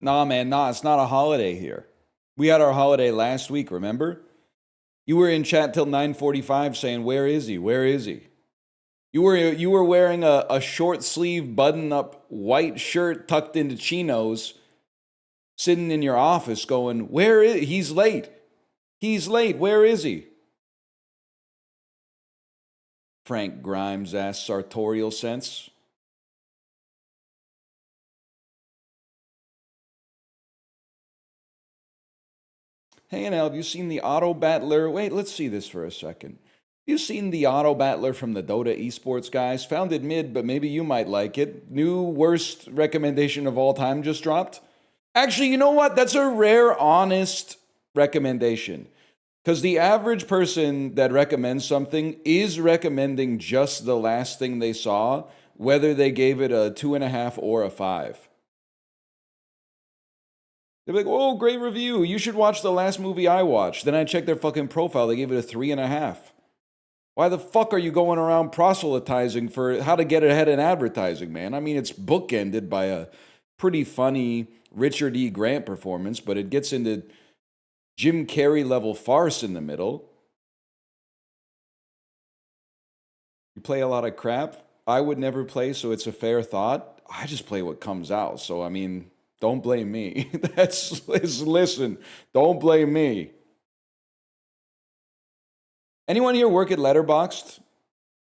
Nah, man, nah, it's not a holiday here. We had our holiday last week, remember? You were in chat till 9:45 saying, "Where is he? Where is he?" You were wearing a short sleeve button up white shirt tucked into chinos, sitting in your office going, "Where is he's late. He's late. Where is he?" Frank Grimes ass sartorial sense. Hey, NL, have you seen the auto battler? Wait, let's see this for a second. Have you seen the auto battler from the Dota esports guys? Found it mid, but maybe you might like it. New worst recommendation of all time just dropped. Actually, you know what? That's a rare, honest recommendation. Because the average person that recommends something is recommending just the last thing they saw, whether they gave it a 2.5 or a 5. They're like, "Oh, great review. You should watch the last movie I watched." Then I checked their fucking profile. They gave it a 3.5. Why the fuck are you going around proselytizing for how to get ahead in advertising, man? I mean, it's bookended by a pretty funny Richard E. Grant performance, but it gets into Jim Carrey level farce in the middle. You play a lot of crap. I would never play, so it's a fair thought. I just play what comes out. So, I mean, don't blame me. Listen, don't blame me. Anyone here work at Letterboxd?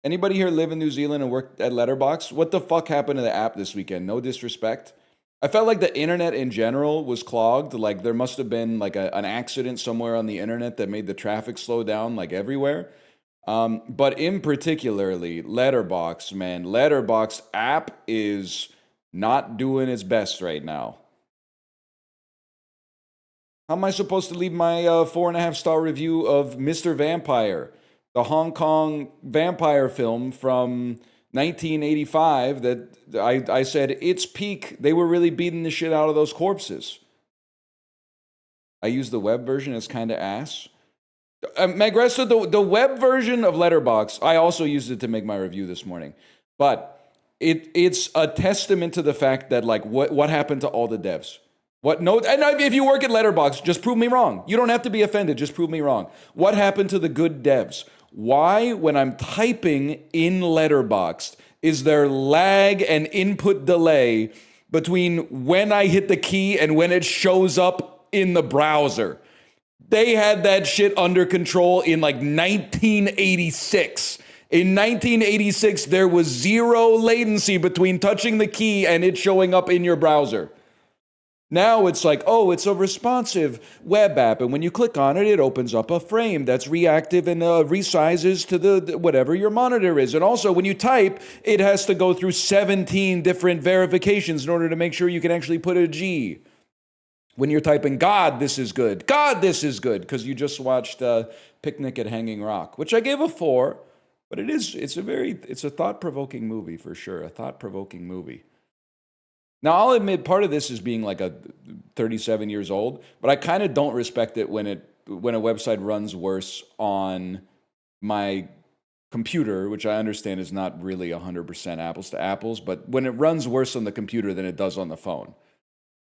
Anybody here live in New Zealand and work at Letterboxd? What the fuck happened to the app this weekend? No disrespect. I felt like the internet in general was clogged. Like there must have been like an accident somewhere on the internet that made the traffic slow down like everywhere. But in particularly, Letterboxd, man, Letterboxd app is not doing its best right now. How am I supposed to leave my 4.5 star review of Mr. Vampire, the Hong Kong vampire film from 1985 that I said its peak, they were really beating the shit out of those corpses. I used the web version as kind of ass. Magresta, the web version of Letterboxd, I also used it to make my review this morning. But it's a testament to the fact that like what happened to all the devs? What no and if you work at Letterboxd, just prove me wrong. You don't have to be offended, just prove me wrong. What happened to the good devs? Why, when I'm typing in Letterboxd, is there lag and input delay between when I hit the key and when it shows up in the browser? They had that shit under control in like 1986. In 1986, there was zero latency between touching the key and it showing up in your browser. Now it's like, oh, it's a responsive web app, and when you click on it, it opens up a frame that's reactive and resizes to the whatever your monitor is. And also, when you type, it has to go through 17 different verifications in order to make sure you can actually put a G. When you're typing, God, this is good. God, this is good, because you just watched Picnic at Hanging Rock, which I gave a 4, but it's a thought-provoking movie for sure, a thought-provoking movie. Now, I'll admit part of this is being like a 37 years old, but I kind of don't respect it when a website runs worse on my computer, which I understand is not really 100% apples to apples, but when it runs worse on the computer than it does on the phone.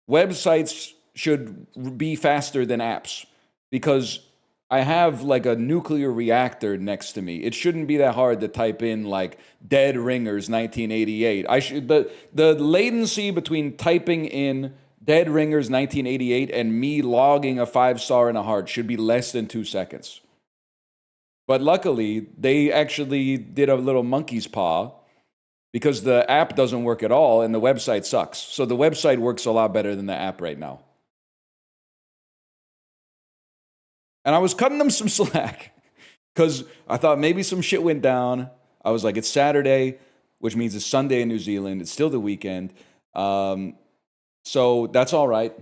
Websites should be faster than apps because I have like a nuclear reactor next to me. It shouldn't be that hard to type in like Dead Ringers 1988. The latency between typing in Dead Ringers 1988 and me logging a 5-star and a heart should be less than 2 seconds. But luckily, they actually did a little monkey's paw because the app doesn't work at all and the website sucks. So the website works a lot better than the app right now. And I was cutting them some slack because I thought maybe some shit went down. I was like, it's Saturday, which means it's Sunday in New Zealand. It's still the weekend. So that's all right.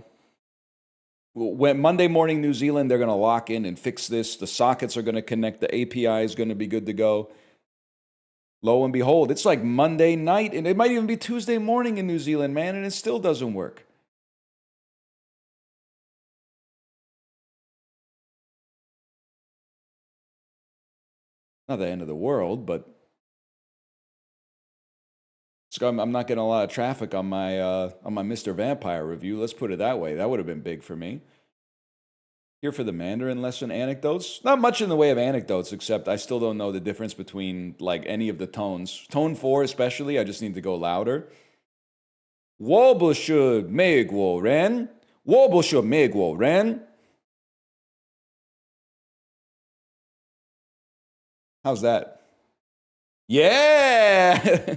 When Monday morning, New Zealand, they're going to lock in and fix this. The sockets are going to connect. The API is going to be good to go. Lo and behold, it's like Monday night, and it might even be Tuesday morning in New Zealand, man, and it still doesn't work. Not the end of the world, but So I'm not getting a lot of traffic on my Mr. Vampire review. Let's put it that way. That would have been big for me. Here for the Mandarin lesson anecdotes. Not much in the way of anecdotes, except I still don't know the difference between like any of the tones. Tone 4 especially, I just need to go louder. 我不是美国人，我不是美国人。How's that? Yeah!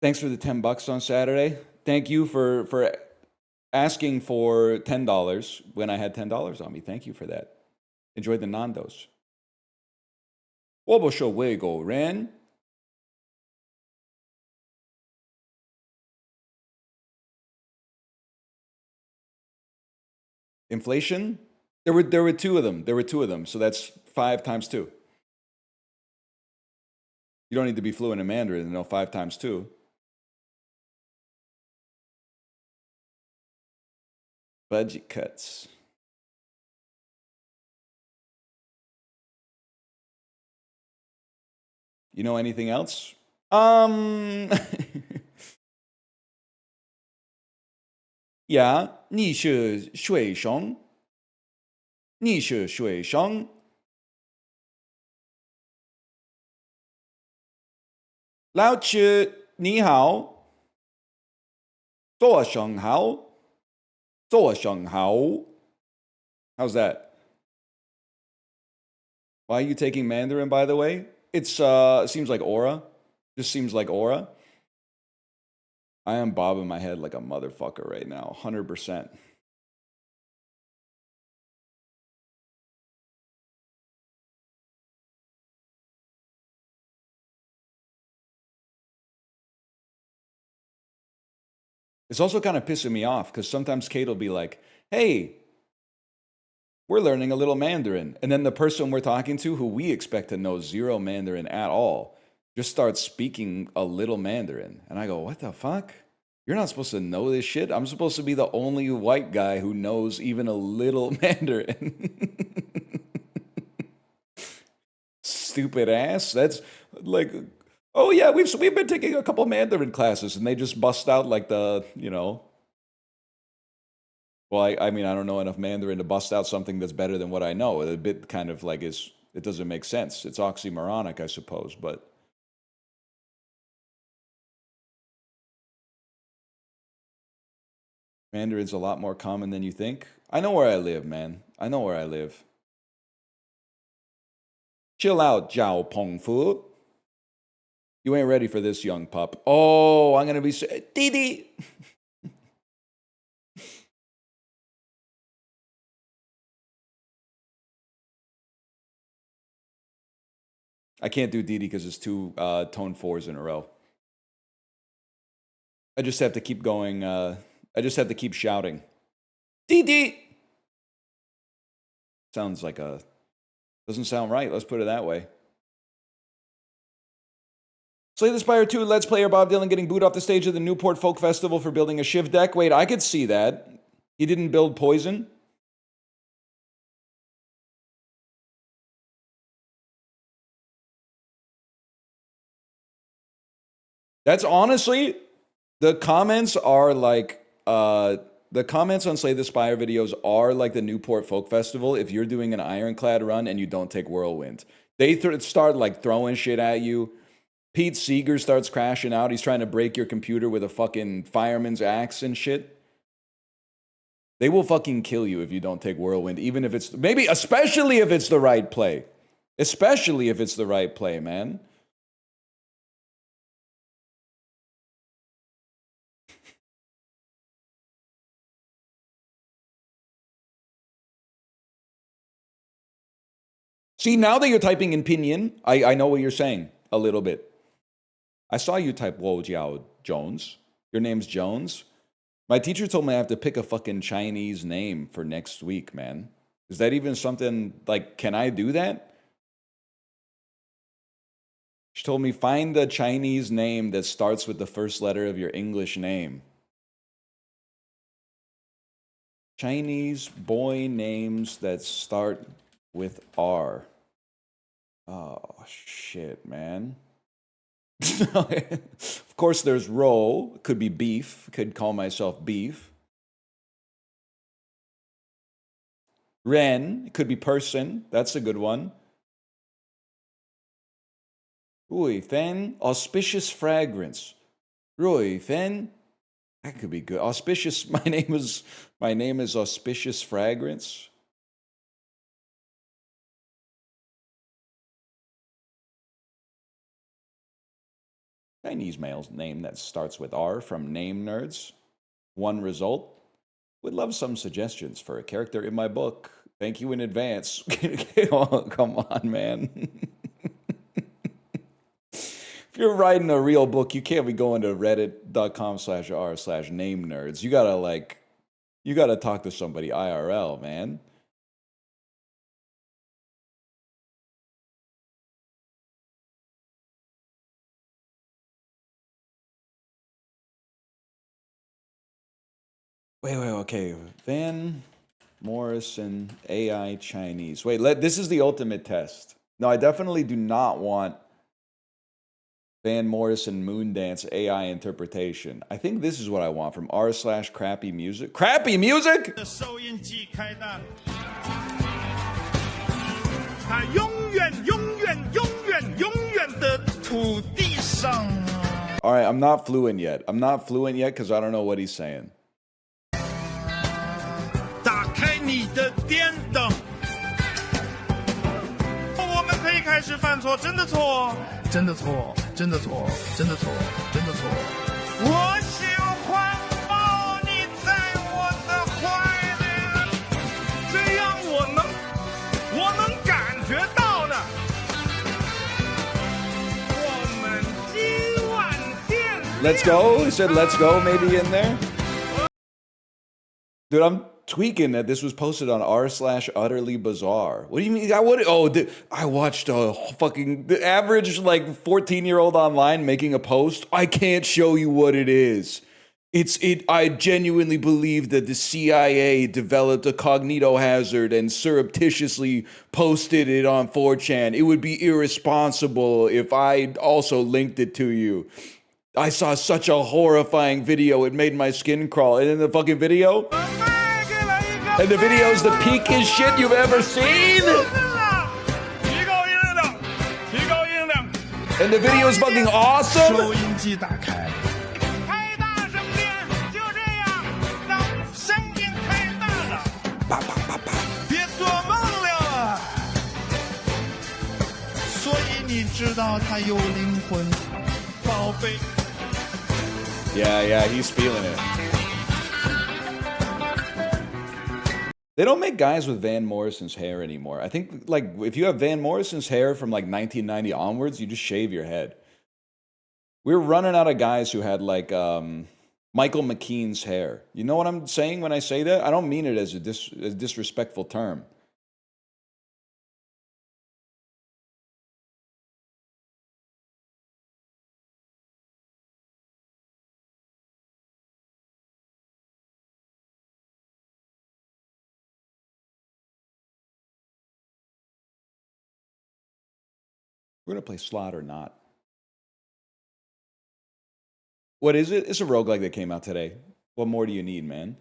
Thanks for the $10 on Saturday. Thank you for asking for $10 when I had $10 on me. Thank you for that. Enjoy the Nandos. 我不是外国人。Inflation? There were two of them. There were two of them. So that's 5 times 2. You don't need to be fluent in Mandarin to know 5 times 2. Budget cuts. You know anything else? 呀，你是学生？你是学生？老师你好，早上好，早上好。How's that? Why are you taking Mandarin, by the way? It seems like aura. Just seems like aura. I am bobbing my head like a motherfucker right now, 100%. It's also kind of pissing me off because sometimes Kate will be like, hey, we're learning a little Mandarin. And then the person we're talking to, who we expect to know zero Mandarin at all, just starts speaking a little Mandarin. And I go, what the fuck? You're not supposed to know this shit. I'm supposed to be the only white guy who knows even a little Mandarin. Stupid ass. That's like, oh yeah, we've been taking a couple Mandarin classes, and they just bust out like the, you know. Well, I mean, I don't know enough Mandarin to bust out something that's better than what I know. A bit kind of like it doesn't make sense. It's oxymoronic, I suppose, but. Mandarin's a lot more common than you think. I know where I live, man. I know where I live. Chill out, Zhao Pengfu. You ain't ready for this, young pup. Oh, I'm gonna be Didi. I can't do Didi because it's 2 tone 4s in a row. I just have to keep going. I just have to keep shouting. Didi. Sounds like a. Doesn't sound right. Let's put it that way. Slay the Spire 2 Let's Player Bob Dylan getting booed off the stage of the Newport Folk Festival for building a Shiv deck. Wait, I could see that. He didn't build Poison? That's honestly, the comments are like, the comments on Slay the Spire videos are like the Newport Folk Festival if you're doing an Ironclad run and you don't take Whirlwind. They start like throwing shit at you. Pete Seeger starts crashing out. He's trying to break your computer with a fucking fireman's axe and shit. They will fucking kill you if you don't take Whirlwind, even if it's, maybe, especially if it's the right play. Especially if it's the right play, man. See, now that you're typing in pinyin, I know what you're saying a little bit. I saw you type Wo Jiao Jones. Your name's Jones? My teacher told me I have to pick a fucking Chinese name for next week, man. Is that even something, like, can I do that? She told me find a Chinese name that starts with the first letter of your English name. Chinese boy names that start with R. Oh, shit, man. Of course, there's roll. Could be beef. Could call myself beef. Ren. Could be person. That's a good one. Ui, Fen. Auspicious fragrance. Rui, Fen. That could be good. Auspicious. My name is Auspicious Fragrance. Chinese male's name that starts with R from Name Nerds. One result. Would love some suggestions for a character in my book. Thank you in advance. Oh, come on, man. If you're writing a real book, you can't be going to reddit.com/r/name nerds. You gotta talk to somebody IRL, man. Wait, okay. Van Morrison, AI Chinese. Wait, this is the ultimate test. No, I definitely do not want Van Morrison Moondance AI interpretation. I think this is what I want from r/crappy music. Crappy music? All right, I'm not fluent yet. Because I don't know what he's saying. 打开你的电灯，我们可以开始犯错，真的错，真的错，真的错，真的错，真的错。我喜欢抱你在我的怀里，这样我能感觉到的。我们今晚见。Let's go. He said, "Let's go." Maybe in there. Dude, I'm tweaking that this was posted on r/utterly bizarre. What do you mean? I watched the average 14-year-old online making a post. I can't show you what it is. I genuinely believe that the CIA developed a cognito hazard and surreptitiously posted it on 4chan. It would be irresponsible if I also linked it to you. I saw such a horrifying video, it made my skin crawl. And in the fucking video, and the video's the peakest shit you've ever seen. And the video's fucking awesome. Yeah, he's feeling it. They don't make guys with Van Morrison's hair anymore. I think, if you have Van Morrison's hair from, 1990 onwards, you just shave your head. We're running out of guys who had, Michael McKean's hair. You know what I'm saying when I say that? I don't mean it as a disrespectful term. We're going to play Slot or Not. What is it? It's a roguelike that came out today. What more do you need, man?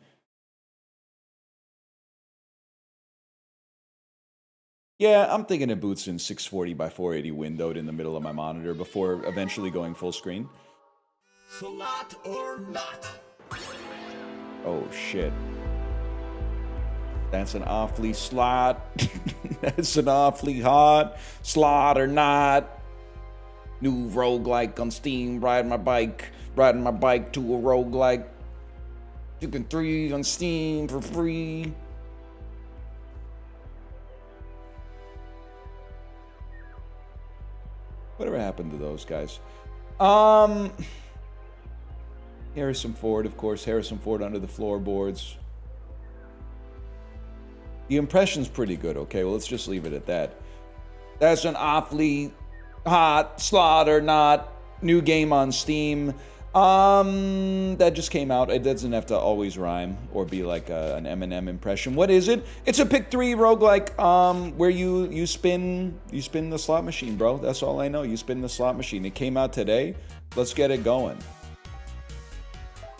Yeah, I'm thinking it boots in 640 by 480 windowed in the middle of my monitor before eventually going full screen. Slot or Not. Oh, shit. That's an awfully slot. That's an awfully hot. Slot or Not. New roguelike on Steam. Riding my bike to a roguelike. You can 3 on Steam for free. Whatever happened to those guys? Harrison Ford, of course. Harrison Ford under the floorboards. The impression's pretty good, okay? Well, let's just leave it at that. That's an awfully hot Slot or Not. New game on Steam. That just came out. It doesn't have to always rhyme or be like an Eminem impression. What is it? It's a pick 3 roguelike where you spin the slot machine, bro. That's all I know. You spin the slot machine. It came out today. Let's get it going.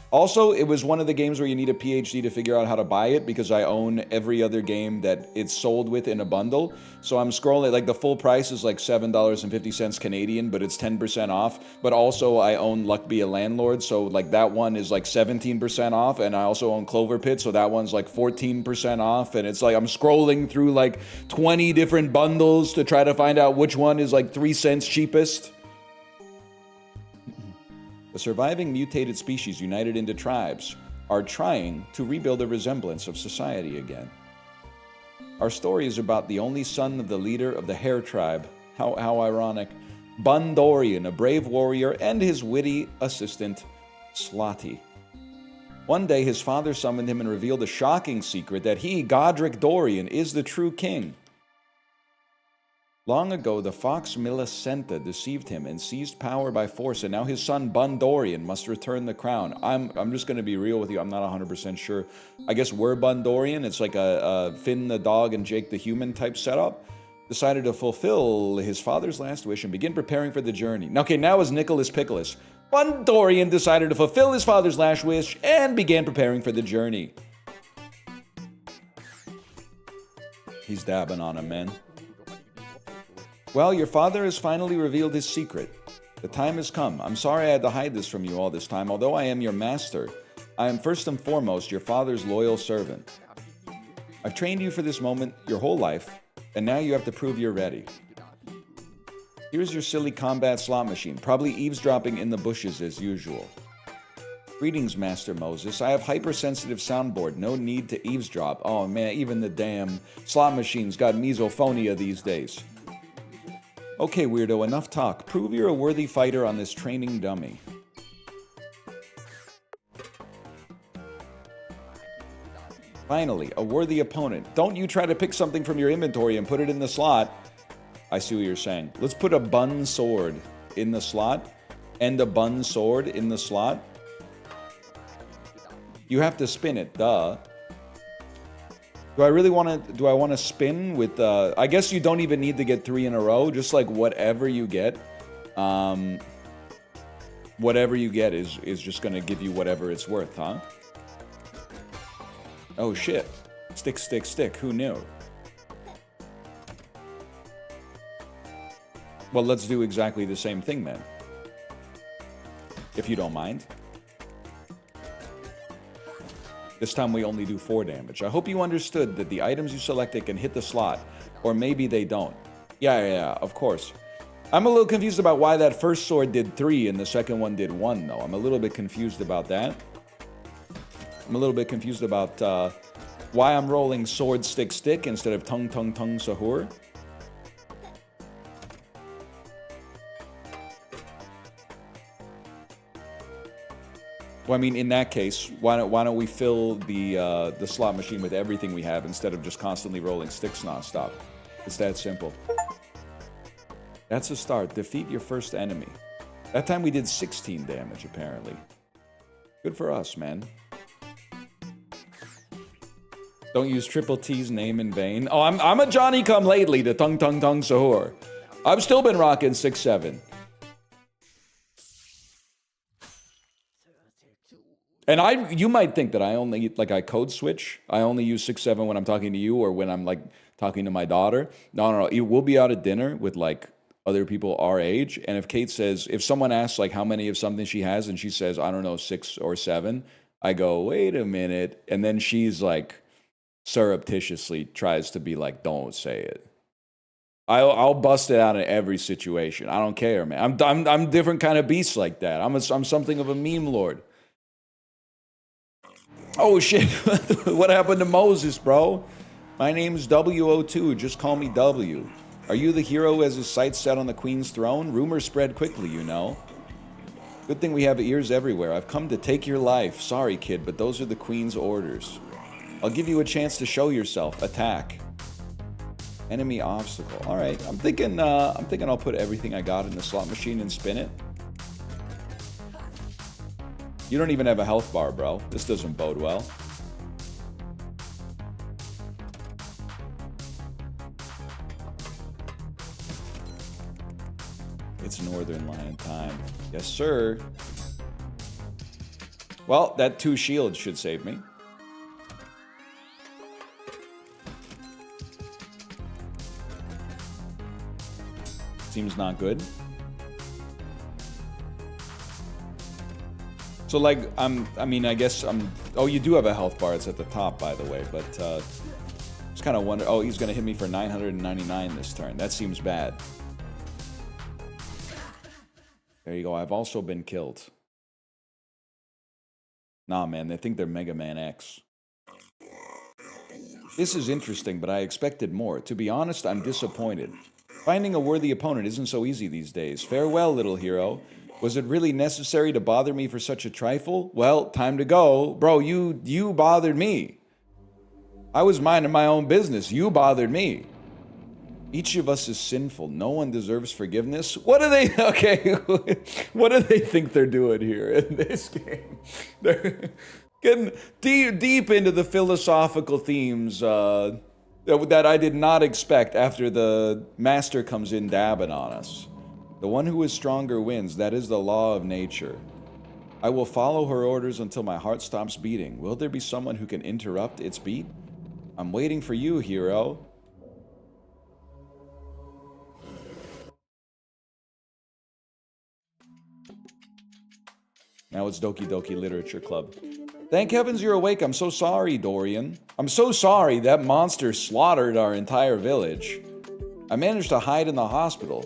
Also, it was one of the games where you need a PhD to figure out how to buy it because I own every other game that it's sold with in a bundle. So I'm scrolling, like the full price is like $7.50 Canadian, but it's 10% off. But also I own Luck Be a Landlord, so like that one is like 17% off. And I also own Clover Pit, so that one's like 14% off. And it's like I'm scrolling through like 20 different bundles to try to find out which one is like 3 cents cheapest. The surviving mutated species united into tribes are trying to rebuild a resemblance of society again. Our story is about the only son of the leader of the Hare tribe, how ironic, Bundorian, a brave warrior, and his witty assistant, Slotty. One day his father summoned him and revealed a shocking secret that he, Godric Dorian, is the true king. Long ago, the fox Millicenta deceived him and seized power by force, and now his son Bundorian must return the crown. I'm just going to be real with you. I'm not 100% sure. I guess we're Bundorian. It's like a Finn the dog and Jake the human type setup. Decided to fulfill his father's last wish and begin preparing for the journey. Okay, now is Nicholas Pickles. Bundorian decided to fulfill his father's last wish and began preparing for the journey. He's dabbing on him, man. Well, your father has finally revealed his secret. The time has come. I'm sorry I had to hide this from you all this time. Although I am your master, I am first and foremost your father's loyal servant. I've trained you for this moment your whole life, and now you have to prove you're ready. Here's your silly combat slot machine, probably eavesdropping in the bushes as usual. Greetings, Master Moses. I have hypersensitive soundboard. No need to eavesdrop. Oh man, even the damn slot machine's got misophonia these days. Okay, weirdo, enough talk. Prove you're a worthy fighter on this training dummy. Finally, a worthy opponent. Don't you try to pick something from your inventory and put it in the slot. I see what you're saying. Let's put a bun sword in the slot and a bun sword in the slot. You have to spin it, duh. Do I really want to spin with, I guess you don't even need to get 3 in a row, just like whatever you get. Whatever you get is just going to give you whatever it's worth, huh? Oh shit. Stick, stick, stick. Who knew? Well, let's do exactly the same thing then. If you don't mind. This time we only do 4 damage. I hope you understood that the items you selected can hit the slot, or maybe they don't. Yeah, of course. I'm a little confused about why that first sword did 3 and the second one did 1, though. I'm a little bit confused about that. I'm a little bit confused about why I'm rolling sword, stick, stick instead of tongue, tongue, tongue, sahur. Well, I mean, in that case, why don't we fill the slot machine with everything we have instead of just constantly rolling sticks nonstop? It's that simple. That's a start. Defeat your first enemy. That time we did 16 damage, apparently. Good for us, man. Don't use Triple T's name in vain. Oh, I'm a Johnny-come-lately to tongue, tongue, tongue, sahur. I've still been rocking 6-7. And you might think that I only, like, I code switch. I only use 6-7 when I'm talking to you or when I'm, like, talking to my daughter. No. We'll be out at dinner with, like, other people our age. And if Kate says, if someone asks, like, how many of something she has, and she says, I don't know, 6 or 7, I go, wait a minute. And then she's, like, surreptitiously tries to be like, don't say it. I'll bust it out in every situation. I don't care, man. I'm different kind of beast like that. I'm something of a meme lord. Oh shit, what happened to Moses, bro? My name's WO2, just call me W. Are you the hero who has his sights set on the queen's throne? Rumors spread quickly, you know. Good thing we have ears everywhere. I've come to take your life. Sorry, kid, but those are the queen's orders. I'll give you a chance to show yourself. Attack. Enemy obstacle. All right, I'm thinking I'll put everything I got in the slot machine and spin it. You don't even have a health bar, bro. This doesn't bode well. It's Northernlion time. Yes, sir. Well, that 2 shields should save me. Seems not good. So, like, I mean, I guess I'm... Oh, you do have a health bar. It's at the top, by the way. But, just kind of wonder... Oh, he's going to hit me for 999 this turn. That seems bad. There you go. I've also been killed. Nah, man. They think they're Mega Man X. This is interesting, but I expected more. To be honest, I'm disappointed. Finding a worthy opponent isn't so easy these days. Farewell, little hero. Was it really necessary to bother me for such a trifle? Well, time to go. Bro, you bothered me. I was minding my own business. You bothered me. Each of us is sinful. No one deserves forgiveness. What do they... Okay, what do they think they're doing here in this game? They're getting deep into the philosophical themes that I did not expect after the master comes in dabbing on us. The one who is stronger wins. That is the law of nature. I will follow her orders until my heart stops beating. Will there be someone who can interrupt its beat? I'm waiting for you, hero. Now it's Doki Doki Literature Club. Thank heavens you're awake. I'm so sorry, Dorian. I'm so sorry that monster slaughtered our entire village. I managed to hide in the hospital.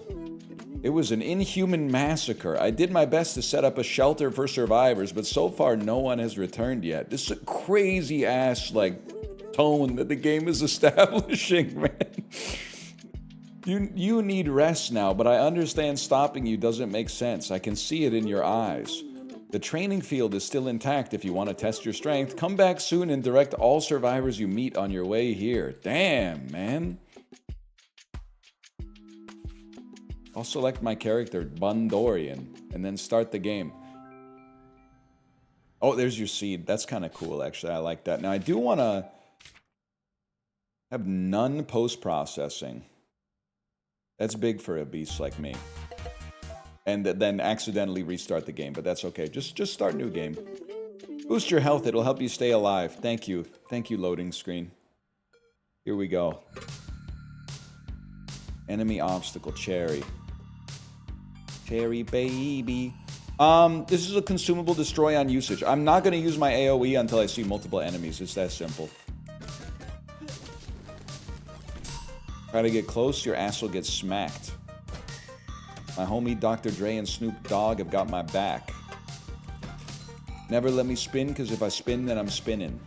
It was an inhuman massacre. I did my best to set up a shelter for survivors, but so far no one has returned yet. This is a crazy ass, like, tone that the game is establishing, man. You need rest now, but I understand stopping you doesn't make sense. I can see it in your eyes. The training field is still intact if you want to test your strength. Come back soon and direct all survivors you meet on your way here. Damn, man. I'll select my character, Bundorian, and then start the game. Oh, there's your seed. That's kind of cool, actually. I like that. Now, I do want to have none post-processing. That's big for a beast like me. And then accidentally restart the game, but that's okay. Just start new game. Boost your health. It'll help you stay alive. Thank you. Thank you, loading screen. Here we go. Enemy obstacle, cherry. Cherry baby. This is a consumable destroy on usage. I'm not going to use my AoE until I see multiple enemies. It's that simple. Try to get close, your ass will get smacked. My homie Dr. Dre and Snoop Dogg have got my back. Never let me spin, because if I spin, then I'm spinning.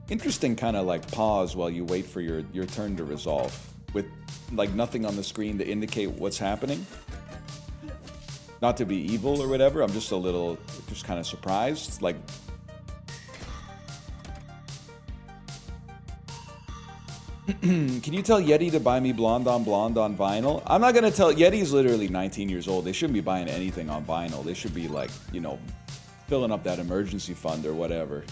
Interesting kind of like pause while you wait for your turn to resolve. With like nothing on the screen to indicate what's happening. Not to be evil or whatever, I'm just a little, just kind of surprised. Like... Can you tell Yeti to buy me Blonde on vinyl? I'm not gonna tell. Yeti's literally 19 years old. They shouldn't be buying anything on vinyl. They should be like, you know, filling up that emergency fund or whatever.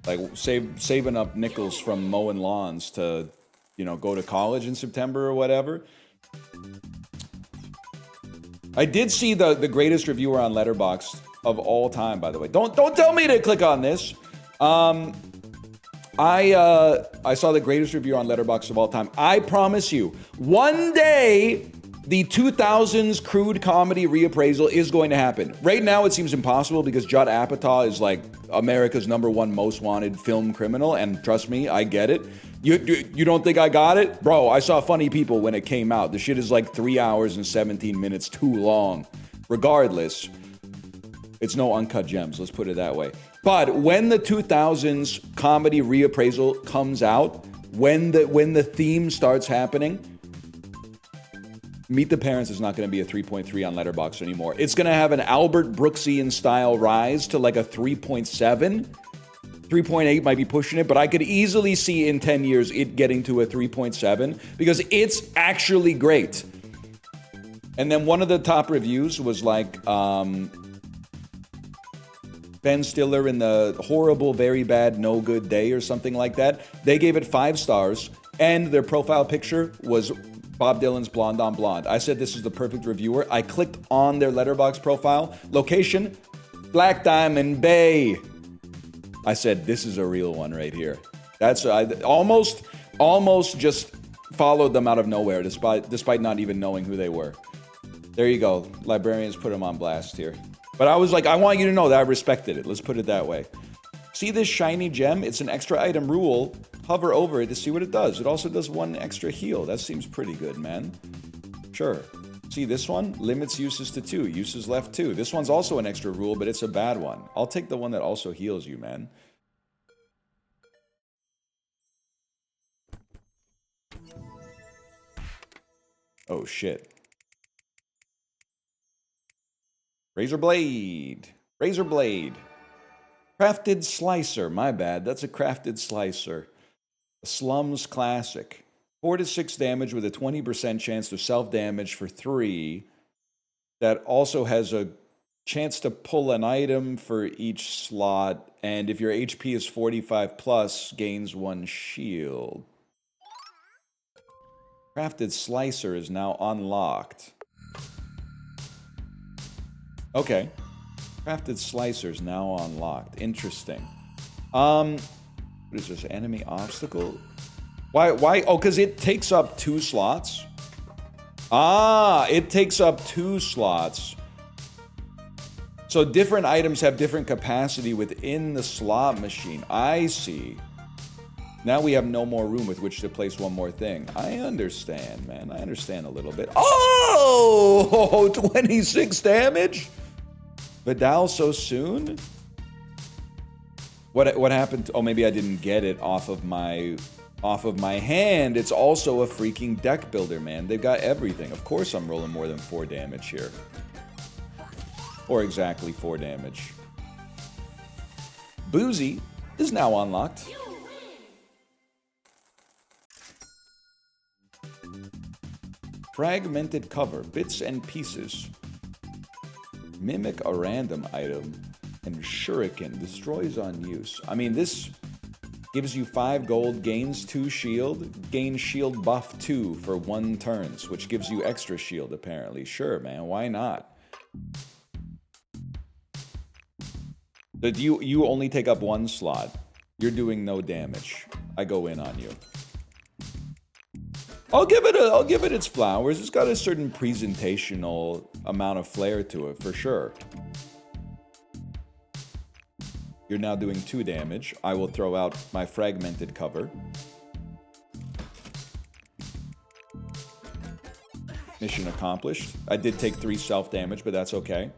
Like saving up nickels from mowing lawns to, you know, go to college in September or whatever. I did see the greatest reviewer on Letterboxd of all time, by the way. Don't tell me to click on this. I saw the greatest review on Letterboxd of all time. I promise you, one day, the 2000s crude comedy reappraisal is going to happen. Right now, it seems impossible because Judd Apatow is like America's #1 most wanted film criminal, and trust me, I get it. You don't think I got it? Bro, I saw Funny People when it came out. The shit is like 3 hours and 17 minutes too long. Regardless, it's no uncut gems, let's put it that way. But when the 2000s comedy reappraisal comes out, when the theme starts happening, Meet the Parents is not going to be a 3.3 on Letterboxd anymore. It's going to have an Albert Brooksian style rise to like a 3.7. 3.8 might be pushing it, but I could easily see in 10 years it getting to a 3.7 because it's actually great. And then one of the top reviews was like Ben Stiller in the horrible, very bad, no good day or something like that. They gave it 5 stars, and their profile picture was Bob Dylan's Blonde on Blonde. I said this is the perfect reviewer. I clicked on their Letterboxd profile. Location, Black Diamond Bay. I said, this is a real one right here. That's I almost just followed them out of nowhere, despite not even knowing who they were. There you go. Librarians put them on blast here. But I was like, I want you to know that I respected it. Let's put it that way. See this shiny gem? It's an extra item rule. Hover over it to see what it does. It also does 1 extra heal. That seems pretty good, man. Sure. See this one? Limits uses to 2. Uses left 2. This one's also an extra rule, but it's a bad one. I'll take the one that also heals you, man. Oh, shit. Razor Blade. Razor Blade. Crafted Slicer. My bad. That's a Crafted Slicer. A Slums Classic. 4 to 6 damage with a 20% chance to self-damage for 3. That also has a chance to pull an item for each slot. And if your HP is 45 plus, gains 1 shield. Crafted Slicer is now unlocked. Okay. Crafted Slicer is now unlocked. Interesting. What is this? Enemy obstacle? Why? Oh, because it takes up 2 slots. Ah, it takes up 2 slots. So different items have different capacity within the slot machine. I see. Now we have no more room with which to place one more thing. I understand, man. I understand a little bit. Oh, 26 damage? Vidal so soon? What happened? Oh, maybe I didn't get it off of my hand. It's also a freaking deck builder, man. They've got everything. Of course I'm rolling more than 4 damage here. Or exactly 4 damage. Boozy is now unlocked. Fragmented cover, bits and pieces. Mimic a random item. And Shuriken destroys on use. I mean, this gives you 5 gold, gains 2 shield, gains shield buff 2 for 1 turns, which gives you extra shield apparently. Sure, man, why not? But you only take up 1 slot. You're doing no damage. I go in on you. I'll give it its flowers. It's got a certain presentational amount of flair to it, for sure. You're now doing 2 damage. I will throw out my fragmented cover. Mission accomplished. I did take 3 self-damage, but that's okay.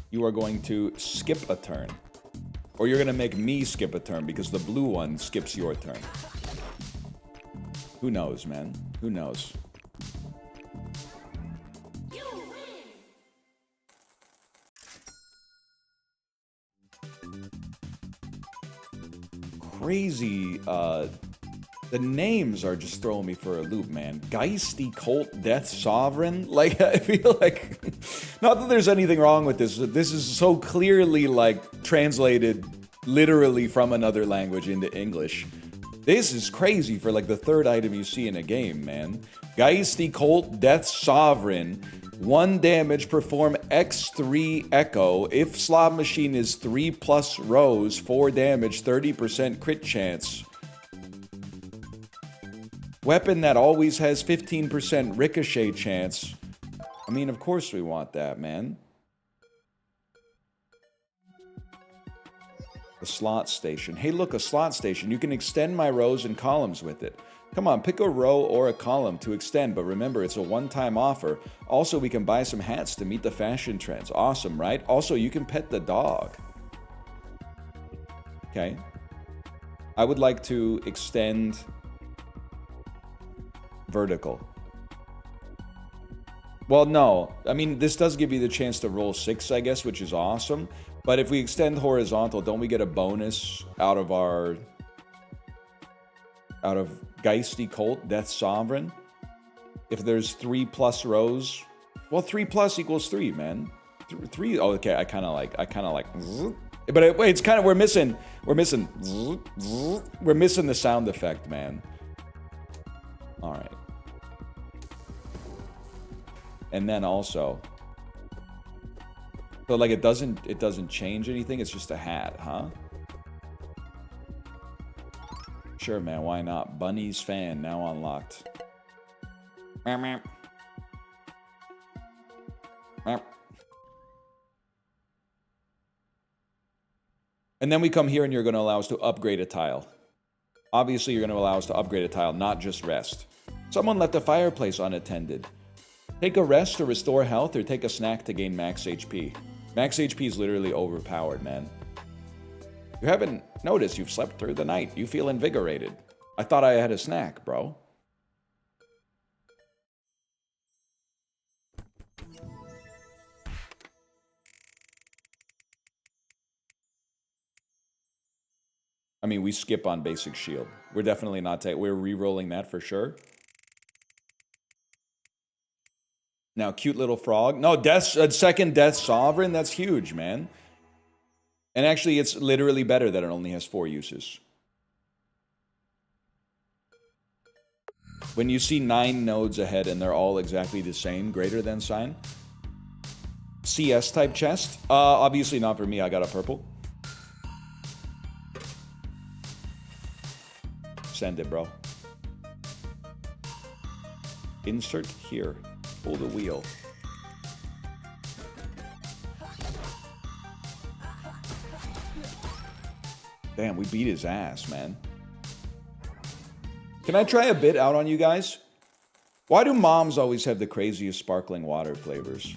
You are going to skip a turn. Or you're going to make me skip a turn because the blue one skips your turn. Who knows, man? Who knows? Crazy, the names are just throwing me for a loop, man. Geisty Cult Death Sovereign? Like, I feel like... Not that there's anything wrong with this. This is so clearly, like, translated literally from another language into English. This is crazy for, like, the 3rd item you see in a game, man. Geisty Cult Death Sovereign. 1 damage, perform X3 Echo. If slot machine is 3 plus rows, 4 damage, 30% crit chance. Weapon that always has 15% ricochet chance. I mean, of course we want that, man. A slot station. Hey, look, a slot station. You can extend my rows and columns with it. Come on, pick a row or a column to extend, but remember, it's a one-time offer. Also, we can buy some hats to meet the fashion trends. Awesome, right? Also, you can pet the dog. Okay. I would like to extend vertical. Well, no. I mean, this does give you the chance to roll 6, I guess, which is awesome. But if we extend horizontal, don't we get a bonus out of our out of Geisty Colt, Death Sovereign. If there's 3+ rows, well, 3+ equals 3, man. 3. Oh, okay. I kind of like. But it's kind of we're missing the sound effect, man. All right. And then also, so like it doesn't change anything. It's just a hat, huh? Sure, man. Why not? Bunny's fan now unlocked. Meow, meow. Meow. And then we come here and you're going to allow us to upgrade a tile. Obviously, you're going to allow us to upgrade a tile, not just rest. Someone left the fireplace unattended. Take a rest to restore health or take a snack to gain max HP. Max HP is literally overpowered, man. You haven't noticed you've slept through the night. You feel invigorated. I thought I had a snack, bro. I mean, we skip on basic shield. We're definitely not we're re-rolling that for sure. Now, cute little frog. No, second Death Sovereign. That's huge, man. And actually, it's literally better that it only has 4 uses. When you see 9 nodes ahead and they're all exactly the same, greater than sign. CS type chest. Obviously not for me. I got a purple. Send it, bro. Insert here. Pull the wheel. Damn, we beat his ass, man. Can I try a bit out on you guys? Why do moms always have the craziest sparkling water flavors?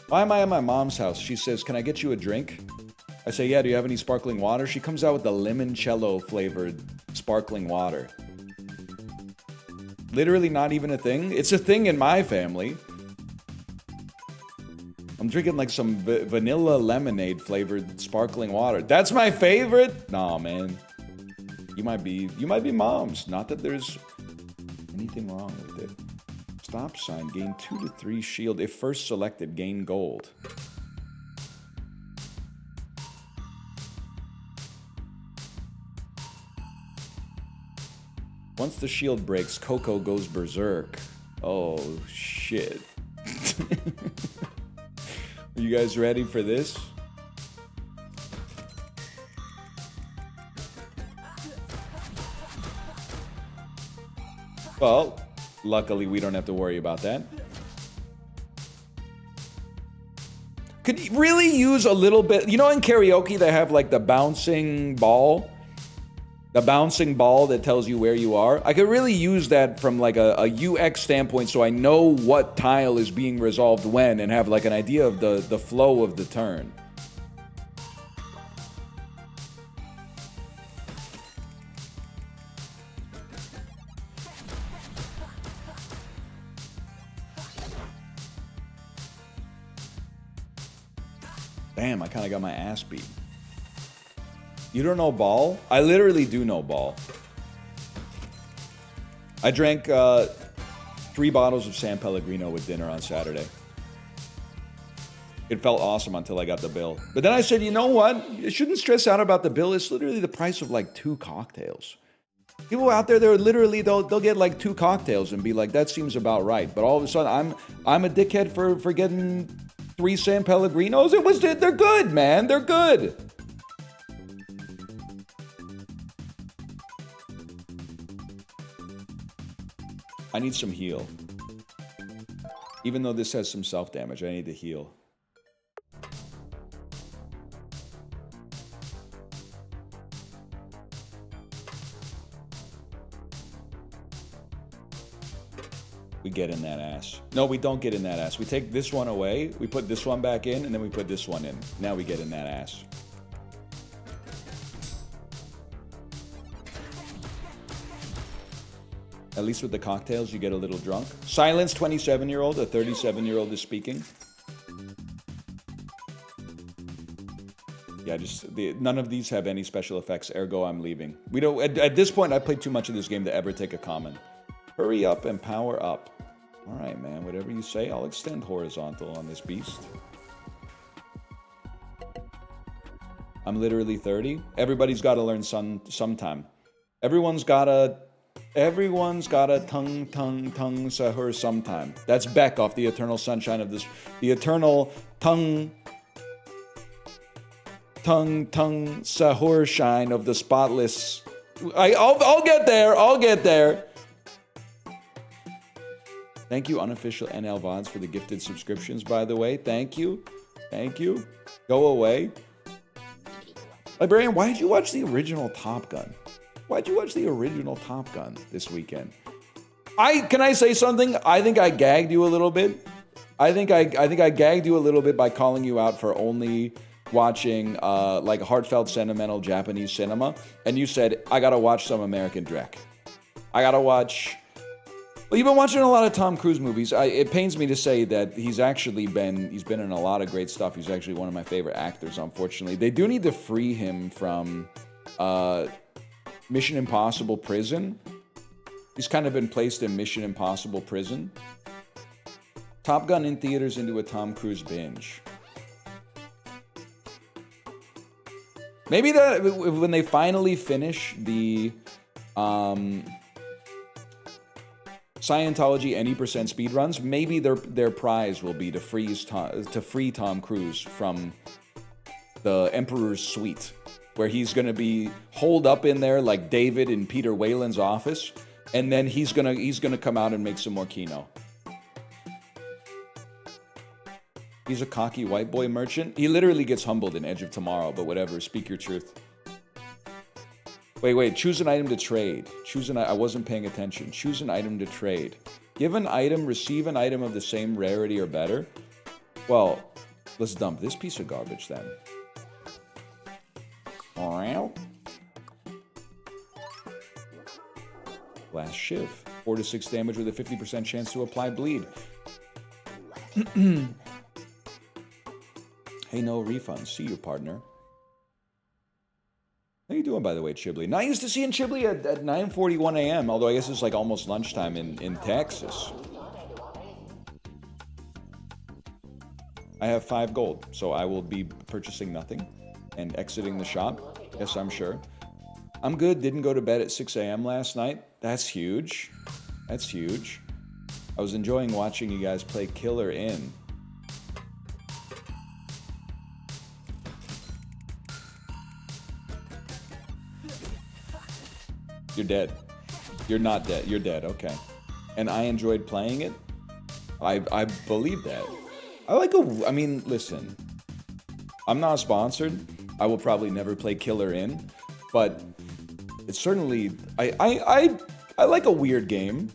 Why am I at my mom's house? She says, can I get you a drink? I say, yeah, do you have any sparkling water? She comes out with the limoncello flavored sparkling water. Literally not even a thing. It's a thing in my family. I'm drinking like some vanilla lemonade flavored sparkling water. That's my favorite? Nah, man. You might be moms. Not that there's anything wrong with it. Stop sign. Gain 2 to 3 shield. If first selected, gain gold. Once the shield breaks, Coco goes berserk. Oh, shit. Are you guys ready for this? Well, luckily we don't have to worry about that. Could you really use a little bit... You know in karaoke they have like the bouncing ball? The bouncing ball that tells you where you are. I could really use that from like a UX standpoint so I know what tile is being resolved when and have like an idea of the flow of the turn. Damn, I kind of got my ass beat. You don't know ball? I literally do know ball. I drank 3 bottles of San Pellegrino with dinner on Saturday. It felt awesome until I got the bill. But then I said, you know what? You shouldn't stress out about the bill. It's literally the price of like 2 cocktails. People out there, they're literally, they'll get like 2 cocktails and be like, that seems about right. But all of a sudden, I'm a dickhead for getting 3 San Pellegrinos. They're good, man. They're good. I need some heal. Even though this has some self-damage, I need to heal. We get in that ass. No, we don't get in that ass. We take this one away, we put this one back in, and then we put this one in. Now we get in that ass. At least with the cocktails, you get a little drunk. Silence, 27-year-old. A 37-year-old is speaking. Yeah, none of these have any special effects, ergo I'm leaving. We don't, at this point, I played too much of this game to ever take a comment. Hurry up and power up. All right, man, whatever you say, I'll extend horizontal on this beast. I'm literally 30. Everybody's got to learn sometime. Everyone's got a tongue sahur sometime. That's Beck off the Eternal Sunshine of this, the Eternal tongue sahur shine of the spotless. I'll get there. Thank you, Unofficial NL VODs, for the gifted subscriptions, by the way. Thank you. Go away. Librarian, why did you watch the original Top Gun? Why'd you watch the original Top Gun this weekend? Can I say something? I think I gagged you a little bit. I think I gagged you a little bit by calling you out for only watching like heartfelt, sentimental Japanese cinema, and you said I gotta watch some American Drek. I gotta watch. Well, you've been watching a lot of Tom Cruise movies. It pains me to say that he's been in a lot of great stuff. He's actually one of my favorite actors, unfortunately. They do need to free him from Mission Impossible prison. He's kind of been placed in Mission Impossible prison. Top Gun in theaters into a Tom Cruise binge. Maybe that when they finally finish the Scientology any percent speed runs, maybe their prize will be to free Tom Cruise from the Emperor's Suite, where he's going to be holed up in there like David in Peter Whalen's office, and then he's gonna come out and make some more Kino. He's a cocky white boy merchant. He literally gets humbled in Edge of Tomorrow, but whatever. Speak your truth. Wait. Choose an item to trade. I wasn't paying attention. Choose an item to trade. Give an item, receive an item of the same rarity or better. Well, let's dump this piece of garbage then. Last Shiv. 4 to 6 damage with a 50% chance to apply bleed. Hey, no refunds. See you, partner. How you doing, by the way, Chiblee? Not used to seeing Chiblee at 9:41 a.m., although I guess it's like almost lunchtime in Texas. I have 5 gold, so I will be purchasing nothing and exiting the shop. Yes, I'm sure. I'm good. Didn't go to bed at 6 a.m. last night. That's huge. That's huge. I was enjoying watching you guys play Killer In. You're dead. You're not dead. You're dead. Okay. And I enjoyed playing it. I believe that. I mean, listen. I'm not sponsored. I will probably never play Killer In, but it's certainly I like a weird game.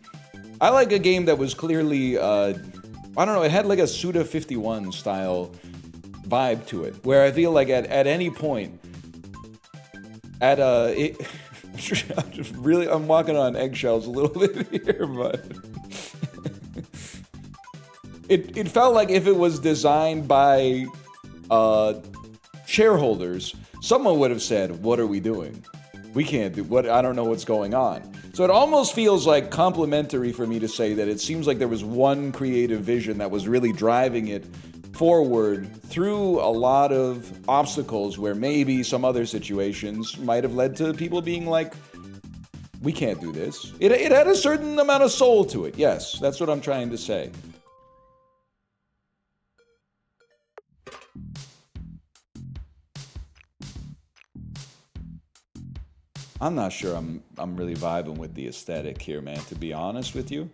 I like a game that was clearly I don't know, it had like a Suda 51 style vibe to it, where I feel like at any point I'm walking on eggshells a little bit here, but it felt like if it was designed by shareholders, someone would have said, "What are we doing? We can't do what. I don't know what's going on." So it almost feels like complimentary for me to say that it seems like there was one creative vision that was really driving it forward through a lot of obstacles where maybe some other situations might have led to people being like, we can't do this. It had a certain amount of soul to it. Yes, that's what I'm trying to say. I'm not sure I'm really vibing with the aesthetic here, man, to be honest with you.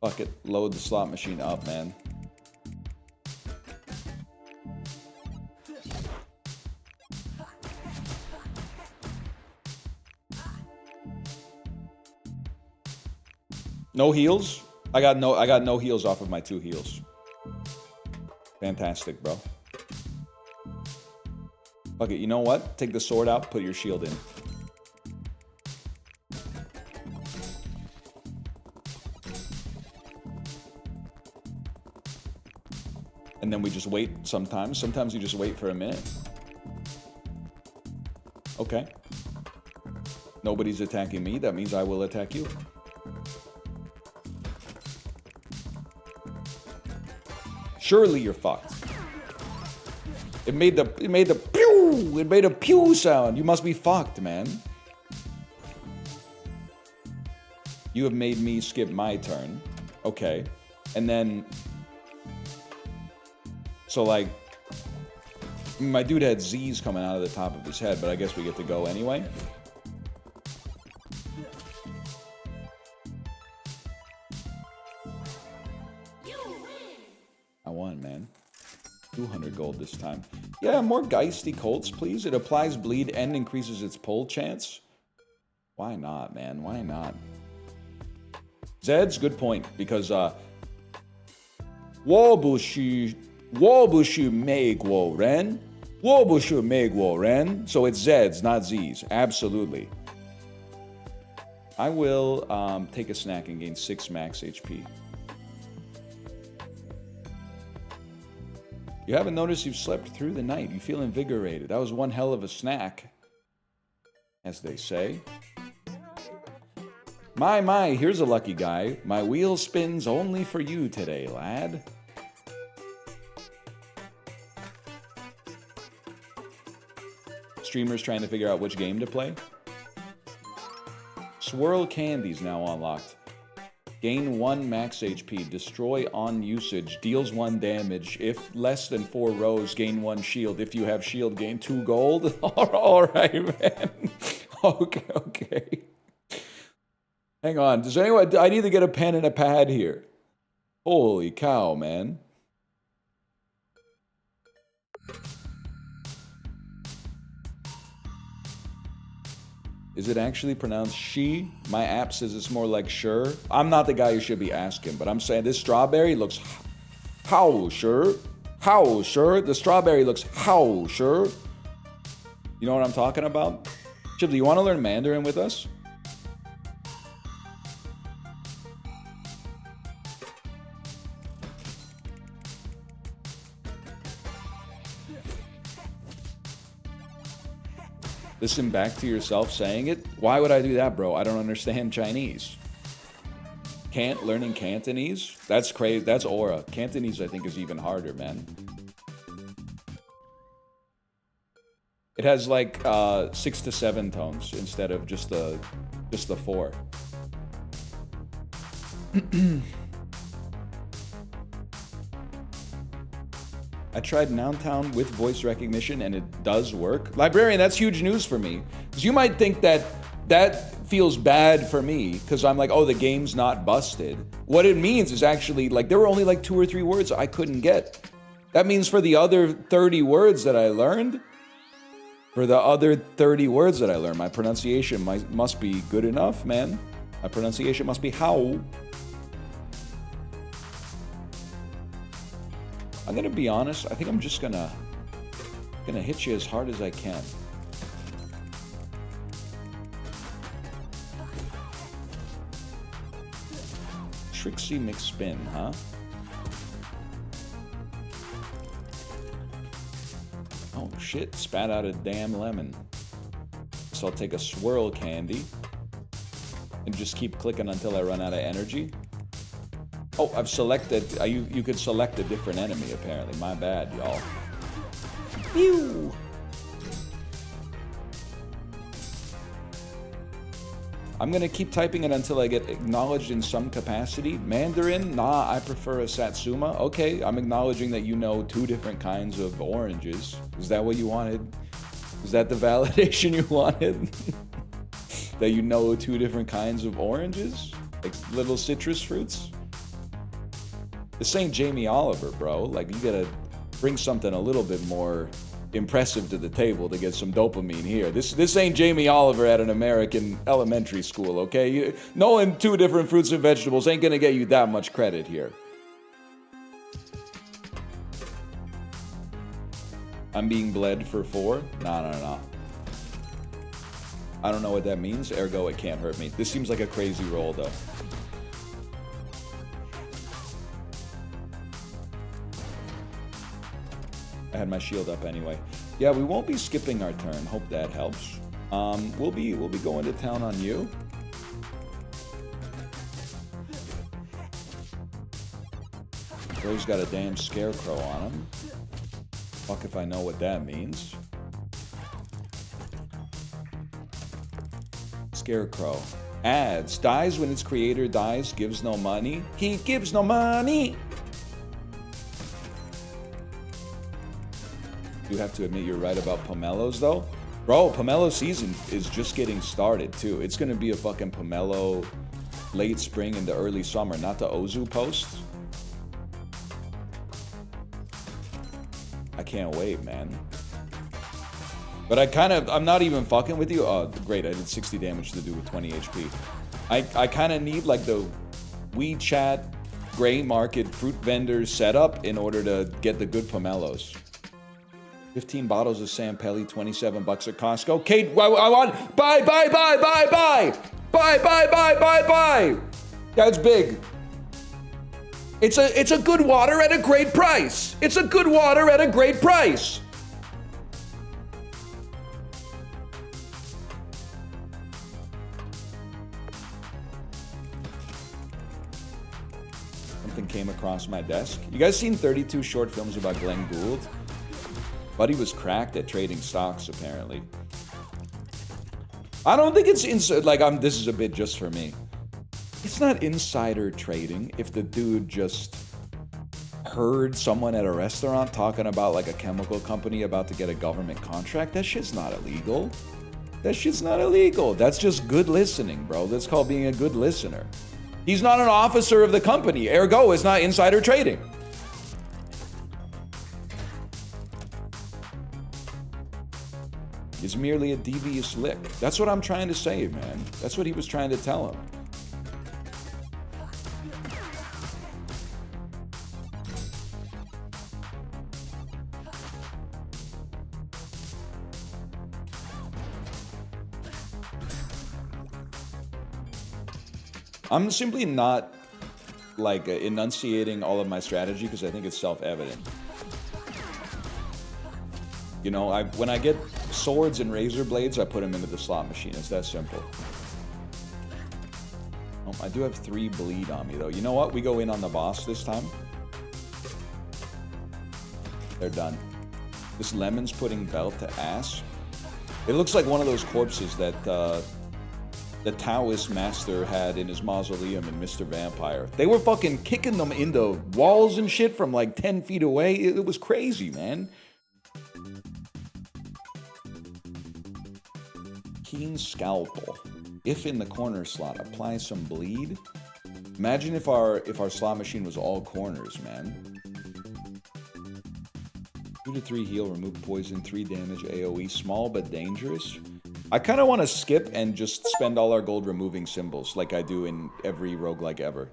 Fuck it, load the slot machine up, man. No heals? I got no heals off of my 2 heals. Fantastic, bro. Okay, you know what? Take the sword out, put your shield in. And then we just wait sometimes. Sometimes you just wait for a minute. Okay. Nobody's attacking me. That means I will attack you. Surely you're fucked. It made a pew sound. You must be fucked, man. You have made me skip my turn. Okay. And then... So, like... My dude had Z's coming out of the top of his head, but I guess we get to go anyway. I won, man. 200 gold this time. Yeah, more Geisty Colts, please. It applies bleed and increases its pull chance. Why not, man? Why not? Zed's good point, because Wobushu Megwo Ren. Wobushu Megwo Ren. So it's Zed's, not Z's. Absolutely. I will take a snack and gain 6 max HP. You haven't noticed you've slept through the night. You feel invigorated. That was one hell of a snack, as they say. My, here's a lucky guy. My wheel spins only for you today, lad. Streamers trying to figure out which game to play. Swirl Candy's now unlocked. Gain 1 max HP. Destroy on usage. Deals 1 damage. If less than 4 rows, gain 1 shield. If you have shield, gain 2 gold. Alright, man. Okay. Hang on. Does anyone... I need to get a pen and a pad here. Holy cow, man. Is it actually pronounced she? My app says it's more like sure. I'm not the guy you should be asking, but I'm saying this strawberry looks how sure? How sure? The strawberry looks how sure? You know what I'm talking about? Chip, do you want to learn Mandarin with us? Listen back to yourself saying it? Why would I do that, bro? I don't understand Chinese. Learning Cantonese? That's crazy. That's aura. Cantonese, I think, is even harder, man. It has like 6 to 7 tones instead of just the 4. I tried Nountown with voice recognition and it does work. Librarian, that's huge news for me. Because you might think that feels bad for me because I'm like, oh, the game's not busted. What it means is actually like there were only like 2 or 3 words I couldn't get. That means for the other 30 words that I learned, my pronunciation must be good enough, man. My pronunciation must be how. I'm gonna be honest, I think I'm just gonna hit you as hard as I can. Trixie McSpin, huh? Oh shit, spat out a damn lemon. So I'll take a swirl candy and just keep clicking until I run out of energy. Oh, I've selected, you could select a different enemy apparently. My bad, y'all. Ew. I'm gonna keep typing it until I get acknowledged in some capacity. Mandarin? Nah, I prefer a Satsuma. Okay, I'm acknowledging that you know 2 different kinds of oranges. Is that what you wanted? Is that the validation you wanted? That you know 2 different kinds of oranges? Like little citrus fruits? This ain't Jamie Oliver, bro. Like, you gotta bring something a little bit more impressive to the table to get some dopamine here. This ain't Jamie Oliver at an American elementary school, okay? Knowing 2 different fruits and vegetables ain't gonna get you that much credit here. I'm being bled for 4? No. I don't know what that means, ergo it can't hurt me. This seems like a crazy roll, though. I had my shield up anyway. Yeah, we won't be skipping our turn. Hope that helps. We'll be going to town on you. Bro's got a damn scarecrow on him. Fuck if I know what that means. Scarecrow. Ads. Dies when its creator dies. Gives no money. He gives no money. You have to admit you're right about pomelos, though. Bro, pomelo season is just getting started, too. It's going to be a fucking pomelo late spring into early summer, not the Ozu post. I can't wait, man. But I'm not even fucking with you. Oh, great, I did 60 damage to do with 20 HP. I kind of need, like, the WeChat gray market fruit vendor setup in order to get the good pomelos. 15 bottles of San Pelli, $27 at Costco. Kate, I want, buy. That's big. It's a good water at a great price. It's a good water at a great price. Something came across my desk. You guys seen 32 short films about Glenn Gould? Buddy was cracked at trading stocks, apparently. I don't think it's this is a bit just for me. It's not insider trading if the dude just heard someone at a restaurant talking about like a chemical company about to get a government contract. That shit's not illegal. That's just good listening, bro. That's called being a good listener. He's not an officer of the company, ergo it's not insider trading. Is merely a devious lick. That's what I'm trying to say, man. That's what he was trying to tell him. I'm simply not like enunciating all of my strategy because I think it's self-evident. You know, when I get swords and razor blades, I put them into the slot machine. It's that simple. Oh, I do have 3 bleed on me, though. You know what? We go in on the boss this time. They're done. This lemon's putting belt to ass. It looks like one of those corpses that the Taoist master had in his mausoleum in Mr. Vampire. They were fucking kicking them into walls and shit from like 10 feet away. It was crazy, man. Keen Scalpel. If in the corner slot, apply some bleed. Imagine if our slot machine was all corners, man. 2 to 3 heal, remove poison, 3 damage, AoE, small but dangerous. I kind of want to skip and just spend all our gold removing symbols like I do in every roguelike ever.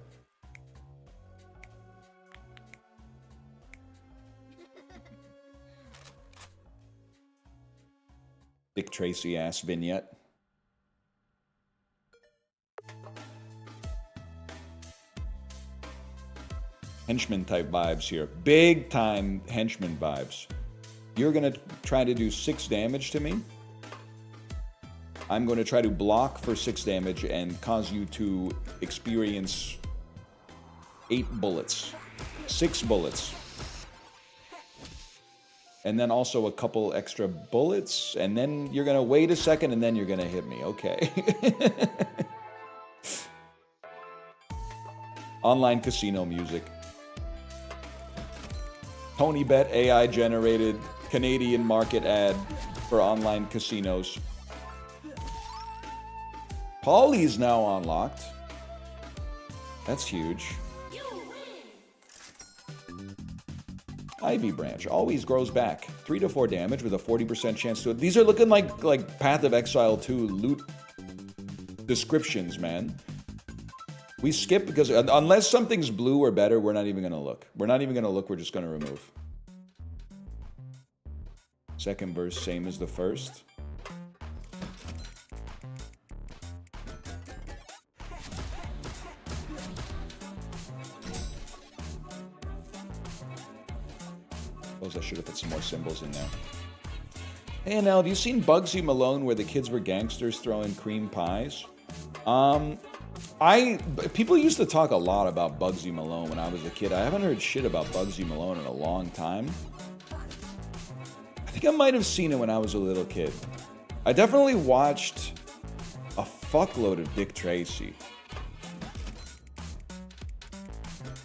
Dick Tracy ass vignette. Henchman type vibes here. Big time henchman vibes. You're gonna try to do 6 damage to me. I'm going to try to block for 6 damage and cause you to experience 8 bullets. 6 bullets. And then also a couple extra bullets. And then you're going to wait a second and then you're going to hit me. Okay. Online casino music. TonyBet AI generated Canadian market ad for online casinos. Polly's now unlocked. That's huge. Ivy Branch always grows back. 3 to 4 damage with a 40% chance to it. These are looking like Path of Exile 2 loot descriptions, man. We skip because unless something's blue or better, we're not even going to look. We're not even going to look. We're just going to remove. Second burst, same as the first. I should have put some more symbols in there. Hey, Nell, have you seen Bugsy Malone where the kids were gangsters throwing cream pies? People used to talk a lot about Bugsy Malone when I was a kid. I haven't heard shit about Bugsy Malone in a long time. I think I might have seen it when I was a little kid. I definitely watched a fuckload of Dick Tracy.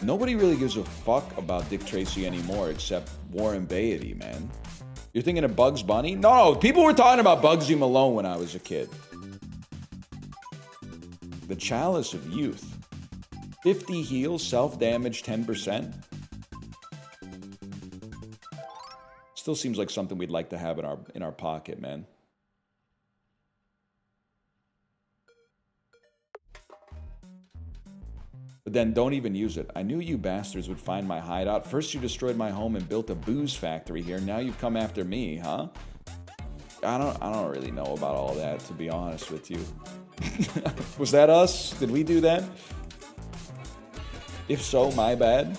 Nobody really gives a fuck about Dick Tracy anymore except Warren Beatty, man. You're thinking of Bugs Bunny? No, people were talking about Bugsy Malone when I was a kid. The Chalice of Youth. 50 heals, self-damage, 10%. Still seems like something we'd like to have in our pocket, man. But then don't even use it. I knew you bastards would find my hideout. First you destroyed my home and built a booze factory here. Now you've come after me, huh? I don't really know about all that, to be honest with you. Was that us? Did we do that? If so, my bad.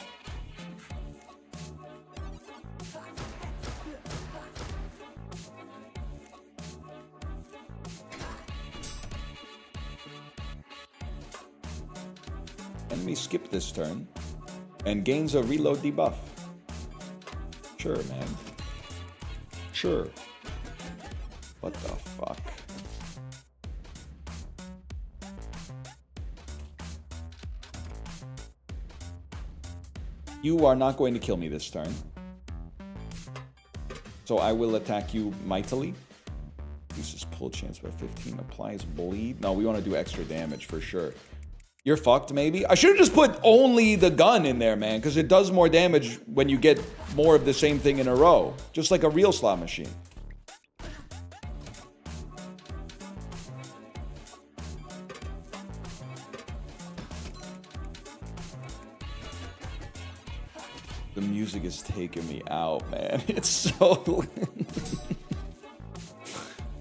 Enemy skip this turn and gains a reload debuff. Sure, man. Sure. What the fuck? You are not going to kill me this turn. So I will attack you mightily. Uses pull chance by 15. Applies bleed. No, we want to do extra damage for sure. You're fucked, maybe? I should have just put only the gun in there, man, because it does more damage when you get more of the same thing in a row. Just like a real slot machine. The music is taking me out, man. It's so...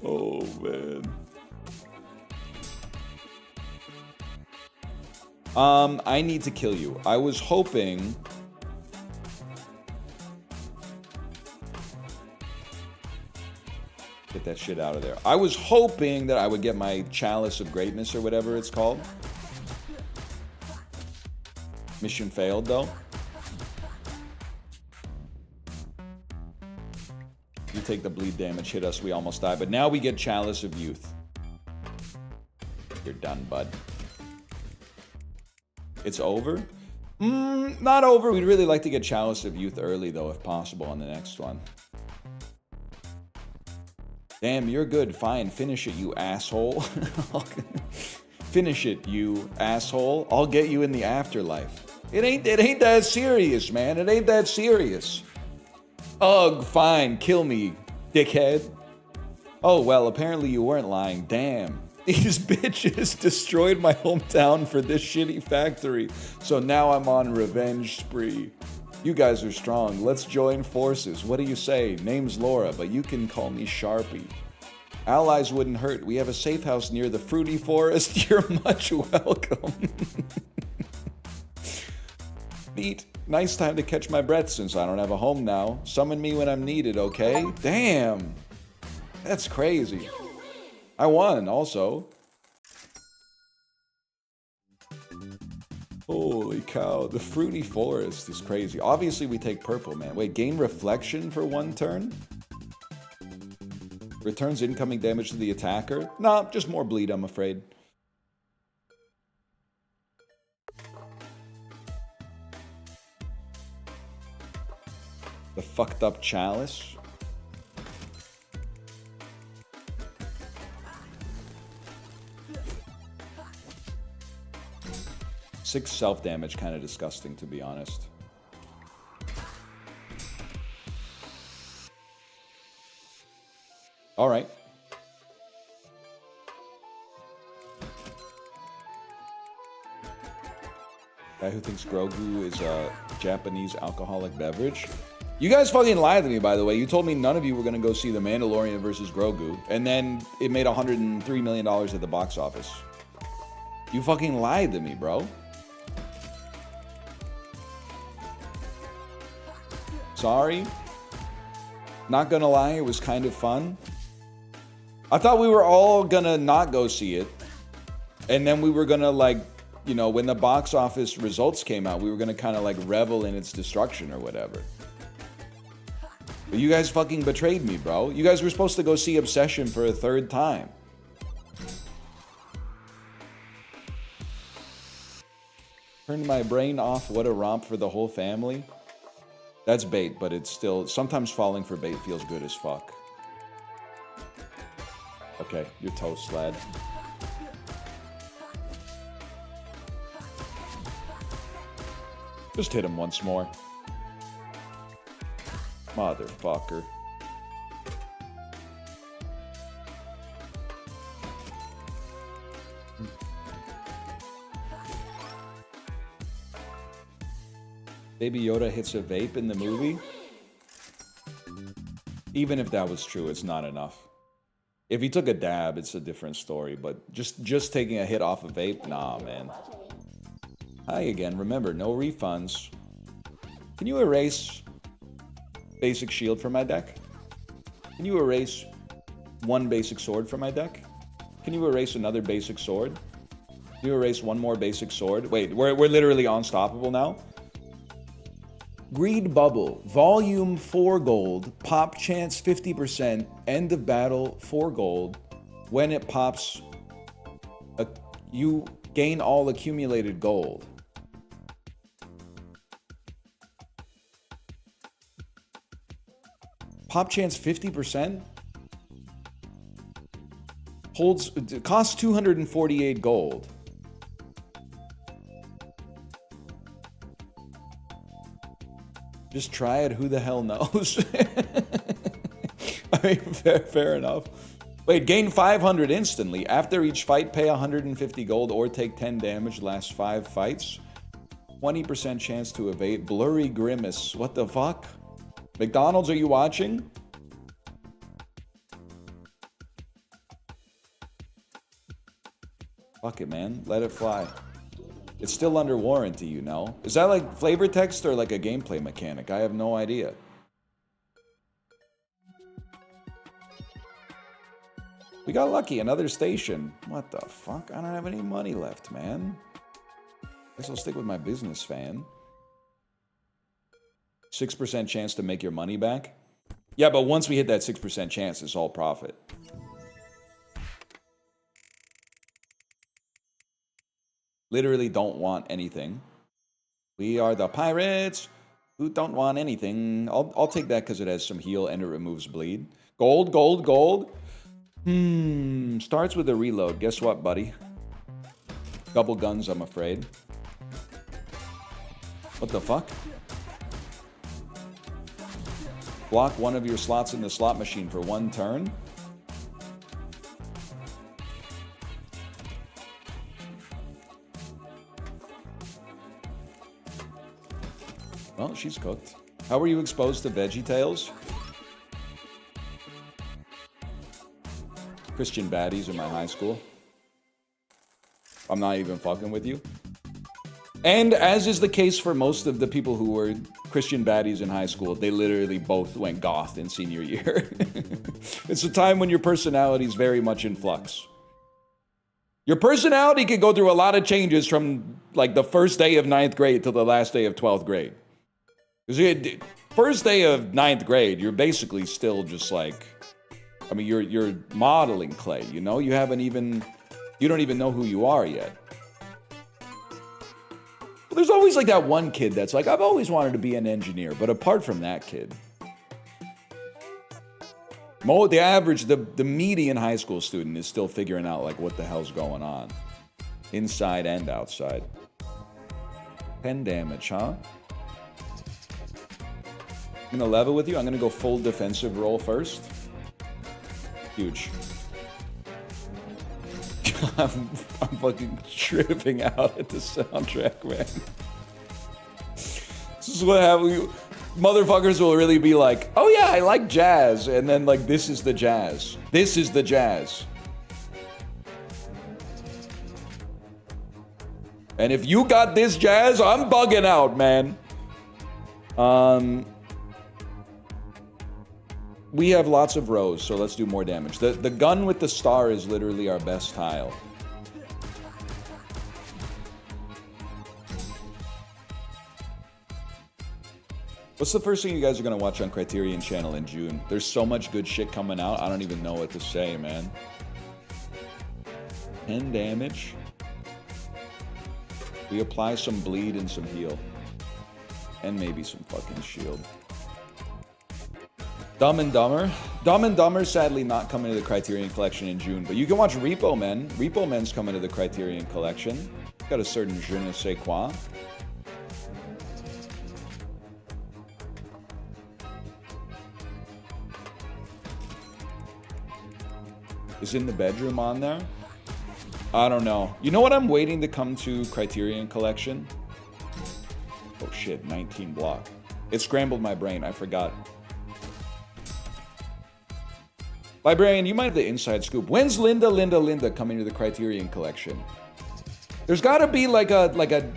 Oh, man. I need to kill you. I was hoping... Get that shit out of there. I was hoping that I would get my Chalice of Greatness or whatever it's called. Mission failed, though. You take the bleed damage, hit us, we almost die. But now we get Chalice of Youth. You're done, bud. It's over? Not over. We'd really like to get Chalice of Youth early, though, if possible, on the next one. Damn, you're good. Fine. Finish it, you asshole. Finish it, you asshole. I'll get you in the afterlife. It ain't that serious, man. It ain't that serious. Ugh, fine. Kill me, dickhead. Oh, well, apparently you weren't lying. Damn. These bitches destroyed my hometown for this shitty factory, so now I'm on revenge spree. You guys are strong. Let's join forces. What do you say? Name's Laura, but you can call me Sharpie. Allies wouldn't hurt. We have a safe house near the fruity forest. You're much welcome. Neat. Nice time to catch my breath since I don't have a home now. Summon me when I'm needed, okay? Damn. That's crazy. I won, also. Holy cow, the fruity forest is crazy. Obviously, we take purple, man. Wait, gain reflection for 1 turn? Returns incoming damage to the attacker? Nah, just more bleed, I'm afraid. The fucked up Chalice. Six self-damage, kind of disgusting, to be honest. All right. Guy who thinks Grogu is a Japanese alcoholic beverage. You guys fucking lied to me, by the way. You told me none of you were going to go see The Mandalorian versus Grogu, and then it made $103 million at the box office. You fucking lied to me, bro. Sorry. Not gonna lie, it was kind of fun. I thought we were all gonna not go see it. And then we were gonna like, you know, when the box office results came out, we were gonna kind of like revel in its destruction or whatever. But you guys fucking betrayed me, bro. You guys were supposed to go see Obsession for a third time. Turned my brain off. What a romp for the whole family. That's bait, but it's still... Sometimes falling for bait feels good as fuck. Okay, you're toast, lad. Just hit him once more. Motherfucker. Baby Yoda hits a vape in the movie? Even if that was true, it's not enough. If he took a dab, it's a different story, but just taking a hit off a vape? Nah, man. Hi again. Remember, no refunds. Can you erase basic shield from my deck? Can you erase one basic sword from my deck? Can you erase another basic sword? Can you erase one more basic sword? Wait, we're literally unstoppable now? Greed Bubble, Volume 4 gold, pop chance 50%, end of battle 4 gold. When it pops, you gain all accumulated gold. Pop chance 50%? Costs 248 gold. Just try it, who the hell knows? I mean, fair enough. Wait, gain 500 instantly. After each fight, pay 150 gold or take 10 damage, last 5 fights. 20% chance to evade. Blurry Grimace, what the fuck? McDonald's, are you watching? Fuck it, man. Let it fly. It's still under warranty, you know? Is that like flavor text or like a gameplay mechanic? I have no idea. We got lucky, another station. What the fuck? I don't have any money left, man. Guess I'll stick with my business fan. 6% chance to make your money back? Yeah, but once we hit that 6% chance, it's all profit. Literally don't want anything. We are the pirates who don't want anything. I'll take that because it has some heal and it removes bleed. Gold, gold, gold. Starts with a reload. Guess what, buddy? Double guns, I'm afraid. What the fuck? Block one of your slots in the slot machine for 1 turn. Well, she's cooked. How were you exposed to VeggieTales? Christian baddies in my high school. I'm not even fucking with you. And as is the case for most of the people who were Christian baddies in high school, they literally both went goth in senior year. It's a time when your personality is very much in flux. Your personality could go through a lot of changes from like the first day of 9th grade to the last day of 12th grade. Because first day of 9th grade, you're basically still just like, I mean, you're modeling clay, you know? You don't even know who you are yet. Well, there's always like that one kid that's like, I've always wanted to be an engineer, but apart from that kid, the average, the median high school student is still figuring out like what the hell's going on. Inside and outside. 10 damage, huh? I'm gonna level with you. I'm gonna go full defensive roll first. Huge. I'm fucking tripping out at the soundtrack, man. This is what happens. Motherfuckers will really be like, oh yeah, I like jazz. And then like, this is the jazz. This is the jazz. And if you got this jazz, I'm bugging out, man. we have lots of rows, so let's do more damage. The gun with the star is literally our best tile. What's the first thing you guys are gonna watch on Criterion Channel in June? There's so much good shit coming out, I don't even know what to say, man. 10 damage. We apply some bleed and some heal. And maybe some fucking shield. Dumb and Dumber. Dumb and Dumber sadly not coming to the Criterion Collection in June, but you can watch Repo Men. Repo Men's coming to the Criterion Collection. Got a certain je ne sais quoi. Is In the Bedroom on there? I don't know. You know what I'm waiting to come to Criterion Collection? Oh shit, 19 block. It scrambled my brain, I forgot. Librarian, you might have the inside scoop. When's Linda coming to the Criterion Collection? There's gotta be like a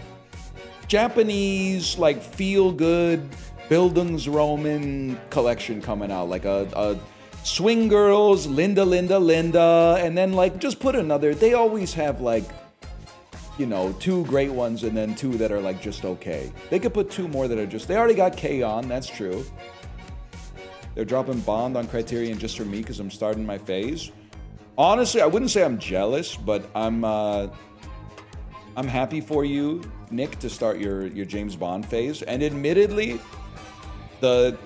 Japanese, like, feel-good Bildungsroman collection coming out. Like a Swing Girls, Linda, and then, like, just put another. They always have, like, you know, 2 great ones and then 2 that are, like, just okay. They could put 2 more that are just. They already got K on, that's true. They're dropping Bond on Criterion just for me because I'm starting my phase. Honestly, I wouldn't say I'm jealous, but I'm happy for you, Nick, to start your James Bond phase. And admittedly, the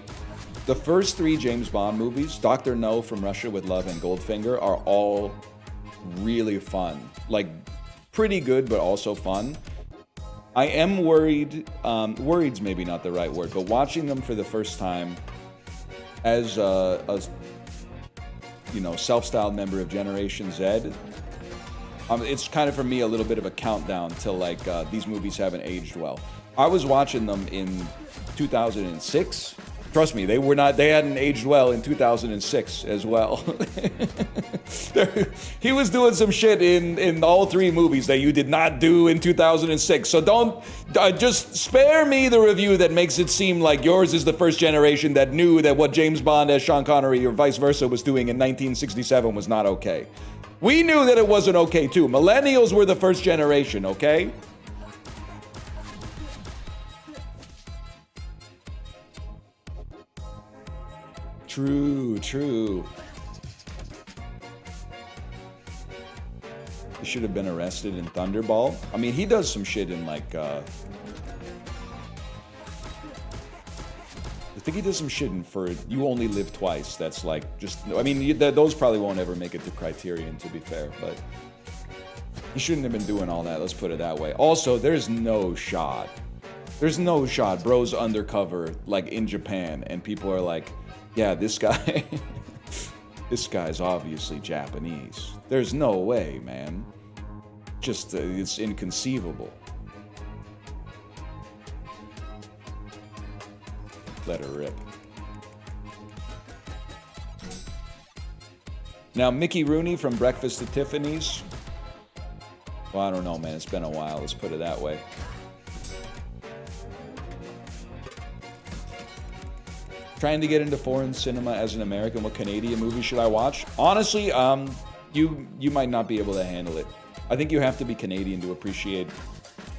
first 3 James Bond movies, Dr. No, From Russia with Love, and Goldfinger, are all really fun. Like, pretty good, but also fun. I am worried, worried's maybe not the right word, but watching them for the first time as a you know, self-styled member of Generation Z, it's kind of for me a little bit of a countdown till, like, these movies haven't aged well. I was watching them in 2006. Trust me, they hadn't aged well in 2006 as well. He was doing some shit in all 3 movies that you did not do in 2006. So don't, just spare me the review that makes it seem like yours is the first generation that knew that what James Bond as Sean Connery or vice versa was doing in 1967 was not okay. We knew that it wasn't okay too. Millennials were the first generation, okay? True. He should have been arrested in Thunderball. I mean, he does some shit in, like, I think he does some shit in for You Only Live Twice. That's like, just, I mean, those probably won't ever make it to Criterion, to be fair, but he shouldn't have been doing all that, let's put it that way. Also, there's no shot. Bro's undercover, like, in Japan, and people are like, yeah, this guy, this guy's obviously Japanese. There's no way, man. Just, it's inconceivable. Let her rip. Now, Mickey Rooney from Breakfast at Tiffany's. Well, I don't know, man. It's been a while. Let's put it that way. Trying to get into foreign cinema as an American. What Canadian movie should I watch? Honestly, you might not be able to handle it. I think you have to be Canadian to appreciate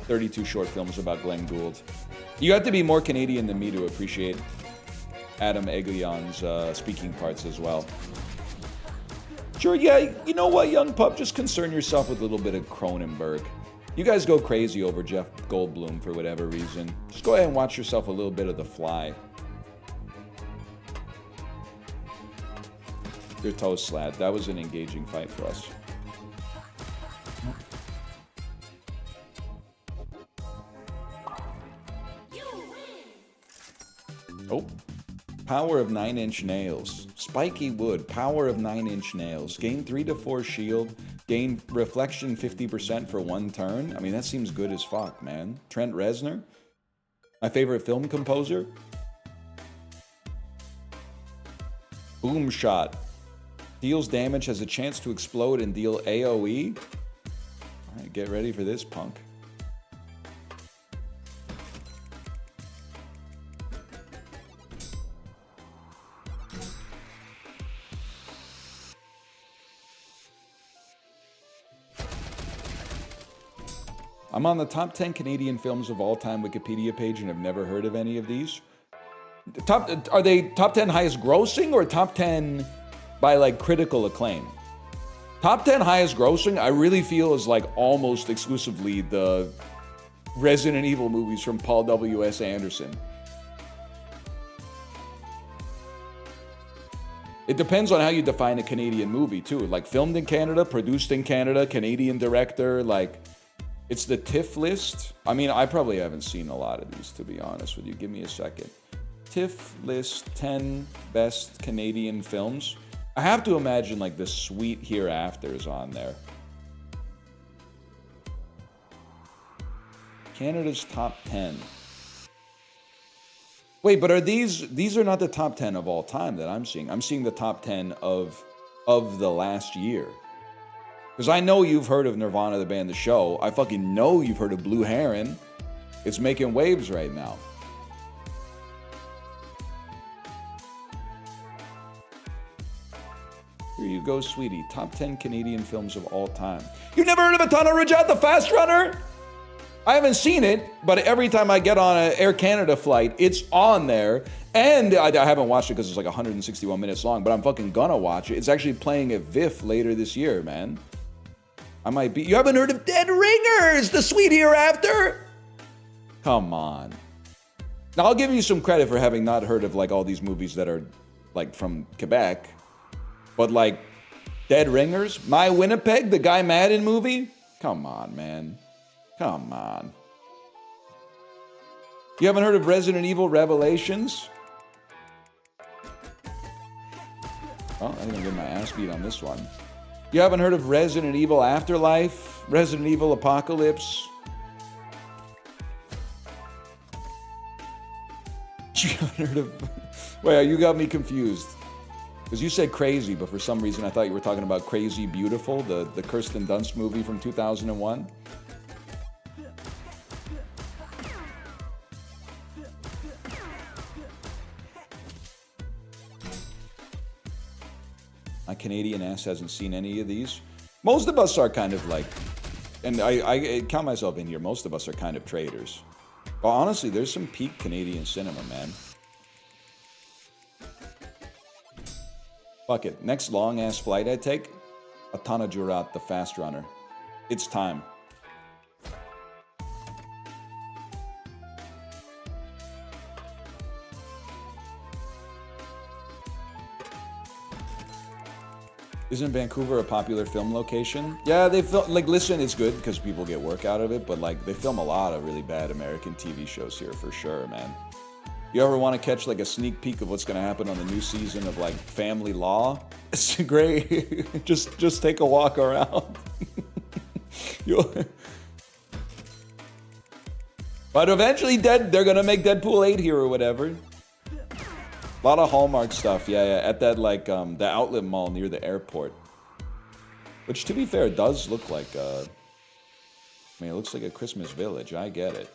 32 short films about Glenn Gould. You have to be more Canadian than me to appreciate Adam Egoyan's speaking parts as well. Sure, yeah, you know what, young pup? Just concern yourself with a little bit of Cronenberg. You guys go crazy over Jeff Goldblum for whatever reason. Just go ahead and watch yourself a little bit of The Fly. Your toast slab. That was an engaging fight for us. Oh. Power of 9-inch nails. Spiky wood. Power of 9-inch nails. Gain 3 to 4 shield. Gain reflection 50% for 1 turn. I mean, that seems good as fuck, man. Trent Reznor. My favorite film composer. Boom shot. Deals damage, has a chance to explode and deal AoE. Alright, get ready for this, punk. I'm on the top 10 Canadian films of all time Wikipedia page and have never heard of any of these. Are they top 10 highest grossing or top 10 by like critical acclaim? Top 10 highest grossing, I really feel is like almost exclusively the Resident Evil movies from Paul W.S. Anderson. It depends on how you define a Canadian movie, too. Like, filmed in Canada, produced in Canada, Canadian director, like, it's the TIFF list. I mean, I probably haven't seen a lot of these, to be honest with you. Give me a second. TIFF list 10 best Canadian films. I have to imagine, like, The Sweet Hereafter is on there. Canada's top 10. Wait, but are these are not the top 10 of all time that I'm seeing. I'm seeing the top 10 of the last year. Because I know you've heard of Nirvana, the band, the show. I fucking know you've heard of Blue Heron. It's making waves right now. Here you go, sweetie. Top 10 Canadian films of all time. You never heard of A Tunnel Rajat, the Fast Runner? I haven't seen it, but every time I get on an Air Canada flight, it's on there. And I haven't watched it because it's like 161 minutes long, but I'm fucking gonna watch it. It's actually playing at VIF later this year, man. I might be. You haven't heard of Dead Ringers, The Sweet Hereafter? Come on. Now, I'll give you some credit for having not heard of like all these movies that are like from Quebec, but like Dead Ringers, My Winnipeg, the Guy Madden movie? Come on, man. Come on. You haven't heard of Resident Evil Revelations? Oh, I'm gonna get my ass beat on this one. You haven't heard of Resident Evil Afterlife? Resident Evil Apocalypse? You haven't heard of... Wait, you got me confused. Because you said Crazy, but for some reason I thought you were talking about Crazy Beautiful, the Kirsten Dunst movie from 2001. My Canadian ass hasn't seen any of these. Most of us are kind of like, and I count myself in here, most of us are kind of traitors. But honestly, there's some peak Canadian cinema, man. Fuck it. Next long-ass flight I take, Atana Jurat, the Fast Runner. It's time. Isn't Vancouver a popular film location? Yeah, they film, like, listen, it's good because people get work out of it, but, like, they film a lot of really bad American TV shows here for sure, man. You ever want to catch, like, a sneak peek of what's going to happen on the new season of, like, Family Law? It's great. just take a walk around. But eventually, they're going to make Deadpool 8 here or whatever. A lot of Hallmark stuff, yeah, at that, like, the outlet mall near the airport. Which, to be fair, does look like, I mean, it looks like a Christmas village, I get it.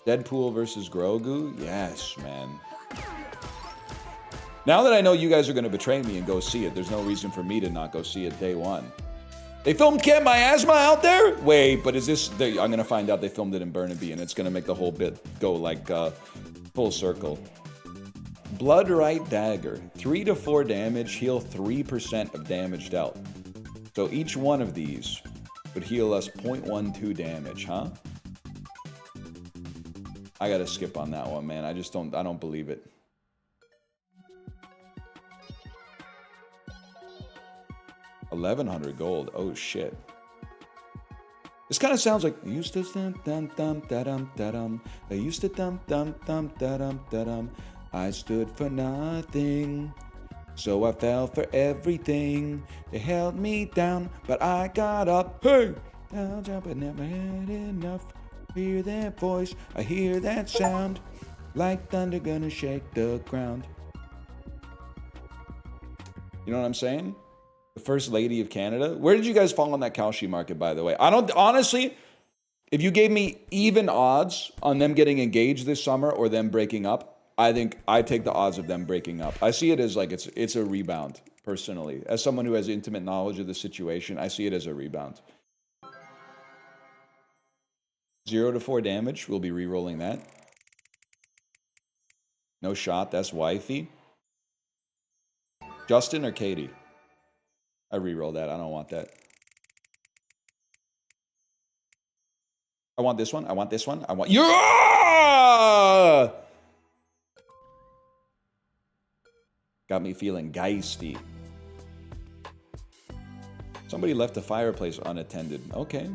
Deadpool versus Grogu? Yes, man. Now that I know you guys are going to betray me and go see it, there's no reason for me to not go see it day one. They filmed Get My Asthma out there? Wait, but is this... I'm going to find out they filmed it in Burnaby, and it's going to make the whole bit go, like, full circle. Bloodright Dagger. 3 to 4 damage, heal 3% of damage dealt. So each one of these would heal us 0.12 damage, huh? I gotta skip on that one, man. I don't believe it. $1,100 gold. Oh, shit. This kind of sounds like... I used to dum-dum-da-dum-da-dum. I used to dum-dum-dum-da-dum-da-dum. I stood for nothing, so I fell for everything. They held me down, but I got up. Hey! I'll jump and never had enough. Hear that voice, I hear that sound. Like thunder gonna shake the ground. You know what I'm saying? The First Lady of Canada. Where did you guys fall on that Kalshi market, by the way? I don't, honestly, if you gave me even odds on them getting engaged this summer or them breaking up, I think I take the odds of them breaking up. I see it as like it's a rebound, personally. As someone who has intimate knowledge of the situation, I see it as a rebound. 0 to 4 damage. We'll be re-rolling that. No shot. That's wifey. Justin or Katie? I re-roll that. I don't want that. I want this one. I want this one. I want... Yeah! Got me feeling geisty. Somebody left the fireplace unattended. Okay,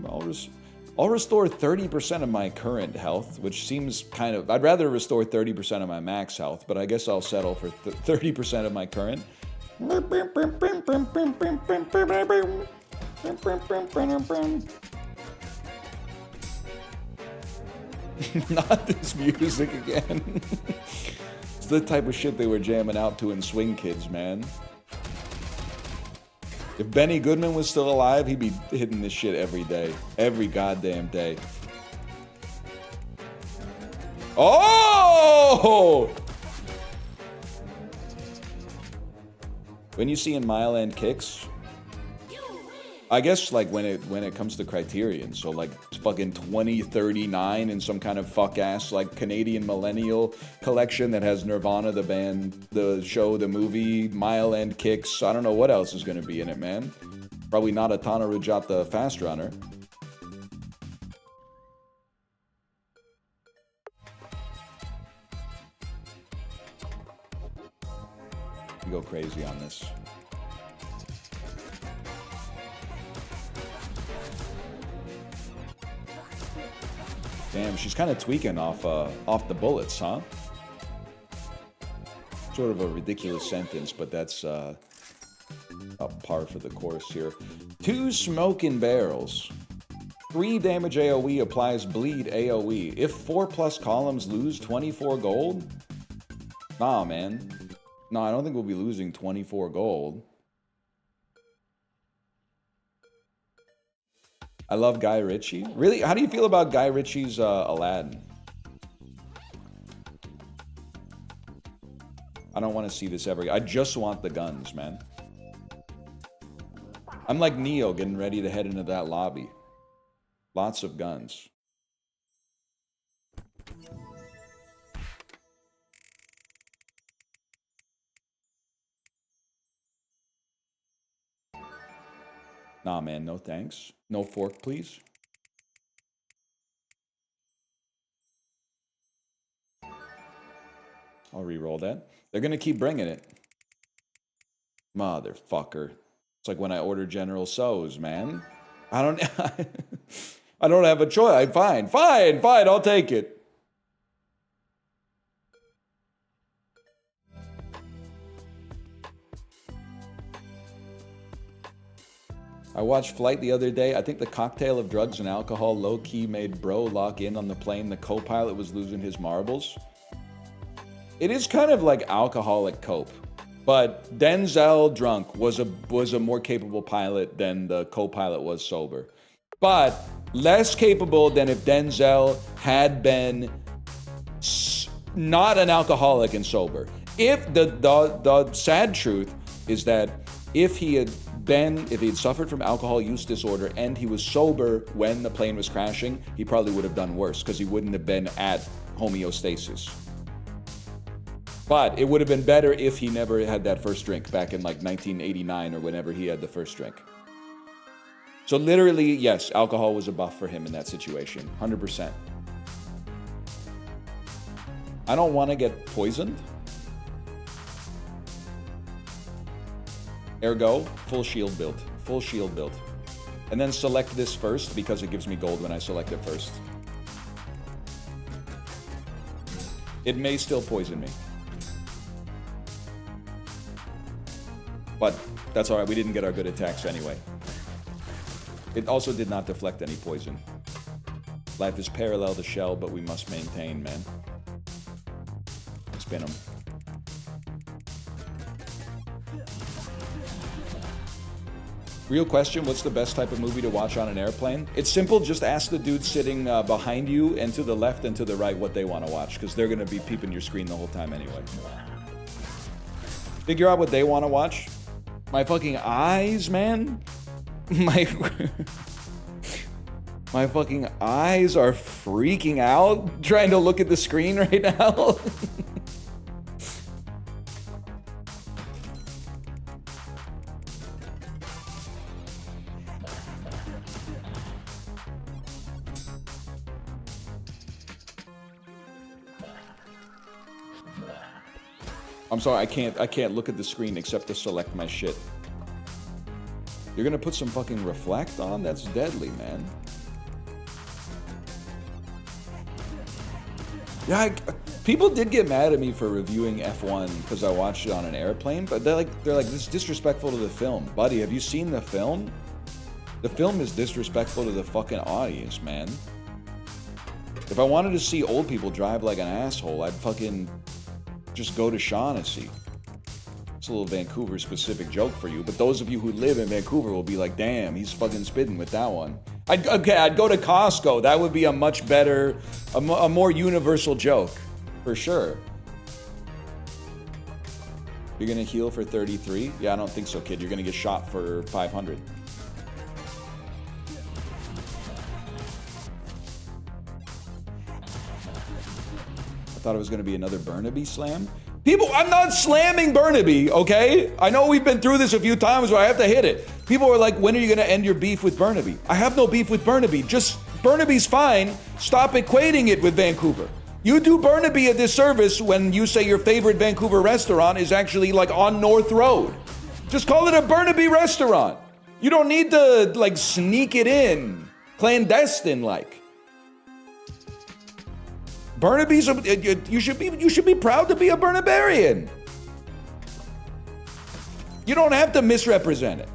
I'll restore 30% of my current health, which seems kind of... I'd rather restore 30% of my max health, but I guess I'll settle for 30% of my current. Not this music again. It's the type of shit they were jamming out to in Swing Kids, man. If Benny Goodman was still alive, he'd be hitting this shit every day. Every goddamn day. Oh! When you see in Mile End Kicks, I guess like when it comes to Criterion, so like fucking 2039 in some kind of fuck ass like Canadian millennial collection that has Nirvana, the band, the show, the movie, Mile End Kicks. I don't know what else is gonna be in it, man. Probably not a Tana Rajata Fast Runner. You go crazy on this. Damn, she's kind of tweaking off the bullets, huh? Sort of a ridiculous sentence, but that's a par for the course here. 2 smoking barrels. 3 damage AoE applies bleed AoE. If 4+ columns lose 24 gold? Nah, man. No, I don't think we'll be losing 24 gold. I love Guy Ritchie. Really? How do you feel about Guy Ritchie's Aladdin? I don't want to see this ever. I just want the guns, man. I'm like Neo getting ready to head into that lobby. Lots of guns. Nah, man, no thanks. No fork, please. I'll re-roll that. They're gonna keep bringing it. Motherfucker. It's like when I order General So's, man. I don't have a choice. Fine, I'll take it. I watched Flight the other day. I think the cocktail of drugs and alcohol low-key made bro lock in on the plane. The co-pilot was losing his marbles. It is kind of like alcoholic cope. But Denzel drunk was a more capable pilot than the co-pilot was sober. But less capable than if Denzel had been not an alcoholic and sober. If the sad truth is that if he had suffered from alcohol use disorder and he was sober when the plane was crashing, he probably would have done worse because he wouldn't have been at homeostasis. But it would have been better if he never had that first drink back in like 1989 or whenever he had the first drink. So literally, yes, alcohol was a buff for him in that situation, 100%. I don't want to get poisoned. Ergo, full shield build. Full shield build. And then select this first because it gives me gold when I select it first. It may still poison me. But that's alright, we didn't get our good attacks anyway. It also did not deflect any poison. Life is parallel to shell, but we must maintain, man. Spin them. Real question, what's the best type of movie to watch on an airplane? It's simple, just ask the dude sitting behind you and to the left and to the right what they want to watch, because they're going to be peeping your screen the whole time anyway. Figure out what they want to watch. My fucking eyes, man. My fucking eyes are freaking out trying to look at the screen right now. I'm sorry, I can't look at the screen except to select my shit. You're gonna put some fucking reflect on? That's deadly, man. Yeah, people did get mad at me for reviewing F1 because I watched it on an airplane, but they're like, this is disrespectful to the film. Buddy, have you seen the film? The film is disrespectful to the fucking audience, man. If I wanted to see old people drive like an asshole, I'd fucking just go to Shaughnessy. It's a little Vancouver-specific joke for you, but those of you who live in Vancouver will be like, damn, he's fucking spitting with that one. I'd go to Costco. That would be a much better, a more universal joke, for sure. You're gonna heal for 33? Yeah, I don't think so, kid. You're gonna get shot for 500. I thought it was gonna be another Burnaby slam. People, I'm not slamming Burnaby, okay? I know we've been through this a few times where I have to hit it. People are like, when are you gonna end your beef with Burnaby? I have no beef with Burnaby. Just, Burnaby's fine. Stop equating it with Vancouver. You do Burnaby a disservice when you say your favorite Vancouver restaurant is actually like on North Road. Just call it a Burnaby restaurant. You don't need to like sneak it in, clandestine like. Burnaby's you should be proud to be a Burnabarian. You don't have to misrepresent it.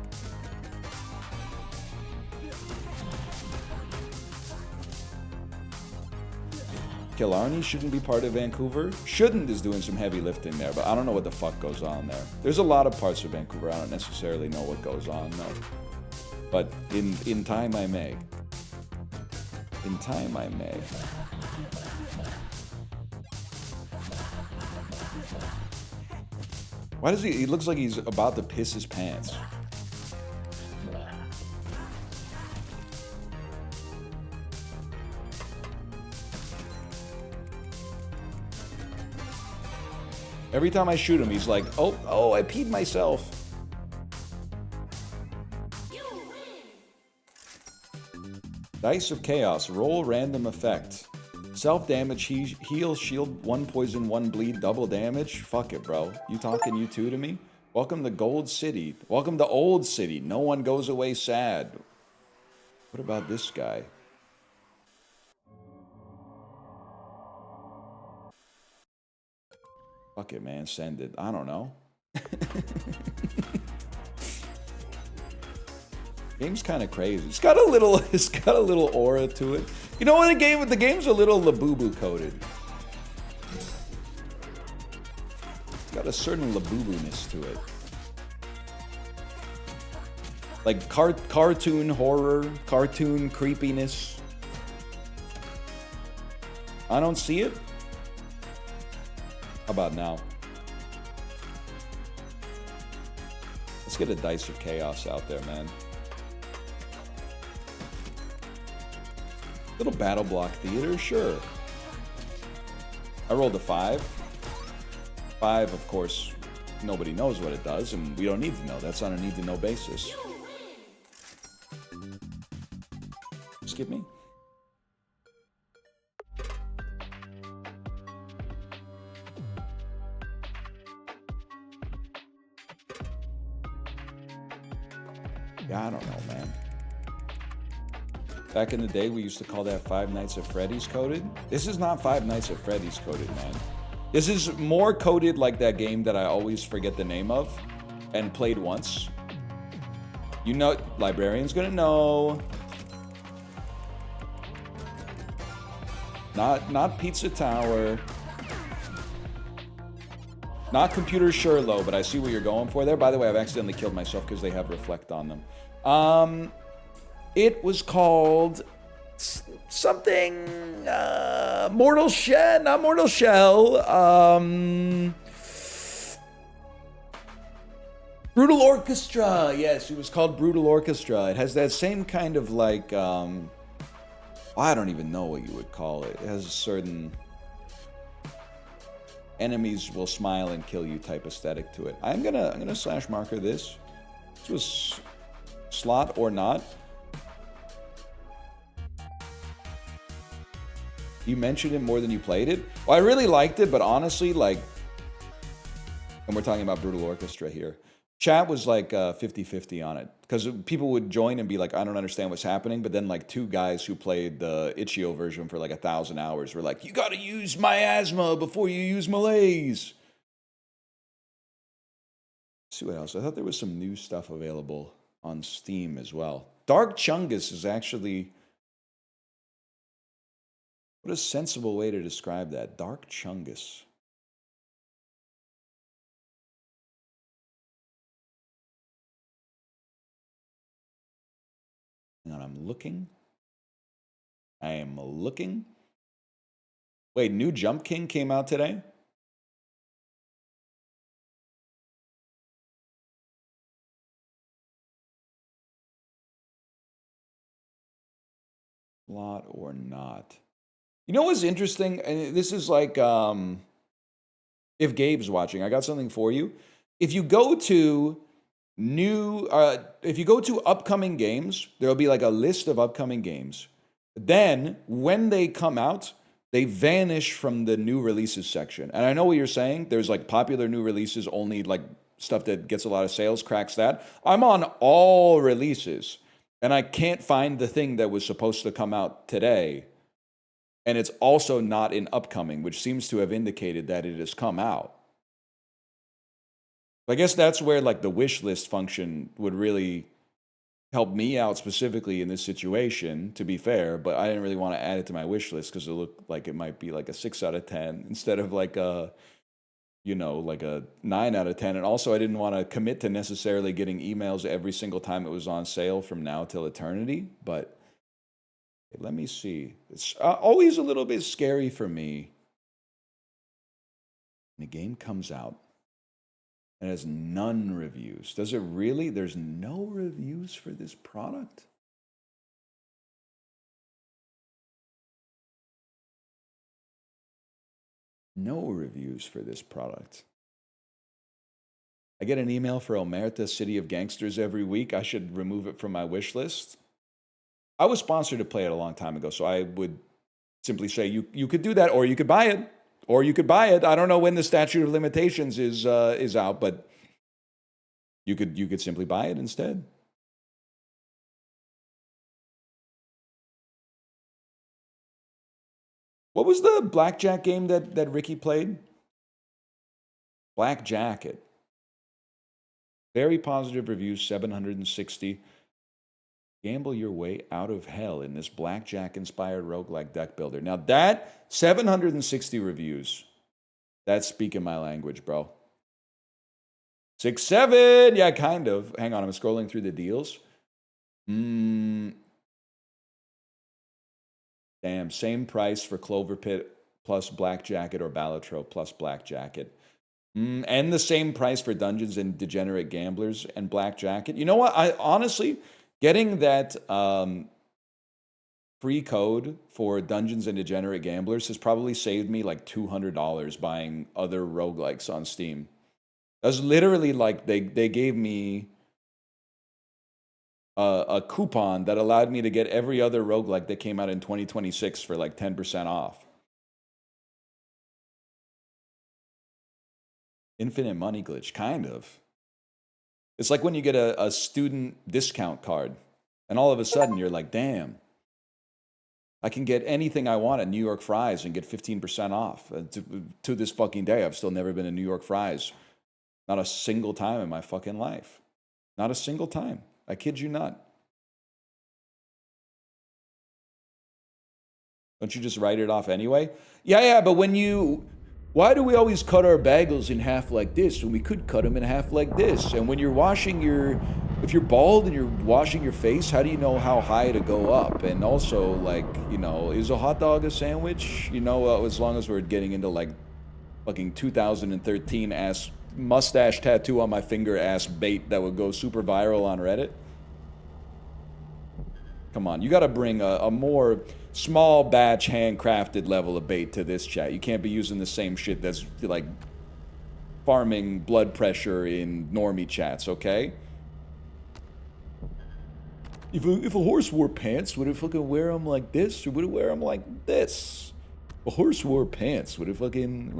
Killarney shouldn't be part of Vancouver. Shouldn't is doing some heavy lifting there, but I don't know what the fuck goes on there. There's a lot of parts of Vancouver I don't necessarily know what goes on, no. But in time I may. In time I may. Why does he looks like he's about to piss his pants. Every time I shoot him, he's like, oh, I peed myself. Dice of Chaos, roll random effect. Self-damage, heal, shield, 1 poison, 1 bleed, double damage. Fuck it, bro. You talking you two to me? Welcome to Gold City. Welcome to Old City. No one goes away sad. What about this guy? Fuck it, man. Send it. I don't know. Game's kind of crazy. It's got a little aura to it. You know what? The game's a little Labubu coded. It's got a certain Labubu-ness to it. Like cartoon horror, cartoon creepiness. I don't see it. How about now? Let's get a Dice of Chaos out there, man. Little battle block theater, sure. I rolled a 5. 5, of course, nobody knows what it does, and we don't need to know. That's on a need-to-know basis. Skip me. Yeah, I don't know, man. Back in the day, we used to call that Five Nights at Freddy's coded. This is not Five Nights at Freddy's coded, man. This is more coded like that game that I always forget the name of and played once. You know, librarian's gonna know. Not Pizza Tower. Not Computer Sherlock, but I see what you're going for there. By the way, I've accidentally killed myself because they have reflect on them. It was called something, Mortal Shell, not Mortal Shell, Brutal Orchestra. Yes, it was called Brutal Orchestra. It has that same kind of like I don't even know what you would call it. It has a certain enemies will smile and kill you type aesthetic to it. I'm gonna slash marker this. This was slot or not. You mentioned it more than you played it. Well, I really liked it, but honestly, like, and we're talking about Brutal Orchestra here. Chat was like 50-50 on it. Because people would join and be like, I don't understand what's happening. But then like two guys who played the Itch.io version for like 1,000 hours were like, you gotta use miasma before you use malaise. Let's see what else. I thought there was some new stuff available on Steam as well. Dark Chungus is actually... What a sensible way to describe that. Dark Chungus. Hang on, I'm looking. I am looking. Wait, new Jump King came out today? Lot or not? You know what's interesting? And this is like, if Gabe's watching, I got something for you. If you go to if you go to upcoming games, there'll be like a list of upcoming games. Then, when they come out, they vanish from the new releases section. And I know what you're saying. There's like popular new releases, only like stuff that gets a lot of sales, cracks that. I'm on all releases, and I can't find the thing that was supposed to come out today. And it's also not in upcoming, which seems to have indicated that it has come out. I guess that's where like the wish list function would really help me out specifically in this situation, to be fair, but I didn't really want to add it to my wish list because it looked like it might be like a 6 out of 10 instead of like a, you know, like a 9 out of 10. And also I didn't want to commit to necessarily getting emails every single time it was on sale from now till eternity, but let me see. It's always a little bit scary for me when a game comes out and has none reviews. Does it really? There's no reviews for this product? No reviews for this product. I get an email for Omerta, City of Gangsters every week. I should remove it from my wish list. I was sponsored to play it a long time ago, so I would simply say you could do that, or you could buy it. Or you could buy it. I don't know when the statute of limitations is out, but you could simply buy it instead. What was the blackjack game that Ricky played? Black Jacket. Very positive reviews, 760. Gamble your way out of hell in this blackjack-inspired roguelike deck builder. Now that, 760 reviews. That's speaking my language, bro. 6, 7! Yeah, kind of. Hang on, I'm scrolling through the deals. Damn, same price for Clover Pit plus Black Jacket or Balatro plus Black Jacket. And the same price for Dungeons and Degenerate Gamblers and Black Jacket. You know what? I honestly... Getting that free code for Dungeons and Degenerate Gamblers has probably saved me like $200 buying other roguelikes on Steam. That was literally like they gave me a coupon that allowed me to get every other roguelike that came out in 2026 for like 10% off. Infinite money glitch, kind of. It's like when you get a student discount card, and all of a sudden you're like, damn, I can get anything I want at New York Fries and get 15% off. To this fucking day, I've still never been to New York Fries. Not a single time in my fucking life. Not a single time. I kid you not. Don't you just write it off anyway? Yeah, but when you... Why do we always cut our bagels in half like this when we could cut them in half like this? And when you're washing if you're bald and you're washing your face, how do you know how high to go up? And also, like, you know, is a hot dog a sandwich? You know, as long as we're getting into like fucking 2013 ass mustache tattoo on my finger ass bait that would go super viral on Reddit. Come on, you got to bring a more small batch, handcrafted level of bait to this chat. You can't be using the same shit that's like farming blood pressure in normie chats, okay? If a horse wore pants, would it fucking wear them like this, or would it wear them like this? A horse wore pants, would it fucking...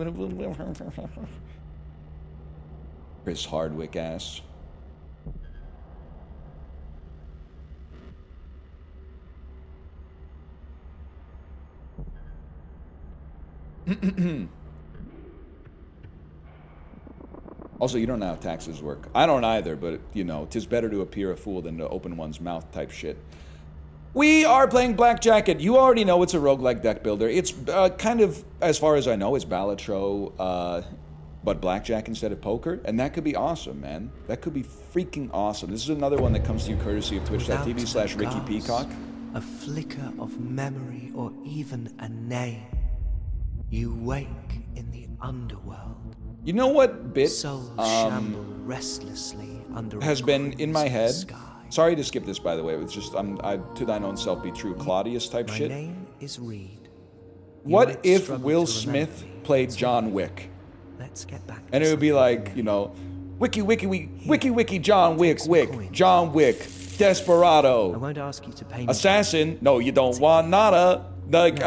Chris Hardwick ass. Also, you don't know how taxes work. I don't either, but, you know, 'tis better to appear a fool than to open one's mouth type shit. We are playing Black Jacket. You already know it's a roguelike deck builder. It's kind of, as far as I know, it's Balatro, but blackjack instead of poker. And that could be awesome, man. That could be freaking awesome. This is another one that comes to you courtesy of twitch.tv/Ricky Peacock. A flicker of memory or even a name. You wake in the underworld. You know what bit Souls shamble restlessly under has been in my head? sky. Sorry to skip this, by the way. It's just, to thine own self be true, Claudius type My shit. name is Reed. What if Will Smith played John Wick? Let's get back. And it would be like, you know, wiki, John Wick, John Wick, I Desperado, won't ask you to pay me. Assassin. No, you don't want nada. Like,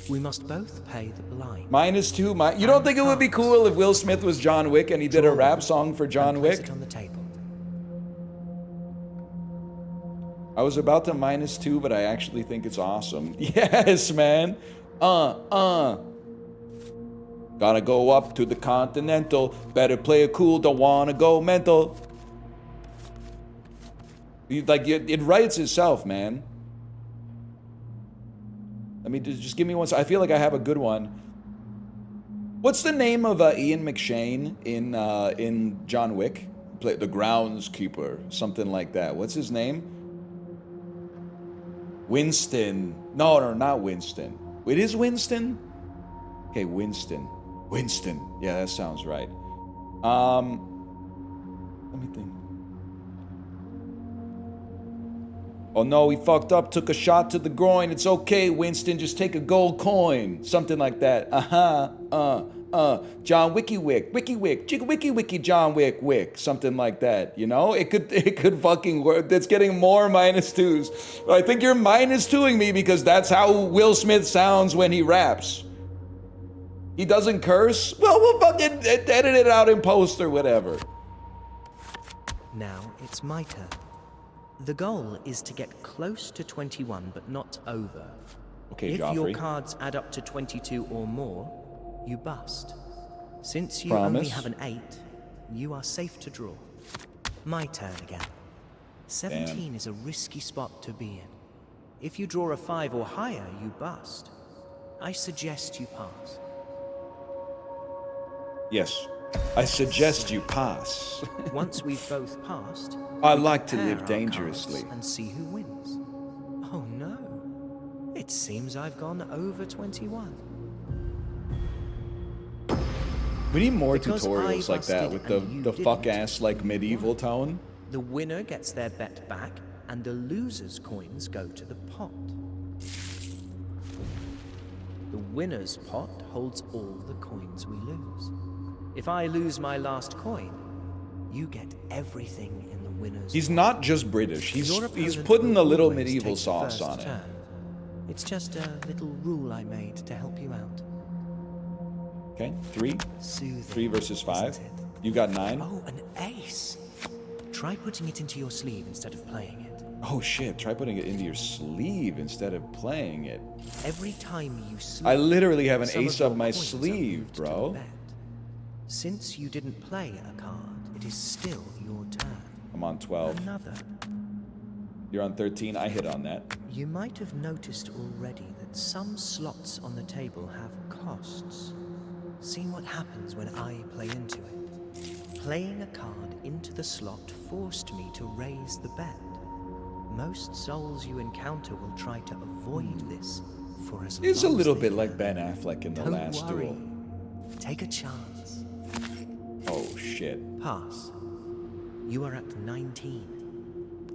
We must both pay the blind. -2. You don't think it would be cool if Will Smith was John Wick and he did a rap song for John And place Wick? it on the table. I was about to -2, but I actually think it's awesome. Yes, man. Gotta go up to the Continental. Better play it cool, don't wanna go mental. It writes itself, man. Let me just give me one. I feel like I have a good one. What's the name of Ian McShane in John Wick? Play the groundskeeper, something like that. What's his name? Winston. No, not Winston. It is Winston? Okay, Winston. Winston. Yeah, that sounds right. Let me think. Oh no, he fucked up, took a shot to the groin. It's okay, Winston, just take a gold coin. Something like that. John Wiki Wick, Wiki Wiki John Wick, something like that. You know, it could fucking work. It's getting more -2s. I think you're -2ing me because that's how Will Smith sounds when he raps. He doesn't curse. Well, we'll fucking edit it out in post or whatever. Now it's my turn. The goal is to get close to 21, but not over. Okay, if Joffrey. your cards add up to 22 or more, you bust. Since you Promise? only have an 8, you are safe to draw. My turn again. 17 is a risky spot to be in. If you draw a 5 or higher, you bust. I suggest you pass. Yes, I suggest you pass. Once we've both passed, I we like to compare live our dangerously. cards and see who wins. Oh no. It seems I've gone over 21. We need more Because tutorials I like that busted with and you the fuck didn't. ass like medieval tone. The winner gets their bet back, and the loser's coins go to the pot. The winner's pot holds all the coins we lose. If I lose my last coin, you get everything in the winner's He's pot. not just British. He's Your opponent putting a will little always medieval take the sauce first on it. turn. It's just a little rule I made to help you out. Okay, 3. Soothing, 3 versus 5. isn't it? You got 9. Oh, an ace! Try putting it into your sleeve instead of playing it. Oh shit, try putting it into your sleeve instead of playing it. Every time you sleep, I literally have an some of ace your up my coins are sleeve, moved to the bro. bet. Since you didn't play a card, it is still your turn. I'm on 12. Another. You're on 13. I hit on that. You might have noticed already that some slots on the table have costs. See what happens when I play into it. Playing a card into the slot forced me to raise the bet. Most souls you encounter will try to avoid this for as long It's a as little they bit like can. Ben Affleck in the Don't last worry. duel. Take a chance. Oh shit. Pass. You are at 19.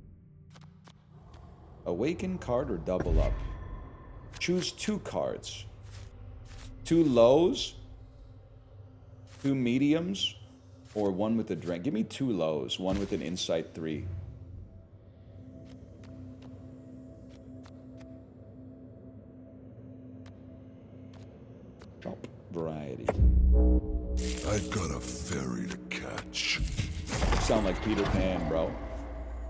Awaken card or double up? Choose 2 cards. 2 lows, 2 mediums, or 1 with a drink. Give me 2 lows, 1 with an insight 3. Oh, variety. I've got a ferry to catch. Sound like Peter Pan, bro.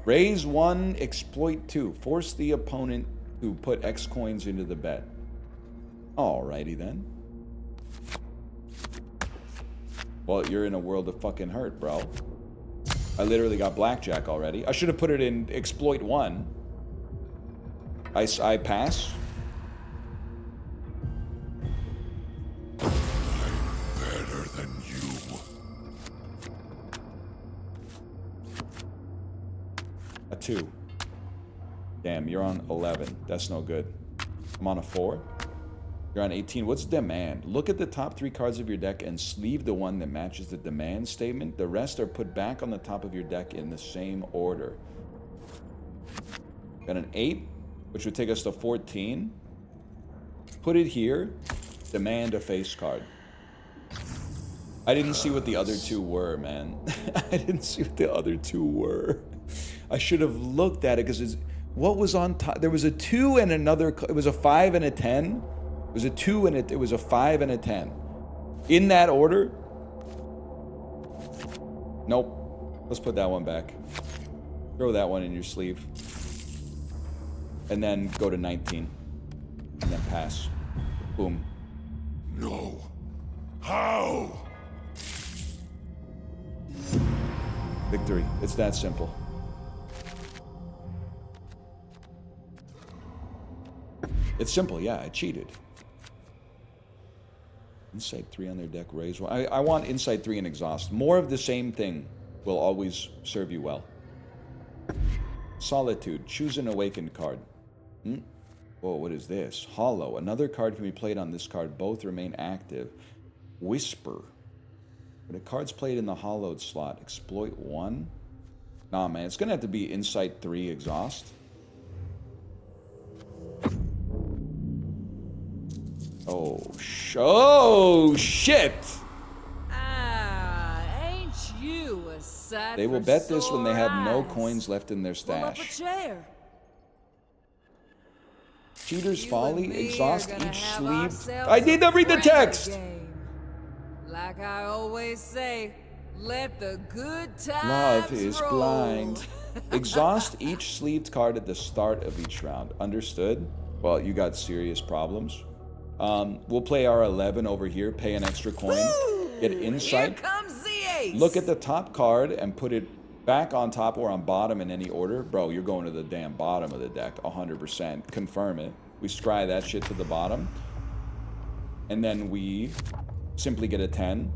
Raise 1, exploit 2. Force the opponent to put X coins into the bet. Alrighty then. Well, you're in a world of fucking hurt, bro. I literally got blackjack already. I should have put it in exploit 1. I pass. Better than you. A 2. Damn, you're on 11. That's no good. I'm on a 4. You're on 18. What's demand? Look at the top 3 cards of your deck and sleeve the one that matches the demand statement. The rest are put back on the top of your deck in the same order. Got an 8, which would take us to 14. Put it here. Demand a face card. I didn't see what the other 2 were, man. I didn't see what the other 2 were. I should have looked at it because what was on top? There was a 2 and another. It was a 5 and a 10. It was a 2 and it was a 5 and a 10. In that order? Nope. Let's put that one back. Throw that one in your sleeve. And then go to 19. And then pass. Boom. No. How? Victory. It's that simple. It's simple, yeah, I cheated. Insight 3 on their deck, raise 1. I want Insight 3 and Exhaust. More of the same thing will always serve you well. Solitude. Choose an Awakened card. Whoa, what is this? Hollow. Another card can be played on this card. Both remain active. Whisper. When a card's played in the hollowed slot, exploit 1. Nah, man, it's gonna have to be Insight 3 Exhaust. Oh, shit! Ain't you a sight They will for bet this when they have no sore coins left in their Pull up a stash. chair. Cheater's You Folly, and me exhaust are gonna each have sleeve. ourselves I need to a read the friendly text! game. Like I always say, let the good times Love is roll. blind. Exhaust each sleeved card at the start of each round. Understood? Well, you got serious problems. We'll play our 11 over here, pay an extra coin, get insight. Here comes the ace. Look at the top card and put it back on top or on bottom in any order. Bro, you're going to the damn bottom of the deck, 100%. Confirm it. We scry that shit to the bottom. And then we simply get a 10.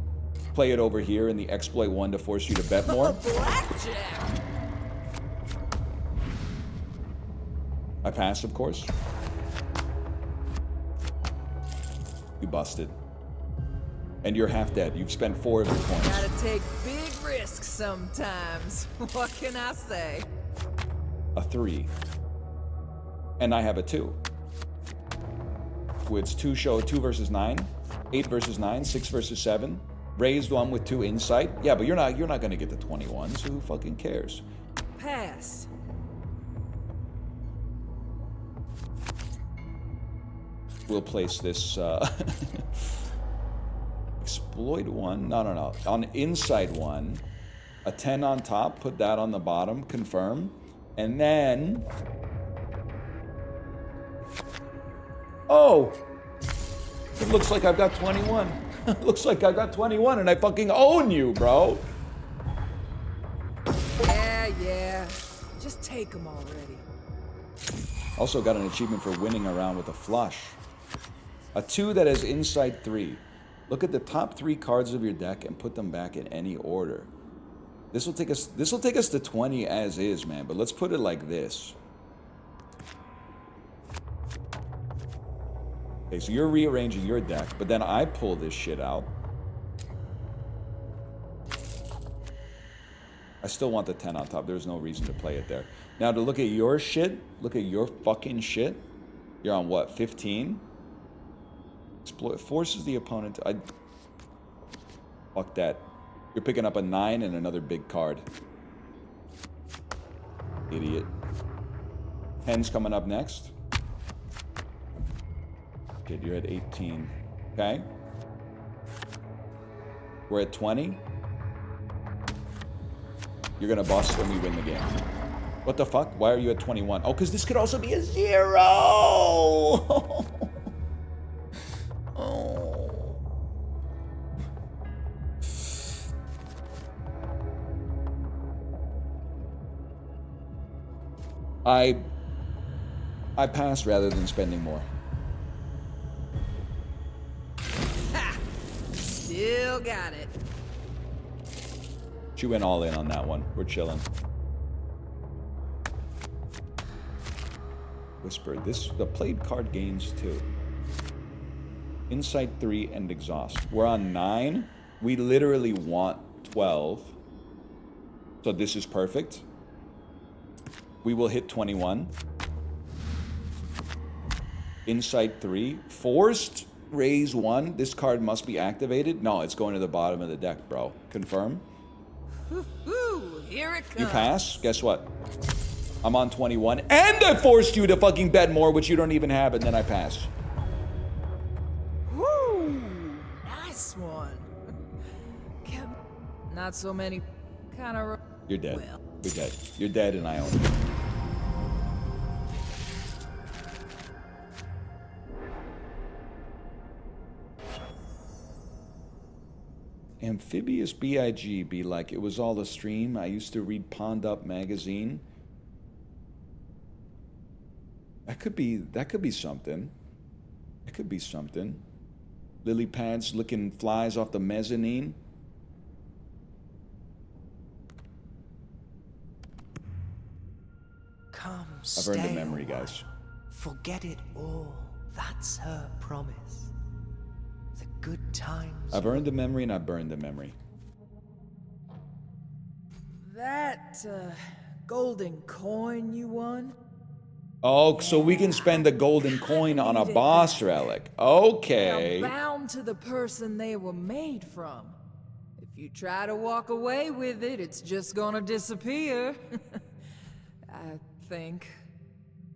Play it over here in the exploit 1 to force you to bet more. Blackjack. I pass, of course. You busted. And you're half dead. You've spent 4 of your coins. Gotta take big risks sometimes. What can I say? A 3. And I have a 2. It's 2 versus 9, 8 versus 9, 6 versus 7. Raised 1 with 2 insight. Yeah, but you're not gonna get the 21, so who fucking cares? Pass. We'll place this exploit 1. No. On insight 1, a 10 on top, put that on the bottom, confirm. And then oh, it looks like I've got 21. Looks like I got 21 and I fucking own you, bro. Yeah. Just take them already. Also got an achievement for winning a round with a flush. A 2 that has insight 3. Look at the top 3 cards of your deck and put them back in any order. This will take us to 20 as is, man, but let's put it like this. Okay, so you're rearranging your deck, but then I pull this shit out. I still want the 10 on top. There's no reason to play it there. Now to look at your shit, look at your fucking shit. You're on what, 15? Exploit forces the opponent to... Fuck that. You're picking up a 9 and another big card. Idiot. 10's coming up next. Shit, you're at 18. Okay. We're at 20. You're gonna bust and we win the game. What the fuck? Why are you at 21? Oh, because this could also be a 0! Oh. I pass rather than spending more. Ha! Still got it. She went all in on that one. We're chilling. Whisper. The played card gains 2. Insight 3 and exhaust. We're on 9. We literally want 12. So this is perfect. We will hit 21. Insight 3. Forced. Raise 1. This card must be activated. No, it's going to the bottom of the deck, bro. Confirm. Woo-hoo, here it comes. You pass. Guess what? I'm on 21. And I forced you to fucking bet more, which you don't even have, and then I pass. Woo! Nice one. Not so many. Kind of. You're dead. Well. You're dead. You're dead, and I own it. Amphibious BIG be like, it was all a stream. I used to read Pond Up magazine. That could be something. That could be something. Lily pads licking flies off the mezzanine. Come, I've earned a stay memory, a while. guys. Forget it all. That's her promise. The good times. I've earned a memory and I've burned a memory. That golden coin you won? Oh, so we can spend the golden coin on a boss relic. Okay. They're bound to the person they were made from. If you try to walk away with it, it's just gonna disappear. I think.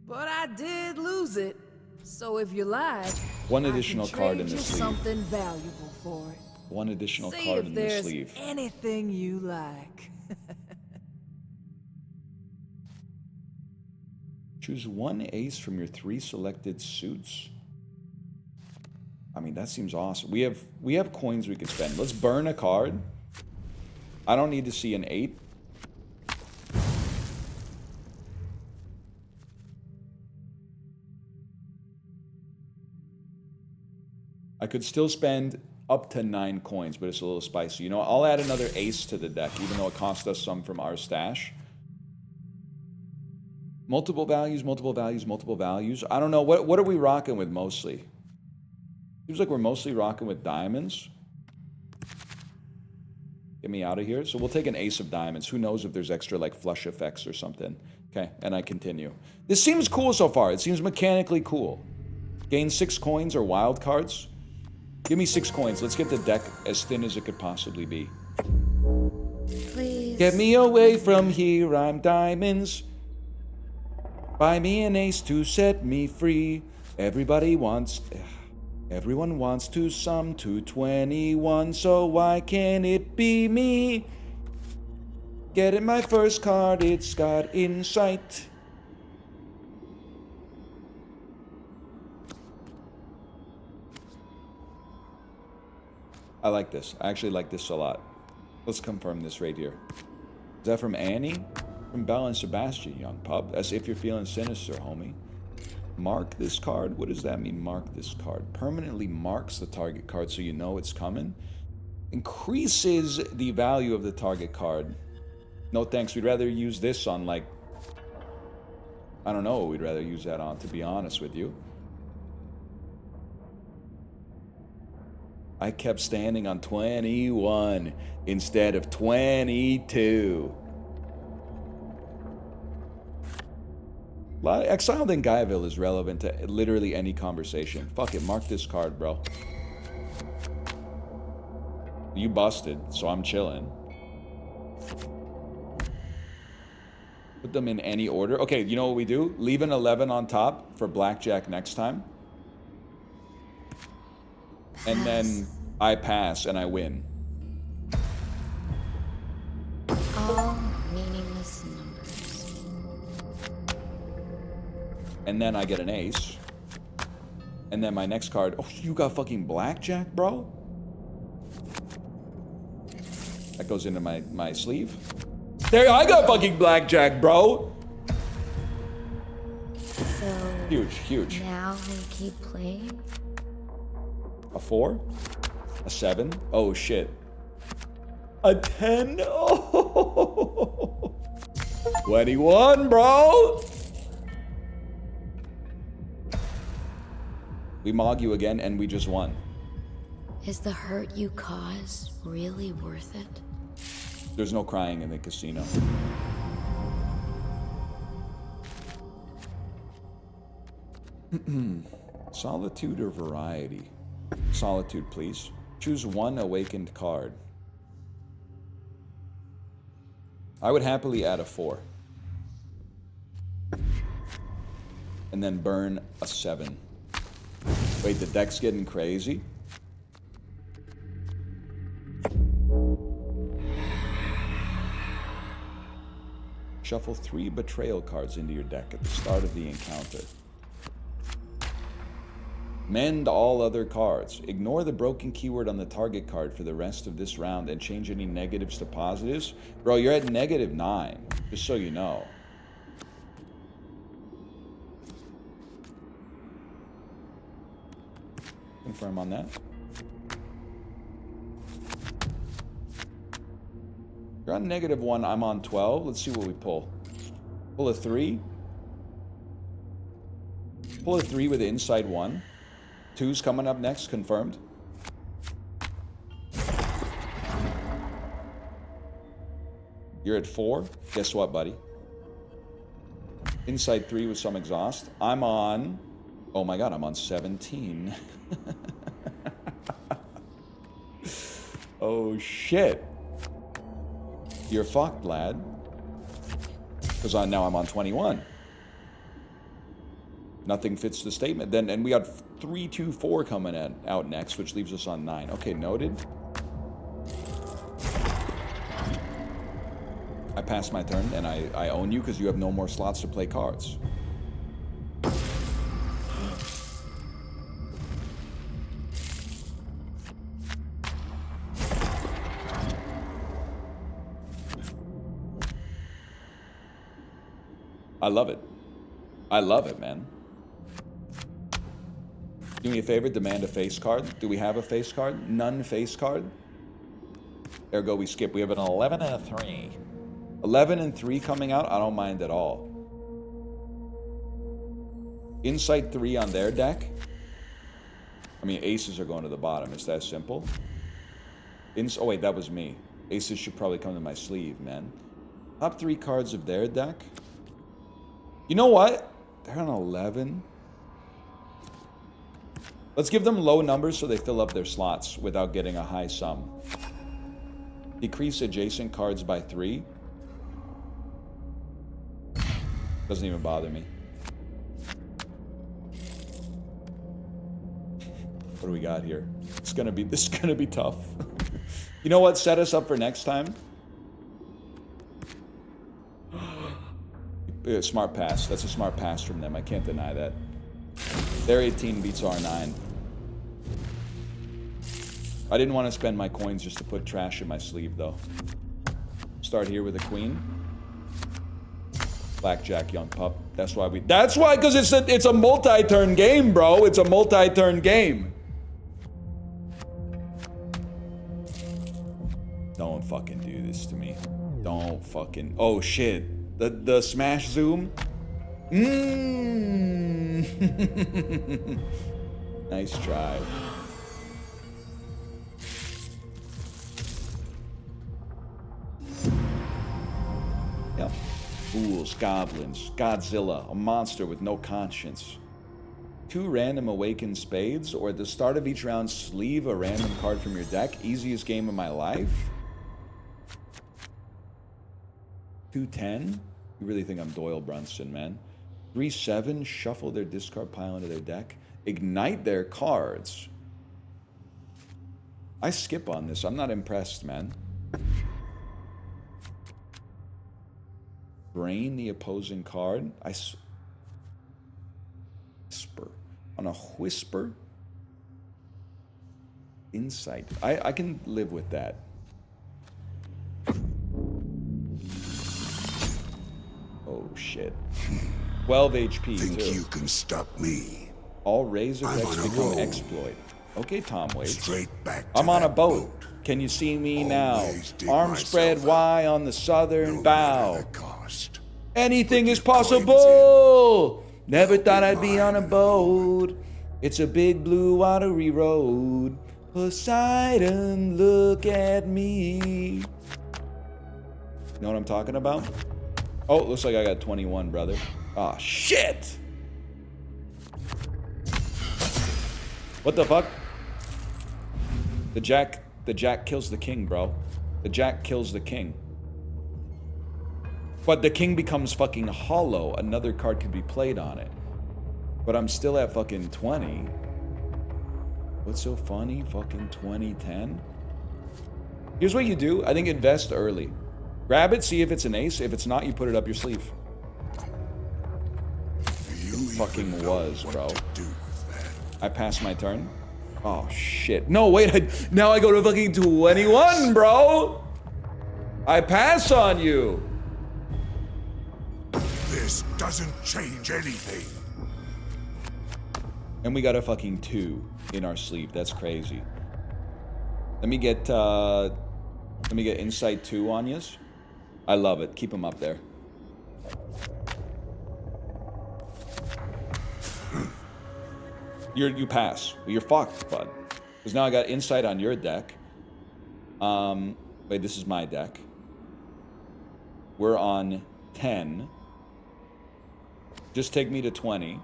But I did lose it. So if you like, One additional I can card in trade the you sleeve. something valuable for it. One additional See card if in the there's sleeve. anything you like. Choose one ace from your 3 selected suits. I mean, that seems awesome. We have coins we could spend. Let's burn a card. I don't need to see an 8. I could still spend up to 9 coins, but it's a little spicy. You know, I'll add another ace to the deck, even though it cost us some from our stash. Multiple values, multiple values, multiple values. I don't know. What are we rocking with mostly? Seems like we're mostly rocking with diamonds. Get me out of here. So we'll take an ace of diamonds. Who knows if there's extra, like, flush effects or something. Okay, and I continue. This seems cool so far. It seems mechanically cool. Gain 6 coins or wild cards. Give me 6 coins. Let's get the deck as thin as it could possibly be. Please. Get me away from here, I'm diamonds. Buy me an ace to set me free. Everyone wants to sum to 21, so why can't it be me? Getting my first card, it's got insight. I like this. I actually like this a lot. Let's confirm this right here. Is that from Annie? From Belle and Sebastian, young pup. As if you're feeling sinister, homie. Mark this card? What does that mean, mark this card? Permanently marks the target card so you know it's coming. Increases the value of the target card. No thanks. We'd rather use this on, like... I don't know what we'd rather use that on, to be honest with you. I kept standing on 21 instead of 22. Exiled in Guyville is relevant to literally any conversation. Fuck it, mark this card, bro. You busted, so I'm chilling. Put them in any order. Okay, you know what we do? Leave an 11 on top for blackjack next time. And then I pass and I win. All meaningless numbers. And then I get an ace. And then my next card. Oh, you got fucking blackjack, bro? That goes into my sleeve. There, I got fucking blackjack, bro. So Huge. now we keep playing? A 4? A 7? Oh, shit. A 10? Oh. 21, bro. We mog you again and we just won. Is the hurt you cause really worth it? There's no crying in the casino. Solitude or variety? Solitude, please. Choose one awakened card. I would happily add a 4. And then burn a 7. Wait, the deck's getting crazy? Shuffle 3 betrayal cards into your deck at the start of the encounter. Mend all other cards. Ignore the broken keyword on the target card for the rest of this round and change any negatives to positives. Bro, you're at -9, just so you know. Confirm on that. You're on -1, I'm on 12. Let's see what we pull. Pull a 3. Pull a 3 with the inside 1. 2's coming up next, confirmed. You're at 4. Guess what, buddy? Inside 3 with some exhaust. I'm on... Oh my god, I'm on 17. Oh shit. You're fucked, lad. Because now I'm on 21. Nothing fits the statement. Then, and we got 3, 2, 4 coming out next, which leaves us on 9. Okay, noted. I passed my turn, and I own you because you have no more slots to play cards. I love it. I love it, man. Do me a favor, demand a face card. Do we have a face card? None face card? Ergo, we skip. We have an 11 and a 3. 11 and 3 coming out, I don't mind at all. Insight 3 on their deck. I mean, aces are going to the bottom. It's that simple. Oh, wait, that was me. Aces should probably come to my sleeve, man. Top 3 cards of their deck. You know what? They're on 11. Let's give them low numbers so they fill up their slots without getting a high sum. Decrease adjacent cards by 3. Doesn't even bother me. What do we got here? This is gonna be tough. You know what? Set us up for next time. Smart pass. That's a smart pass from them. I can't deny that. Their 18 beats our 9. I didn't want to spend my coins just to put trash in my sleeve, though. Start here with a queen. Blackjack, young pup. That's why, because it's a multi-turn game, bro. It's a multi-turn game. Don't fucking do this to me. Don't fucking... Oh, shit. The smash zoom. Nice try. Yep. Ghouls, goblins, Godzilla, a monster with no conscience. 2 random awakened spades, or at the start of each round, sleeve a random card from your deck. Easiest game of my life. 2-10? You really think I'm Doyle Brunson, man. 3-7, shuffle their discard pile into their deck. Ignite their cards. I skip on this. I'm not impressed, man. Brain the opposing card. Whisper. On a whisper. Insight. I can live with that. Oh, shit. 12 HP, Think too. you can stop me? All razor I'm decks on a become roll. exploit. Okay, Tom Waits. Straight back to I'm on a that boat. Can you see me now? Always dig Arm myself spread out. Y on the southern No bow. matter the cost. Anything Put is your coins possible. Never I'll thought be I'd be on a mine. boat. It's a big blue watery road. Poseidon, look at me. Know what I'm talking about? Oh, looks like I got 21, brother. Ah, shit! What the fuck? The jack kills the king, bro. The jack kills the king. But the king becomes fucking hollow. Another card could be played on it. But I'm still at fucking 20. What's so funny? Fucking 2010? Here's what you do. I think invest early. Grab it, see if it's an ace. If it's not, you put it up your sleeve. You Fucking even know was, what bro. to do with that. I passed my turn. Oh, shit. No, wait. Now I go to fucking 21, bro. I pass on you. This doesn't change anything. And we got a fucking 2 in our sleeve. That's crazy. Let me get Insight 2 on yous. I love it. Keep them up there. You pass. You're fucked, bud. Because now I got Insight on your deck. Wait, this is my deck. We're on 10. Just take me to 20.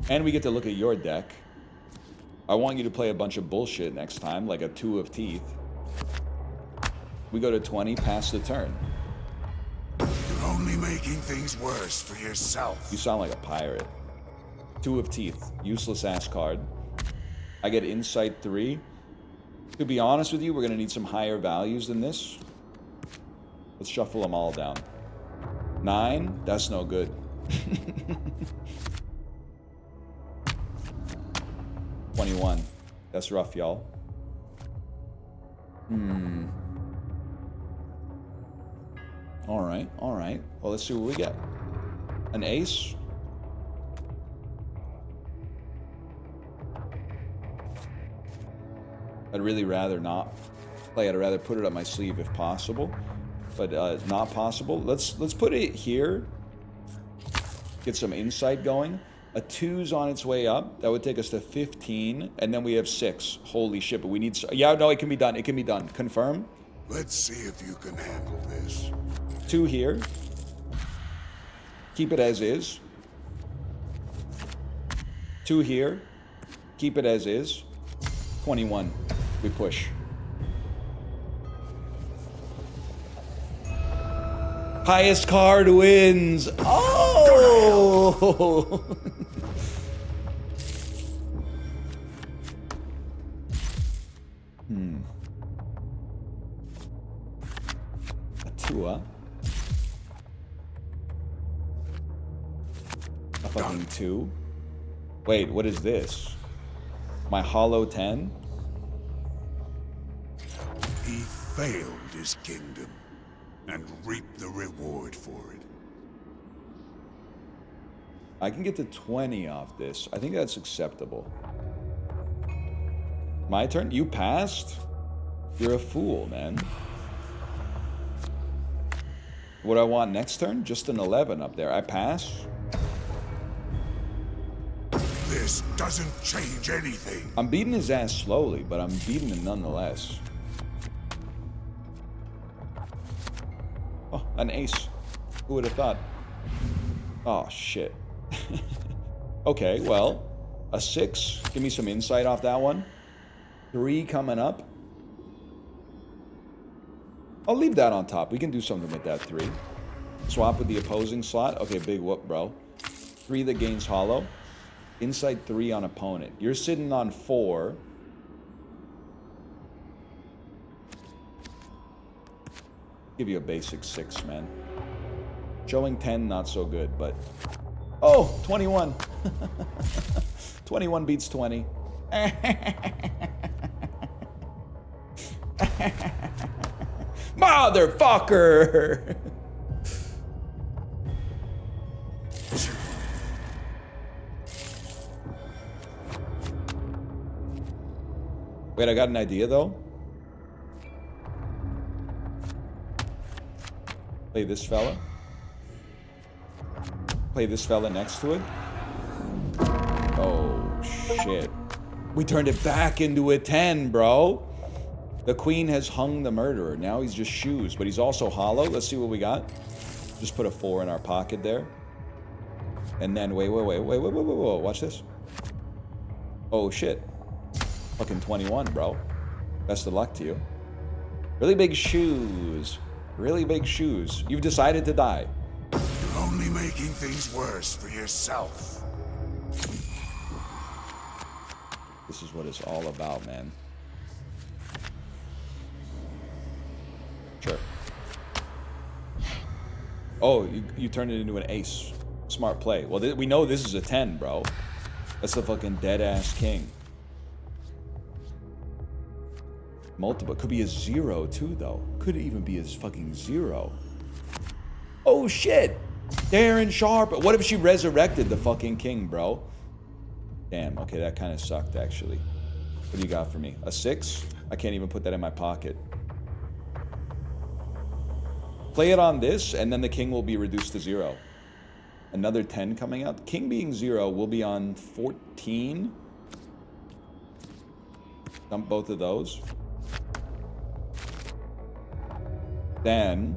And we get to look at your deck. I want you to play a bunch of bullshit next time, like a 2 of teeth. We go to 20, pass the turn. You're only making things worse for yourself. You sound like a pirate. 2 of teeth, useless ass card. I get Insight 3. To be honest with you, we're gonna need some higher values than this. Let's shuffle them all down. 9, that's no good. 21, that's rough, y'all. All right. Well, let's see what we get. An ace. I'd really rather not play. I'd rather put it up my sleeve if possible, but not possible. Let's put it here. Get some insight going. A 2's on its way up. That would take us to 15, and then we have 6. Holy shit! But we need. Yeah, no, it can be done. It can be done. Confirm. Let's see if you can handle this. 2 here. Keep it as is. 2 here. Keep it as is. 21. We push. Highest card wins. Oh! A 2, huh? A fucking 2? Wait, what is this? My hollow 10? He failed his kingdom and reaped the reward for it. I can get to 20 off this. I think that's acceptable. My turn? You passed? You're a fool, man. What do I want next turn? Just an 11 up there. I pass? This doesn't change anything. I'm beating his ass slowly, but I'm beating him nonetheless. Oh, An ace. Who would have thought? Oh, shit. Okay, well, a 6. Give me some insight off that one. 3 coming up. I'll leave that on top. We can do something with that 3. Swap with the opposing slot. Okay, big whoop, bro. 3 that gains hollow. Insight 3 on opponent. You're sitting on 4. Give you a basic 6, man. Showing 10, not so good, but... Oh, 21. 21 beats 20. Motherfucker! Wait, I got an idea, though. Play this fella. Play this fella next to it. Oh, shit. We turned it back into a 10, bro. The queen has hung the murderer. Now he's just shoes, but he's also hollow. Let's see what we got. Just put a 4 in our pocket there. And then, wait. Watch this. Oh, shit. Fucking 21, bro. Best of luck to you. Really big shoes. Really big shoes. You've decided to die. You're only making things worse for yourself. This is what it's all about, man. Sure. Oh, you turned it into an ace. Smart play. Well, we know this is a 10, bro. That's the fucking dead-ass king. Multiple. Could be a 0, too, though. Could even be a fucking 0. Oh, shit! Darren Sharp. What if she resurrected the fucking king, bro? Damn, okay, that kind of sucked, actually. What do you got for me? A 6? I can't even put that in my pocket. Play it on this, and then the king will be reduced to 0. Another 10 coming out. King being 0 will be on 14. Dump both of those. Then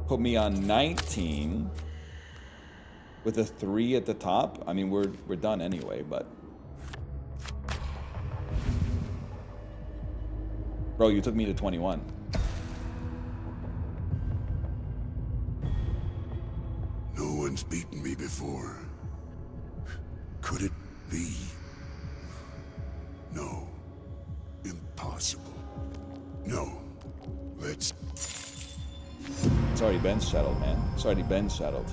put me on 19 with a 3 at the top. I mean, we're done anyway, but... Bro, you took me to 21. No one's beaten me before. Could it be? No. Impossible. No. Let's... It's already been settled, man. It's already been settled.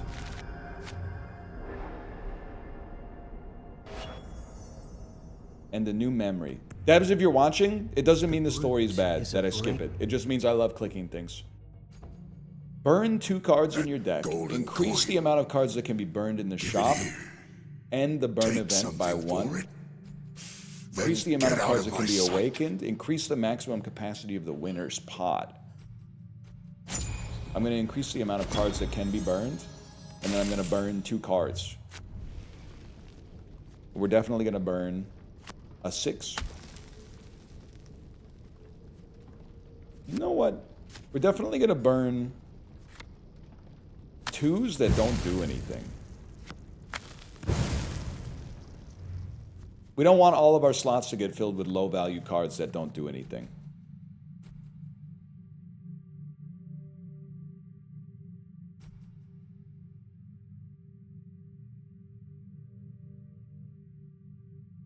And the new memory. Debs, if you're watching, it doesn't mean the story's bad that I skip it. It just means I love clicking things. Burn 2 cards in your deck. Increase the amount of cards that can be burned in the shop. End the burn event by 1. Increase the amount of cards that can be awakened. Increase the maximum capacity of the winner's pot. I'm going to increase the amount of cards that can be burned. And then I'm going to burn 2 cards. We're definitely going to burn a 6. You know what? We're definitely going to burn 2s that don't do anything. We don't want all of our slots to get filled with low-value cards that don't do anything.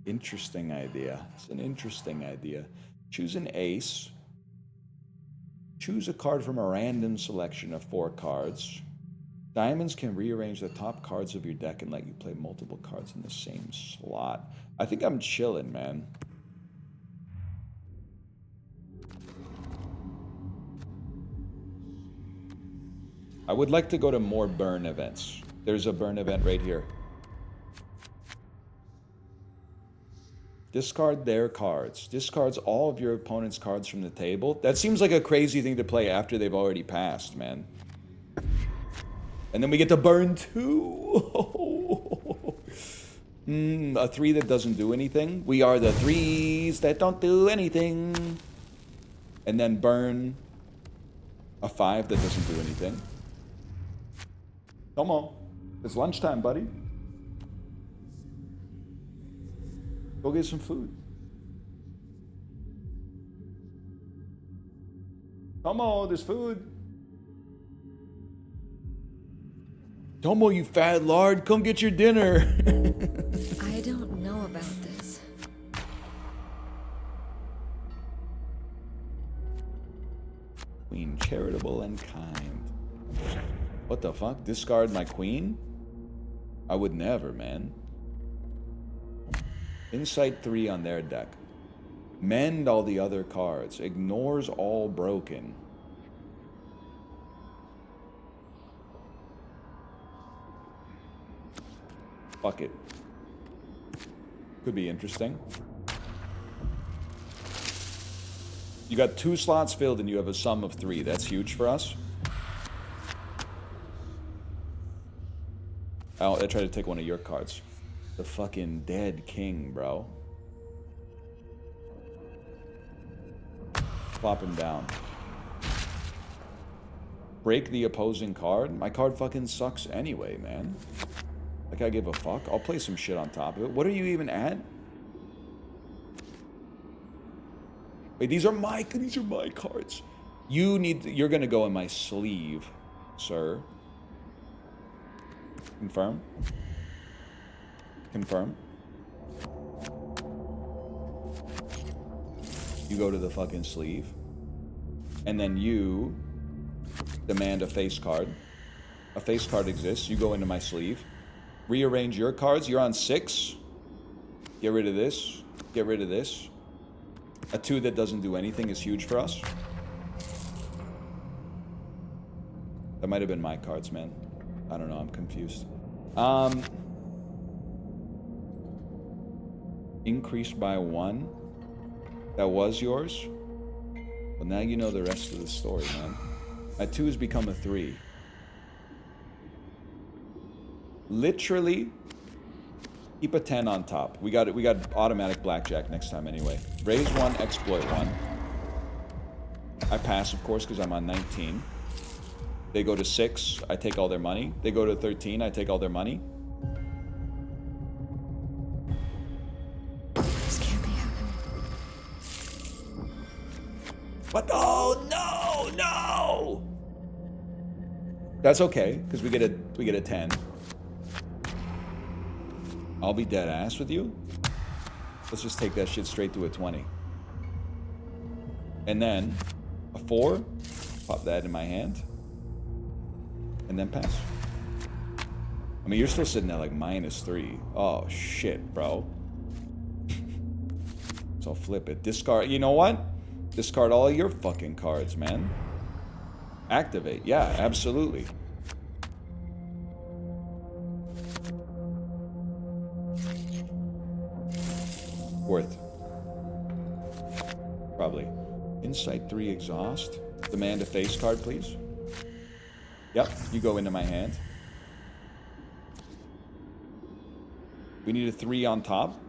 Interesting idea. It's an interesting idea. Choose an ace. Choose a card from a random selection of 4 cards. Diamonds can rearrange the top cards of your deck and let you play multiple cards in the same slot. I think I'm chilling, man. I would like to go to more burn events. There's a burn event right here. Discard their cards. Discards all of your opponent's cards from the table. That seems like a crazy thing to play after they've already passed, man. And then we get to burn 2. A 3 that doesn't do anything. We are the 3s that don't do anything. And then burn A 5 that doesn't do anything. Come on. It's lunchtime, buddy. Go get some food. Come on, there's food. Tomo, you fat lard, come get your dinner. I don't know about this. Queen, charitable and kind. What the fuck? Discard my queen? I would never, man. Insight 3 on their deck. Mend all the other cards. Ignores all broken. Fuck it. Could be interesting. You got 2 slots filled and you have a sum of 3. That's huge for us. Oh, I tried to take one of your cards. The fucking dead king, bro. Plop him down. Break the opposing card? My card fucking sucks anyway, man. Like I give a fuck. I'll play some shit on top of it. What are you even at? Wait, these are my cards. You're gonna go in my sleeve, sir. Confirm. Confirm. You go to the fucking sleeve. And then you demand a face card. A face card exists. You go into my sleeve. Rearrange your cards. You're on 6. Get rid of this. Get rid of this. A 2 that doesn't do anything is huge for us. That might have been my cards, man. I don't know. I'm confused. Increased by 1. That was yours. Well, now you know the rest of the story, man. My 2 has become a 3. Literally, keep a 10 on top. We got automatic blackjack next time anyway. Raise 1, exploit 1. I pass, of course, because I'm on 19. They go to 6, I take all their money. They go to 13, I take all their money. This can't be happening. But oh no, no! That's okay, because we get a 10. I'll be dead ass with you. Let's just take that shit straight to a 20. And then a 4, pop that in my hand. And then pass. I mean, you're still sitting at like -3. Oh shit, bro. So I'll flip it. Discard. You know what? Discard all of your fucking cards, man. Activate. Yeah, absolutely. Worth. Probably. Insight 3 exhaust. Demand a face card, please. Yep, you go into my hand. We need a 3 on top.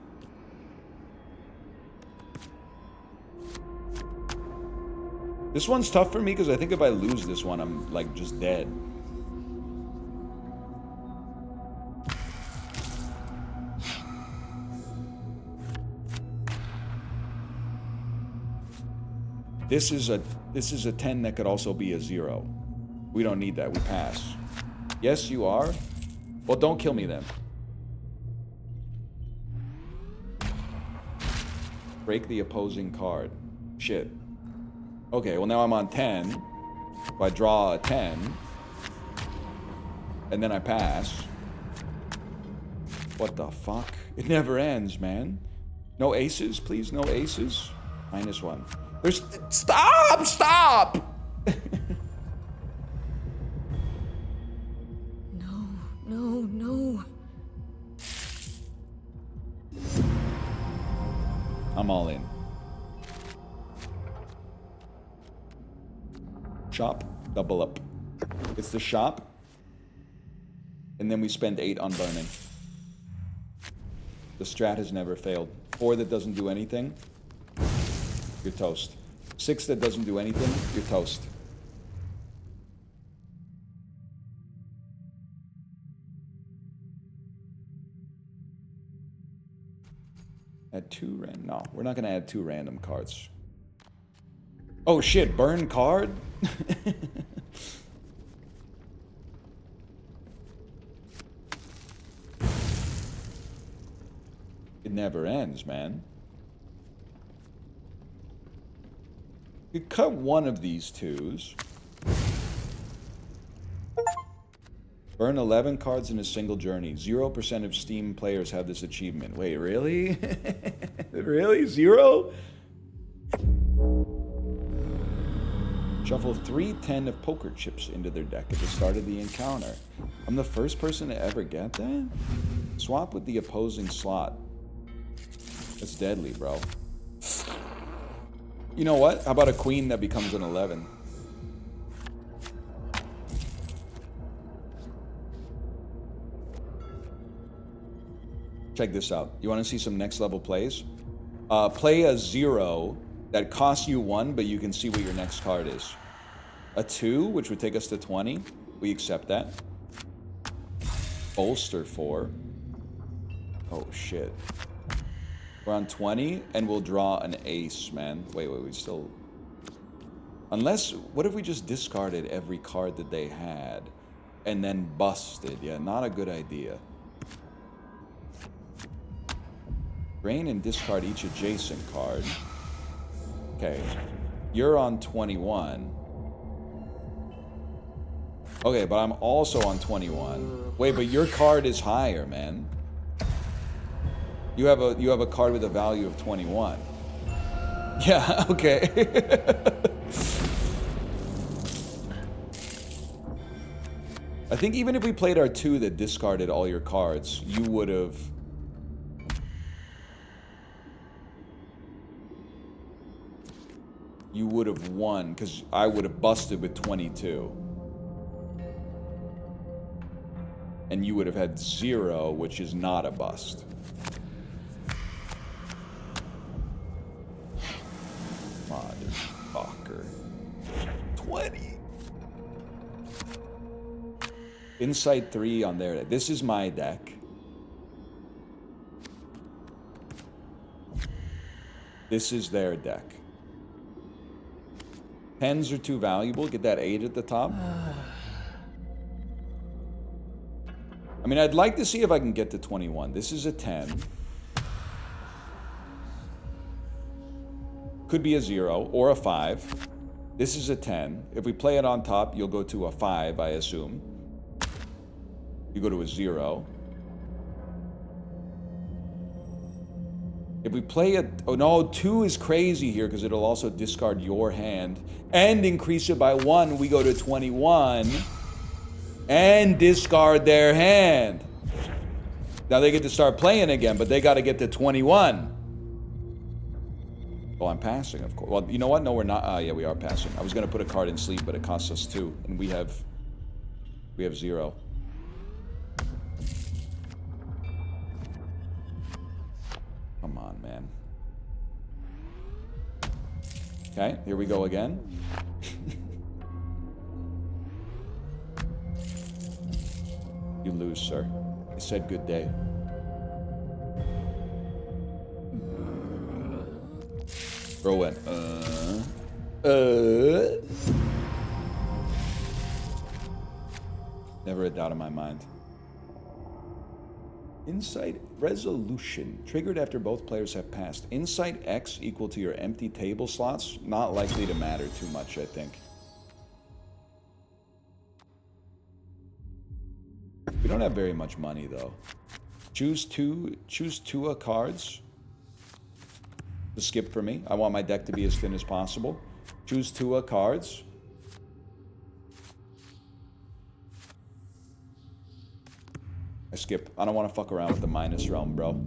This one's tough for me because I think if I lose this one, I'm like just dead. This is a 10 that could also be a 0. We don't need that. We pass. Yes, you are. Well, don't kill me then. Break the opposing card. Shit. Okay, well now I'm on 10. If I draw a 10, and then I pass. What the fuck? It never ends, man. No aces, please. No aces. -1. There's... Stop! Stop! No. I'm all in. Shop, double up. It's the shop. And then we spend 8 on burning. The strat has never failed. 4 that doesn't do anything, you're toast. 6 that doesn't do anything, you're toast. Add 2 random. No, we're not going to add 2 random cards. Oh shit, burn card? It never ends, man. You cut one of these 2s. Burn 11 cards in a single journey. 0% of Steam players have this achievement. Wait, really? Really? 0? Shuffle 3 10 of poker chips into their deck at the start of the encounter. I'm the first person to ever get that? Swap with the opposing slot. That's deadly, bro. You know what? How about a queen that becomes an 11? Check this out. You want to see some next level plays? Play a 0 that costs you 1, but you can see what your next card is. A 2, which would take us to 20. We accept that. Bolster 4. Oh, shit. We're on 20, and we'll draw an ace, man. Wait, we still... Unless... What if we just discarded every card that they had, and then busted? Yeah, not a good idea. Drain and discard each adjacent card. Okay. You're on 21. Okay, but I'm also on 21. Wait, but your card is higher, man. You have a card with a value of 21. Yeah, okay. I think even if we played our 2 that discarded all your cards, you would have... You would have won, because I would have busted with 22. And you would have had 0, which is not a bust. Motherfucker. 20. Insight 3 on their deck. This is my deck. This is their deck. 10s are too valuable. Get that 8 at the top. I mean, I'd like to see if I can get to 21. This is a 10. Could be a 0 or a 5. This is a 10. If we play it on top, you'll go to a 5, I assume. You go to a 0. If we play it... Oh, no, 2 is crazy here because it'll also discard your hand and increase it by 1. We go to 21 and discard their hand. Now they get to start playing again, but they got to get to 21. Oh, I'm passing, of course. Well, you know what? No, we're not. Yeah, we are passing. I was going to put a card in sleep, but it costs us 2, and we have 0. Come on, man. Okay, here we go again. You lose, sir. I said good day. Bro went, Never a doubt in my mind. Insight resolution. Triggered after both players have passed. Insight X equal to your empty table slots. Not likely to matter too much, I think. We don't have very much money, though. Choose two cards. To skip for me. I want my deck to be as thin as possible. Choose 2 cards. I skip. I don't want to fuck around with the minus realm, bro.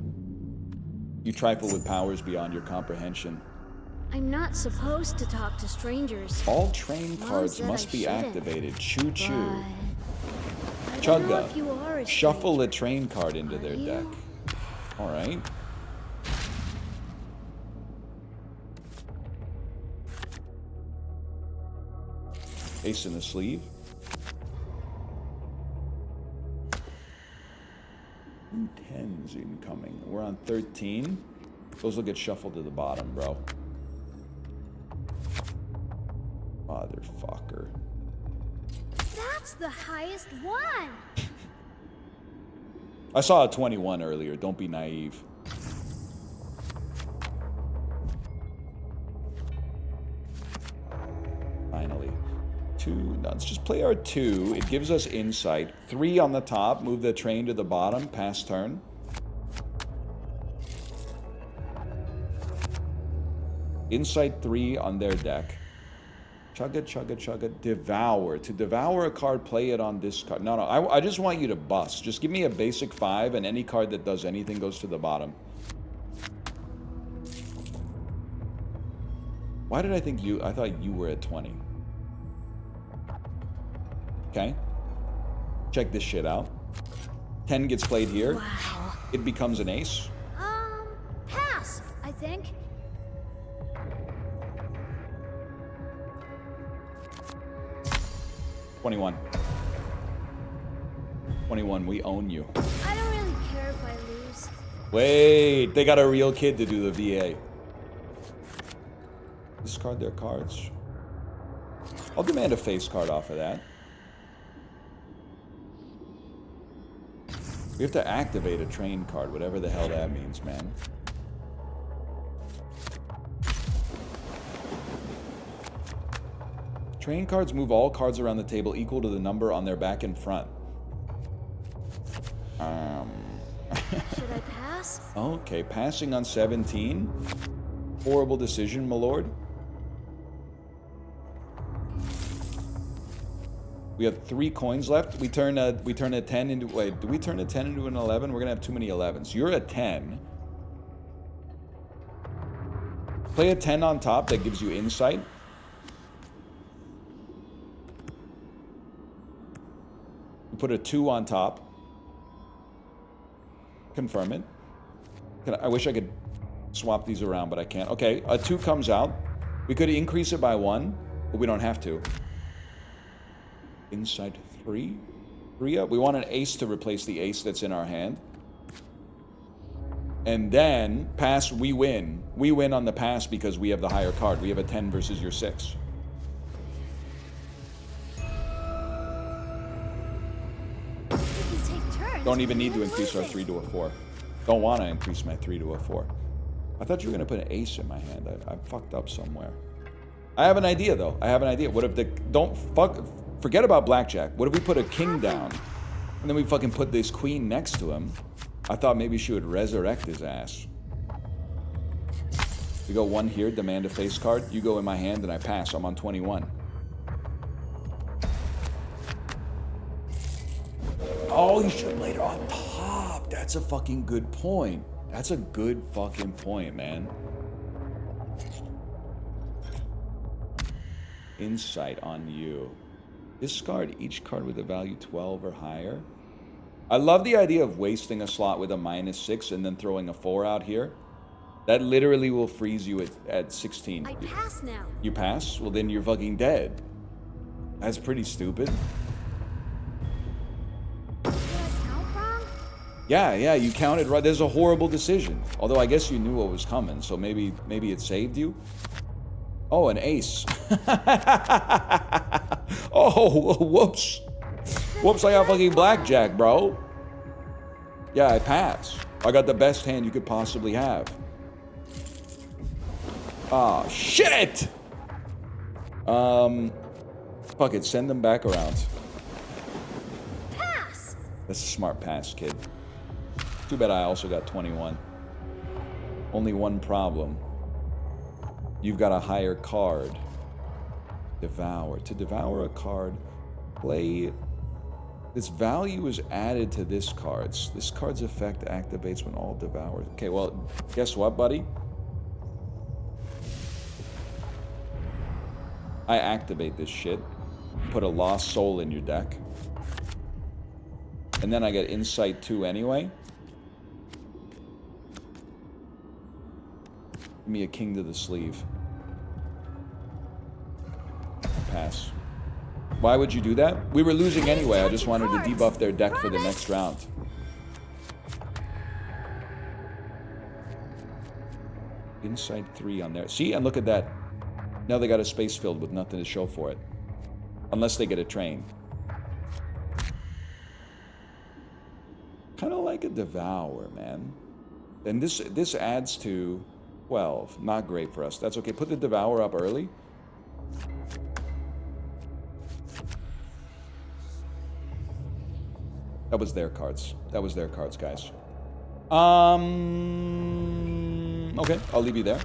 You trifle with powers beyond your comprehension. I'm not supposed to talk to strangers. All train cards must be activated. Choo-choo. Chugga. Shuffle a train card into their deck. Alright. Ace in the sleeve. 10s incoming. We're on 13. Those will get shuffled to the bottom, bro. Motherfucker. That's the highest one. I saw a 21 earlier. Don't be naive. Finally. 2. No, let's just play our 2. It gives us insight. 3 on the top. Move the train to the bottom. Pass turn. Insight 3 on their deck. Chugga, chugga, chugga. Devour. To devour a card, play it on this card. No, I just want you to bust. Just give me a basic 5, and any card that does anything goes to the bottom. Why did I think you... I thought you were at 20. Okay. Check this shit out. 10 gets played here. Wow. It becomes an ace. Pass, I think. $21. $21, we own you. I don't really care if I lose. Wait, they got a real kid to do the VA. Discard their cards. I'll demand a face card off of that. We have to activate a train card, whatever the hell that means, man. Train cards move all cards around the table equal to the number on their back and front. Should I pass? Okay, passing on 17. Horrible decision, my lord. We have 3 coins left. We turn a 10 into... Wait, do we turn a 10 into an 11? We're going to have too many 11s. You're a 10. Play a 10 on top. That gives you insight. We put a 2 on top. Confirm it. I wish I could swap these around, but I can't. Okay, a 2 comes out. We could increase it by 1, but we don't have to. Insight 3. 3 up. We want an ace to replace the ace that's in our hand. And then, pass, we win. We win on the pass because we have the higher card. We have a 10 versus your 6. Don't even need to increase our 3 to a 4. Don't want to increase my 3 to a 4. I thought you were going to put an ace in my hand. I fucked up somewhere. I have an idea, though. I have an idea. What if the... Forget about blackjack. What if we put a king down, and then we fucking put this queen next to him? I thought maybe she would resurrect his ass. We go 1 here, demand a face card. You go in my hand, and I pass. I'm on 21. Oh, you should have played her on top. That's a fucking good point. That's a good fucking point, man. Insight on you. Discard each card with a value 12 or higher. I love the idea of wasting a slot with a -6 and then throwing a 4 out here. That literally will freeze you at 16. I pass now. You pass? Well, then you're fucking dead. That's pretty stupid. Did I count wrong? Yeah, you counted right. There's a horrible decision. Although I guess you knew what was coming, so maybe it saved you. Oh, an ace. Oh, whoops. Whoops, I got fucking blackjack, bro. Yeah, I pass. I got the best hand you could possibly have. Ah, shit! Fuck it, send them back around. Pass! That's a smart pass, kid. Too bad I also got 21. Only one problem. You've got a higher card. Devour. To devour a card, play... This value is added to this card's. This card's effect activates when all devoured. Okay, well, guess what, buddy? I activate this shit. Put a lost soul in your deck. And then I get insight 2 anyway. Give me a king to the sleeve. Pass. Why would you do that? We were losing anyway. I just wanted to debuff their deck for the next round. Inside 3 on there. See, and look at that. Now they got a space filled with nothing to show for it. Unless they get a train. Kind of like a Devour, man. Then this adds to 12. Not great for us. That's okay. Put the Devour up early. That was their cards. That was their cards, guys. Okay, I'll leave you there.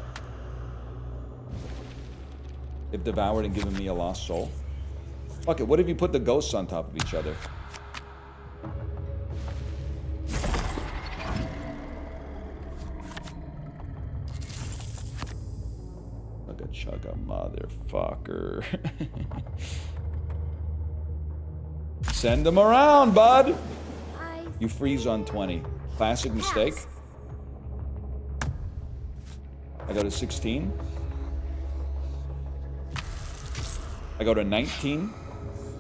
If devoured and given me a lost soul. Fuck it, what if you put the ghosts on top of each other? Like a chugga motherfucker. Send them around, bud! You freeze on 20. Classic mistake. I go to 16. I go to 19,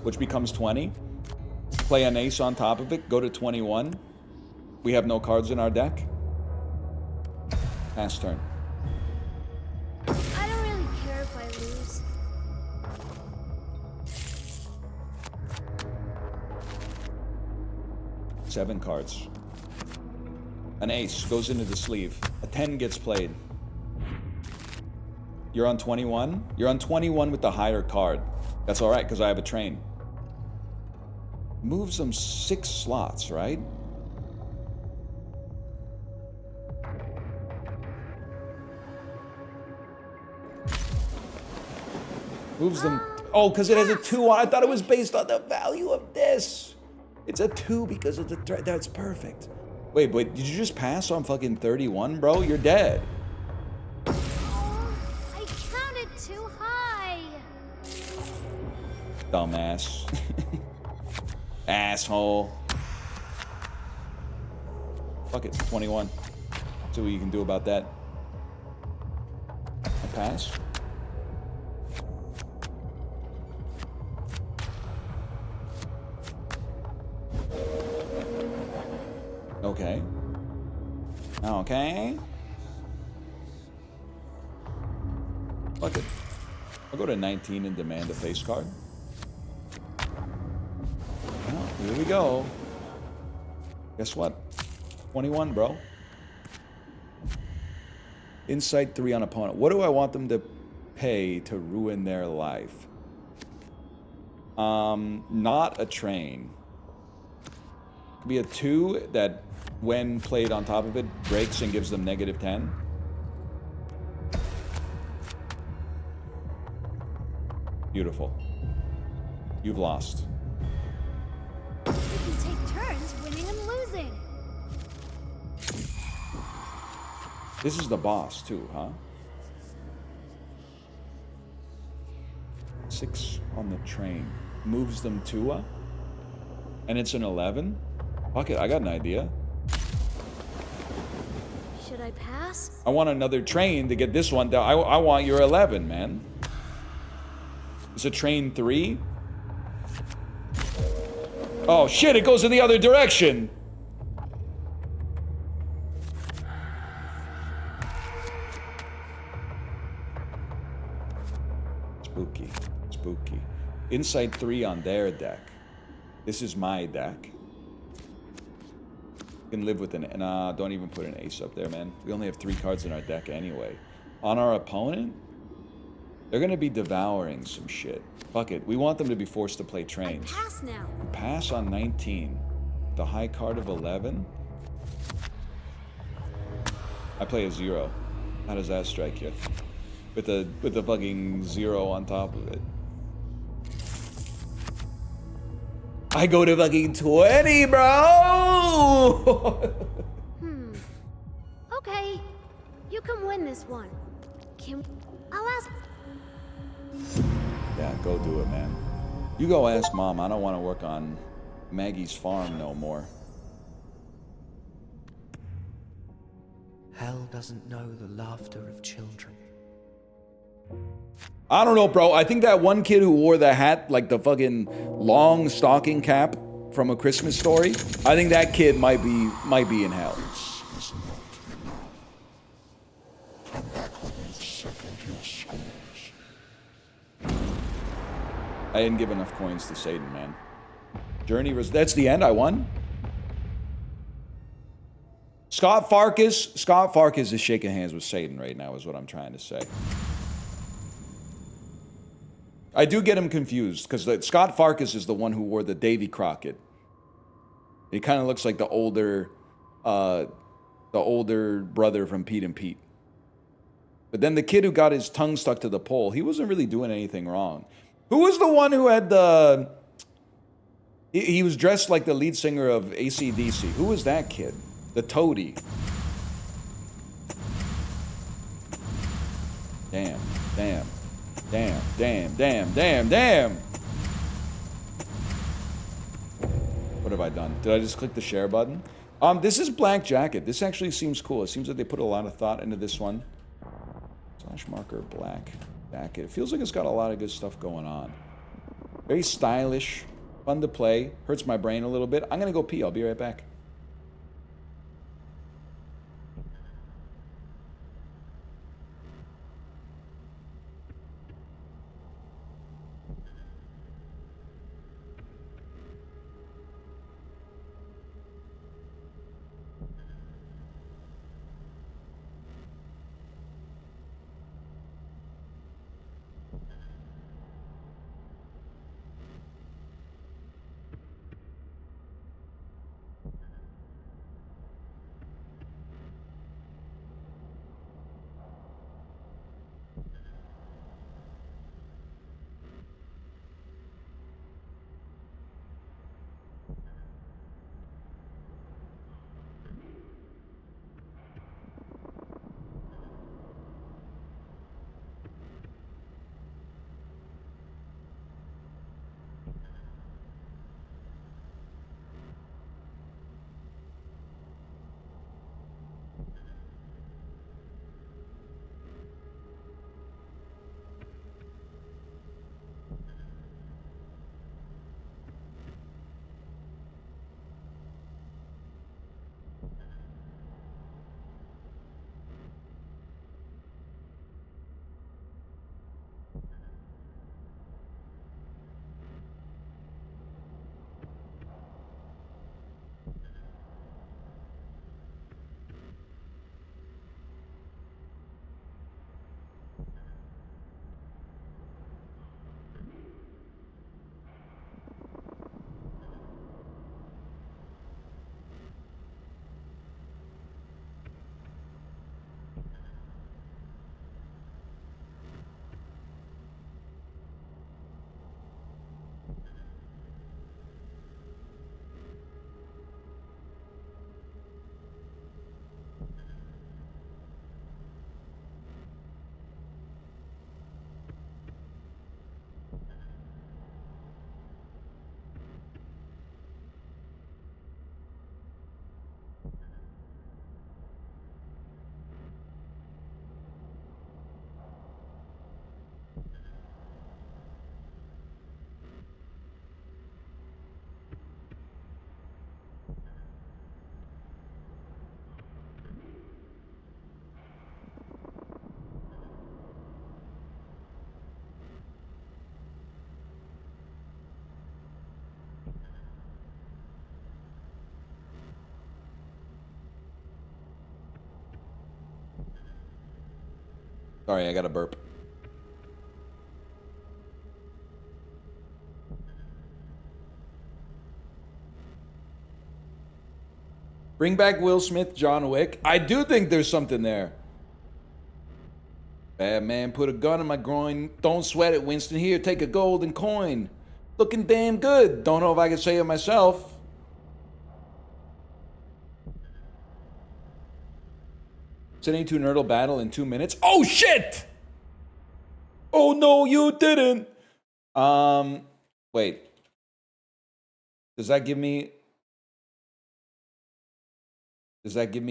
which becomes 20. Play an ace on top of it. Go to 21. We have no cards in our deck. Pass turn. I don't really care if I lose. Seven cards. An ace goes into the sleeve. A 10 gets played. You're on 21? You're on 21 with the higher card. That's alright, because I have a train. Moves them 6 slots, right? Moves them... Oh, because it has a 2 on. I thought it was based on the value of this. It's a 2 because of the... That's perfect. Wait, did you just pass on fucking 31, bro? You're dead. Oh, I counted too high. Dumbass. Asshole. Fuck it, 21. See what you can do about that. I pass. Okay. Okay. Fuck it. I'll go to 19 and demand a face card. Well, here we go. Guess what? 21, bro. Insight 3 on opponent. What do I want them to pay to ruin their life? Not a train. Could be a 2 that, when played on top of it, breaks and gives them -10. Beautiful. You've lost. We can take turns winning and losing. This is the boss, too, huh? 6 on the train. Moves them 2 and it's an 11? Fuck it, I got an idea. Should I pass? I want another train to get this one down. I want your 11, man. It's a train 3? Oh shit, it goes in the other direction! Spooky. Spooky. Insight 3 on their deck. This is my deck. Can live with an... Nah, don't even put an ace up there, man. We only have 3 cards in our deck anyway. On our opponent, they're gonna be devouring some shit. Fuck it. We want them to be forced to play trains. Pass now. Pass on 19. The high card of 11. I play a 0. How does that strike you? With the fucking 0 on top of it. I go to fucking 20, bro! Okay, you can win this one. I'll ask. Yeah, go do it, man. You go ask Mom. I don't want to work on Maggie's farm no more. Hell doesn't know the laughter of children. I don't know, bro. I think that one kid who wore the hat, like the fucking long stocking cap from A Christmas Story, I think that kid might be in hell. I didn't give enough coins to Satan, man. Journey was... That's the end? I won? Scott Farkas is shaking hands with Satan right now, is what I'm trying to say. I do get him confused, because Scott Farkas is the one who wore the Davy Crockett. He kind of looks like the older brother from Pete and Pete. But then the kid who got his tongue stuck to the pole, he wasn't really doing anything wrong. Who was the one who had the... He was dressed like the lead singer of AC/DC. Who was that kid? The toady. Damn. What have I done? Did I just click the share button? This is Black Jacket. This actually seems cool. It seems like they put a lot of thought into this one. / marker Black Jacket. It feels like it's got a lot of good stuff going on. Very stylish. Fun to play. Hurts my brain a little bit. I'm gonna go pee. I'll be right back. Sorry, I got a burp. Bring back Will Smith, John Wick. I do think there's something there. Bad man put a gun in my groin. Don't sweat it, Winston. Here, take a golden coin. Looking damn good. Don't know if I can say it myself. Cine2Nerdle battle in 2 minutes. Oh shit! Oh no, you didn't. Wait. Does that give me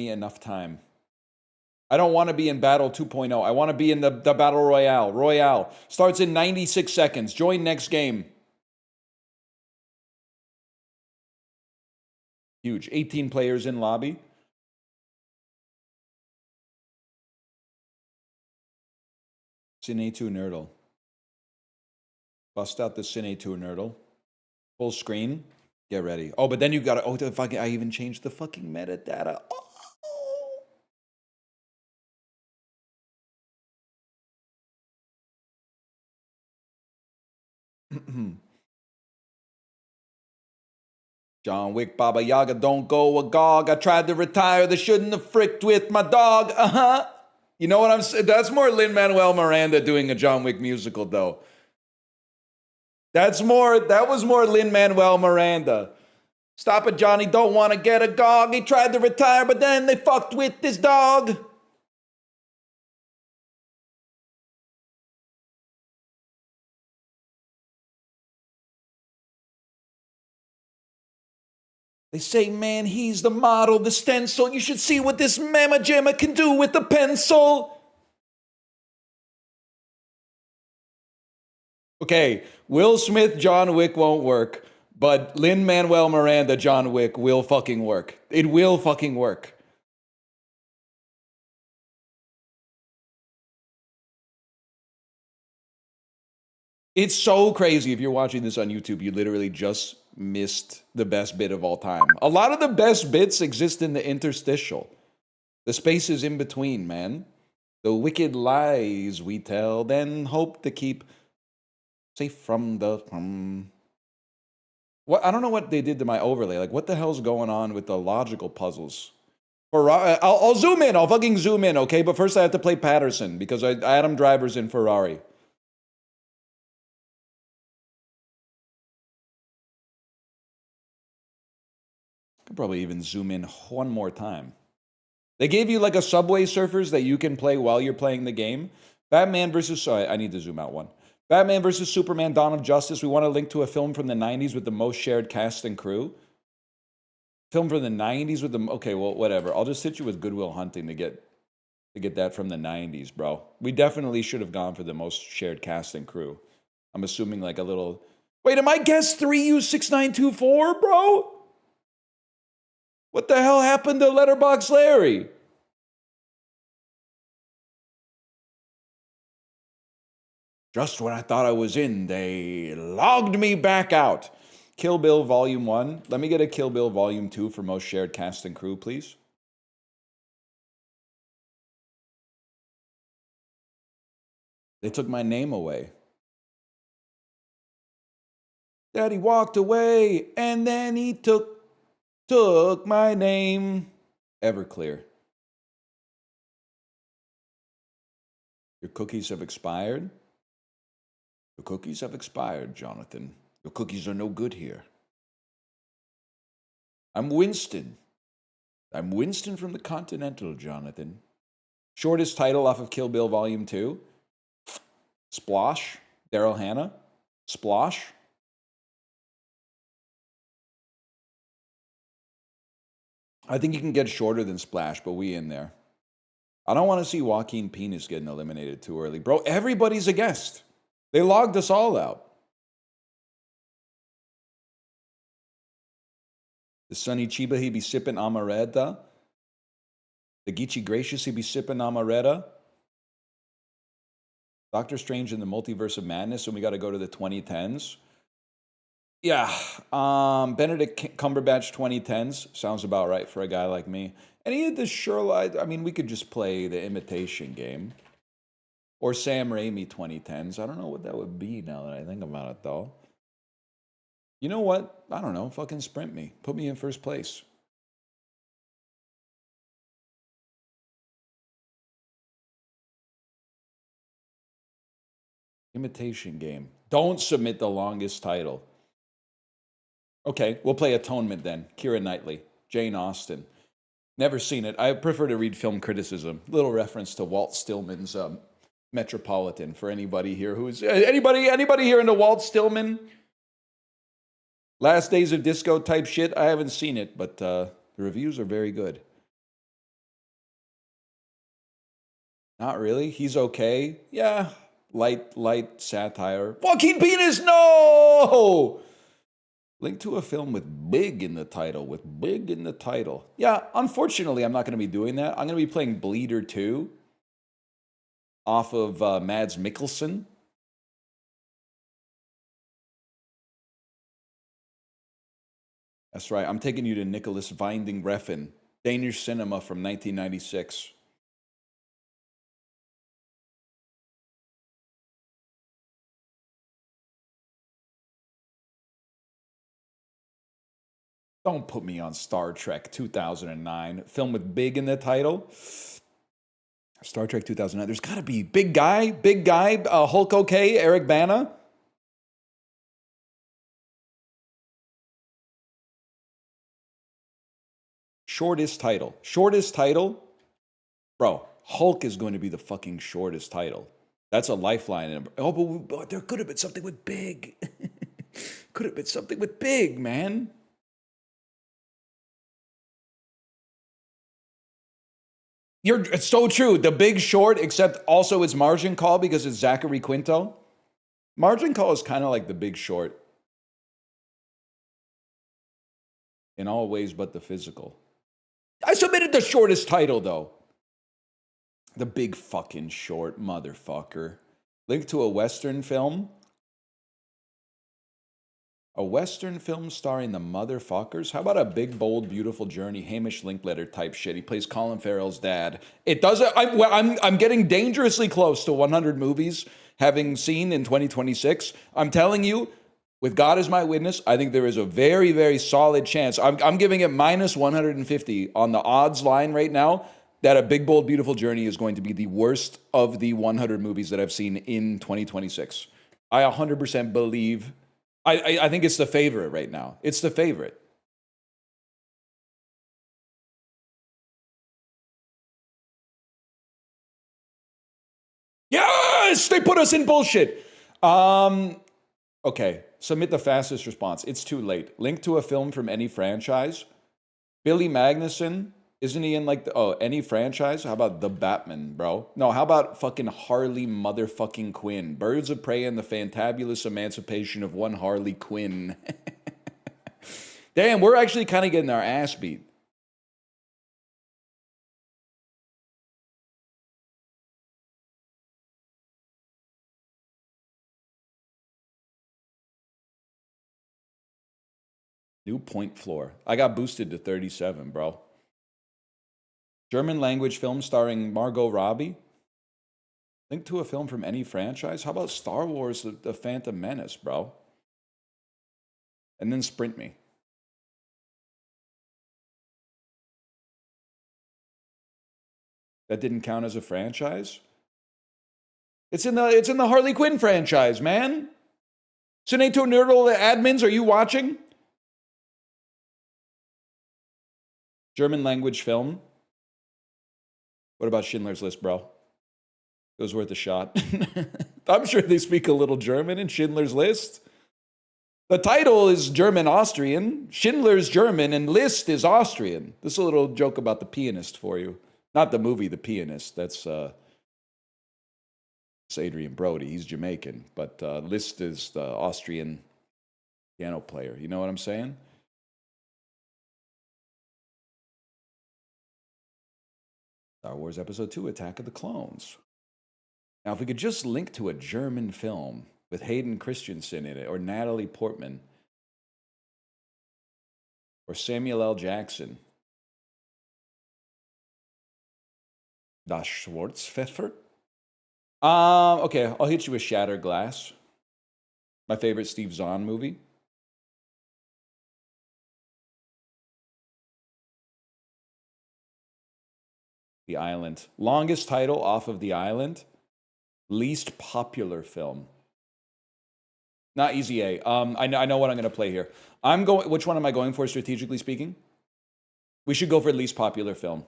enough time? I don't want to be in Battle 2.0. I want to be in the Battle Royale. Royale. Starts in 96 seconds. Join next game. Huge. 18 players in lobby. Cine2Nerdle. Bust out the Cine2Nerdle. Full screen. Get ready. Oh, but then you gotta, oh, the fucking, I even changed the fucking metadata. Oh. John Wick, Baba Yaga, don't go agog. I tried to retire, they shouldn't have fricked with my dog. Uh-huh. You know what I'm saying? That's more Lin-Manuel Miranda doing a John Wick musical, though. That was more Lin-Manuel Miranda. Stop it, Johnny, don't want to get a gog. He tried to retire, but then they fucked with this dog. They say, man, he's the model, the stencil. You should see what this Mama Jamma can do with the pencil. Okay, Will Smith, John Wick won't work, but Lin-Manuel Miranda, John Wick will fucking work. It will fucking work. It's so crazy. If you're watching this on YouTube, you literally just missed the best bit of all time. A lot of the best bits exist in the interstitial. The spaces in between, man. The wicked lies we tell, then hope to keep safe from the... What? I don't know what they did to my overlay. Like, what the hell's going on with the logical puzzles? I'll zoom in. I'll fucking zoom in, okay? But first I have to play Patterson because Adam Driver's in Ferrari. Could probably even zoom in one more time. They gave you like a Subway Surfers that you can play while you're playing the game. Batman versus... Sorry, I need to zoom out one. Batman versus Superman, Dawn of Justice. We want to link to a film from the 90s with the most shared cast and crew. Film from the 90s with the... Okay, well, whatever. I'll just hit you with Good Will Hunting to get that from the 90s, bro. We definitely should have gone for the most shared cast and crew. I'm assuming like a little... Wait, am I guest 3U6924, bro? What the hell happened to Letterbox Larry? Just when I thought I was in, they logged me back out. Kill Bill Volume 1. Let me get a Kill Bill Volume 2 for most shared cast and crew, please. They took my name away. Daddy walked away, and then he took my name. Everclear. Your cookies have expired? Your cookies have expired, Jonathan. Your cookies are no good here. I'm Winston. I'm Winston from the Continental, Jonathan. Shortest title off of Kill Bill Volume 2. Splosh. Daryl Hannah. Splosh. I think you can get shorter than Splash, but we in there. I don't want to see Joaquin Penis getting eliminated too early. Bro, everybody's a guest. They logged us all out. The Sonny Chiba, he be sipping Amaretta. The Geechee Gracious, he be sipping Amaretta. Doctor Strange in the Multiverse of Madness, and we got to go to the 2010s. Yeah, Benedict Cumberbatch 2010s sounds about right for a guy like me. And he had the Sherlock. I mean, we could just play the Imitation Game. Or Sam Raimi 2010s. I don't know what that would be now that I think about it, though. You know what? I don't know. Fucking sprint me. Put me in first place. Imitation Game. Don't submit the longest title. Okay, we'll play Atonement then. Keira Knightley. Jane Austen. Never seen it. I prefer to read film criticism. Little reference to Walt Stillman's Metropolitan for anybody here who's... Anybody here into Walt Stillman? Last Days of Disco type shit? I haven't seen it, but the reviews are very good. Not really. He's okay. Yeah. Light satire. Joaquin Penis, no! Link to a film with big in the title. Yeah, unfortunately, I'm not going to be doing that. I'm going to be playing Bleeder 2 off of Mads Mikkelsen. That's right. I'm taking you to Nicholas Winding Refn, Danish cinema from 1996. Don't put me on Star Trek 2009, film with big in the title. Star Trek 2009. There's got to be big guy, Hulk okay, Eric Bana. Shortest title. Bro, Hulk is going to be the fucking shortest title. That's a lifeline. Oh, but there could have been something with big. Could have been something with big, man. It's so true. The Big Short, except also it's margin call because it's Zachary Quinto. Margin call is kind of like The Big Short. In all ways but the physical. I submitted the shortest title, though. The Big fucking Short, motherfucker. Link to a Western film. A Western film starring the motherfuckers? How about a big, bold, beautiful journey, Hamish Linklater type shit? He plays Colin Farrell's dad. It doesn't. I'm getting dangerously close to 100 movies having seen in 2026. I'm telling you, with God as my witness, I think there is a very, very solid chance. I'm giving it minus 150 on the odds line right now that A Big, Bold, Beautiful Journey is going to be the worst of the 100 movies that I've seen in 2026. I 100% believe. I think it's the favorite right now. It's the favorite. Yes! They put us in bullshit. Okay. Submit the fastest response. It's too late. Link to a film from any franchise. Billy Magnuson. Isn't he in like any franchise? How about The Batman, bro? No, how about fucking Harley motherfucking Quinn? Birds of Prey and the Fantabulous Emancipation of One Harley Quinn. Damn, we're actually kind of getting our ass beat. New point floor. I got boosted to 37, bro. German language film starring Margot Robbie. Link to a film from any franchise. How about Star Wars, The Phantom Menace, bro? And then Sprint Me. That didn't count as a franchise? It's in the Harley Quinn franchise, man. Cine2Nerdle admins, are you watching? German language film. What about Schindler's List, bro? It was worth a shot. I'm sure they speak a little German in Schindler's List. The title is German-Austrian. Schindler's German and List is Austrian. This is a little joke about The Pianist for you. Not the movie, The Pianist. That's Adrian Brody. He's Jamaican. But Liszt is the Austrian piano player. You know what I'm saying? Star Wars Episode 2, Attack of the Clones. Now, if we could just link to a German film with Hayden Christensen in it, or Natalie Portman, or Samuel L. Jackson. Das Schwarzpfeffer? Okay, I'll hit you with Shattered Glass. My favorite Steve Zahn movie. The Island. Longest title off of The Island. Least popular film. Not easy A. I know what I'm going to play here. Which one am I going for, strategically speaking? We should go for least popular film.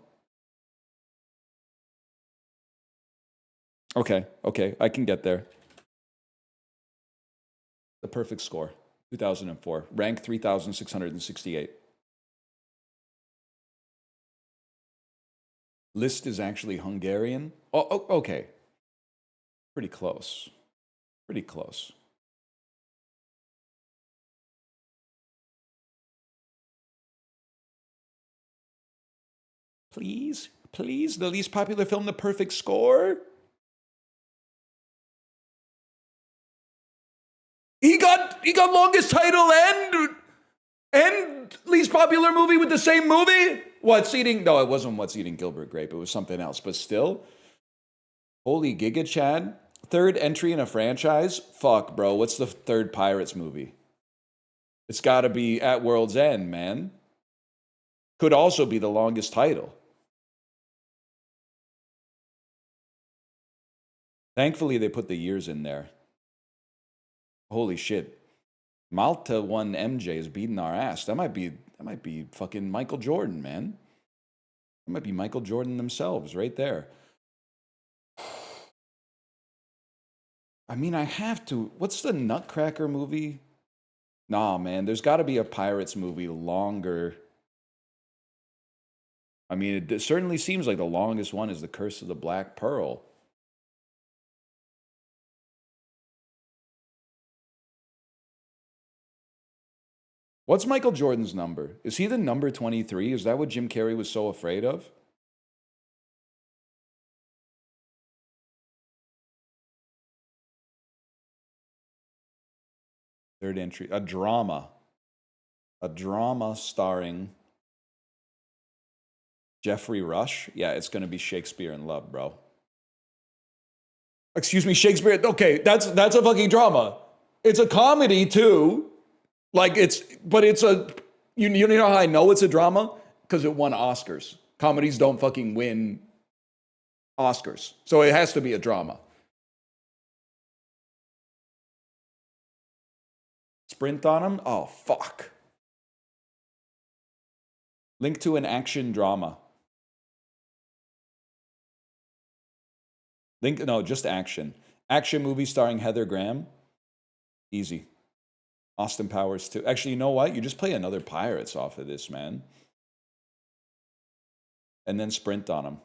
Okay, I can get there. The Perfect Score, 2004. Rank 3,668. List is actually Hungarian. Oh, okay. Pretty close. Pretty close. Please, the least popular film, The Perfect Score. He got longest title and least popular movie with the same movie? What's Eating? No, it wasn't What's Eating Gilbert Grape. It was something else. But still, holy Giga Chad. Third entry in a franchise? Fuck, bro. What's the third Pirates movie? It's got to be At World's End, man. Could also be the longest title. Thankfully, they put the years in there. Holy shit. Malta 1 MJ is beating our ass. That might be fucking Michael Jordan, man. That might be Michael Jordan themselves right there. I mean, I have to. What's the Nutcracker movie? Nah, man, there's got to be a Pirates movie longer. I mean, it certainly seems like the longest one is The Curse of the Black Pearl. What's Michael Jordan's number? Is he the number 23? Is that what Jim Carrey was so afraid of? Third entry. A drama. A drama starring Jeffrey Rush. Yeah, it's going to be Shakespeare in Love, bro. Excuse me, Shakespeare. Okay, that's a fucking drama. It's a comedy too. Like but it's a, you know how I know it's a drama? Because it won Oscars. Comedies don't fucking win Oscars. So it has to be a drama. Sprint on him? Oh, fuck. Link to an action drama. No, just action. Action movie starring Heather Graham. Easy. Austin Powers too. Actually, you know what? You just play another Pirates off of this, man. And then sprint on him.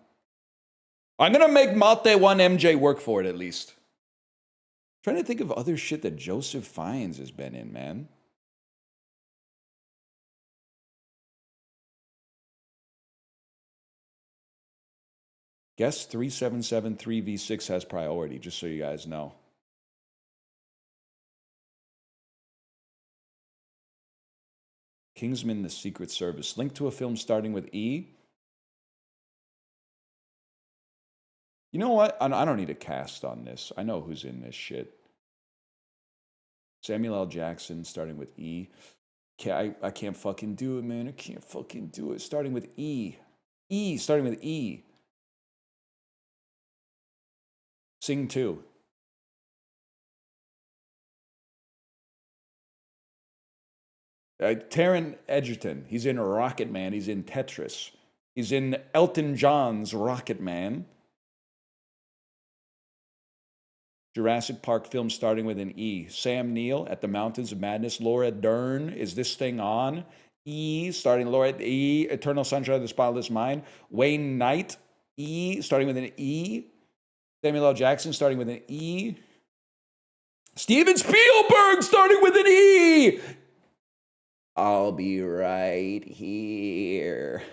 I'm going to make Mate 1 MJ work for it at least. Trying to think of other shit that Joseph Fiennes has been in, man. Guess 3773V6 has priority, just so you guys know. Kingsman: The Secret Service. Link to a film starting with E. You know what? I don't need a cast on this. I know who's in this shit. Samuel L. Jackson starting with E. I can't fucking do it, man. I can't fucking do it. Starting with E. Starting with E. Sing 2. Taron Egerton. He's in Rocket Man. He's in Tetris. He's in Elton John's Rocket Man. Jurassic Park film starting with an E. Sam Neill at the Mountains of Madness. Laura Dern. Is this thing on? E. Starting Laura E. Eternal Sunshine of the Spotless Mind. Wayne Knight. E. Starting with an E. Samuel L. Jackson starting with an E. Steven Spielberg starting with an E. I'll be right here.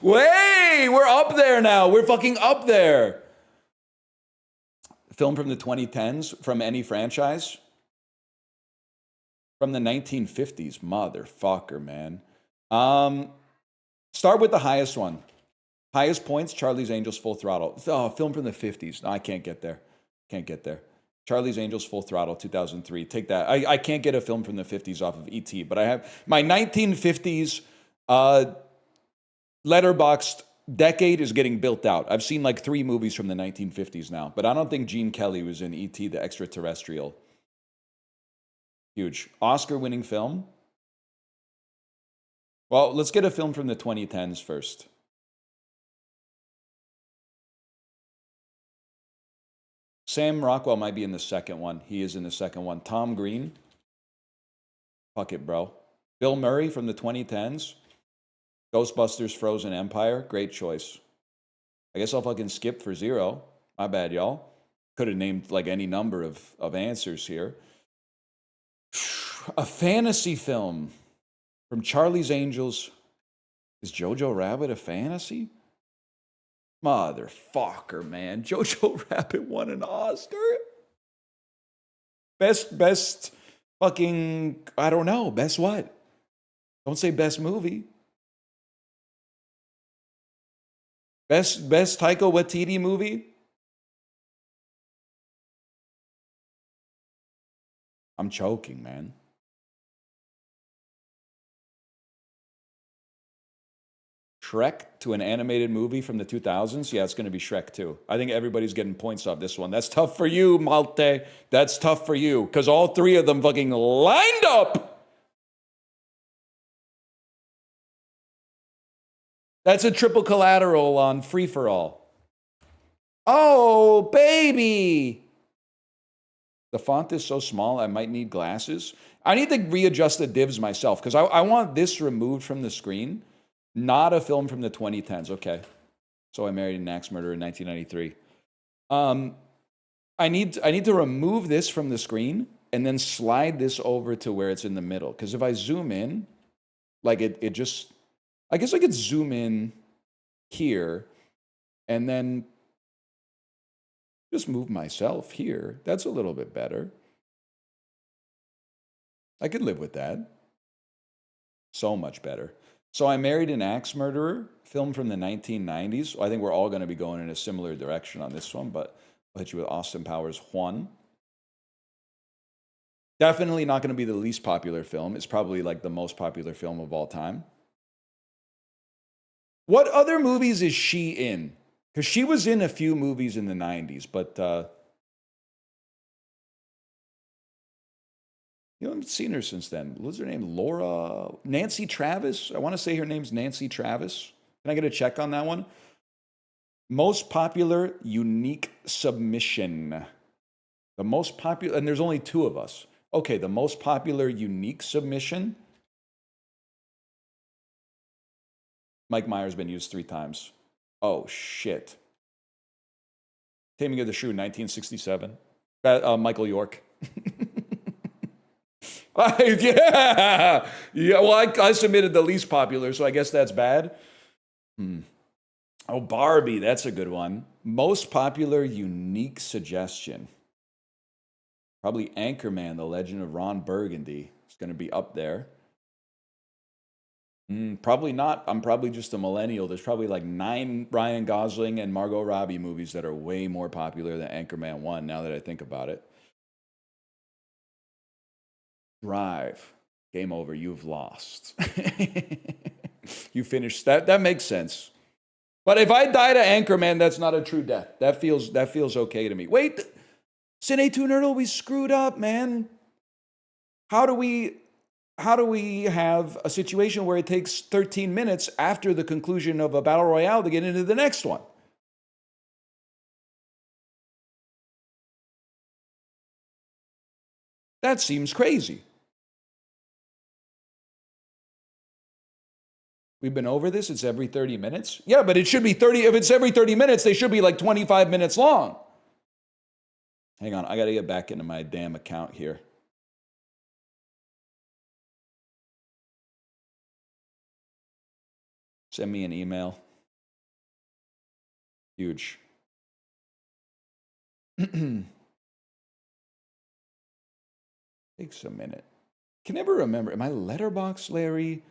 Way, we're up there now. We're fucking up there. Film from the 2010s, from any franchise. From the 1950s. Motherfucker, man. Start with the highest one. Highest points, Charlie's Angels Full Throttle. Oh, film from the 50s. No, I can't get there. Can't get there. Charlie's Angels Full Throttle, 2003. Take that. I can't get a film from the 50s off of ET, but I have my 1950s letterboxed decade is getting built out. I've seen like 3 movies from the 1950s now, but I don't think Gene Kelly was in ET, the Extraterrestrial. Huge. Oscar-winning film. Well, let's get a film from the 2010s first. Sam Rockwell might be in the second one. He is in the second one. Tom Green. Fuck it, bro. Bill Murray from the 2010s. Ghostbusters Frozen Empire. Great choice. I guess I'll fucking skip for 0. My bad, y'all. Could have named like any number of answers here. A fantasy film from Charlie's Angels. Is Jojo Rabbit a fantasy? Motherfucker, man. Jojo Rabbit won an Oscar? Best fucking, I don't know. Best what? Don't say best movie. Best Taika Waititi movie? I'm choking, man. Shrek to an animated movie from the 2000s? Yeah, it's going to be Shrek 2. I think everybody's getting points off this one. That's tough for you, Malte. That's tough for you, because all three of them fucking lined up. That's a triple collateral on Free For All. Oh, baby. The font is so small, I might need glasses. I need to readjust the divs myself, because I want this removed from the screen. Not a film from the 2010s. Okay. So I Married an Axe Murderer in 1993. I need to remove this from the screen and then slide this over to where it's in the middle. Because if I zoom in, like it just, I guess I could zoom in here and then just move myself here. That's a little bit better. I could live with that. So much better. So I Married an Axe Murderer, film from the 1990s. I think we're all going to be going in a similar direction on this one, but I'll hit you with Austin Powers 1. Definitely not going to be the least popular film. It's probably like the most popular film of all time. What other movies is she in? Because she was in a few movies in the 90s, but you know, I haven't seen her since then. What's her name? Laura? Nancy Travis? I want to say her name's Nancy Travis. Can I get a check on that one? Most popular unique submission. The most popular, and there's only two of us. Okay, the most popular unique submission. Mike Myers been used 3 times. Oh, shit. Taming of the Shrew, 1967. Michael York. Yeah. Well, I submitted the least popular, so I guess that's bad. Oh, Barbie, that's a good one. Most popular unique suggestion. Probably Anchorman, The Legend of Ron Burgundy. It's going to be up there. Probably not. I'm probably just a millennial. There's probably like 9 Ryan Gosling and Margot Robbie movies that are way more popular than Anchorman 1, now that I think about it. Drive. Game over. You've lost. You finished that. That makes sense. But if I die to Anchorman, that's not a true death. That feels okay to me. Wait, Cine2Nerdle, we screwed up, man. How do we have a situation where it takes 13 minutes after the conclusion of a battle royale to get into the next one? That seems crazy. We've been over this. It's every 30 minutes. Yeah, but it should be 30. If it's every 30 minutes, they should be like 25 minutes long. Hang on. I got to get back into my damn account here. Send me an email. Huge. Takes a minute. Can never remember. Am I Letterboxd Larry?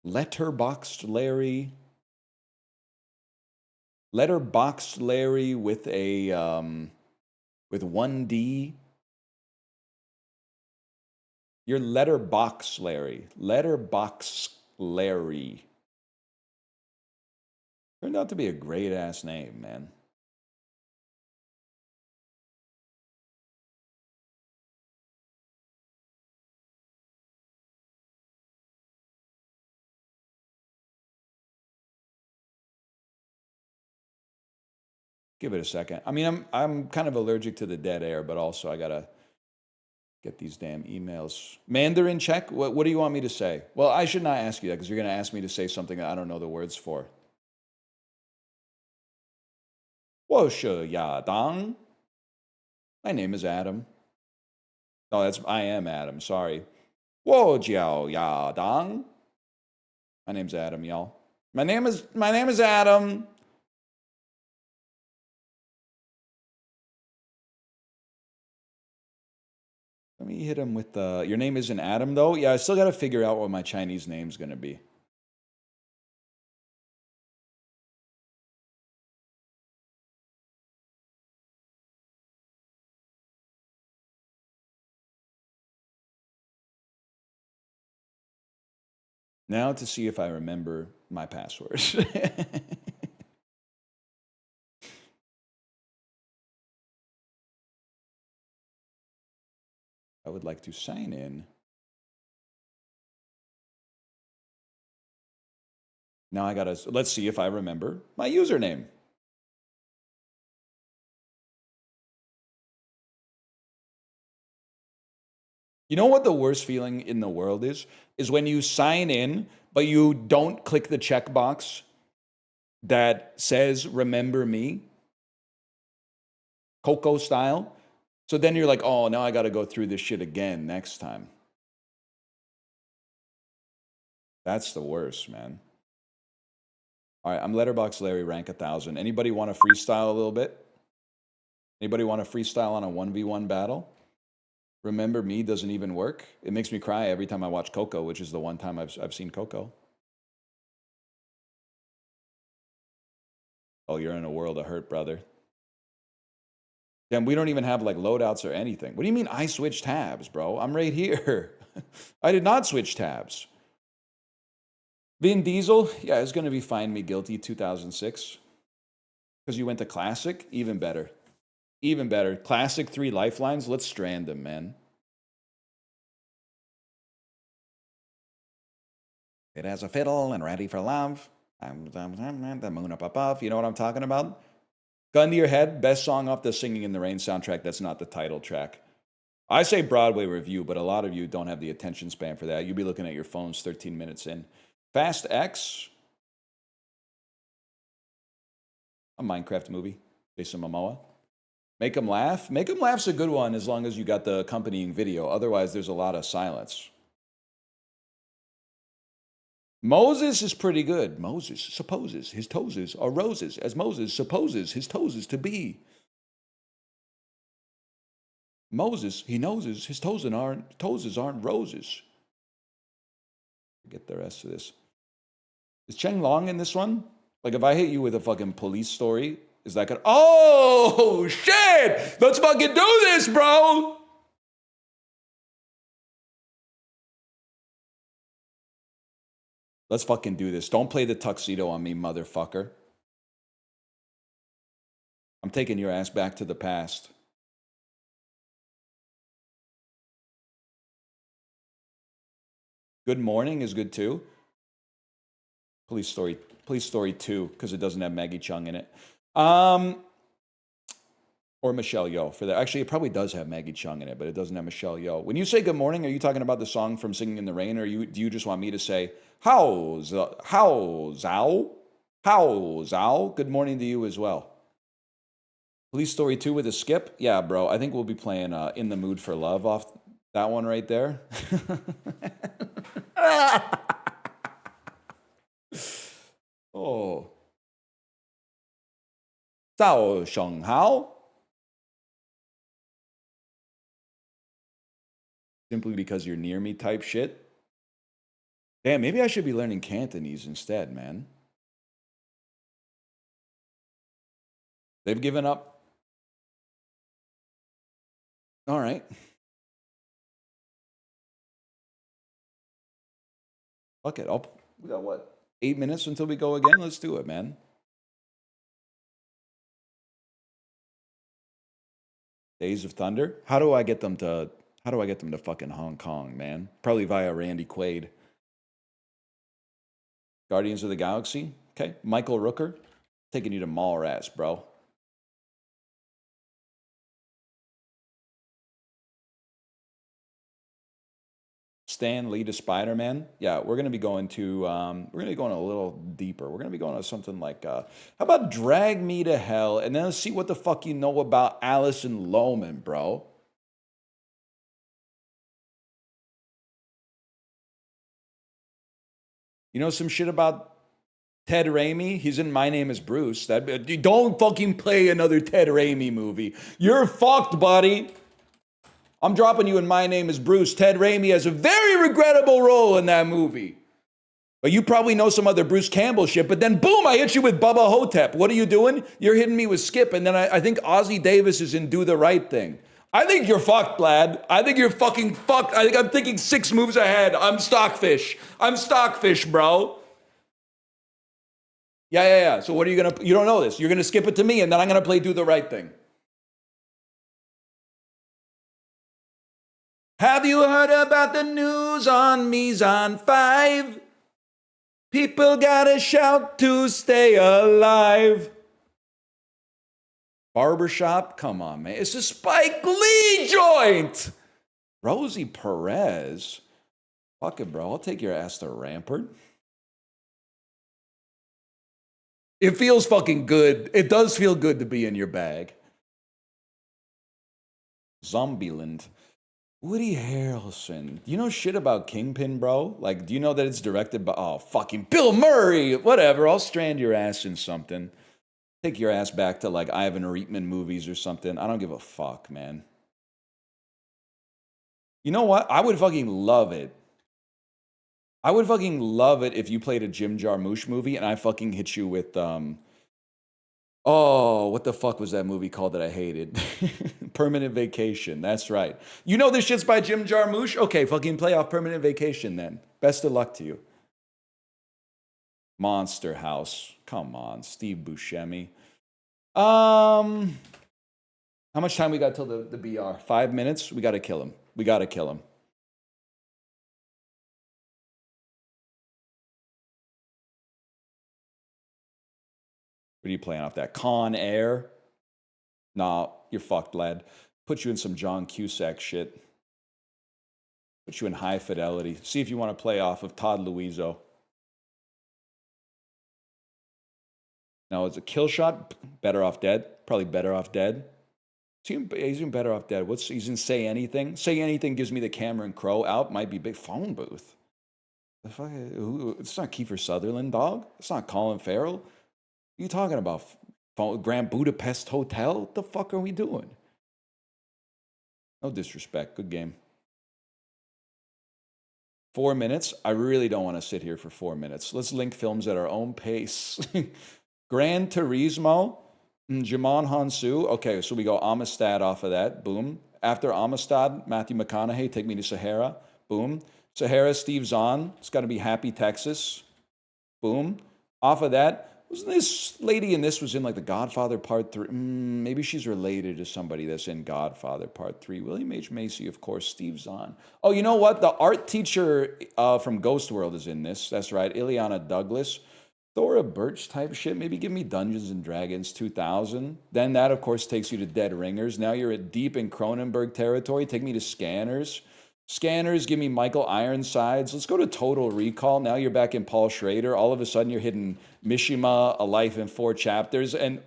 Letterboxd Larry? Letterboxd Larry with a with 1D. You're Letterboxd Larry. Letterboxd Larry. Turned out to be a great ass name, man. Give it a second. I mean, I'm kind of allergic to the dead air, but also I gotta get these damn emails. Mandarin check? What do you want me to say? Well, I should not ask you that because you're gonna ask me to say something that I don't know the words for. 我是亚当. My name is Adam. Oh, I am Adam. Sorry. 我叫亚当. My name's Adam, y'all. My name is Adam. Let me hit him with the... Your name isn't Adam, though? Yeah, I still got to figure out what my Chinese name's going to be. Now to see if I remember my password. I would like to sign in. Now I gotta, let's see if I remember my username. You know what the worst feeling in the world is? Is when you sign in, but you don't click the checkbox that says, remember me. Coco style. So then you're like, oh, now I got to go through this shit again next time. That's the worst, man. All right, I'm Letterbox Larry, rank 1,000. Anybody want to freestyle a little bit? Anybody want to freestyle on a 1v1 battle? Remember me doesn't even work. It makes me cry every time I watch Coco, which is the one time I've seen Coco. Oh, you're in a world of hurt, brother. Damn, we don't even have like loadouts or anything. What do you mean I switched tabs, bro? I'm right here. I did not switch tabs. Vin Diesel, yeah, it's going to be Find Me Guilty 2006. Because you went to Classic, even better. Even better. Classic 3 lifelines, let's strand them, man. It has a fiddle and ready for love. The moon up above. You know what I'm talking about? Gun to your head, best song off the Singing in the Rain soundtrack. That's not the title track. I say Broadway review, but a lot of you don't have the attention span for that. You'll be looking at your phones 13 minutes in. Fast X. A Minecraft movie. Jason Momoa. Make 'em laugh. Make 'em laugh's a good one as long as you got the accompanying video. Otherwise, there's a lot of silence. Moses is pretty good. Moses supposes his toes are roses, as Moses supposes his toes to be. Moses, he knows his toes aren't roses. Get the rest of this. Is Cheng Long in this one? Like, if I hit you with a fucking police story, is that gonna... Oh, shit! Let's fucking do this, bro! Let's fucking do this. Don't play the tuxedo on me, motherfucker. I'm taking your ass back to the past. Good Morning is good too. Police Story 2, because it doesn't have Maggie Chung in it. Or Michelle Yeoh for that. Actually, it probably does have Maggie Chung in it, but it doesn't have Michelle Yeoh. When you say Good Morning, are you talking about the song from Singing in the Rain, or do you just want me to say How's Zao? Good morning to you as well. Police Story 2 with a skip? Yeah, bro. I think we'll be playing In the Mood for Love off that one right there. Oh. Zao Sheng Hao? Simply because you're near me type shit? Damn, maybe I should be learning Cantonese instead, man. They've given up. All right. Fuck it. We got what? 8 minutes until we go again? Let's do it, man. Days of Thunder? How do I get them to fucking Hong Kong, man? Probably via Randy Quaid. Guardians of the Galaxy? Okay. Michael Rooker? Taking you to Mallrats, bro. Stan Lee to Spider-Man? Yeah, we're gonna be going a little deeper. We're gonna be going to something like how about Drag Me to Hell, and then let's see what the fuck you know about Alison Lohman, bro. You know some shit about Ted Raimi? He's in My Name is Bruce. Don't fucking play another Ted Raimi movie. You're fucked, buddy. I'm dropping you in My Name is Bruce. Ted Raimi has a very regrettable role in that movie. But you probably know some other Bruce Campbell shit, but then boom, I hit you with Bubba Hotep. What are you doing? You're hitting me with Skip, and then I think Ozzie Davis is in Do the Right Thing. I think you're fucked, lad. I think you're fucking fucked. I think I'm thinking 6 moves ahead. I'm Stockfish. I'm Stockfish, bro. Yeah. So what are you gonna, you don't know this. You're gonna skip it to me, and then I'm gonna play Do the Right Thing. Have you heard about the news on Mizan 5? People gotta shout to stay alive. Barbershop? Come on, man. It's a Spike Lee joint. Rosie Perez? Fuck it, bro. I'll take your ass to Rampart. It feels fucking good. It does feel good to be in your bag. Zombieland. Woody Harrelson. You know shit about Kingpin, bro? Like, do you know that it's directed by, oh, fucking Bill Murray? Whatever, I'll strand your ass in something. Take your ass back to, like, Ivan Reitman movies or something. I don't give a fuck, man. You know what? I would fucking love it. I would fucking love it if you played a Jim Jarmusch movie and I fucking hit you with, oh, what the fuck was that movie called that I hated? Permanent Vacation. That's right. You know this shit's by Jim Jarmusch? Okay, fucking play off Permanent Vacation then. Best of luck to you. Monster House. Come on, Steve Buscemi. How much time we got till the BR? 5 minutes? We gotta kill him. We gotta kill him. What are you playing off that? Con Air? Nah, you're fucked, lad. Put you in some John Cusack shit. Put you in High Fidelity. See if you want to play off of Todd Luizzo. No, it's a kill shot. Better Off Dead. Probably Better Off Dead. He's even Better Off Dead. He's in Say Anything? Say Anything gives me the Cameron Crowe out. Might be big phone booth. The fuck? It's not Kiefer Sutherland, dog. It's not Colin Farrell. What are you talking about? Grand Budapest Hotel? What the fuck are we doing? No disrespect. Good game. 4 minutes? I really don't want to sit here for 4 minutes. Let's link films at our own pace. Gran Turismo. Jimon Hansu. Okay, so we go Amistad off of that. Boom. After Amistad, Matthew McConaughey, Take Me to Sahara. Boom. Sahara, Steve Zahn. It's got to be Happy Texas. Boom. Off of that, wasn't this lady in this was in like The Godfather Part 3? Maybe she's related to somebody that's in Godfather Part 3. William H. Macy, of course, Steve Zahn. Oh, you know what? The art teacher from Ghost World is in this. That's right. Ileana Douglas. Thora Birch type shit. Maybe give me Dungeons and Dragons 2000. Then that, of course, takes you to Dead Ringers. Now you're at deep in Cronenberg territory. Take me to Scanners. Scanners, give me Michael Ironsides. Let's go to Total Recall. Now you're back in Paul Schrader. All of a sudden you're hitting Mishima, A Life in 4 Chapters. And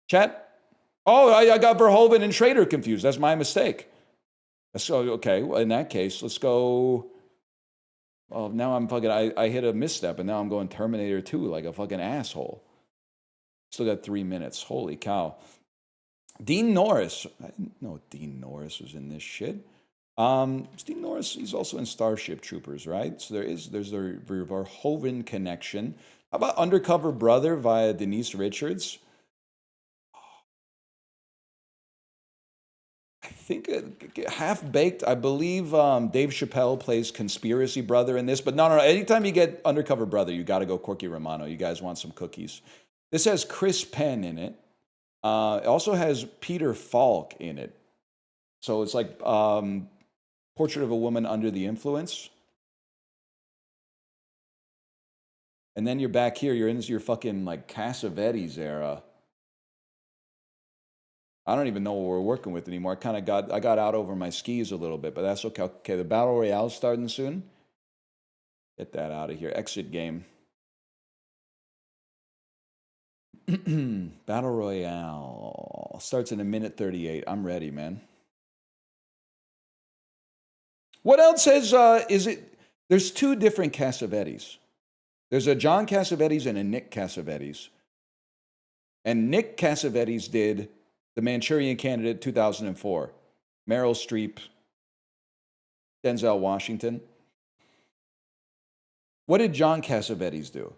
chat? Oh, I got Verhoeven and Schrader confused. That's my mistake. So, okay, well, in that case, let's go. Well, now I'm fucking, I hit a misstep and now I'm going Terminator 2 like a fucking asshole. Still got 3 minutes. Holy cow. Dean Norris. I didn't know Dean Norris was in this shit. Dean Norris, he's also in Starship Troopers, right? So there's a Verhoeven connection. How about Undercover Brother via Denise Richards? I think Half-Baked, I believe Dave Chappelle plays Conspiracy Brother in this. But no. Anytime you get Undercover Brother, you got to go Corky Romano. You guys want some cookies. This has Chris Penn in it. It also has Peter Falk in it. So it's like Portrait of a Woman Under the Influence. And then you're back here. You're into your fucking like Cassavetes era. I don't even know what we're working with anymore. I got out over my skis a little bit, but that's okay. Okay, the Battle Royale starting soon. Get that out of here. Exit game. Battle Royale starts in 1:38. I'm ready, man. What else is it? There's 2 different Cassavetes. There's a John Cassavetes and a Nick Cassavetes. And Nick Cassavetes did The Manchurian Candidate, 2004. Meryl Streep, Denzel Washington. What did John Cassavetes do?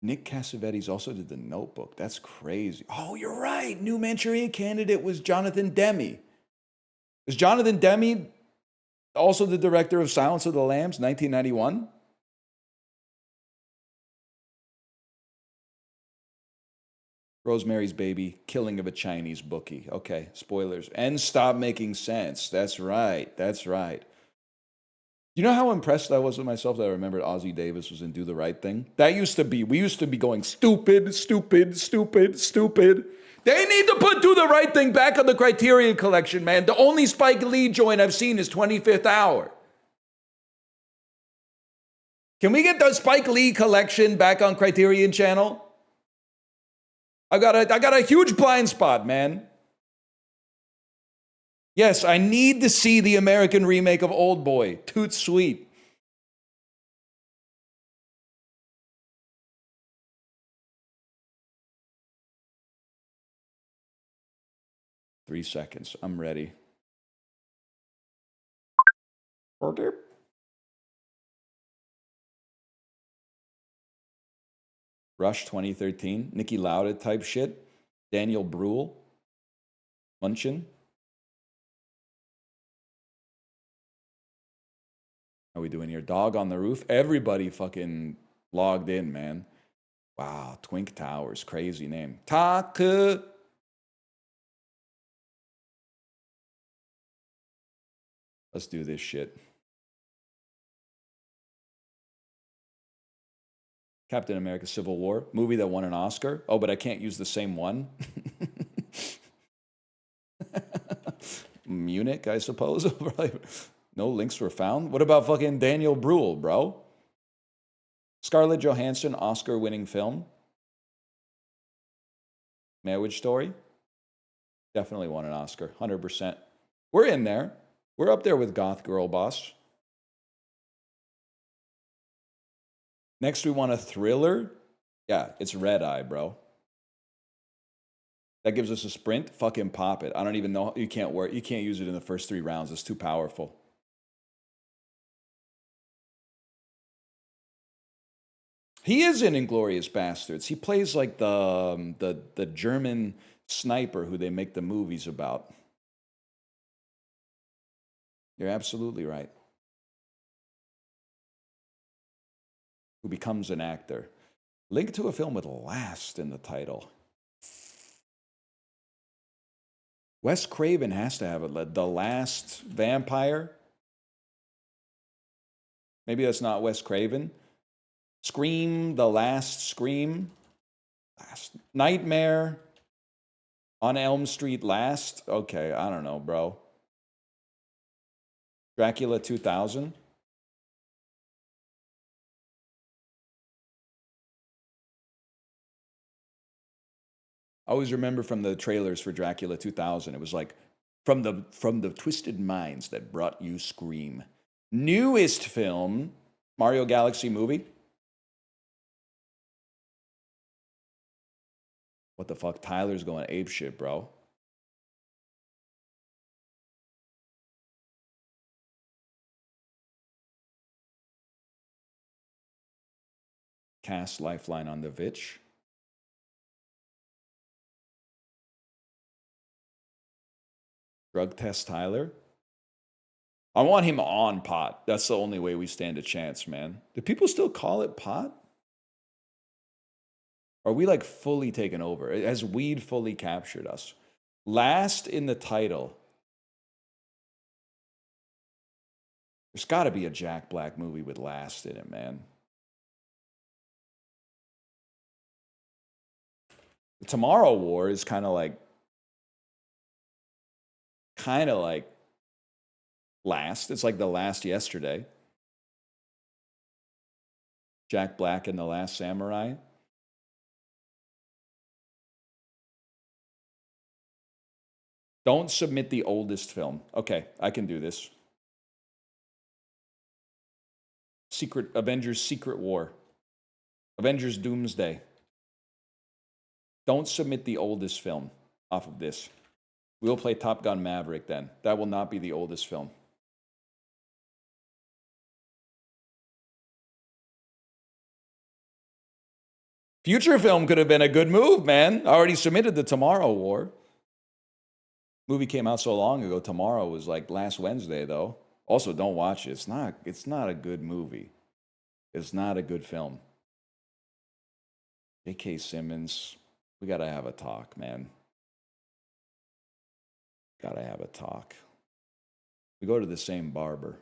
Nick Cassavetes also did The Notebook. That's crazy. Oh, you're right. New Manchurian Candidate was Jonathan Demme. Was Jonathan Demme also the director of Silence of the Lambs, 1991? Rosemary's Baby, Killing of a Chinese Bookie. Okay, spoilers. And Stop Making Sense. That's right. That's right. You know how impressed I was with myself that I remembered Ozzie Davis was in Do the Right Thing? We used to be going stupid, stupid, stupid, stupid. They need to put Do the Right Thing back on the Criterion Collection, man. The only Spike Lee joint I've seen is 25th Hour. Can we get the Spike Lee collection back on Criterion Channel? I got a huge blind spot, man. Yes, I need to see the American remake of Old Boy. Toot sweet. Three seconds. I'm ready. Rush 2013. Niki Lauda type shit. Daniel Bruhl. Munchin. How we doing here? Dog on the Roof. Everybody fucking logged in, man. Wow, Twink Towers. Crazy name. Taku. Let's do this shit. Captain America Civil War. Movie that won an Oscar. Oh, but I can't use the same one. Munich, I suppose. No links were found. What about fucking Daniel Bruhl, bro? Scarlett Johansson, Oscar-winning film. Marriage Story. Definitely won an Oscar, 100%. We're in there. We're up there with Goth Girl Boss. Next, we want a thriller. Yeah, it's Red Eye, bro. That gives us a sprint. Fucking pop it. I don't even know. You can't use it in the first 3 rounds. It's too powerful. He is in Inglourious Bastards. He plays like the German sniper who they make the movies about. You're absolutely right. Who becomes an actor. Link to a film with Last in the title. Wes Craven has to have it. The Last Vampire. Maybe that's not Wes Craven. Scream, The Last Scream. Nightmare. On Elm Street Last. Okay, I don't know, bro. Dracula 2000. I always remember from the trailers for Dracula 2000, it was like, from the twisted minds that brought you Scream. Newest film, Mario Galaxy movie. What the fuck? Tyler's going apeshit, bro. Cast Lifeline on the Vitch. Drug test Tyler. I want him on pot. That's the only way we stand a chance, man. Do people still call it pot? Are we like fully taken over? Has weed fully captured us? Last in the title. There's got to be a Jack Black movie with Last in it, man. The Tomorrow War is kind of like Last. It's like The Last Yesterday. Jack Black and The Last Samurai. Don't submit the oldest film. Okay, I can do this. Avengers Secret War. Avengers Doomsday. Don't submit the oldest film off of this. We'll play Top Gun Maverick then. That will not be the oldest film. Future film could have been a good move, man. I already submitted the Tomorrow War. Movie came out so long ago. Tomorrow was like last Wednesday, though. Also, don't watch it. It's not a good movie. It's not a good film. J.K. Simmons, we gotta have a talk, man. Gotta have a talk. We go to the same barber.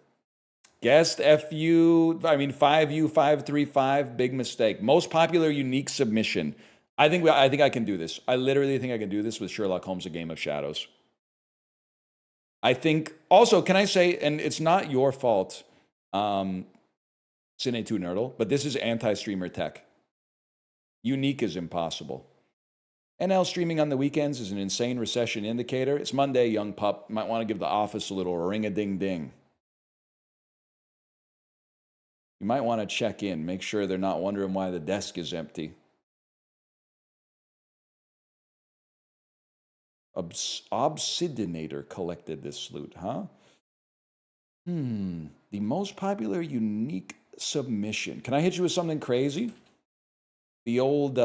Guest FU, 5U535, big mistake. Most popular unique submission. I think I can do this. I literally think I can do this with Sherlock Holmes: A Game of Shadows. I think, also, can I say, and it's not your fault, Cine2Nerdle, but this is anti-streamer tech. Unique is impossible. NL streaming on the weekends is an insane recession indicator. It's Monday, young pup. Might want to give the office a little ring-a-ding-ding. You might want to check in. Make sure they're not wondering why the desk is empty. Obsidianator collected this loot, huh? The most popular unique submission. Can I hit you with something crazy? The old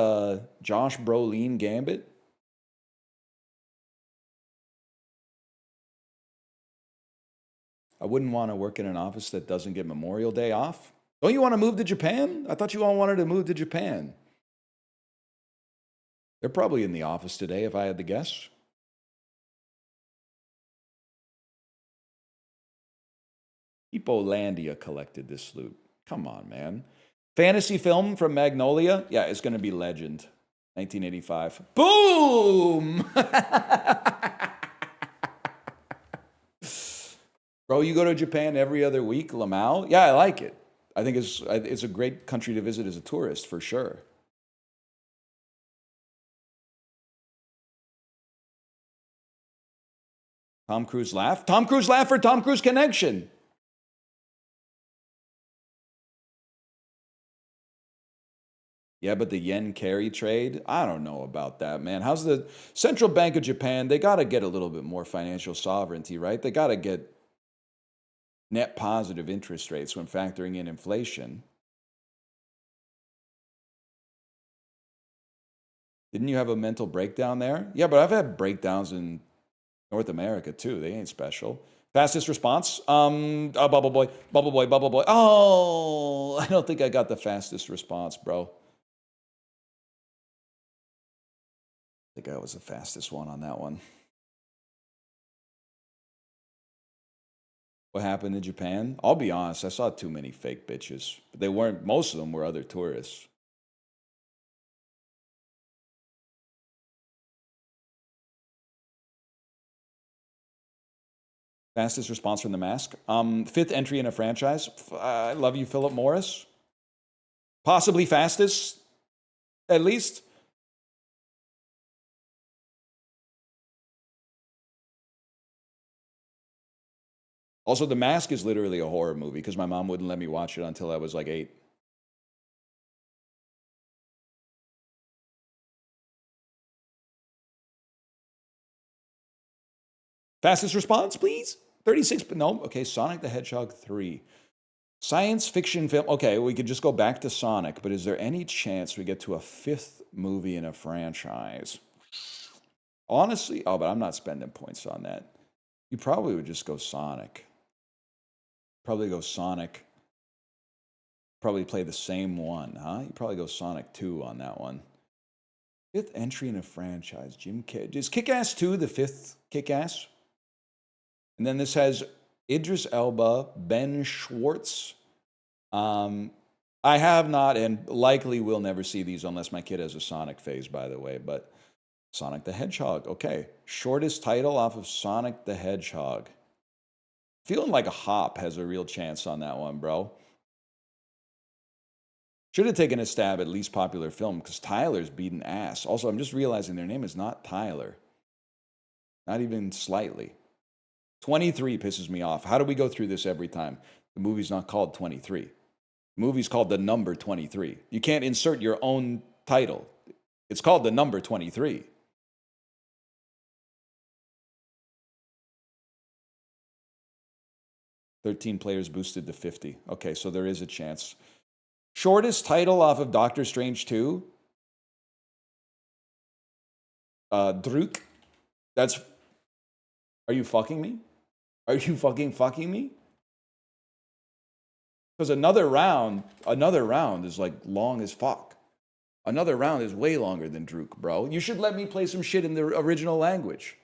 Josh Brolin Gambit. I wouldn't want to work in an office that doesn't get Memorial Day off. Don't you want to move to Japan? I thought you all wanted to move to Japan. They're probably in the office today, if I had to guess. Hippolandia collected this loot. Come on, man. Fantasy film from Magnolia? Yeah, it's going to be Legend. 1985. Boom! Bro, you go to Japan every other week, Lamau? Yeah, I like it. I think it's a great country to visit as a tourist, for sure. Tom Cruise laugh? Tom Cruise laugh for Tom Cruise Connection. Yeah, but the yen carry trade, I don't know about that, man. How's the Central Bank of Japan? They got to get a little bit more financial sovereignty, right? They got to get net positive interest rates when factoring in inflation. Didn't you have a mental breakdown there? Yeah, but I've had breakdowns in North America too. They ain't special. Fastest response? Oh, Bubble Boy. Oh, I don't think I got the fastest response, bro. I think I was the fastest one on that one. What happened in Japan? I'll be honest, I saw too many fake bitches. But they weren't, most of them were other tourists. Fastest response from the mask. Fifth entry in a franchise. I love you, Philip Morris. Possibly fastest, at least. Also, The Mask is literally a horror movie because my mom wouldn't let me watch it until I was like 8. Fastest response, please? 36, but no. Okay, Sonic the Hedgehog 3. Science fiction film. Okay, we could just go back to Sonic, but is there any chance we get to a 5th movie in a franchise? Honestly, oh, but I'm not spending points on that. You probably would just go Sonic. Probably go Sonic. Probably play the same one, huh? You probably go Sonic 2 on that one. 5th entry in a franchise. Jim Carrey. Is Kick-Ass 2 the 5th Kick-Ass? And then this has Idris Elba, Ben Schwartz. I have not and likely will never see these unless my kid has a Sonic phase, by the way. But Sonic the Hedgehog. Okay. Shortest title off of Sonic the Hedgehog. Feeling like a Hop has a real chance on that one, bro. Should have taken a stab at least popular film because Tyler's beating ass. Also, I'm just realizing their name is not Tyler. Not even slightly. 23 pisses me off. How do we go through this every time? The movie's not called 23. The movie's called The Number 23. You can't insert your own title. It's called the number 23. "13 players boosted to 50. Okay, so there is a chance. Shortest title off of Doctor Strange 2? Druk. That's... Are you fucking me? Are you fucking me? Because another round is like long as fuck. Another round is way longer than Druk, bro. You should let me play some shit in the original language.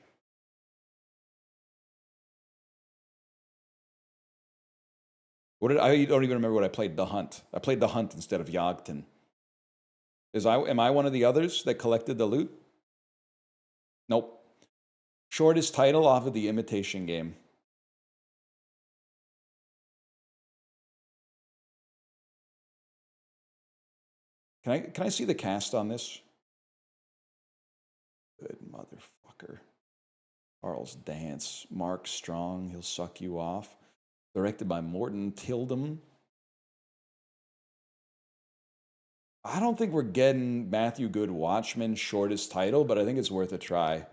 I don't even remember what I played. The Hunt. I played The Hunt instead of Yagten. Am I one of the others that collected the loot? Nope. Shortest title off of the Imitation Game. Can I see the cast on this? Good motherfucker. Charles Dance. Mark Strong. He'll suck you off. Directed by Morton Tildum. I don't think we're getting Matthew Good Watchmen shortest title, but I think it's worth a try.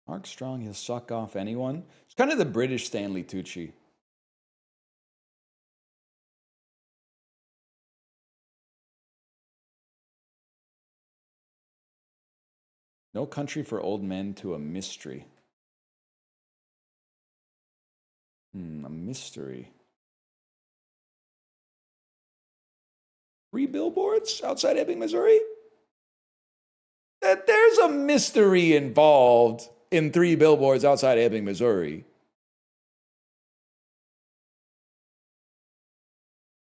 Mark Strong, he'll suck off anyone. It's kind of the British Stanley Tucci. No Country for Old Men to a mystery. A mystery. 3 billboards outside Ebbing, Missouri? There's a mystery involved in 3 billboards outside Ebbing, Missouri.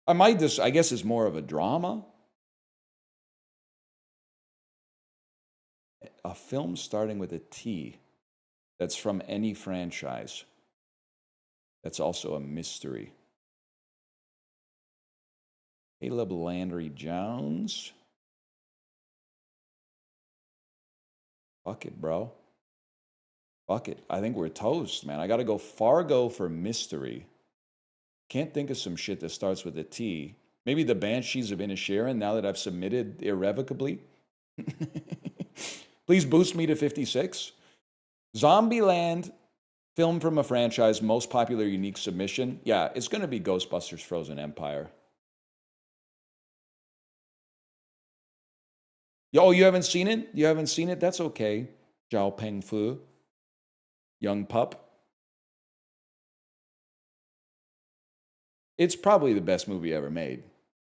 I guess it's more of a drama. A film starting with a T that's from any franchise. That's also a mystery. Caleb Landry Jones. Fuck it, bro. Fuck it. I think we're toast, man. I got to go Fargo for mystery. Can't think of some shit that starts with a T. Maybe the Banshees of Inisherin, now that I've submitted irrevocably. Please boost me to 56. Zombieland, film from a franchise, most popular unique submission. Yeah, it's going to be Ghostbusters Frozen Empire. Oh, you haven't seen it? You haven't seen it? That's okay. Zhao Peng Fu. Young pup. It's probably the best movie ever made.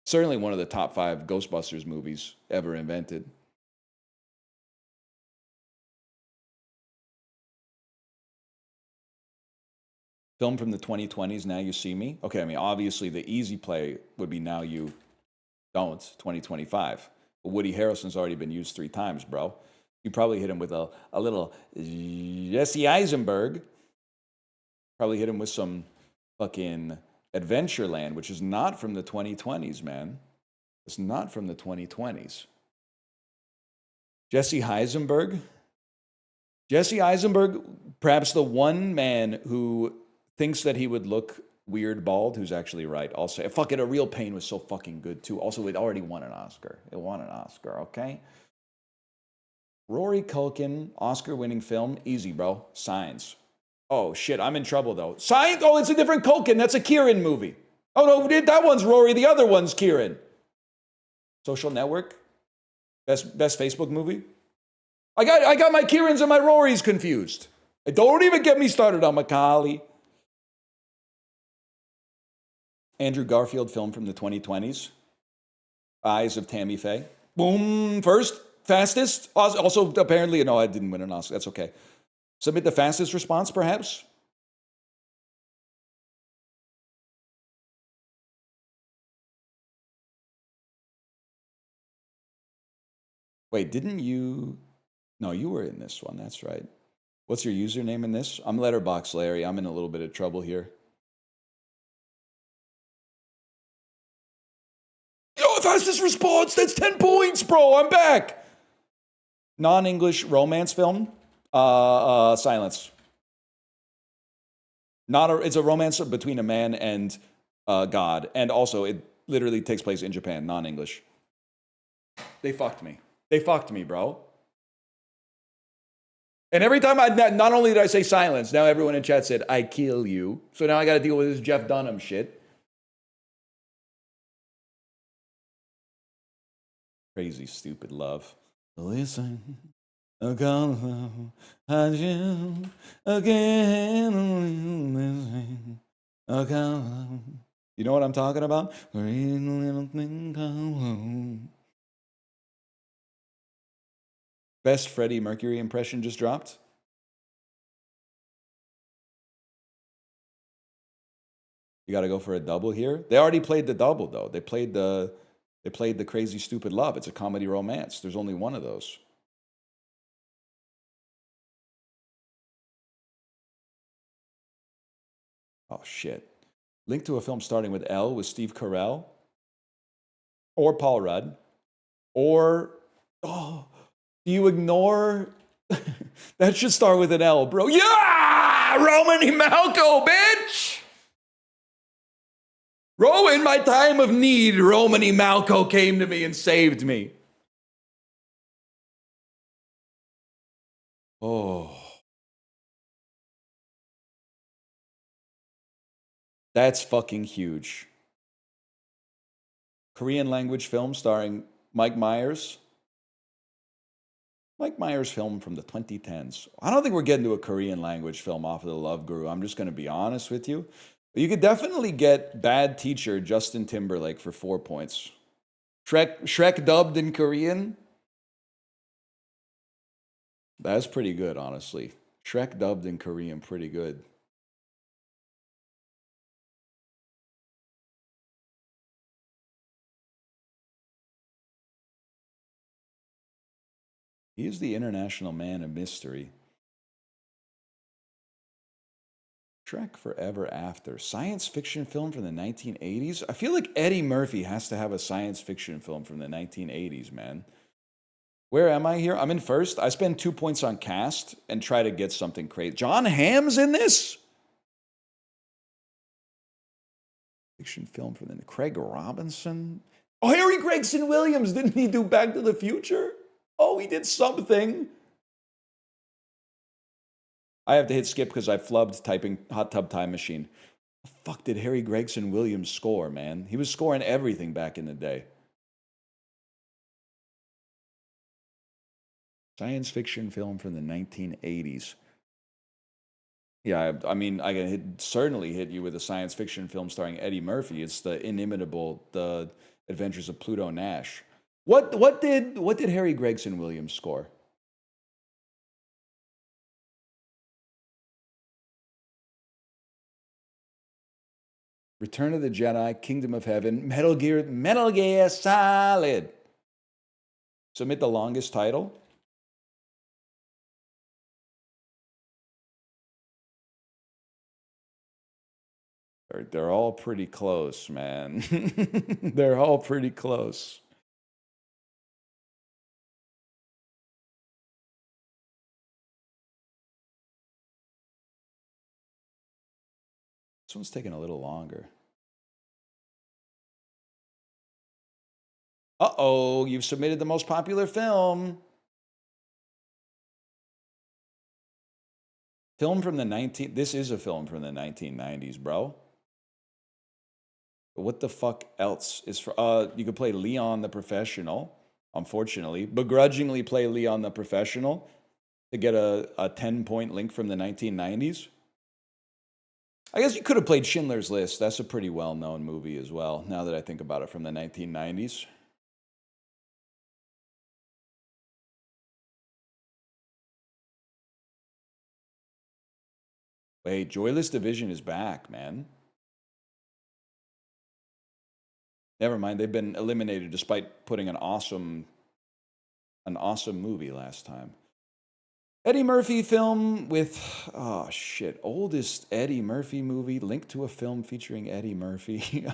Certainly one of the top 5 Ghostbusters movies ever invented. Film from the 2020s, Now You See Me. Okay, I mean, obviously the easy play would be Now You Don't, 2025. But Woody Harrelson's already been used 3 times, bro. You probably hit him with a little Jesse Eisenberg. Probably hit him with some fucking Adventureland, which is not from the 2020s, man. It's not from the 2020s. Jesse Eisenberg. Jesse Eisenberg, perhaps the one man who thinks that he would look weird bald, who's actually right. Also, fuck it, A Real Pain was so fucking good too. Also, it already won an Oscar. It won an Oscar, okay? Rory Culkin, Oscar-winning film. Easy, bro. Signs. Oh, shit, I'm in trouble, though. Signs? Oh, it's a different Culkin. That's a Kieran movie. Oh, no, that one's Rory. The other one's Kieran. Social Network? Best Facebook movie? I got my Kierans and my Rorys confused. Don't even get me started on Macaulay. Andrew Garfield film from the 2020s. Eyes of Tammy Faye. Boom. First, fastest. Also, apparently, no, I didn't win an Oscar. That's okay. Submit the fastest response, perhaps. Wait, didn't you? No, you were in this one. That's right. What's your username in this? I'm Letterbox Larry. I'm in a little bit of trouble here. Yo, fastest response. That's 10 points, bro. I'm back. Non-English romance film. Silence. It's a romance between a man and God, and also it literally takes place in Japan, non-English. They fucked me. They fucked me, bro. And every time not only did I say silence, now everyone in chat said, I kill you. So now I got to deal with this Jeff Dunham shit. Crazy, stupid love. Listen, I'm gonna hide you again. You know what I'm talking about? Best Freddie Mercury impression just dropped. You got to go for a double here. They already played the double though. They played the Crazy Stupid Love. It's a comedy romance. There's only one of those. Oh shit. Link to a film starting with L with Steve Carell or Paul Rudd or do you ignore that should start with an L, bro. Yeah! Romany Malco, bitch! In my time of need, Romany Malco came to me and saved me. Oh. That's fucking huge. Korean language film starring Mike Myers. Mike Myers film from the 2010s. I don't think we're getting to a Korean language film off of the Love Guru. I'm just going to be honest with you. But you could definitely get Bad Teacher Justin Timberlake for 4 points. Shrek dubbed in Korean. That's pretty good, honestly. Shrek dubbed in Korean, pretty good. He is the international man of mystery. Shrek Forever After. Science fiction film from the 1980s? I feel like Eddie Murphy has to have a science fiction film from the 1980s, man. Where am I here? I'm in first. I spend 2 points on cast and try to get something crazy. John Hamm's in this? Fiction film from the Craig Robinson? Oh, Harry Gregson Williams. Didn't he do Back to the Future? Oh, he did something. I have to hit skip because I flubbed typing Hot Tub Time Machine. The fuck did Harry Gregson Williams score, man? He was scoring everything back in the day. Science fiction film from the 1980s. Yeah, I mean, I can certainly hit you with a science fiction film starring Eddie Murphy. It's the inimitable The Adventures of Pluto Nash. What did Harry Gregson Williams score? Return of the Jedi, Kingdom of Heaven, Metal Gear Solid. Submit the longest title. They're all pretty close, man. They're all pretty close. This one's taking a little longer. Uh-oh, you've submitted the most popular film. This is a film from the 1990s, bro. But what the fuck else is for, you could play Leon the Professional, unfortunately. Begrudgingly play Leon the Professional to get a 10-point link from the 1990s. I guess you could have played Schindler's List. That's a pretty well-known movie as well, now that I think about it, from the 1990s. Wait, Joyless Division is back, man. Never mind, they've been eliminated despite putting an awesome movie last time. Eddie Murphy film with, oh shit, oldest Eddie Murphy movie, linked to a film featuring Eddie Murphy.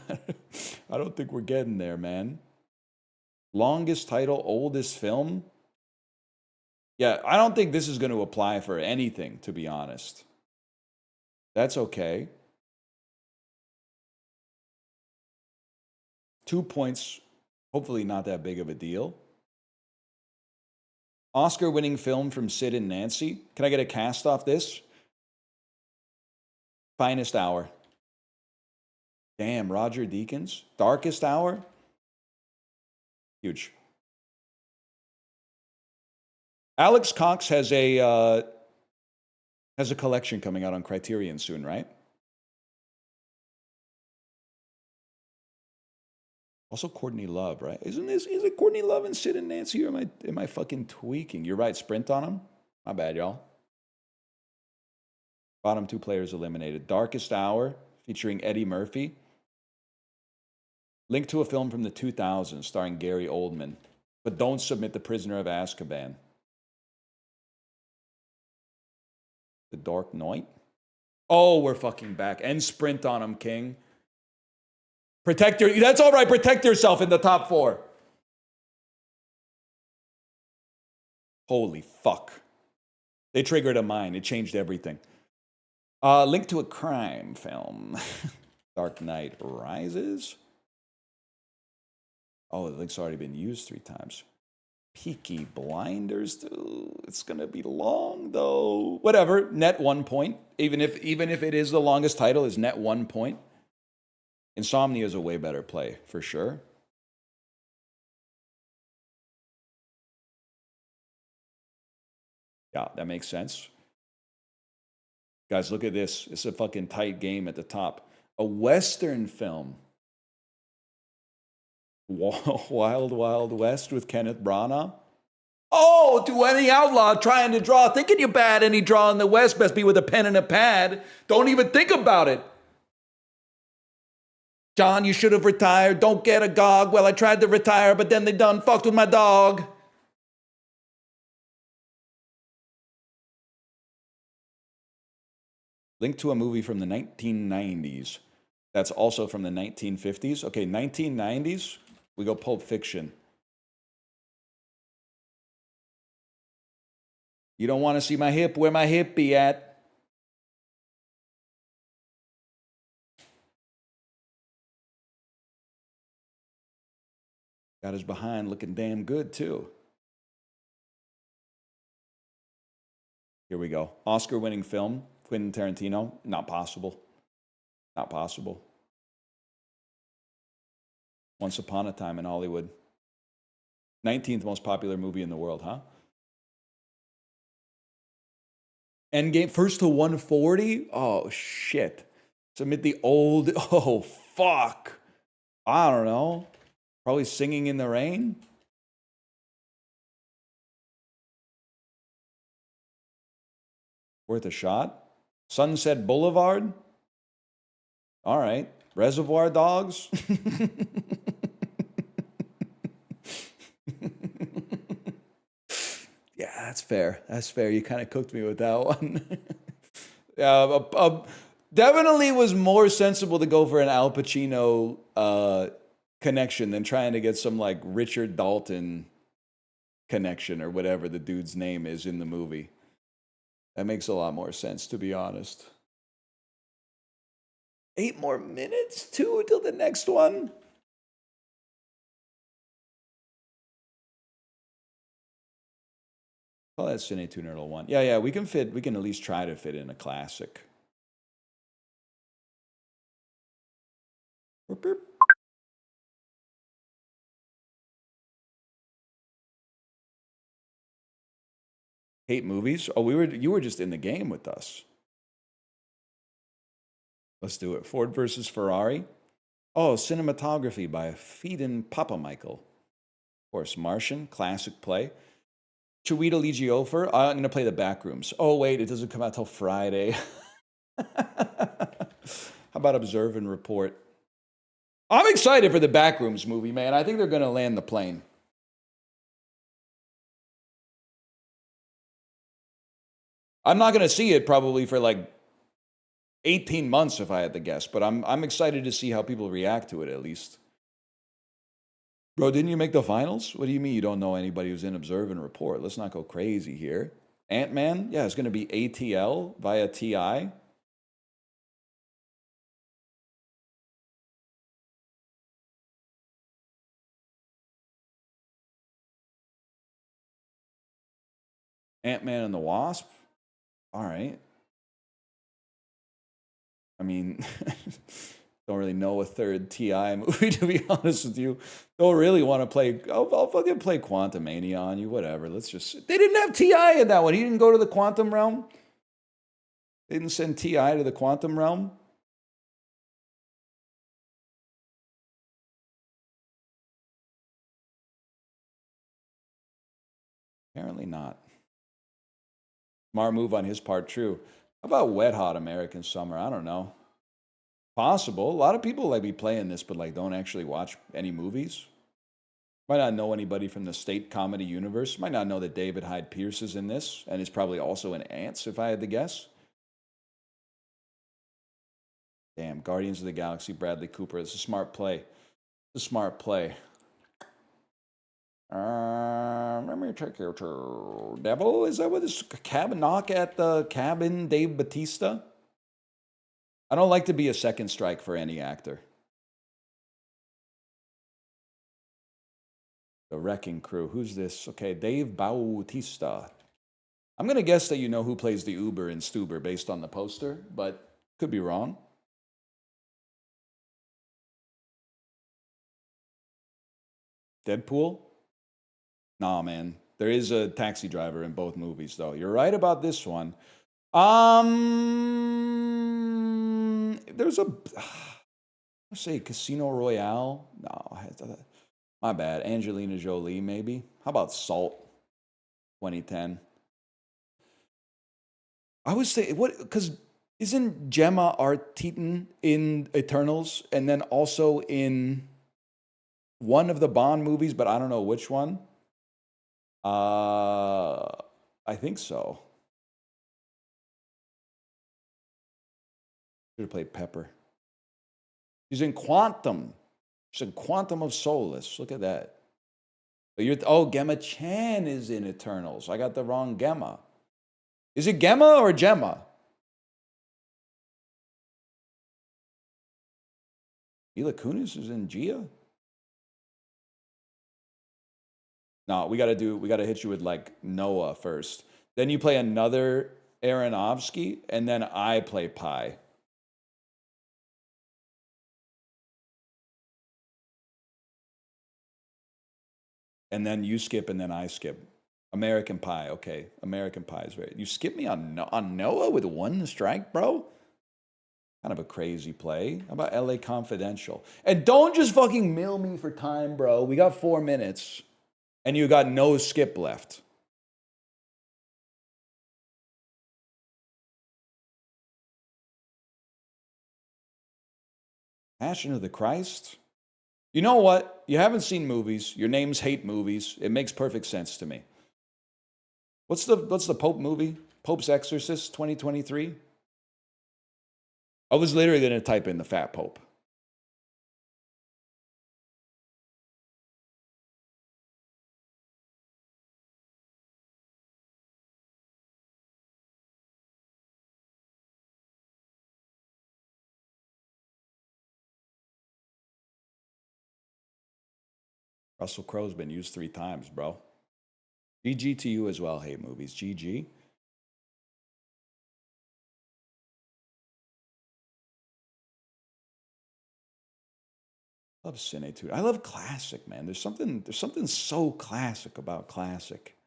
I don't think we're getting there, man. Longest title, oldest film. Yeah, I don't think this is going to apply for anything, to be honest. That's okay. 2 points, hopefully not that big of a deal. Oscar-winning film from Sid and Nancy. Can I get a cast off this? Finest Hour. Damn, Roger Deakins. Darkest Hour. Huge. Alex Cox has a collection coming out on Criterion soon, right? Also Courtney Love, right? Is it Courtney Love and Sid and Nancy, or am I fucking tweaking? You're right, sprint on them. My bad, y'all. Bottom 2 players eliminated. Darkest Hour, featuring Eddie Murphy. Link to a film from the 2000s starring Gary Oldman. But don't submit The Prisoner of Azkaban. The Dark Knight? Oh, we're fucking back. And sprint on them, King. That's all right. Protect yourself in the top 4. Holy fuck. They triggered a mine. It changed everything. Link to a crime film. Dark Knight Rises. Oh, the link's already been used 3 times. Peaky Blinders, dude. It's gonna be long though. Whatever. Net 1 point. Even if it is the longest title, is net 1 point. Insomnia is a way better play, for sure. Yeah, that makes sense. Guys, look at this. It's a fucking tight game at the top. A Western film. Wild Wild West with Kenneth Branagh. Oh, to any outlaw trying to draw, thinking you're bad, any draw in the West, best be with a pen and a pad. Don't even think about it. John, you should have retired. Don't get a gog. Well, I tried to retire, but then they done fucked with my dog. Link to a movie from the 1990s. That's also from the 1950s. Okay, 1990s. We go Pulp Fiction. You don't want to see my hip? Where my hip be at? Got his behind looking damn good, too. Here we go. Oscar-winning film, Quentin Tarantino. Not possible. Not possible. Once Upon a Time in Hollywood. 19th most popular movie in the world, huh? Endgame, first to 140? Oh, shit. Submit the old... Oh, fuck. I don't know. Probably Singing in the Rain? Worth a shot? Sunset Boulevard? All right. Reservoir Dogs? Yeah, that's fair. That's fair. You kind of cooked me with that one. Yeah, definitely was more sensible to go for an Al Pacino connection than trying to get some like Richard Dalton connection or whatever the dude's name is in the movie. That makes a lot more sense, to be honest. 8 more minutes, too, till the next one. Oh, that's Cine2Nerdle 1. Yeah, we can at least try to fit in a classic. Burp, burp. Hate movies? Oh, you were just in the game with us. Let's do it. Ford versus Ferrari. Oh, cinematography by Pheidon Papamichael. Of course, Martian, classic play. Chiwetel Ejiofor. I'm going to play The Backrooms. Oh, wait, it doesn't come out till Friday. How about Observe and Report? I'm excited for the Backrooms movie, man. I think they're going to land the plane. I'm not going to see it probably for like 18 months if I had to guess, but I'm excited to see how people react to it at least. Bro, didn't you make the finals? What do you mean you don't know anybody who's in Observe and Report? Let's not go crazy here. Ant-Man? Yeah, it's going to be ATL via TI. Ant-Man and the Wasp? All right. I mean, don't really know a third TI movie, to be honest with you. Don't really want to play. I'll fucking play Quantumania on you, whatever. Let's just. They didn't have TI in that one. He didn't go to the Quantum Realm. They didn't send TI to the Quantum Realm. Apparently not. Smart move on his part, true. How about Wet Hot American Summer? I don't know. Possible. A lot of people like be playing this, but like don't actually watch any movies. Might not know anybody from the state comedy universe. Might not know that David Hyde Pierce is in this, and is probably also in Ants, if I had to guess. Damn, Guardians of the Galaxy, Bradley Cooper. It's a smart play. It's a smart play. Let me check your Devil. Is that what this cabin knock at the cabin? Dave Batista. I don't like to be a second strike for any actor. The Wrecking Crew. Who's this? Okay, Dave Bautista. I'm gonna guess that you know who plays the Uber in Stuber based on the poster, but could be wrong. Deadpool? Nah, man. There is a taxi driver in both movies, though. You're right about this one. There's a... Let's say Casino Royale. No, my bad. Angelina Jolie, maybe. How about Salt? 2010. I would say... what? Because isn't Gemma Arterton in Eternals? And then also in one of the Bond movies, but I don't know which one. I think so. Should have played Pepper. She's in Quantum. She's in Quantum of Solace. Look at that. But Gemma Chan is in Eternals. I got the wrong Gemma. Is it Gemma or Gemma? Mila Kunis is in Gia? No, we gotta hit you with like Noah first. Then you play another Aronofsky, and then I play Pi. And then you skip, and then I skip. American Pie, okay. American Pie is very. You skip me on Noah with one strike, bro? Kind of a crazy play. How about LA Confidential? And don't just fucking mill me for time, bro. We got 4 minutes. And you got no skip left. Passion of the Christ? You know what? You haven't seen movies. Your names hate movies. It makes perfect sense to me. What's the Pope movie? Pope's Exorcist 2023? I was literally going to type in the Fat Pope. Russell Crowe's been used 3 times, bro. GG to you as well, hate movies. GG. I love Cine2. I love classic, man. There's something so classic about classic.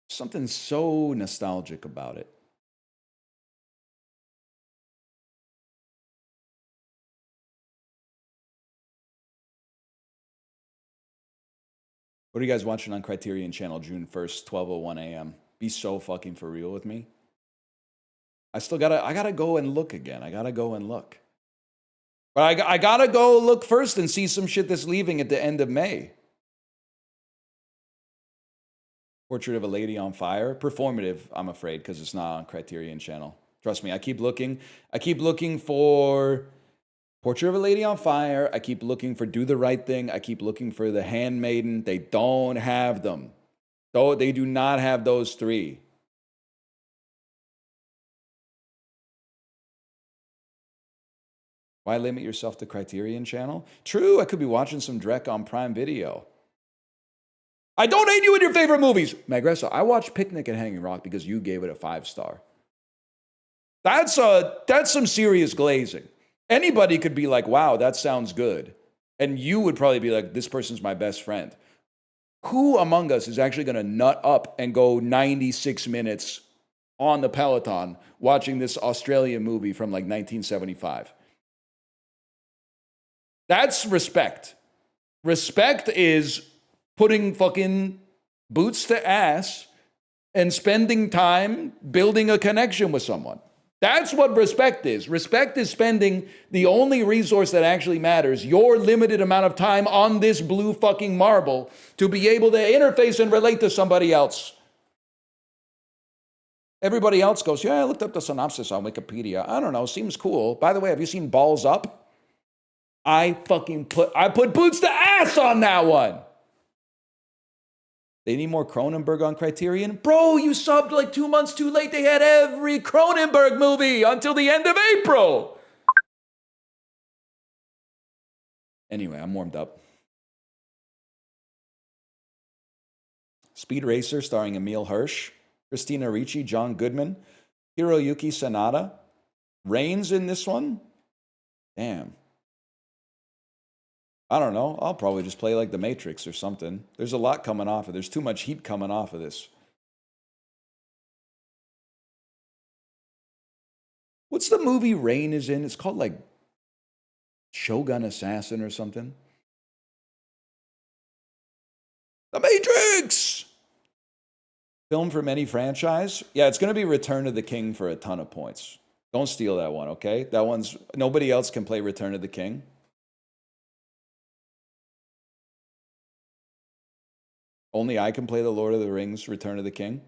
Something so nostalgic about it. What are you guys watching on Criterion Channel June 1st, 12:01 a.m.? Be so fucking for real with me. I gotta go and look again. I gotta go and look. But I gotta go look first and see some shit that's leaving at the end of May. Portrait of a Lady on Fire. Performative, I'm afraid, because it's not on Criterion Channel. Trust me, I keep looking. I keep looking for Portrait of a Lady on Fire. I keep looking for Do the Right Thing. I keep looking for The Handmaiden. They don't have them. Though they do not have those three. Why limit yourself to Criterion Channel? True, I could be watching some Drek on Prime Video. I don't hate you in your favorite movies. Magressa, I watched Picnic at Hanging Rock because you gave it a 5-star. That's some serious glazing. Anybody could be like, wow, that sounds good. And you would probably be like, this person's my best friend. Who among us is actually going to nut up and go 96 minutes on the Peloton watching this Australian movie from like 1975? That's respect. Respect is putting fucking boots to ass and spending time building a connection with someone. That's what respect is. Respect is spending the only resource that actually matters, your limited amount of time on this blue fucking marble, to be able to interface and relate to somebody else. Everybody else goes, yeah, I looked up the synopsis on Wikipedia. I don't know, seems cool. By the way, have you seen Balls Up? I put boots to ass on that one. They need more Cronenberg on Criterion? Bro, you subbed like 2 months too late. They had every Cronenberg movie until the end of April. Anyway, I'm warmed up. Speed Racer starring Emile Hirsch, Christina Ricci, John Goodman, Hiroyuki Sanada. Rain's in this one? Damn. I don't know. I'll probably just play like The Matrix or something. There's a lot coming off of it. There's too much heat coming off of this. What's the movie Rain is in? It's called like Shogun Assassin or something. The Matrix! Film from any franchise? Yeah, it's going to be Return of the King for a ton of points. Don't steal that one, okay? That one's... Nobody else can play Return of the King. Only I can play the Lord of the Rings, Return of the King.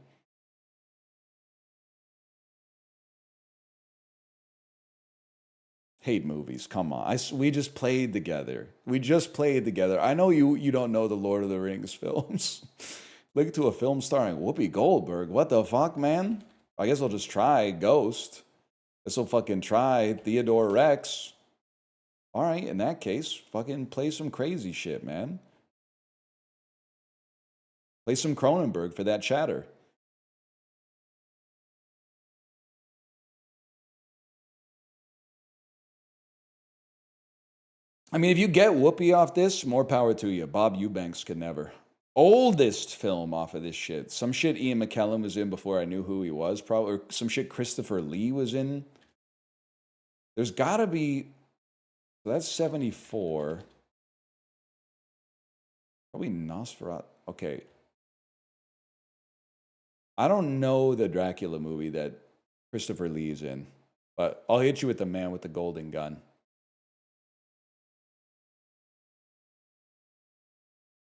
Hate movies, come on. We just played together. I know you don't know the Lord of the Rings films. Link to a film starring Whoopi Goldberg. What the fuck, man? I guess I'll just try Ghost. Guess I'll fucking try Theodore Rex. All right, in that case, fucking play some crazy shit, man. Play some Cronenberg for that chatter. I mean, if you get Whoopi off this, more power to you. Bob Eubanks could never. Oldest film off of this shit. Some shit Ian McKellen was in before I knew who he was, probably. Or some shit Christopher Lee was in. There's gotta be... So that's 74. Probably Nosferatu. Okay. I don't know the Dracula movie that Christopher Lee's in, but I'll hit you with The Man with the Golden Gun.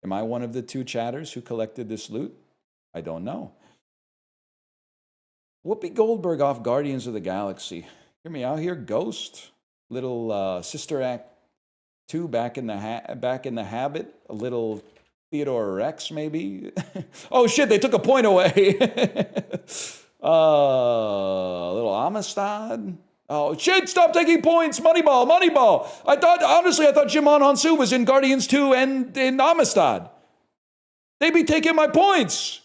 Am I one of the two chatters who collected this loot? I don't know. Whoopi Goldberg off Guardians of the Galaxy. Hear me out here, Ghost. Little Sister Act 2 back in the habit. A little Theodore Rex, maybe. Oh shit, they took a point away. A little Amistad. Oh shit, stop taking points. Moneyball. I thought Jimon Hansu was in Guardians 2 and in Amistad. They be taking my points.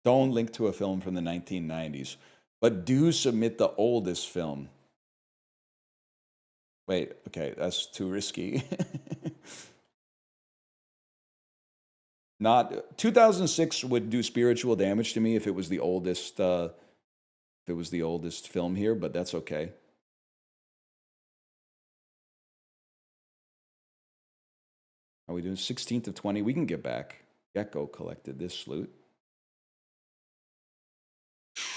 Don't link to a film from the 1990s, but do submit the oldest film. Wait, okay, that's too risky. Not 2006 would do spiritual damage to me if it was the oldest film here, but that's okay. Are we doing 16th of 20? We can get back. Gecko collected this loot.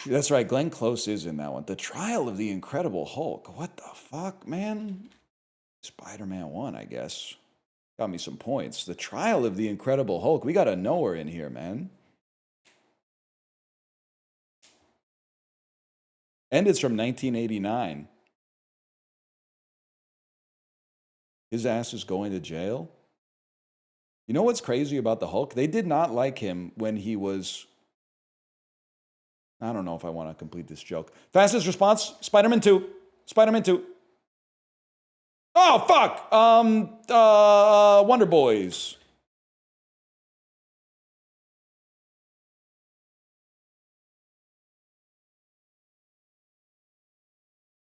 That's right, Glenn Close is in that one. The Trial of the Incredible Hulk. What the fuck, man? Spider-Man 1, I guess. Got me some points. The Trial of the Incredible Hulk. We got a knower in here, man. And it's from 1989. His ass is going to jail. You know what's crazy about the Hulk? They did not like him when he was... I don't know if I want to complete this joke. Fastest response, Spider-Man 2. Spider-Man 2. Oh, fuck! Wonder Boys.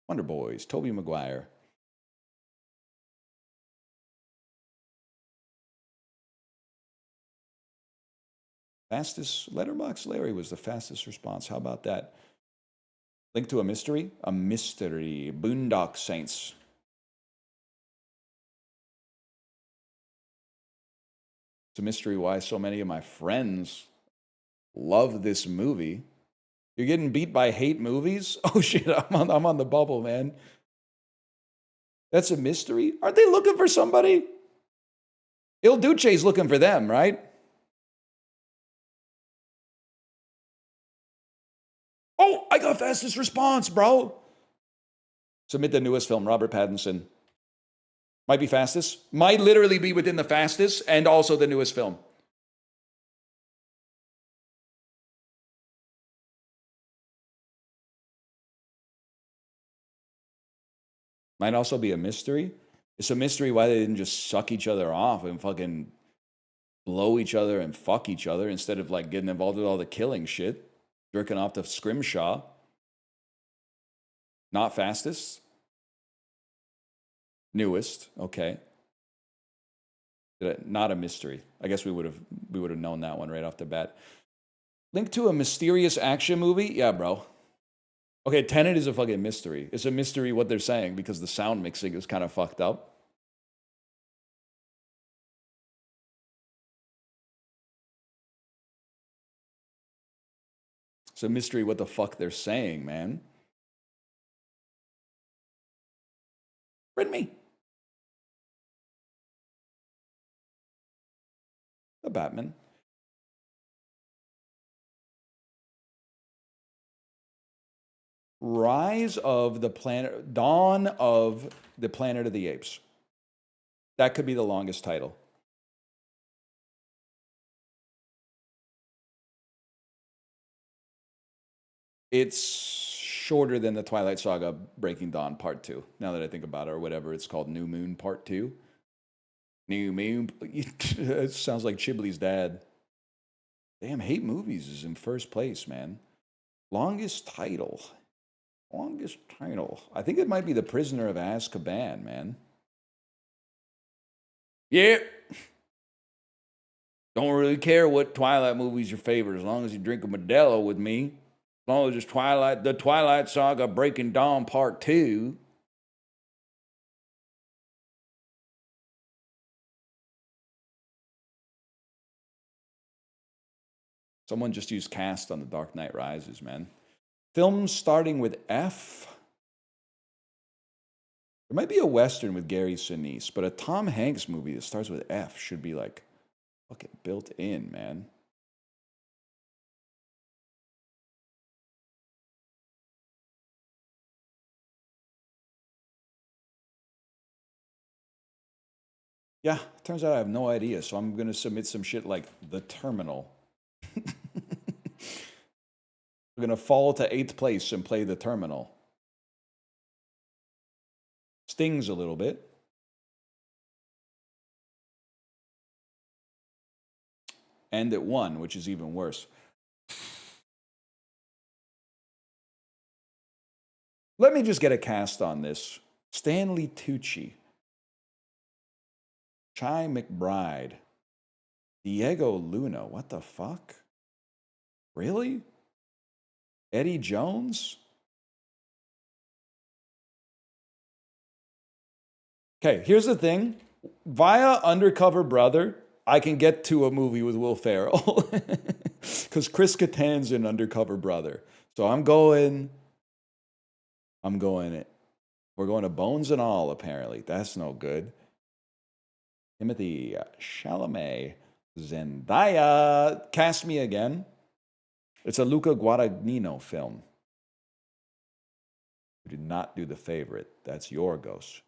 Wonder Boys, Tobey Maguire. Fastest, Letterboxd Larry was the fastest response. How about that? Link to a mystery? A mystery. Boondock Saints. It's a mystery why so many of my friends love this movie. You're getting beat by hate movies? Oh shit, I'm on the bubble, man. That's a mystery? Aren't they looking for somebody? Il Duce's looking for them, right? Oh, I got fastest response, bro. Submit the newest film, Robert Pattinson. Might be fastest. Might literally be within the fastest and also the newest film. Might also be a mystery. It's a mystery why they didn't just suck each other off and fucking blow each other and fuck each other instead of like getting involved with all the killing shit. Jerking off the scrimshaw. Not fastest. Newest. Okay. Not a mystery. I guess we would have known that one right off the bat. Link to a mysterious action movie? Yeah, bro. Okay, Tenet is a fucking mystery. It's a mystery what they're saying because the sound mixing is kind of fucked up. It's a mystery what the fuck they're saying, man. Read me. The Batman. Rise of the Planet... Dawn of the Planet of the Apes. That could be the longest title. It's shorter than the Twilight Saga Breaking Dawn Part 2, now that I think about it, or whatever it's called, New Moon Part 2. New Moon. It sounds like Chibley's dad. Damn, Hate Movies is in first place, man. Longest title. Longest title. I think it might be The Prisoner of Azkaban, man. Yeah. Don't really care what Twilight movie's your favorite, as long as you drink a Modelo with me. As long as it's the Twilight Saga Breaking Dawn Part 2. Someone just used cast on The Dark Knight Rises, man. Films starting with F. There might be a Western with Gary Sinise, but a Tom Hanks movie that starts with F should be like fucking built in, man. Yeah, turns out I have no idea, so I'm going to submit some shit like The Terminal. We're going to fall to 8th place and play The Terminal. Stings a little bit. And it won, which is even worse. Let me just get a cast on this. Stanley Tucci. Chai McBride. Diego Luna. What the fuck? Really? Eddie Jones? Okay, here's the thing. Via Undercover Brother, I can get to a movie with Will Ferrell. Because Chris Kattan's in Undercover Brother. So I'm going it. We're going to Bones and All, apparently. That's no good. Timothy Chalamet. Zendaya. Cast Me Again. It's a Luca Guadagnino film. You did not do The Favorite. That's your ghost.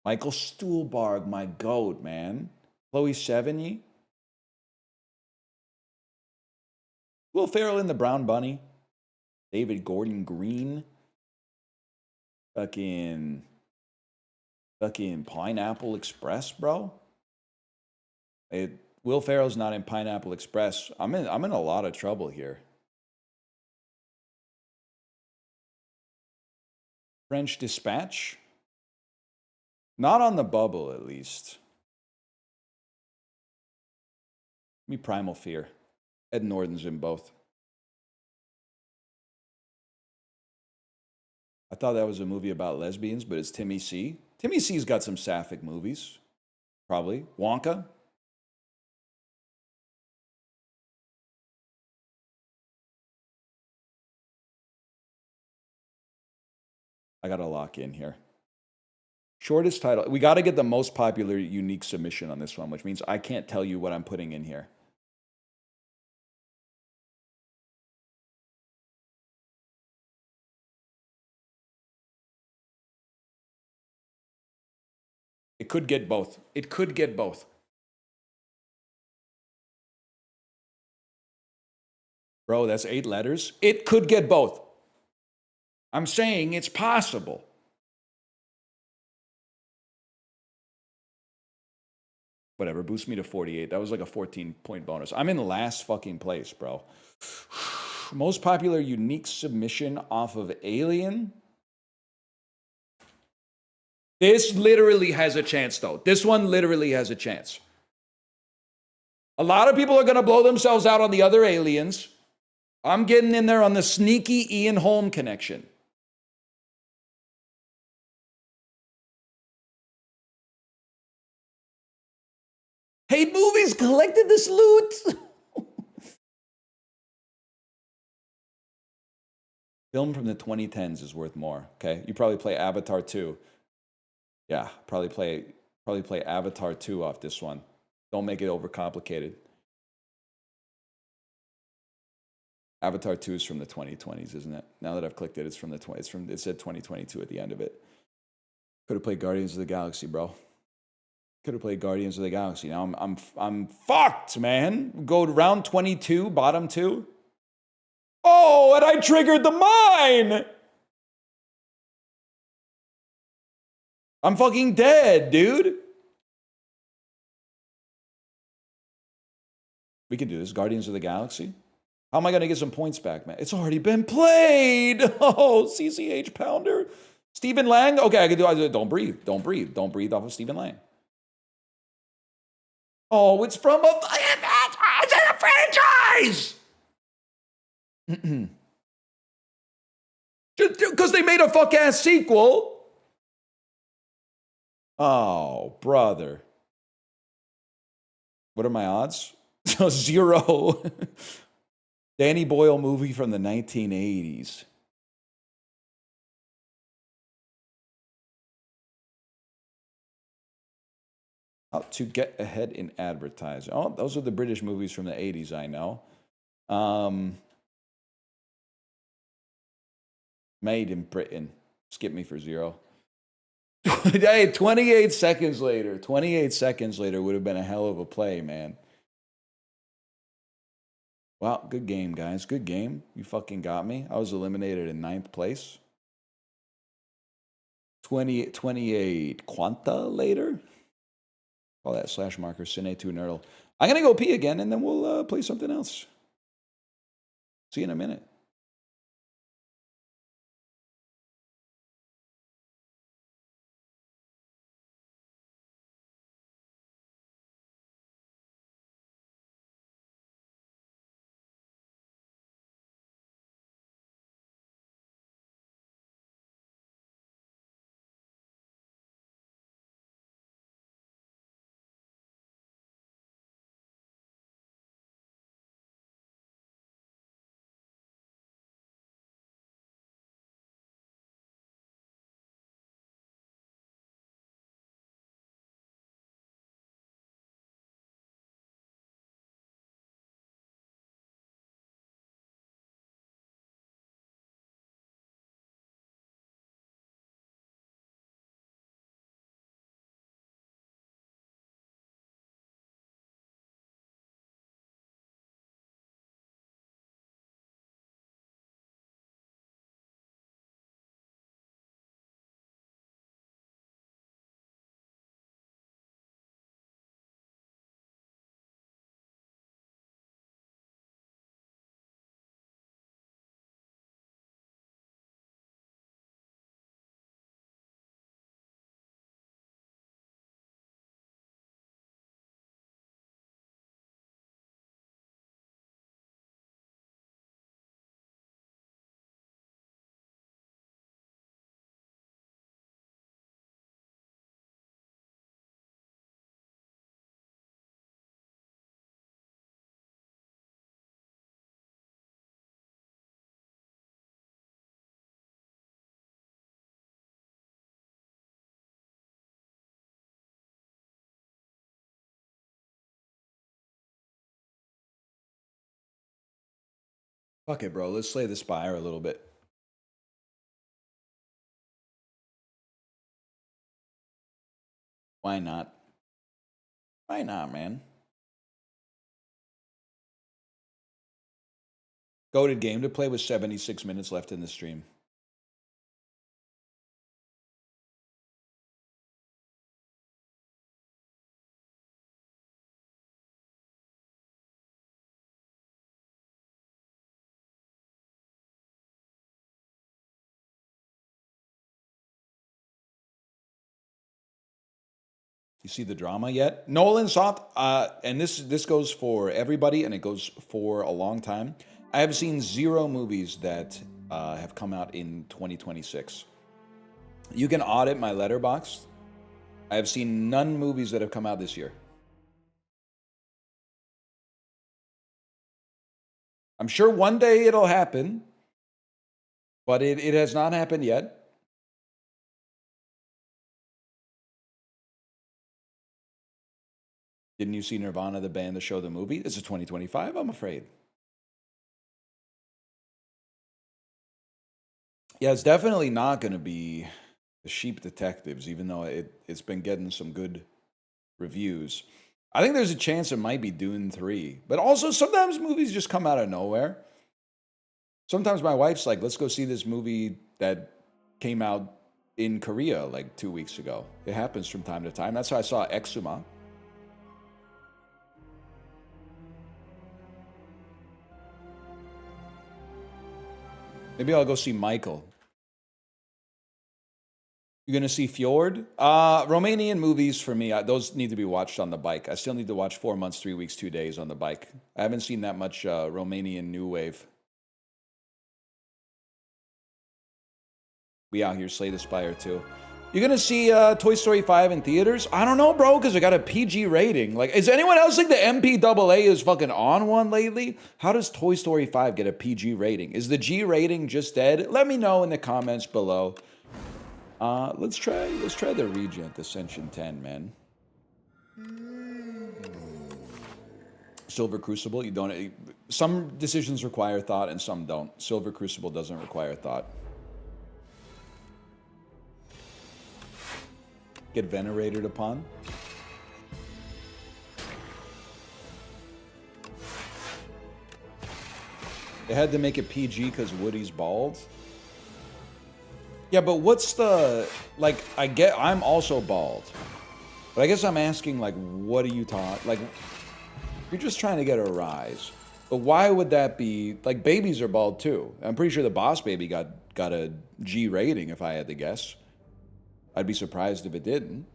Michael Stuhlbarg, my goat, man. Chloe Sevigny. Will Ferrell in The Brown Bunny. David Gordon Green. Fucking Pineapple Express, bro. Will Ferrell's not in Pineapple Express. I'm in a lot of trouble here. French Dispatch. Not on the bubble, at least. Me Primal Fear. Ed Norton's in both. I thought that was a movie about lesbians, but it's Timmy C. Timmy C's got some sapphic movies. Probably. Wonka. I got to lock in here. Shortest title. We got to get the most popular unique submission on this one, which means I can't tell you what I'm putting in here. It could get both. It could get both. Bro, that's 8 letters. It could get both. I'm saying it's possible. Whatever, boost me to 48. That was like a 14-point bonus. I'm in last fucking place, bro. Most popular unique submission off of Alien. This literally has a chance, though. This one literally has a chance. A lot of people are going to blow themselves out on the other Aliens. I'm getting in there on the sneaky Ian Holm connection. Hate Movies collected this loot. Film from the 2010s is worth more. Okay, you probably play Avatar 2. Yeah, probably play Avatar 2 off this one. Don't make it overcomplicated. Avatar 2 is from the 2020s, isn't it? Now that I've clicked it, it's from the 20. It said 2022 at the end of it. Could have played Guardians of the Galaxy, bro. Could have played Guardians of the Galaxy. Now I'm fucked, man. Go to round 22, bottom 2. Oh, and I triggered the mine. I'm fucking dead, dude. We can do this. Guardians of the Galaxy. How am I going to get some points back, man? It's already been played. Oh, CCH Pounder. Stephen Lang. Okay, I can do it. Don't breathe. Don't breathe. Don't breathe off of Stephen Lang. Oh, it's from a franchise. Because they made a fuck-ass sequel. Oh, brother. What are my odds? 0. Danny Boyle movie from the 1980s. How to get ahead in advertising. Oh, those are the British movies from the 80s, I know. Made in Britain. Skip me for 0. Hey, 28 seconds later. 28 seconds later would have been a hell of a play, man. Wow, good game, guys. Good game. You fucking got me. I was eliminated in 9th place. 28 Quanta later. Call that slash marker, Cine2Nerdle. I'm going to go pee again, and then we'll play something else. See you in a minute. Fuck it, bro. Let's slay the Spire a little bit. Why not? Why not, man? Goated game to play with 76 minutes left in the stream. You see the drama yet? Nolan Soft, and this goes for everybody, and it goes for a long time. I have seen 0 movies that have come out in 2026. You can audit my letterbox. I have seen none movies that have come out this year. I'm sure one day it'll happen, but it has not happened yet. Didn't you see Nirvana, the band, the show, the movie? This is 2025, I'm afraid. Yeah, it's definitely not going to be the Sheep Detectives, even though it's been getting some good reviews. I think there's a chance it might be Dune 3. But also, sometimes movies just come out of nowhere. Sometimes my wife's like, let's go see this movie that came out in Korea like 2 weeks ago. It happens from time to time. That's how I saw Exuma. Maybe I'll go see Michael. You're going to see Fjord? Romanian movies for me, those need to be watched on the bike. I still need to watch 4 months, 3 weeks, 2 days on the bike. I haven't seen that much Romanian new wave. We out here, slay the Spire too. You're going to see Toy Story 5 in theaters? I don't know, bro, because I got a PG rating. Like, is anyone else think the MPAA is fucking on one lately? How does Toy Story 5 get a PG rating? Is the G rating just dead? Let me know in the comments below. Let's try the Regent Ascension 10, man. Silver Crucible, you don't. Some decisions require thought and some don't. Silver Crucible doesn't require thought. Get venerated upon. They had to make it PG because Woody's bald. Yeah, but what's the, like, I'm also bald. But I guess I'm asking, like, what are you taught? Like, you're just trying to get a rise. But why would that be, like, babies are bald too. I'm pretty sure the Boss Baby got a G rating if I had to guess. I'd be surprised if it didn't.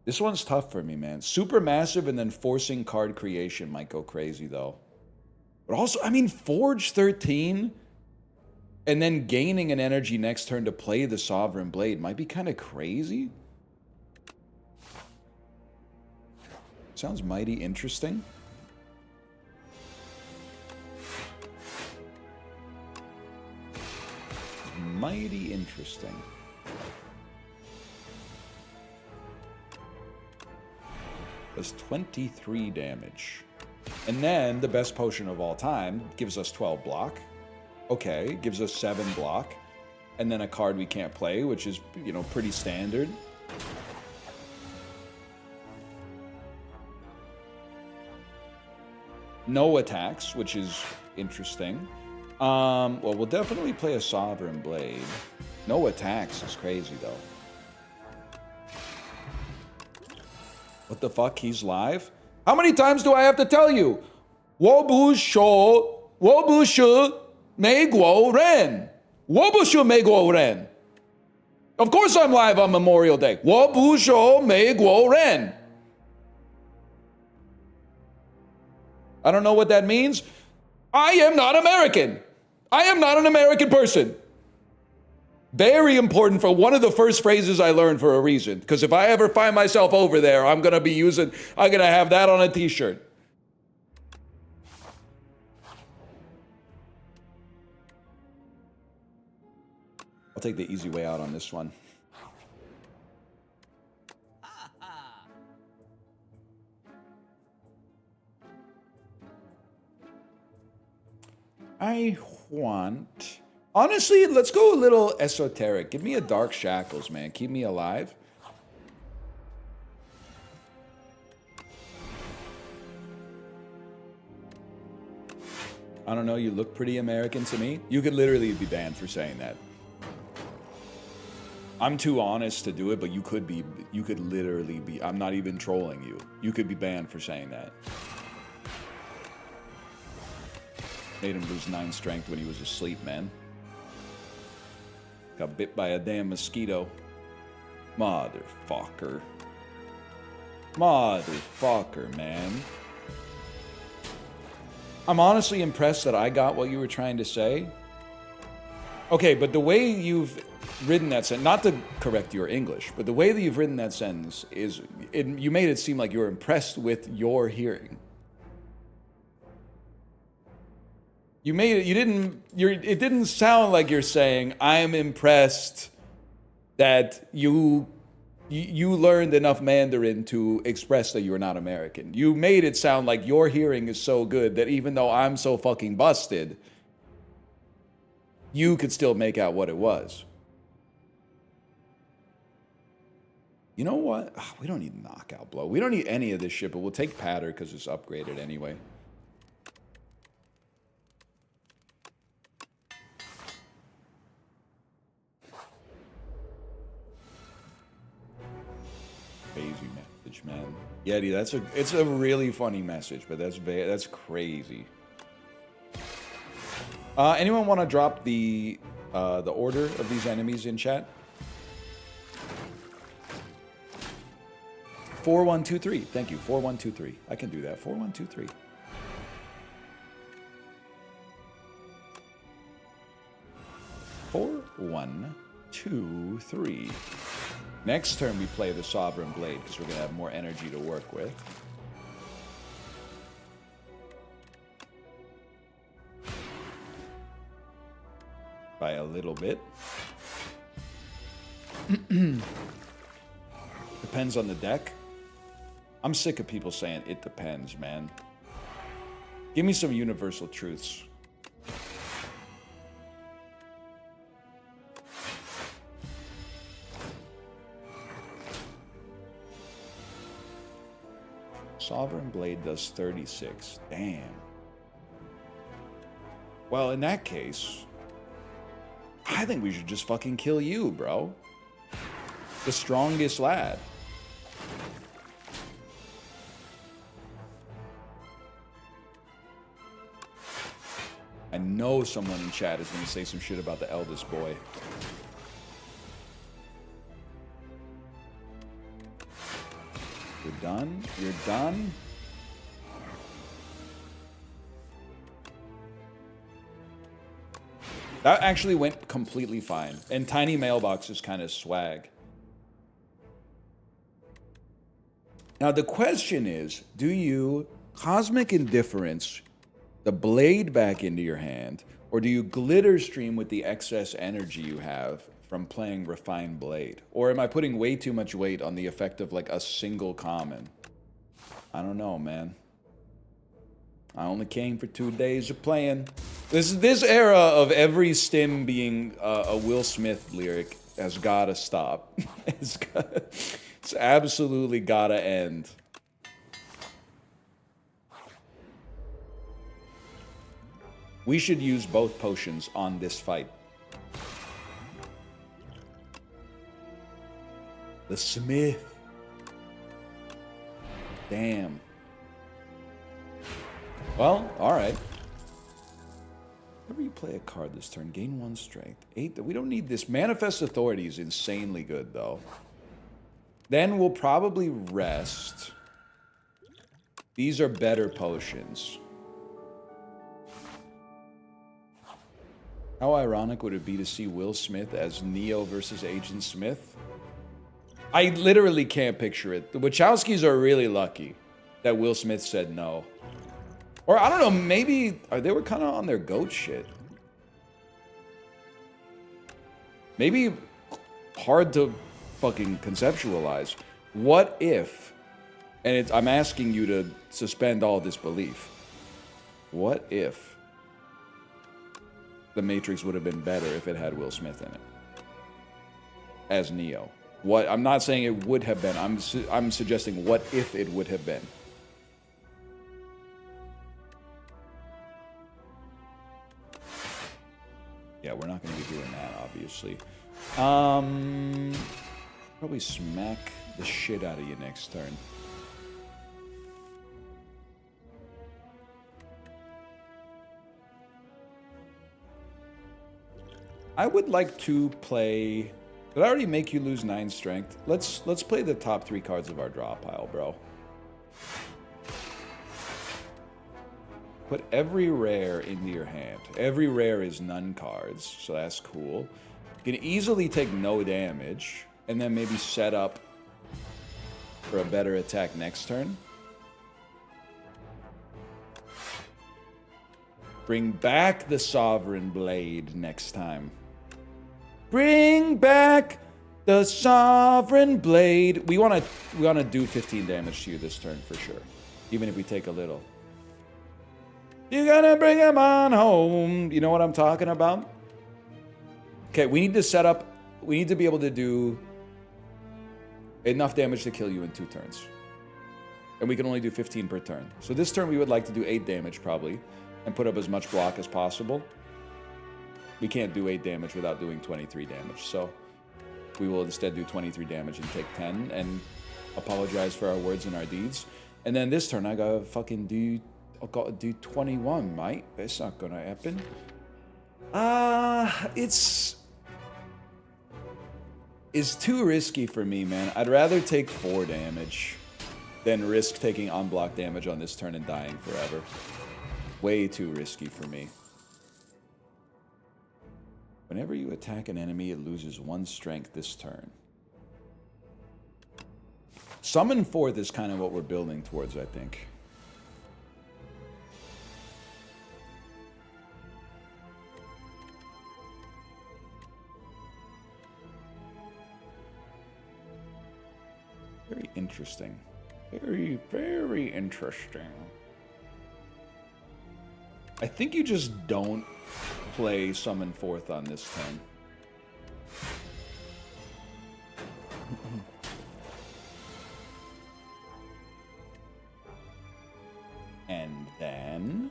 This one's tough for me, man. Supermassive and then forcing card creation might go crazy, though. But also, I mean, Forge 13 and then gaining an energy next turn to play the Sovereign Blade might be kind of crazy. Sounds mighty interesting. Mighty interesting. Does 23 damage. And then the best potion of all time gives us 12 block. Okay, gives us 7 block. And then a card we can't play, which is, you know, pretty standard. No attacks, which is interesting. Well, we'll definitely play a Sovereign Blade. No attacks is crazy, though. What the fuck? He's live? How many times do I have to tell you? 我不是美国人. 我不是美国人. Of course I'm live on Memorial Day. 我不是美国人. I don't know what that means. I am not American. I am not an American person. Very important for one of the first phrases I learned for a reason. Because if I ever find myself over there, I'm going to have that on a t-shirt. I'll take the easy way out on this one. I want... Honestly, let's go a little esoteric. Give me a Dark Shackles, man. Keep me alive. I don't know, you look pretty American to me. You could literally be banned for saying that. I'm too honest to do it, but you could literally be, I'm not even trolling you. You could be banned for saying that. Made him lose 9 strength when he was asleep, man. Got bit by a damn mosquito. Motherfucker. Motherfucker, man. I'm honestly impressed that I got what you were trying to say. Okay, but the way you've written that sentence, not to correct your English, but the way that you've written that sentence is, you made it seem like you were impressed with your hearing. You made it, it didn't sound like you're saying, I'm impressed that you learned enough Mandarin to express that you're not American. You made it sound like your hearing is so good that even though I'm so fucking busted, you could still make out what it was. You know what? We don't need knockout blow. We don't need any of this shit, but we'll take patter because it's upgraded anyway. Crazy message, man. Yeti, it's a really funny message, but that's crazy. Anyone want to drop the order of these enemies in chat? 4123. Thank you. 4123. I can do that. 4123. Four, 1, 2, 3. Next turn we play the Sovereign Blade because we're gonna have more energy to work with. By a little bit. Depends on the deck. I'm sick of people saying it depends, man. Give me some universal truths. Sovereign Blade does 36. Damn. Well, in that case, I think we should just fucking kill you, bro. The strongest lad. I know someone in chat is going to say some shit about the eldest boy. You're done? You're done? That actually went completely fine. And tiny mailbox is kind of swag. Now the question is, do you Cosmic Indifference the blade back into your hand, or do you glitter stream with the excess energy you have from playing Refined Blade? Or am I putting way too much weight on the effect of like a single common? I don't know, man. I only came for 2 days of playing. This era of every stim being a Will Smith lyric has gotta stop. It's absolutely gotta end. We should use both potions on this fight. The Smith. Damn. Well, alright. Whenever you play a card this turn, gain 1 strength. 8, we don't need this. Manifest Authority is insanely good, though. Then we'll probably rest. These are better potions. How ironic would it be to see Will Smith as Neo versus Agent Smith? I literally can't picture it. The Wachowskis are really lucky that Will Smith said no. Or I don't know, maybe they were kind of on their goat shit. Maybe hard to fucking conceptualize. What if, and I'm asking you to suspend all disbelief. What if The Matrix would have been better if it had Will Smith in it as Neo. What I'm not saying it would have been. I'm suggesting what if it would have been. Yeah, we're not going to be doing that, obviously. Probably smack the shit out of you next turn. I would like to play... Did I already make you lose 9 strength? Let's play the top 3 cards of our draw pile, bro. Put every rare into your hand. Every rare is none cards, so that's cool. You can easily take no damage, and then maybe set up for a better attack next turn. Bring back the Sovereign Blade next time. Bring back the Sovereign Blade. We wanna do 15 damage to you this turn for sure, even if we take a little. You gotta bring him on home. You know what I'm talking about? Okay, we need to set up. We need to be able to do enough damage to kill you in 2 turns, and we can only do 15 per turn. So this turn we would like to do 8 damage probably, and put up as much block as possible. We can't do 8 damage without doing 23 damage, so we will instead do 23 damage and take 10 and apologize for our words and our deeds. And then this turn I gotta fucking do 21, mate. That's not gonna happen. It's too risky for me, man. I'd rather take 4 damage than risk taking unblocked damage on this turn and dying forever. Way too risky for me. Whenever you attack an enemy, it loses 1 strength this turn. Summon forth is kind of what we're building towards, I think. Very interesting. Very, very interesting. I think you just don't play Summon Forth on this turn. And then...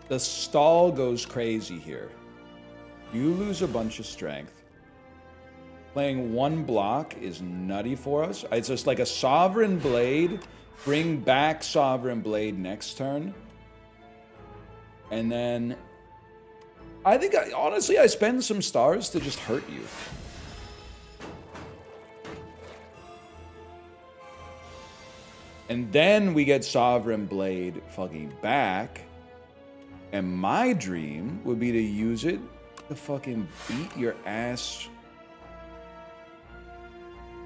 the stall goes crazy here. You lose a bunch of strength. Playing 1 block is nutty for us. It's just like a Sovereign Blade. Bring back Sovereign Blade next turn. And then... I think, honestly, I spend some stars to just hurt you. And then we get Sovereign Blade fucking back. And my dream would be to use it to fucking beat your ass.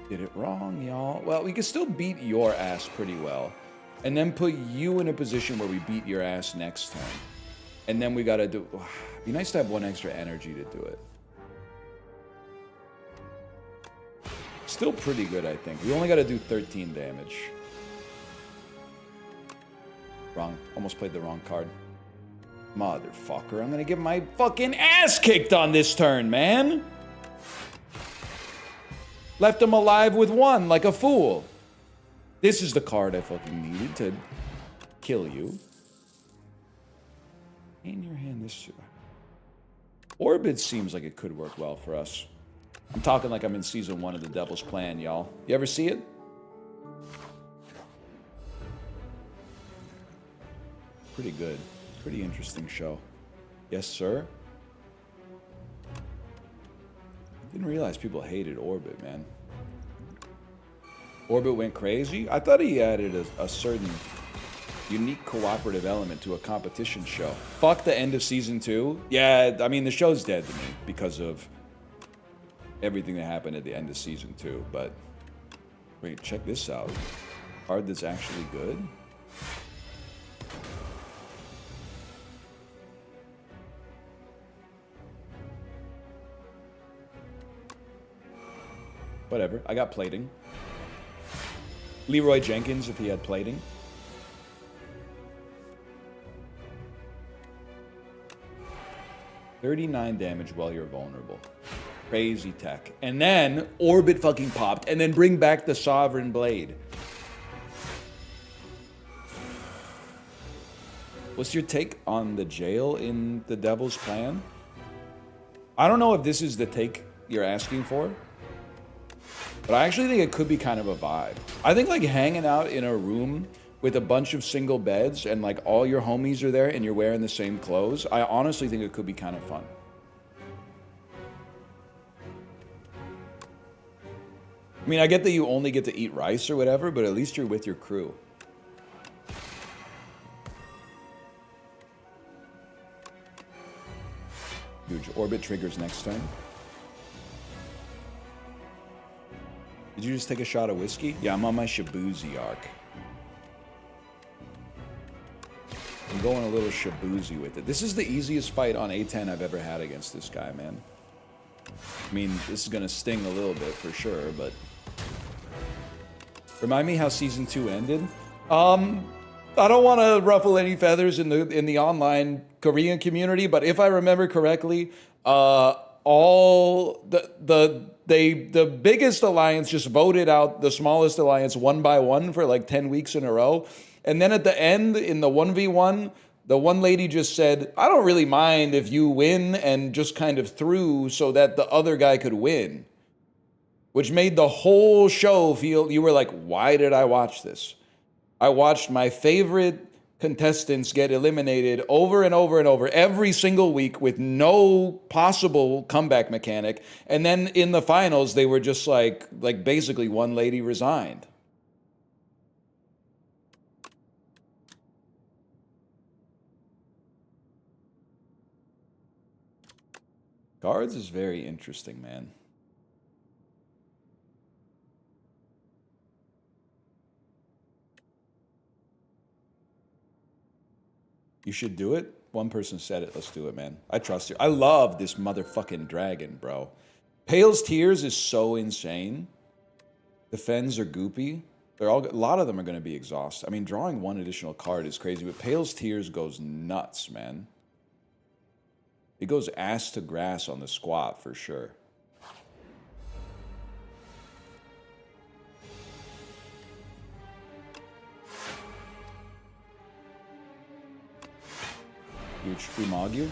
Did it wrong, y'all. Well, we can still beat your ass pretty well. And then put you in a position where we beat your ass next time. And then we gotta do... It'd be nice to have 1 extra energy to do it. Still pretty good, I think. We only gotta do 13 damage. Wrong. Almost played the wrong card. Motherfucker, I'm gonna get my fucking ass kicked on this turn, man! Left him alive with 1, like a fool. This is the card I fucking needed to kill you. In your hand, this... Orbit seems like it could work well for us. I'm talking like I'm in season 1 of The Devil's Plan, y'all. You ever see it? Pretty good. Pretty interesting show. Yes, sir? Didn't realize people hated Orbit, man. Orbit went crazy? I thought he added a certain unique cooperative element to a competition show. Fuck the end of season 2. Yeah, I mean, the show's dead to me because of everything that happened at the end of season 2. But, wait, check this out. Card that's actually good. Whatever, I got plating. Leroy Jenkins if he had plating. 39 damage while you're vulnerable. Crazy tech. And then Orbit fucking popped, and then bring back the Sovereign Blade. What's your take on the jail in the Devil's Plan? I don't know if this is the take you're asking for, but I actually think it could be kind of a vibe. I think like hanging out in a room with a bunch of single beds and like all your homies are there and you're wearing the same clothes, I honestly think it could be kind of fun. I mean, I get that you only get to eat rice or whatever, but at least you're with your crew. Huge. Orbit triggers next turn. Did you just take a shot of whiskey? Yeah, I'm on my Shabuzi arc. I'm going a little Shabuzi with it. This is the easiest fight on A10 I've ever had against this guy, man. I mean, this is gonna sting a little bit for sure, but... Remind me how Season 2 ended? I don't want to ruffle any feathers in the online Korean community, but if I remember correctly, all the biggest alliance just voted out the smallest alliance one by one for like 10 weeks in a row. And then at the end, in the 1v1, the one lady just said, I don't really mind if you win, and just kind of threw so that the other guy could win. Which made the whole show feel, you were like, why did I watch this? I watched my favorite contestants get eliminated over and over and over every single week with no possible comeback mechanic. And then in the finals, they were just like basically one lady resigned. Guards is very interesting, man. You should do it? One person said it. Let's do it, man. I trust you. I love this motherfucking dragon, bro. Pale's Tears is so insane. The Fens are goopy. They're all, a lot of them are going to be exhausted. I mean, drawing one additional card is crazy, but Pale's Tears goes nuts, man. It goes ass to grass on the squat for sure. Huge Umagu.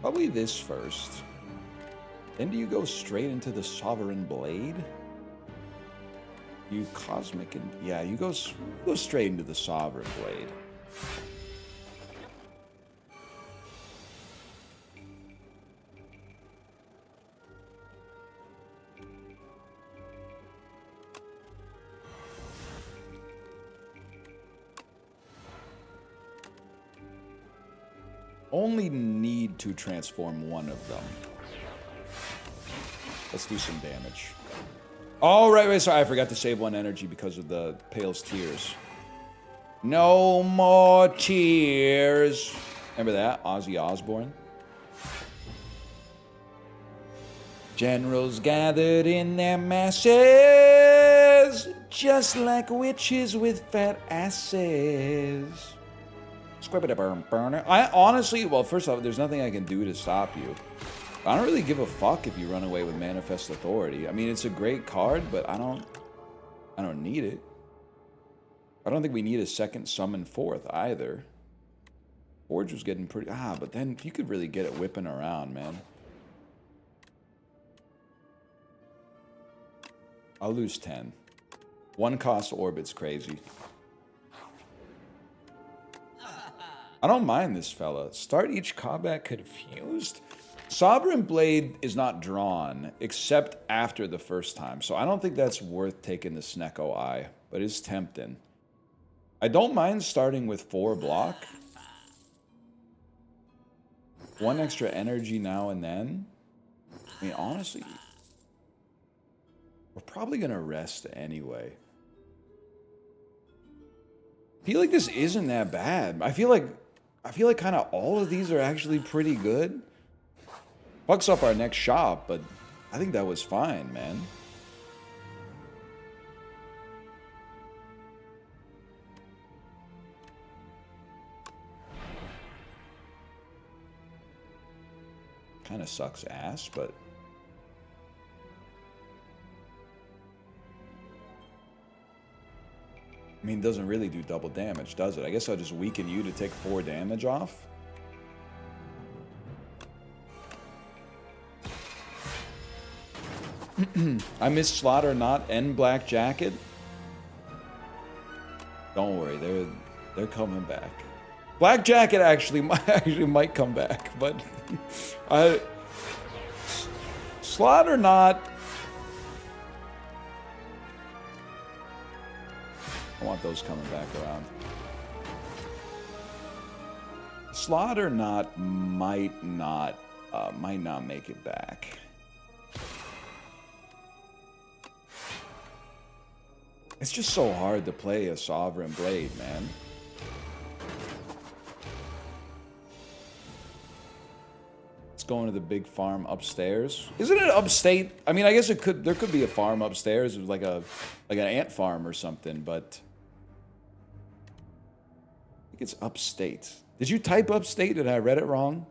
Probably this first. Then do you go straight into the Sovereign Blade? You Cosmic and yeah, you go straight into the Sovereign Blade. Only need to transform one of them. Let's do some damage. Oh, right, sorry, I forgot to save one energy because of the Pale's Tears. No more tears. Remember that? Ozzy Osbourne. Generals gathered in their masses, just like witches with fat asses. Burner. I honestly, well, first off, there's nothing I can do to stop you. I don't really give a fuck if you run away with Manifest Authority. I mean, it's a great card, but I don't need it. I don't think we need a second summon fourth either. Forge was getting pretty, but then you could really get it whipping around, man. I'll lose 10. One cost Orbit's crazy. I don't mind this fella. Start each combat confused. Sovereign Blade is not drawn except after the first time, so I don't think that's worth taking the Snecko Eye, but it's tempting. I don't mind starting with 4 block. 1 extra energy now and then. I mean, honestly, we're probably gonna rest anyway. I feel like this isn't that bad. I feel like kind of all of these are actually pretty good. Fucks up our next shop, but I think that was fine, man. kind of sucks ass, but... I mean, it doesn't really do double damage, does it? I guess I'll just weaken you to take 4 damage off. I miss Slaughter, not N Black Jacket. Don't worry, they're coming back. Black Jacket actually might come back, but Slaughter not. I want those coming back around. Slaughter not might not make it back. It's just so hard to play a Sovereign Blade, man. Let's go into the big farm upstairs. Isn't it upstate? I mean, I guess there could be a farm upstairs, like an ant farm or something, but I think it's upstate. Did you type upstate? Did I read it wrong?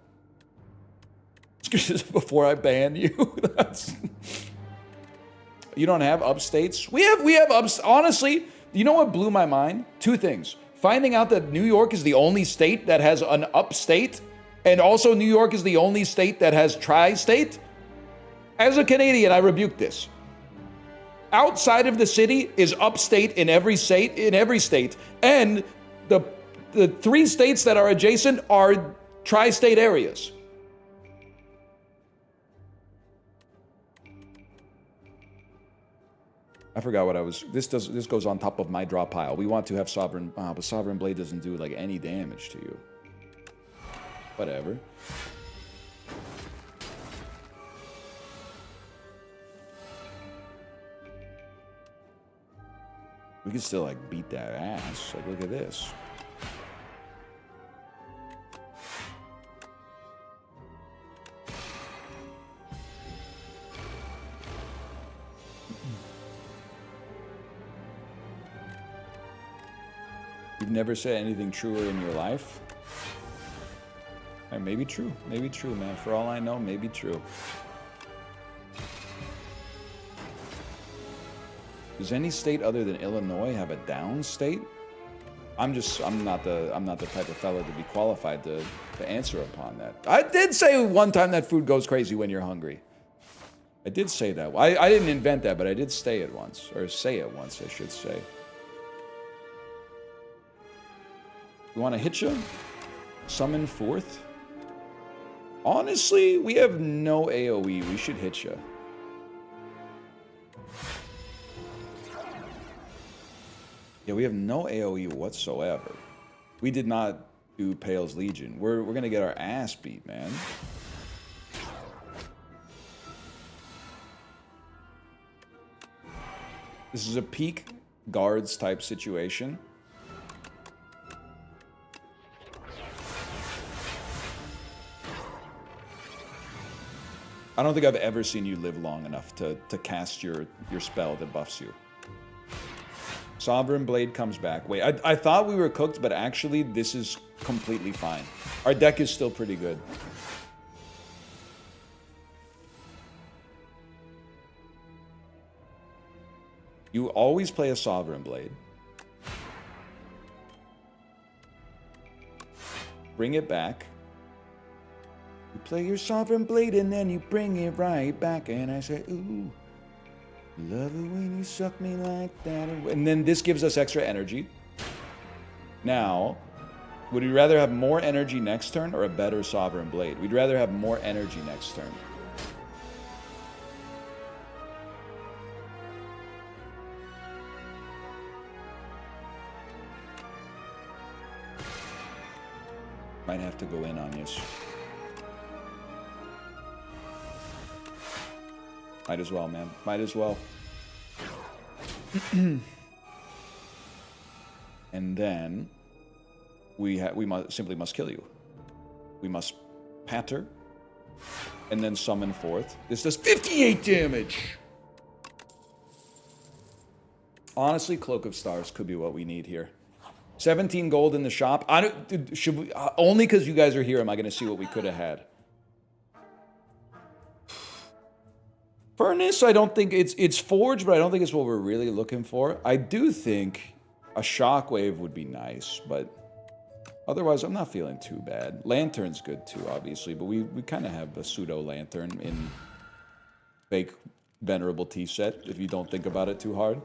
Before I ban you. You don't have upstates? We have honestly, you know what blew my mind? 2 things. Finding out that New York is the only state that has an upstate, and also New York is the only state that has tri-state. As a Canadian, I rebuke this. Outside of the city is upstate in every state, and the 3 states that are adjacent are tri-state areas. I forgot what I was. This goes on top of my draw pile. We want to have Sovereign, but Sovereign Blade doesn't do like any damage to you. Whatever. We can still like beat that ass. Like, look at this. You've never said anything truer in your life? Maybe true, man. For all I know, maybe true. Does any state other than Illinois have a down state? I'm not the type of fellow to be qualified to answer upon that. I did say one time that food goes crazy when you're hungry. I did say that. I didn't invent that, but I did say it once, I should say. You want to hit you? Summon 4th? Honestly, we have no AoE. We should hit you. Yeah, we have no AoE whatsoever. We did not do Pale's Legion. We're gonna get our ass beat, man. This is a peak guards type situation. I don't think I've ever seen you live long enough to cast your spell that buffs you. Sovereign Blade comes back. Wait, I thought we were cooked, but actually this is completely fine. Our deck is still pretty good. You always play a Sovereign Blade. Bring it back. You play your Sovereign Blade and then you bring it right back. And I say, ooh, love it when you suck me like that. And then this gives us extra energy. Now, would we rather have more energy next turn or a better Sovereign Blade? We'd rather have more energy next turn. Might have to go in on you. Might as well, man. Might as well. And then we simply must kill you. We must patter and then summon 4th. This does 58 damage. Honestly, Cloak of Stars could be what we need here. 17 gold in the shop. Should we, only because you guys are here am I going to see what we could have had. Furnace, I don't think it's forged, but I don't think it's what we're really looking for. I do think a shockwave would be nice, but otherwise I'm not feeling too bad. Lantern's good too, obviously, but we kind of have a pseudo lantern in fake Venerable Tea set if you don't think about it too hard.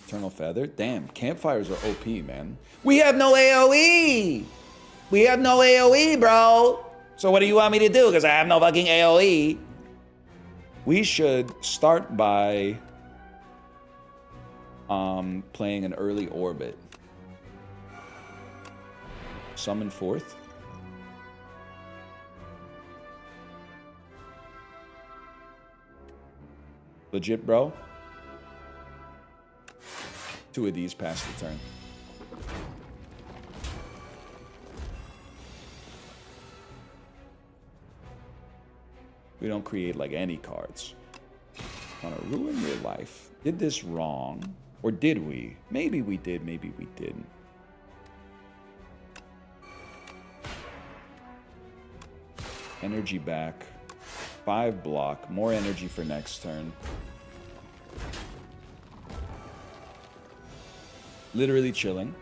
Eternal Feather? Damn, campfires are OP, man. We have no AoE! We have no AoE, bro! So what do you want me to do? Because I have no fucking AoE. We should start by playing an early orbit. Summon forth. Legit, bro. 2 of these pass the turn. We don't create like any cards. Want to ruin your life. Did this wrong. Or did we? Maybe we did, maybe we didn't. Energy back. 5 block. More energy for next turn. Literally chilling.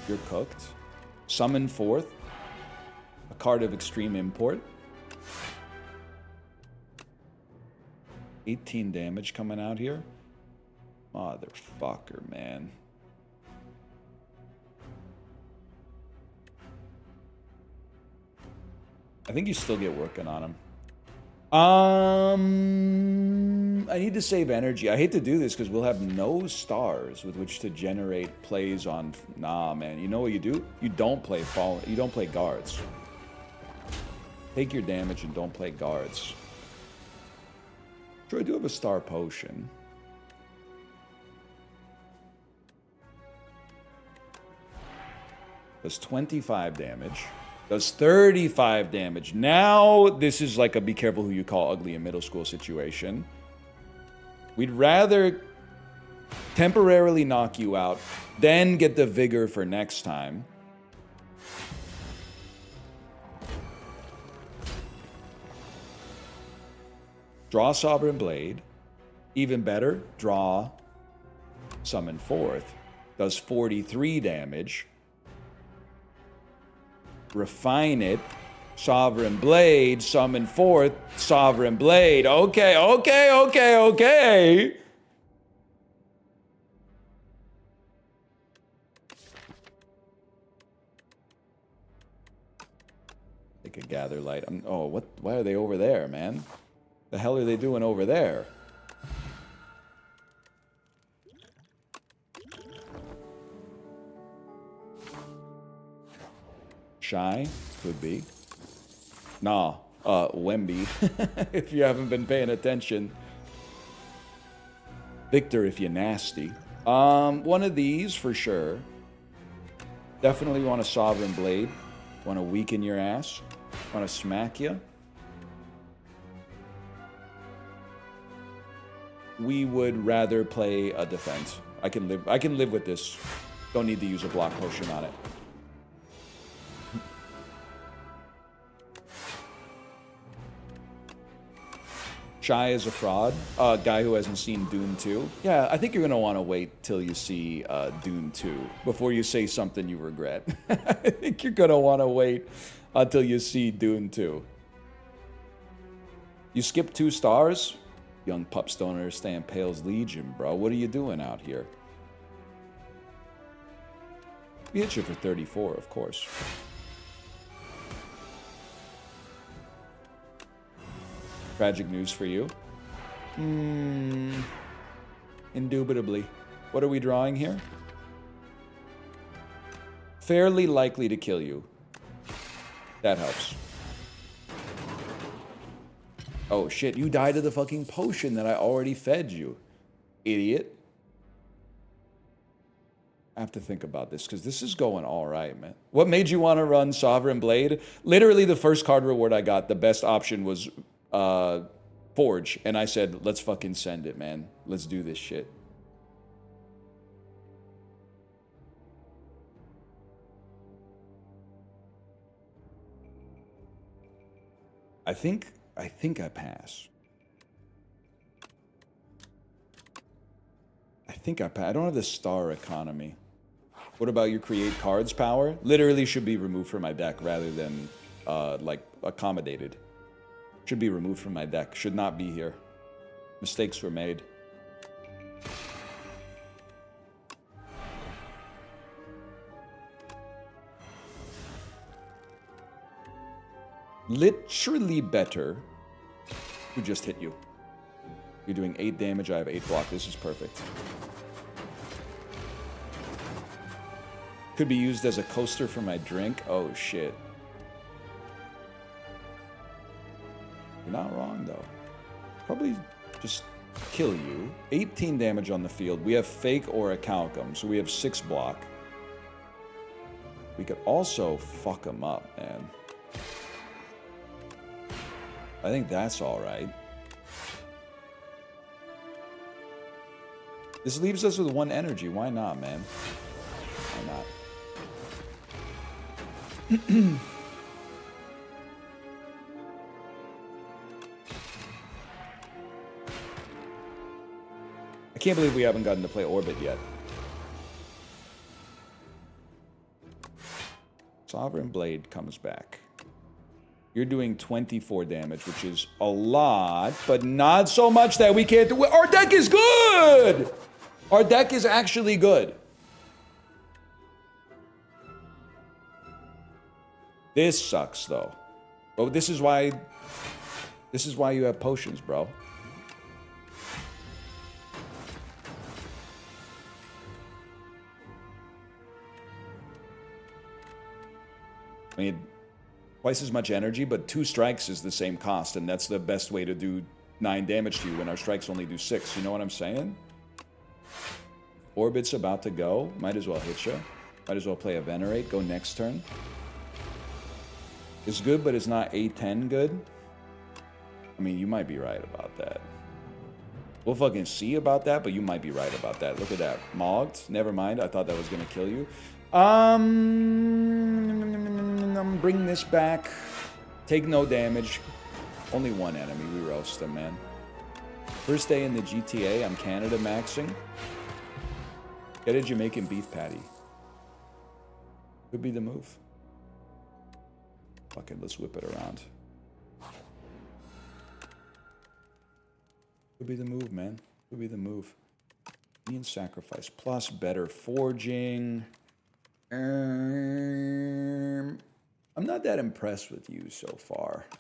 You're cooked. Summon forth. A card of extreme import. 18 damage coming out here. Motherfucker, man. I think you still get working on him. I need to save energy. I hate to do this because we'll have no stars with which to generate plays on. Nah, man. You know what you do? You don't play fall. You don't play guards. Take your damage and don't play guards. Sure, I do have a star potion. Does 25 damage. Does 35 damage. Now, this is like a be careful who you call ugly in middle school situation. We'd rather temporarily knock you out, then get the vigor for next time. Draw Sovereign Blade. Even better, draw Summon Forth. Does 43 damage. Refine it. Sovereign Blade. Summon Forth. Sovereign Blade. Okay. They could gather light. Oh, what? Why are they over there, man? The hell are they doing over there? Shy? Could be. Nah. Wemby. If you haven't been paying attention. Victor if you're nasty. One of these for sure. Definitely want a Sovereign Blade. Want to weaken your ass. Want to smack you. We would rather play a defense. I can live with this. Don't need to use a block potion on it. Shy is a fraud. A guy who hasn't seen Dune 2. Yeah, I think you're going to want to wait till you see Dune 2 before you say something you regret. I think you're going to want to wait until you see Dune 2. You skip 2 stars? Young pups don't understand Pale's Legion, bro. What are you doing out here? We hit you for 34, of course. Tragic news for you. Indubitably. What are we drawing here? Fairly likely to kill you. That helps. Oh shit, you died of the fucking potion that I already fed you. Idiot. I have to think about this because this is going all right, man. What made you want to run Sovereign Blade? Literally the first card reward I got, the best option was Forge. And I said, let's fucking send it, man. Let's do this shit. I think I pass. I think I pass. I don't have the star economy. What about your create cards power? Literally should be removed from my deck rather than like accommodated. Should be removed from my deck. Should not be here. Mistakes were made. Literally better who just hit you. You're doing 8 damage, I have 8 block. This is perfect. Could be used as a coaster for my drink. Oh shit. You're not wrong though. Probably just kill you. 18 damage on the field. We have fake or a Calcum, so we have 6 block. We could also fuck him up, man. I think that's all right. This leaves us with 1 energy. Why not, man? Why not? I can't believe we haven't gotten to play Orbit yet. Sovereign Blade comes back. You're doing 24 damage, which is a lot, but not so much that we can't do it. Our deck is good! Our deck is actually good. This sucks, though. But this is why you have potions, bro. I mean, twice as much energy, but 2 strikes is the same cost, and that's the best way to do 9 damage to you when our strikes only do 6. You know what I'm saying? Orbit's about to go. Might as well hit you. Might as well play a Venerate. Go next turn. It's good, but it's not A10 good. I mean, you might be right about that. We'll fucking see about that, but you might be right about that. Look at that. Mogged. Never mind. I thought that was going to kill you. Bring this back. Take no damage. Only 1 enemy. We roast them, man. First day in the GTA. I'm Canada maxing. Get a Jamaican beef patty. Could be the move. Fuck it. Let's whip it around. Could be the move, man. Could be the move. Ian sacrifice plus better forging. I'm not that impressed with you so far. I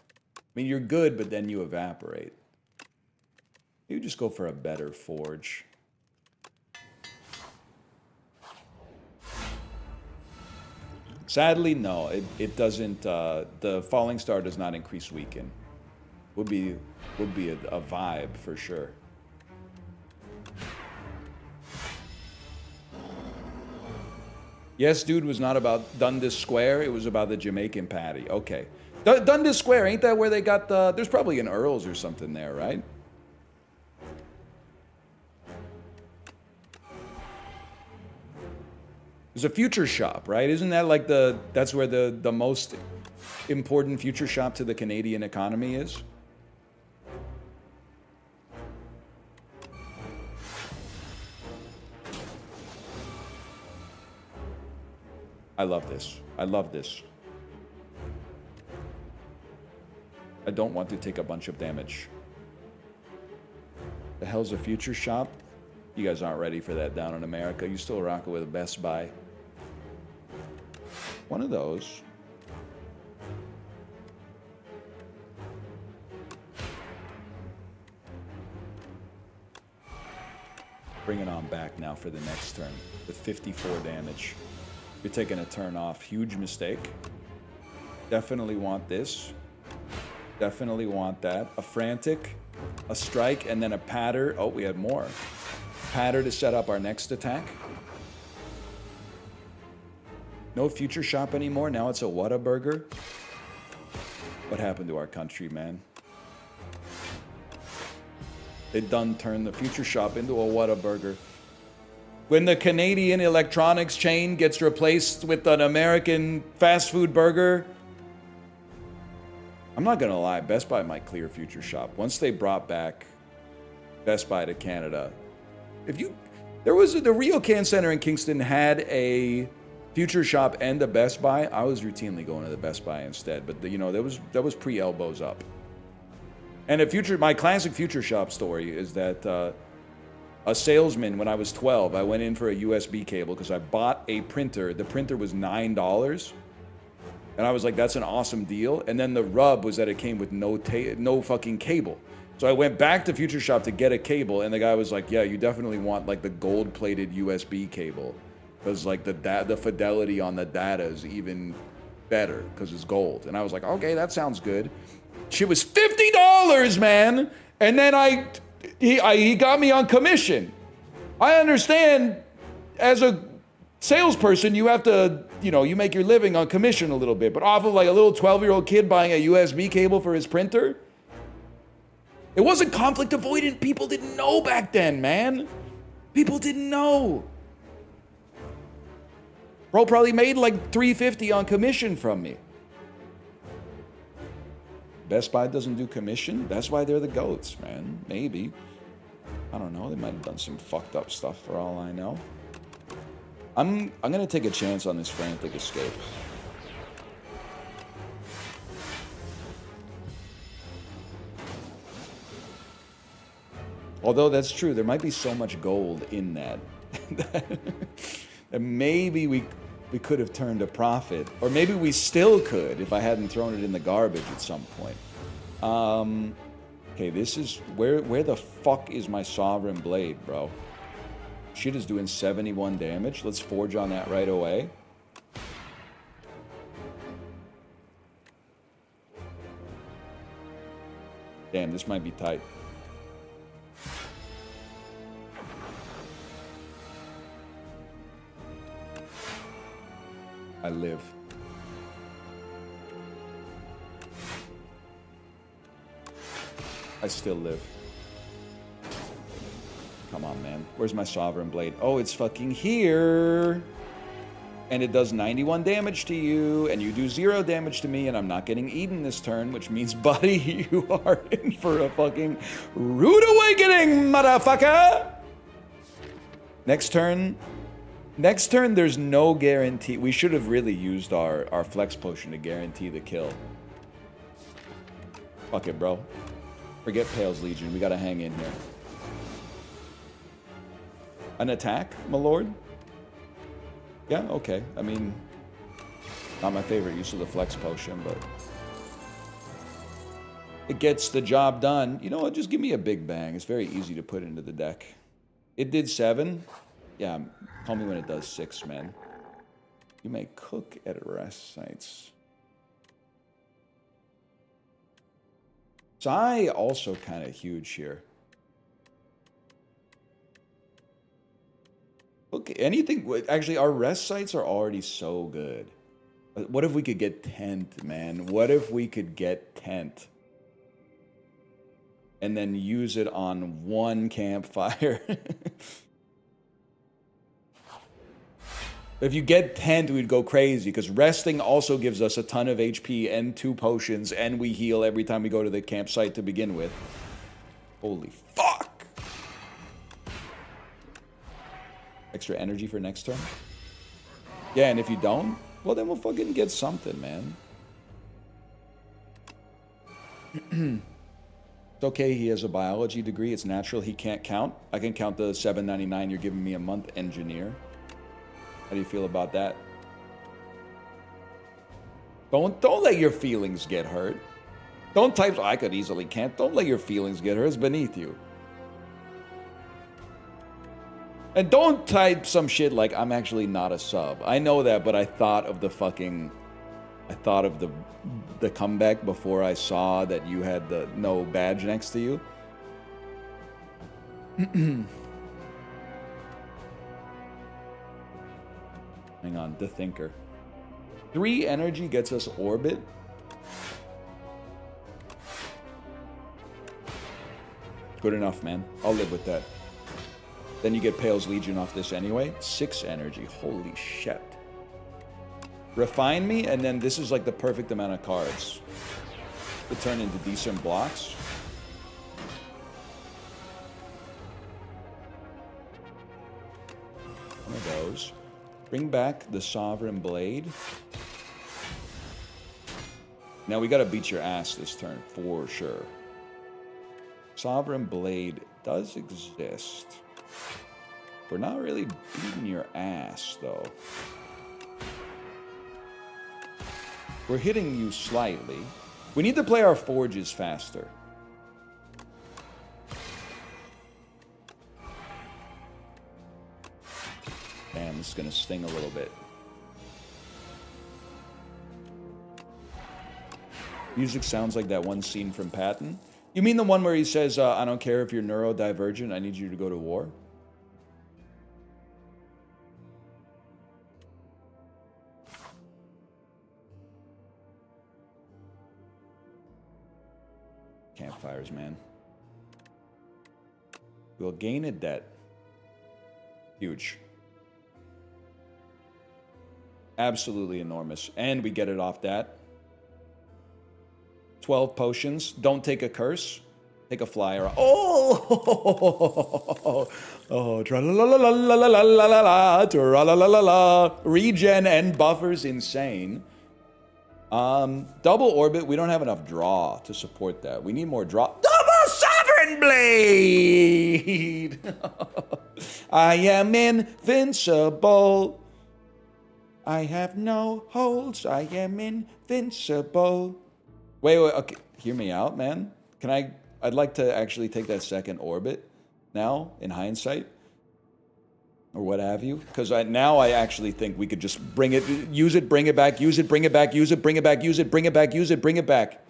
mean, you're good, but then you evaporate. You just go for a better forge. Sadly, no. It doesn't. The falling star does not increase weaken. Would be a vibe for sure. Yes, dude, was not about Dundas Square. It was about the Jamaican patty. Okay. Dundas Square, ain't that where they got the... There's probably an Earl's or something there, right? There's a future shop, right? Isn't that like that's where the most important future shop to the Canadian economy is? I love this. I love this. I don't want to take a bunch of damage. The hell's a future shop? You guys aren't ready for that down in America. You still rocking with a Best Buy. One of those. Bring it on back now for the next turn with 54 damage. You're taking a turn off. Huge mistake. Definitely want this. Definitely want that. A frantic, a strike, and then a patter. Oh, we had more. Patter to set up our next attack. No future shop anymore. Now it's a Whataburger. What happened to our country, man? They done turned the future shop into a Whataburger. When the Canadian electronics chain gets replaced with an American fast food burger, I'm not gonna lie, Best Buy might clear Future Shop. Once they brought back Best Buy to Canada, the RioCan Center in Kingston had a Future Shop and a Best Buy. I was routinely going to the Best Buy instead, but that was pre-elbows up. And my classic Future Shop story is that a salesman, when I was 12, I went in for a USB cable because I bought a printer. The printer was $9. And I was like, that's an awesome deal. And then the rub was that it came with no fucking cable. So I went back to Future Shop to get a cable, and the guy was like, yeah, you definitely want like the gold-plated USB cable. Because like the fidelity on the data is even better because it's gold. And I was like, okay, that sounds good. Shit was $50, man. And then he got me on commission. I understand as a salesperson, you have to, you make your living on commission a little bit, but off of like a little 12-year-old kid buying a USB cable for his printer, it wasn't conflict avoidant. People didn't know back then, man. People didn't know. Bro probably made like $350 on commission from me. Best Buy doesn't do commission. That's why they're the GOATs, man. Maybe. I don't know. They might have done some fucked up stuff for all I know. I'm gonna take a chance on this frantic escape. Although that's true, there might be so much gold in that that maybe we could have turned a profit, or maybe we still could if I hadn't thrown it in the garbage at some point. Okay, this is where the fuck is my Sovereign Blade, bro? Shit is doing 71 damage. Let's forge on that right away. Damn, this might be tight. I live. I still live. Come on, man. Where's my Sovereign Blade? Oh, it's fucking here. And it does 91 damage to you, and you do 0 damage to me, and I'm not getting eaten this turn, which means, buddy, you are in for a fucking rude awakening, motherfucker! Next turn, there's no guarantee. We should have really used our Flex Potion to guarantee the kill. Fuck it, bro. Forget Pale's Legion. We gotta hang in here. An attack, my lord? Yeah, okay. I mean, not my favorite use of the Flex Potion, but it gets the job done. You know what? Just give me a big bang. It's very easy to put into the deck. It did 7. Yeah, call me when it does 6, man. You may cook at rest sites. Sai also kind of huge here. Okay, anything. Actually, our rest sites are already so good. What if we could get tent, man? What if we could get tent and then use it on one campfire? If you get tent, we'd go crazy, because resting also gives us a ton of HP and 2 potions, and we heal every time we go to the campsite to begin with. Holy fuck! Extra energy for next turn? Yeah, and if you don't, well, then we'll fucking get something, man. It's okay, he has a biology degree. It's natural he can't count. I can count the $7.99 you're giving me a month, engineer. How do you feel about that? Don't let your feelings get hurt. Don't type, I could easily can't. Don't let your feelings get hurt. It's beneath you. And don't type some shit like, I'm actually not a sub. I know that, but I thought of the comeback before I saw that you had the no badge next to you. Hang on, the Thinker. 3 energy gets us Orbit. Good enough, man. I'll live with that. Then you get Pale's Legion off this anyway. 6 energy. Holy shit. Refine me, and then this is like the perfect amount of cards. to turn into decent blocks. One of those. Bring back the Sovereign Blade. Now we gotta beat your ass this turn, for sure. Sovereign Blade does exist. We're not really beating your ass, though. We're hitting you slightly. We need to play our forges faster. Damn, this is gonna sting a little bit. Music sounds like that one scene from Patton. You mean the one where he says, I don't care if you're neurodivergent, I need you to go to war? Campfires, man. We'll gain a debt. Huge. Absolutely enormous. And we get it off that. 12 potions. Don't take a curse. Take a flyer. Oh! Oh, tra-la-la-la-la-la-la-la-la-la, tra-la-la-la-la. Regen and buffers insane. Double orbit, we don't have enough draw to support that. We need more draw. Double Sovereign Blade! I am invincible. I have no holds. I am invincible. Wait, okay. Hear me out, man. I'd like to actually take that second orbit now, in hindsight. Or what have you. Because now I actually think we could just bring it, use it, bring it back, use it, bring it back, use it, bring it back, use it, bring it back, use it, bring it back.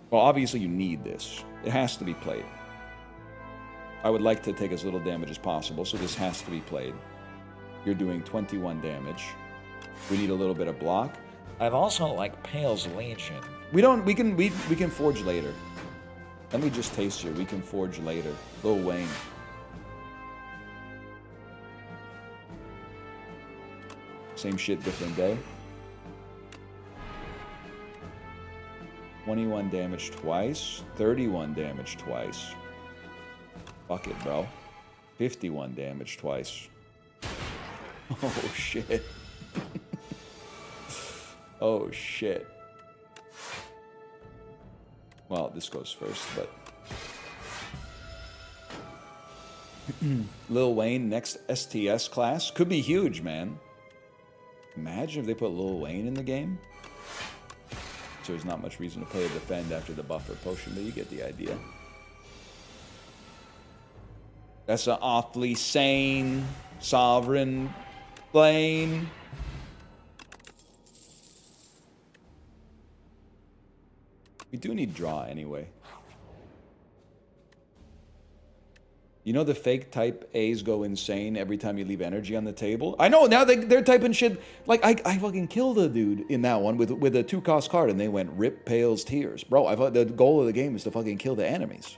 Well, obviously you need this. It has to be played. I would like to take as little damage as possible, so this has to be played. You're doing 21 damage. We need a little bit of block. I've also like Pale's Legion. We can forge later. Let me just taste you. We can forge later. Lil Wayne. Same shit, different day. 21 damage twice. 31 damage twice. Fuck it, bro. 51 damage twice. Oh, shit. Oh, shit. Well, this goes first, but... Lil Wayne, next STS class. Could be huge, man. Imagine if they put Lil Wayne in the game. So there's not much reason to play a defend after the buffer potion, but you get the idea. That's an awfully sane sovereign plane. We do need draw anyway. You know the fake type A's go insane every time you leave energy on the table? I know, now they're typing shit. Like, I fucking killed a dude in that one with a 2-cost card, and they went rip Pale's tears. Bro, I thought the goal of the game is to fucking kill the enemies.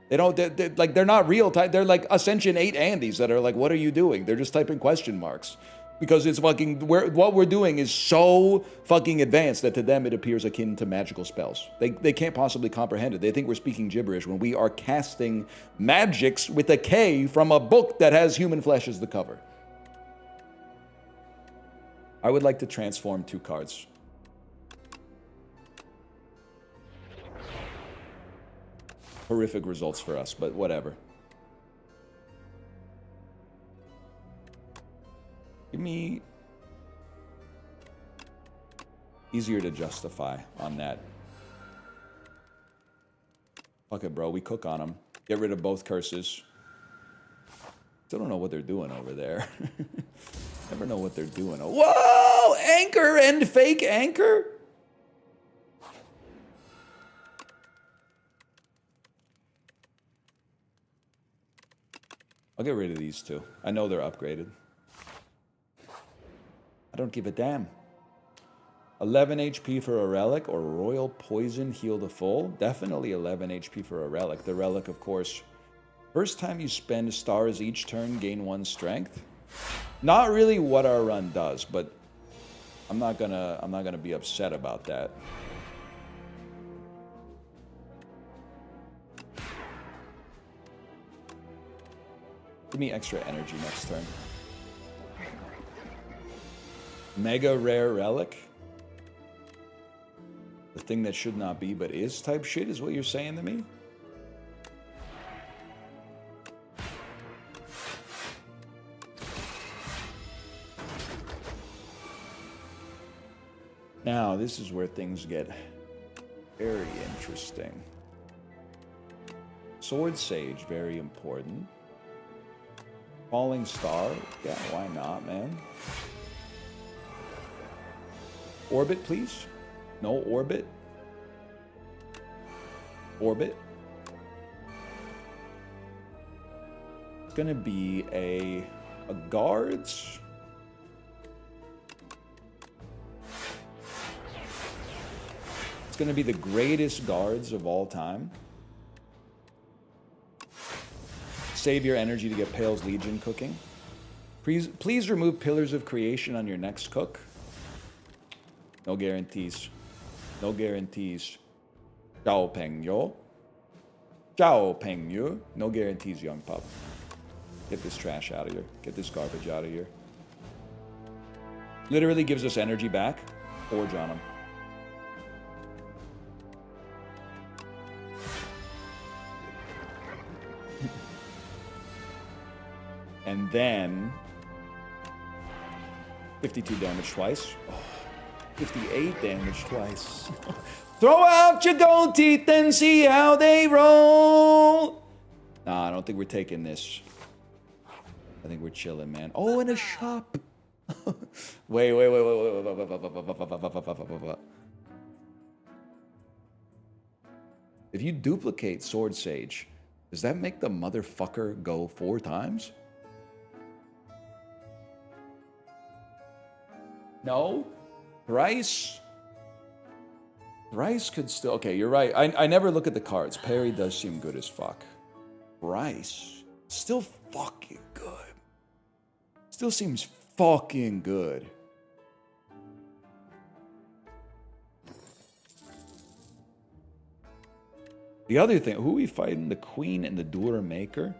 They don't, they're not real type. They're like Ascension 8 Andes that are like, what are you doing? They're just typing question marks. Because it's fucking, what we're doing is so fucking advanced that to them it appears akin to magical spells. They can't possibly comprehend it. They think we're speaking gibberish when we are casting magics with a K from a book that has human flesh as the cover. I would like to transform 2 cards. Horrific results for us, but whatever. Give me easier to justify on that. Fuck it, bro. We cook on them. Get rid of both curses. Still don't know what they're doing over there. Never know what they're doing. Whoa! Anchor and fake anchor? I'll get rid of these 2. I know they're upgraded. I don't give a damn. 11 HP for a relic or royal poison heal to full. Definitely 11 HP for a relic. The relic, of course. First time you spend stars each turn, gain 1 strength. Not really what our run does, but I'm not gonna be upset about that. Give me extra energy next turn. Mega rare relic. The thing that should not be but is type shit is what you're saying to me? Now, this is where things get very interesting. Sword Sage, very important. Falling Star, yeah, why not, man? Orbit, please. No orbit. Orbit. It's gonna be a guards. It's gonna be the greatest guards of all time. Save your energy to get Pale's Legion cooking. Please remove Pillars of Creation on your next cook. No guarantees. No guarantees. Zhao Peng Yo. Zhao Peng Yu. No guarantees, young pup. Get this trash out of here. Get this garbage out of here. Literally gives us energy back. Forge on him. And then 52 damage twice. Oh, 58 damage twice. Throw out your gold teeth and see how they roll. Nah, I don't think we're taking this. I think we're chilling, man. Oh, in a shop. Wait. If you duplicate Sword Sage, does that make the motherfucker go 4 times? No? Thrice could still... Okay, you're right. I never look at the cards. Parry does seem good as fuck. Thrice. Still fucking good. Still seems fucking good. The other thing... Who are we fighting? The Queen and the Dura Maker?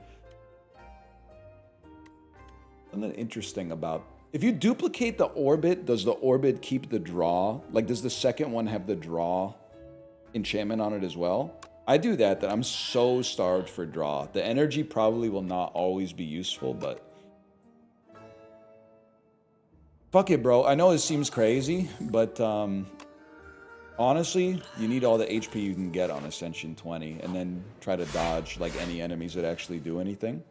Something interesting about... If you duplicate the orbit, does the orbit keep the draw? Like, does the second one have the draw enchantment on it as well? I do that I'm so starved for draw. The energy probably will not always be useful, but... Fuck it, bro. I know it seems crazy, but honestly, you need all the HP you can get on Ascension 20, and then try to dodge like any enemies that actually do anything.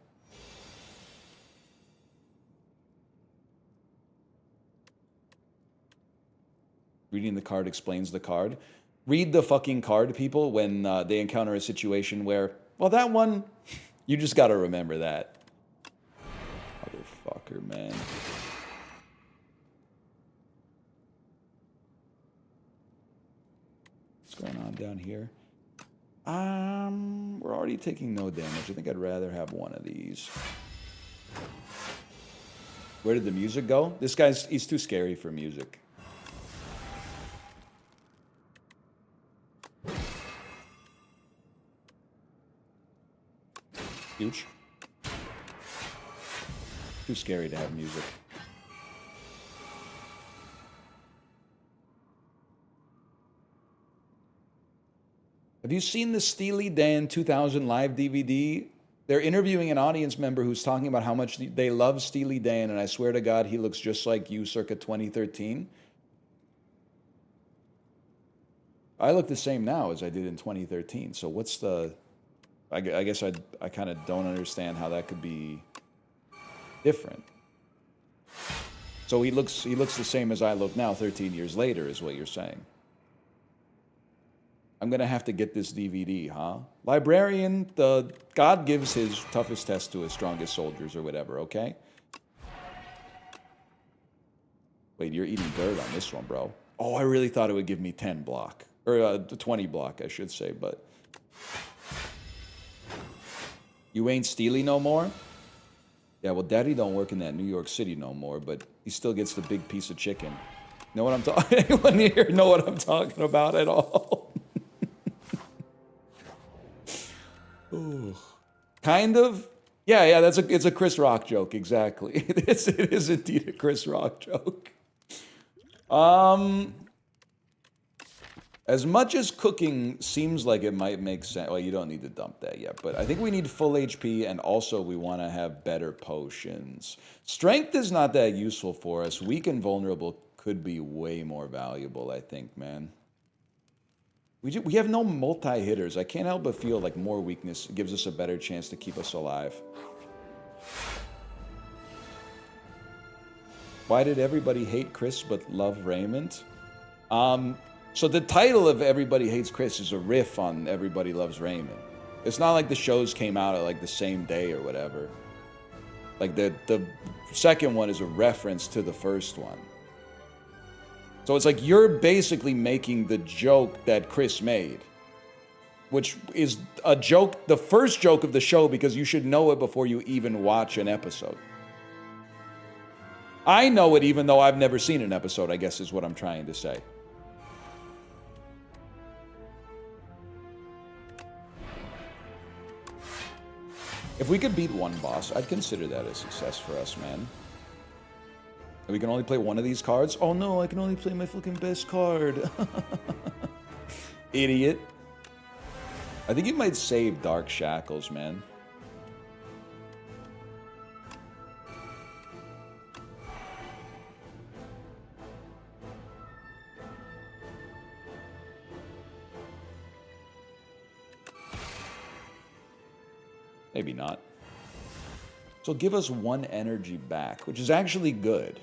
Reading the card explains the card. Read the fucking card, people, when they encounter a situation where, well, that one, you just gotta remember that. Motherfucker, man. What's going on down here? We're already taking no damage. I think I'd rather have one of these. Where did the music go? This guy's, he's too scary for music. Huge. Too scary to have music. Have you seen the Steely Dan 2000 live DVD? They're interviewing an audience member who's talking about how much they love Steely Dan, and I swear to God, he looks just like you circa 2013. I look the same now as I did in 2013, so what's the... I guess I kind of don't understand how that could be different. So he looks the same as I look now 13 years later is what you're saying. I'm going to have to get this DVD, huh? Librarian, God gives his toughest test to his strongest soldiers or whatever, okay? Wait, you're eating dirt on this one, bro. Oh, I really thought it would give me 10 block. Or 20 block, I should say, but... You ain't Steely no more? Yeah, well, Daddy don't work in that New York City no more, but he still gets the big piece of chicken. Know what I'm talking? Anyone here know what I'm talking about at all? Ooh. Kind of. Yeah, it's a Chris Rock joke, exactly. It is indeed a Chris Rock joke. As much as cooking seems like it might make sense, well, you don't need to dump that yet, but I think we need full HP, and also we want to have better potions. Strength is not that useful for us. Weak and vulnerable could be way more valuable, I think, man. We have no multi-hitters. I can't help but feel like more weakness gives us a better chance to keep us alive. Why did everybody hate Chris but love Raymond? So the title of Everybody Hates Chris is a riff on Everybody Loves Raymond. It's not like the shows came out at like the same day or whatever. Like the second one is a reference to the first one. So it's like you're basically making the joke that Chris made, which is a joke, the first joke of the show, because you should know it before you even watch an episode. I know it even though I've never seen an episode, I guess is what I'm trying to say. If we could beat one boss, I'd consider that a success for us, man. We can only play one of these cards? Oh no, I can only play my fucking best card. Idiot. I think you might save Dark Shackles, man. Maybe not. So give us 1 energy back, which is actually good.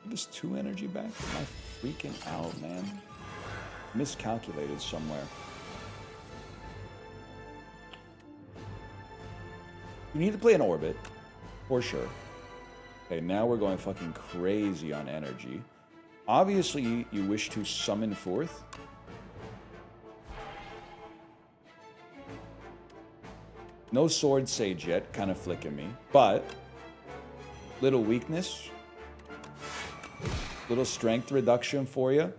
Give us 2 energy back? Am I freaking out, man? Miscalculated somewhere. You need to play an orbit, for sure. Okay, now we're going fucking crazy on energy. Obviously, you wish to summon forth. No Sword Sage yet, kind of flicking me. But, little weakness. Little strength reduction for you.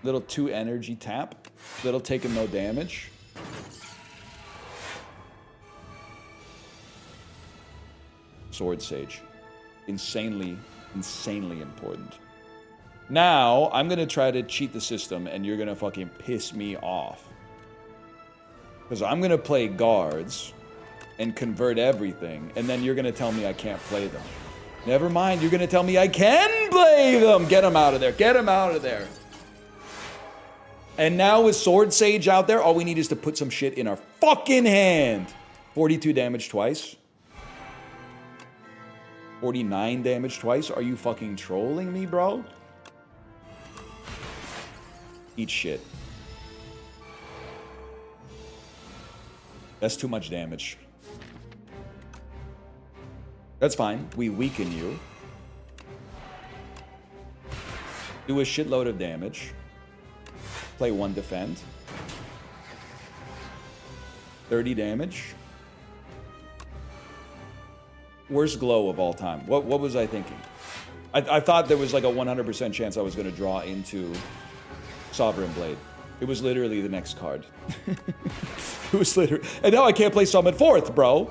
Little 2 energy tap. Little taking no damage. Sword Sage. Insanely important. Now, I'm going to try to cheat the system, and you're going to fucking piss me off. Because I'm going to play guards and convert everything, and then you're going to tell me I can't play them. Never mind, you're going to tell me I can play them! Get them out of there. Get them out of there. And now with Sword Sage out there, all we need is to put some shit in our fucking hand. 42 damage twice. 49 damage twice. Are you fucking trolling me, bro? Eat shit. That's too much damage. That's fine. We weaken you. Do a shitload of damage. Play 1 defend. 30 damage. Worst glow of all time. What was I thinking? I thought there was like a 100% chance I was going to draw into Sovereign Blade. It was literally the next card. It was literally... And now I can't play Summon Forth, bro.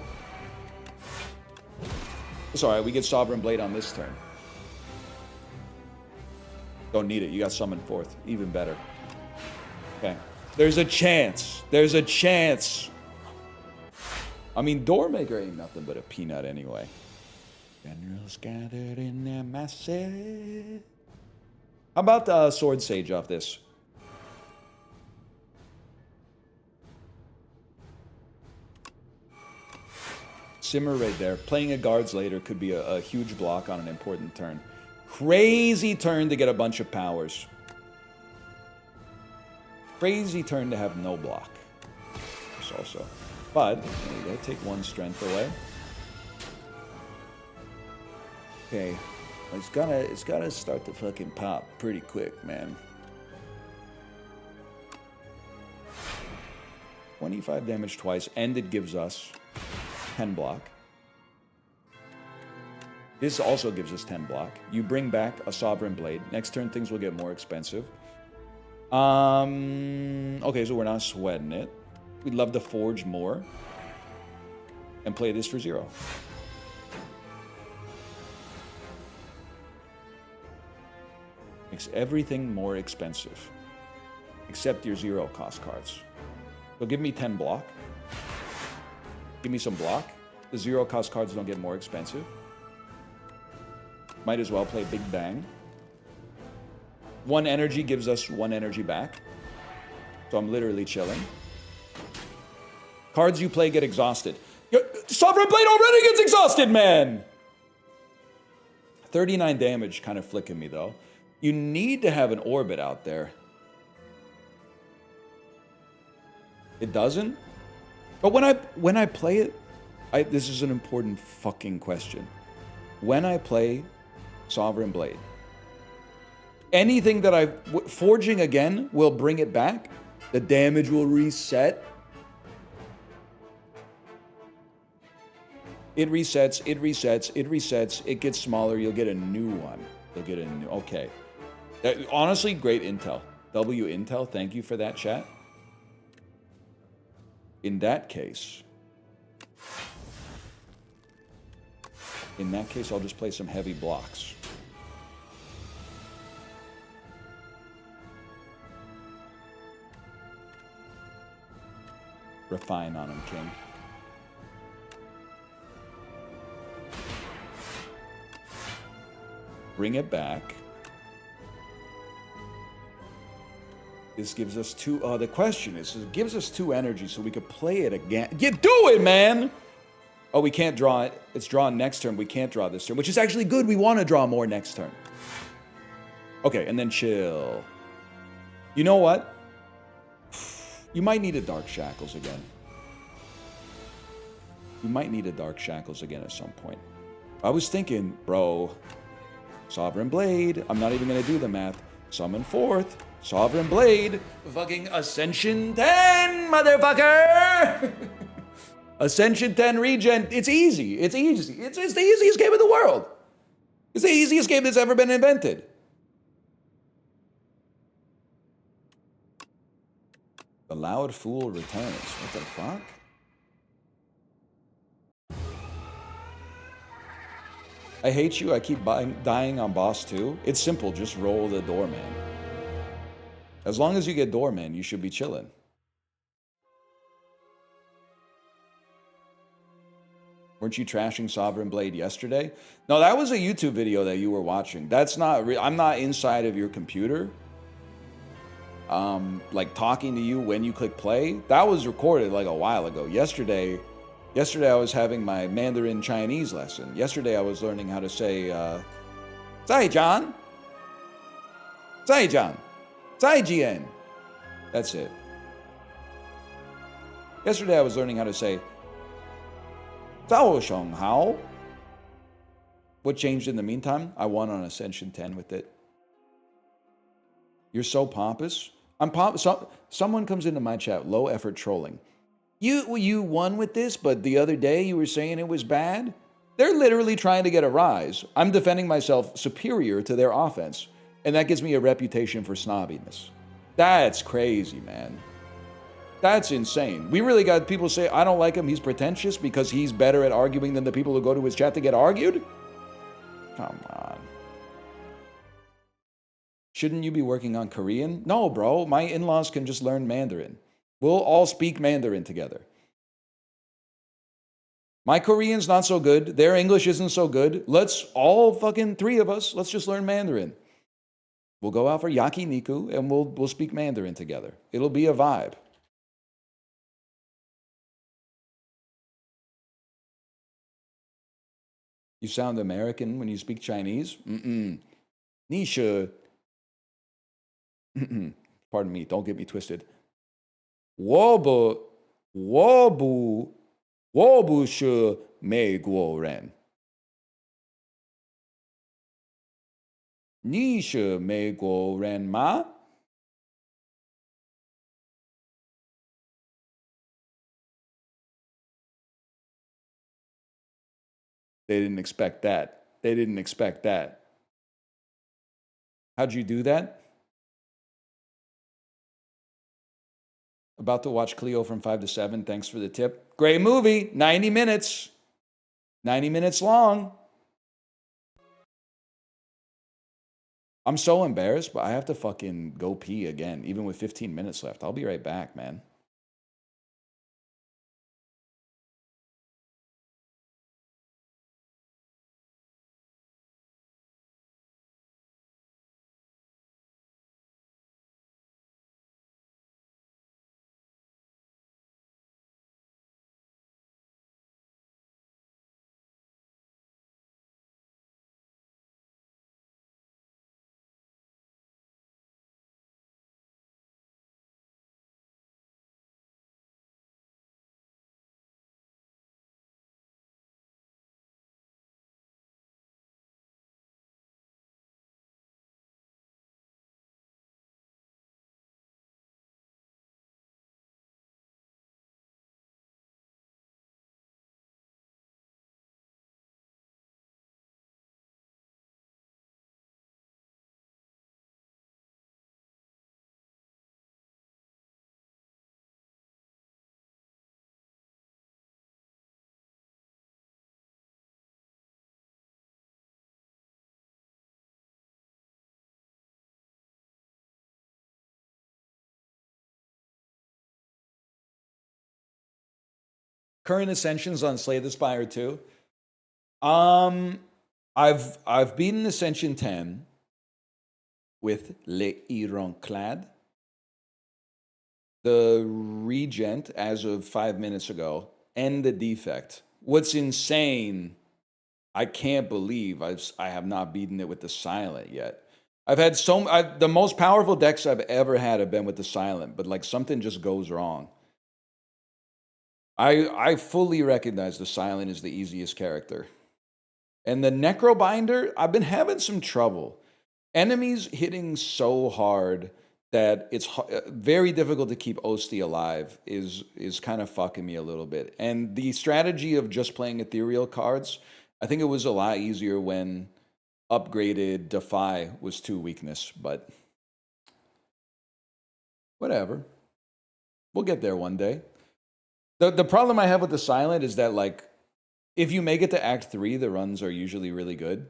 It's alright, we get Sovereign Blade on this turn. Don't need it, you got Summon Forth. Even better. Okay. There's a chance. There's a chance. I mean, Doormaker ain't nothing but a peanut anyway. Generals gathered in their masses. How about Sword Sage off this? Simmer right there. Playing a guards later could be a huge block on an important turn. Crazy turn to get a bunch of powers. Crazy turn to have no block. This also. But, there you go. Take 1 strength away. Okay. It's gotta start to fucking pop pretty quick, man. 25 damage twice, and it gives us 10 block. This also gives us 10 block. You bring back a Sovereign Blade. Next turn, things will get more expensive. Okay, so we're not sweating it. We'd love to forge more and play this for 0. Makes everything more expensive, except your 0 cost cards. So give me 10 block. Give me some block. The 0 cost cards don't get more expensive. Might as well play Big Bang. 1 energy gives us 1 energy back. So I'm literally chilling. Cards you play get exhausted. Sovereign Blade already gets exhausted, man! 39 damage kind of flicking me, though. You need to have an orbit out there. It doesn't? But when I play it, this is an important fucking question. When I play Sovereign Blade, anything that forging again will bring it back. The damage will reset. It resets, it resets, it resets. It gets smaller. You'll get a new one. You'll get a new, okay. Honestly, great intel. W Intel, thank you for that, chat. In that case, I'll just play some heavy blocks. Refine on him, King. Bring it back. This gives us 2. The question is, it gives us 2 energy so we could play it again. You do it, man! Oh, we can't draw it. It's drawn next turn. We can't draw this turn, which is actually good. We want to draw more next turn. Okay, and then chill. You know what? You might need a Dark Shackles again. You might need a Dark Shackles again at some point. I was thinking, bro, Sovereign Blade. I'm not even going to do the math. Summon 4th. Sovereign Blade. Fucking Ascension 10, motherfucker! Ascension 10 regen. It's easy. It's easy. It's the easiest game in the world. It's the easiest game that's ever been invented. The Loud Fool returns. What the fuck? I hate you. I keep dying on boss 2. It's simple. Just roll the doorman. As long as you get doorman, you should be chilling. Weren't you trashing Sovereign Blade yesterday? No, that was a YouTube video that you were watching. That's not real. I'm not inside of your computer. Like talking to you when you click play. That was recorded like a while ago. Yesterday I was having my Mandarin Chinese lesson. Yesterday I was learning how to say, 在John. 在John. 再见. That's it. Yesterday I was learning how to say, 早上好. What changed in the meantime? I won on Ascension 10 with it. You're so pompous. I'm pompous. Someone comes into my chat, low effort trolling. You won with this, but the other day you were saying it was bad? They're literally trying to get a rise. I'm defending myself superior to their offense. And that gives me a reputation for snobbiness. That's crazy, man. That's insane. We really got people say, I don't like him, he's pretentious because he's better at arguing than the people who go to his chat to get argued? Come on. Shouldn't you be working on Korean? No, bro. My in-laws can just learn Mandarin. We'll all speak Mandarin together. My Korean's not so good. Their English isn't so good. Let's all fucking 3 of us, let's just learn Mandarin. We'll go out for yakiniku and we'll speak Mandarin together. It'll be a vibe. You sound American when you speak Chinese? Ni shi. Pardon me, don't get me twisted. 我不是美国人。你是美国人吗？ They didn't expect that. They didn't expect that. How'd you do that? About to watch Cleo from 5 to 7. Thanks for the tip. Great movie. 90 minutes. 90 minutes long. I'm so embarrassed, but I have to fucking go pee again, even with 15 minutes left. I'll be right back, man. Current ascensions on Slay the Spire 2. I've beaten Ascension 10 with Le Ironclad. The Regent, as of 5 minutes ago, and the Defect. What's insane, I can't believe I have not beaten it with the Silent yet. I've had the most powerful decks I've ever had have been with the Silent, but like something just goes wrong. I fully recognize the Silent is the easiest character. And the Necrobinder, I've been having some trouble. Enemies hitting so hard that it's very difficult to keep Osti alive is kind of fucking me a little bit. And the strategy of just playing ethereal cards, I think it was a lot easier when upgraded Defy was 2 weakness, but whatever. We'll get there one day. The problem I have with the Silent is that, like, if you make it to Act 3, the runs are usually really good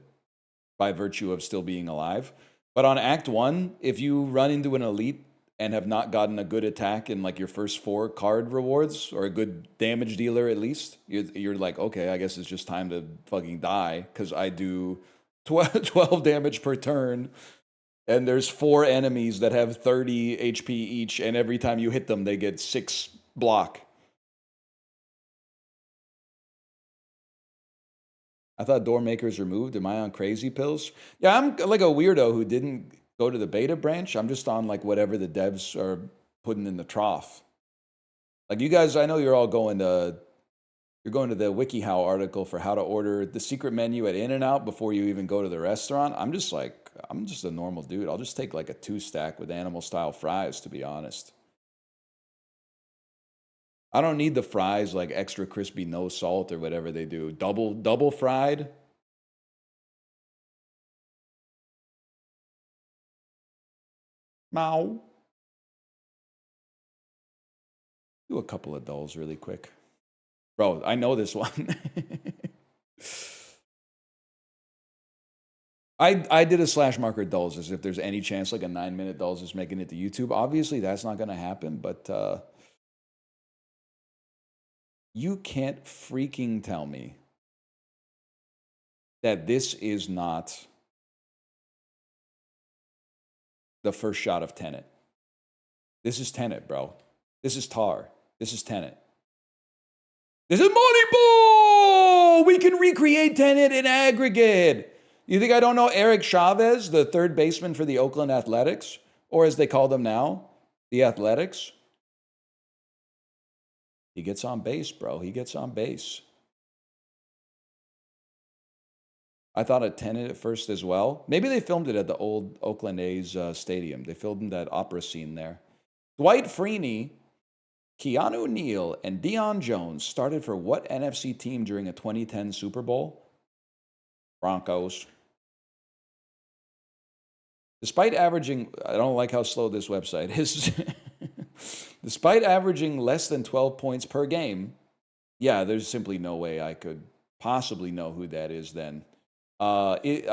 by virtue of still being alive. But on Act 1, if you run into an elite and have not gotten a good attack in like your first 4 card rewards, or a good damage dealer at least, you're like, okay, I guess it's just time to fucking die, because I do 12 damage per turn, and there's 4 enemies that have 30 HP each, and every time you hit them, they get 6 block. I thought door makers removed. Am I on crazy pills? Yeah, I'm like a weirdo who didn't go to the beta branch. I'm just on like whatever the devs are putting in the trough. Like you guys, I know you're all going to the WikiHow article for how to order the secret menu at In-N-Out before you even go to the restaurant. I'm just a normal dude. I'll just take like a 2-stack with animal style fries, to be honest. I don't need the fries like extra crispy, no salt or whatever they do. Double fried. Mow. Do a couple of dulls really quick. Bro, I know this one. I did a slash marker dulls as if there's any chance like a 9-minute dulls is making it to YouTube. Obviously, that's not going to happen, but you can't freaking tell me that this is not the first shot of Tenet. This is Tenet, bro. This is Tar. This is Tenet. This is Moneyball! We can recreate Tenet in aggregate. You think I don't know Eric Chavez, the third baseman for the Oakland Athletics? Or as they call them now, the Athletics? He gets on base, bro. He gets on base. I thought of Tenet at first as well. Maybe they filmed it at the old Oakland A's stadium. They filmed that opera scene there. Dwight Freeney, Keanu Neal, and Deion Jones started for what NFC team during a 2010 Super Bowl? Broncos. Despite averaging, I don't like how slow this website is. Despite averaging less than 12 points per game, yeah, there's simply no way I could possibly know who that is then. Jermaine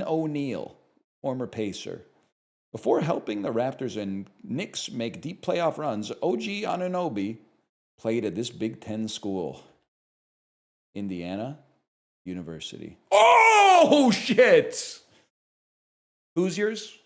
O'Neal, former Pacer. Before helping the Raptors and Knicks make deep playoff runs, OG Anunoby played at this Big Ten school, Indiana University. Oh, shit! Who's yours?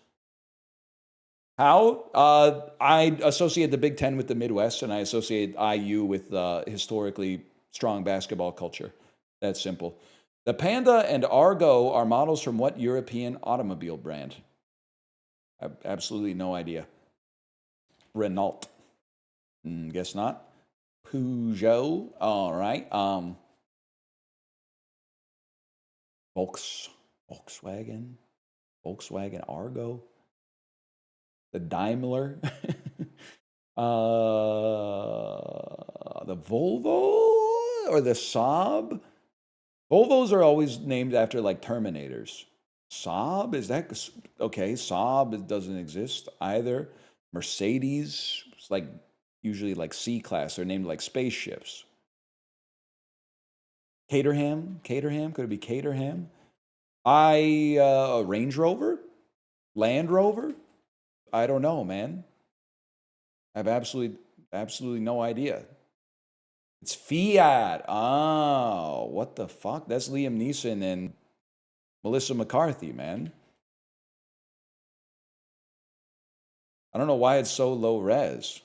How? I associate the Big Ten with the Midwest, and I associate IU with historically strong basketball culture. That's simple. The Panda and Argo are models from what European automobile brand? I have absolutely no idea. Renault. Guess not. Peugeot. All right. Volkswagen. Volkswagen Argo. The Daimler. The Volvo or the Saab. Volvos are always named after like Terminators. Saab, is that okay? Saab, it doesn't exist either. Mercedes, it's like usually like C-class. They're named like spaceships. Caterham, could it be Caterham? Range Rover, Land Rover. I don't know, man. I have absolutely no idea. It's Fiat. Oh, what the fuck? That's Liam Neeson and Melissa McCarthy, man. I don't know why it's so low res.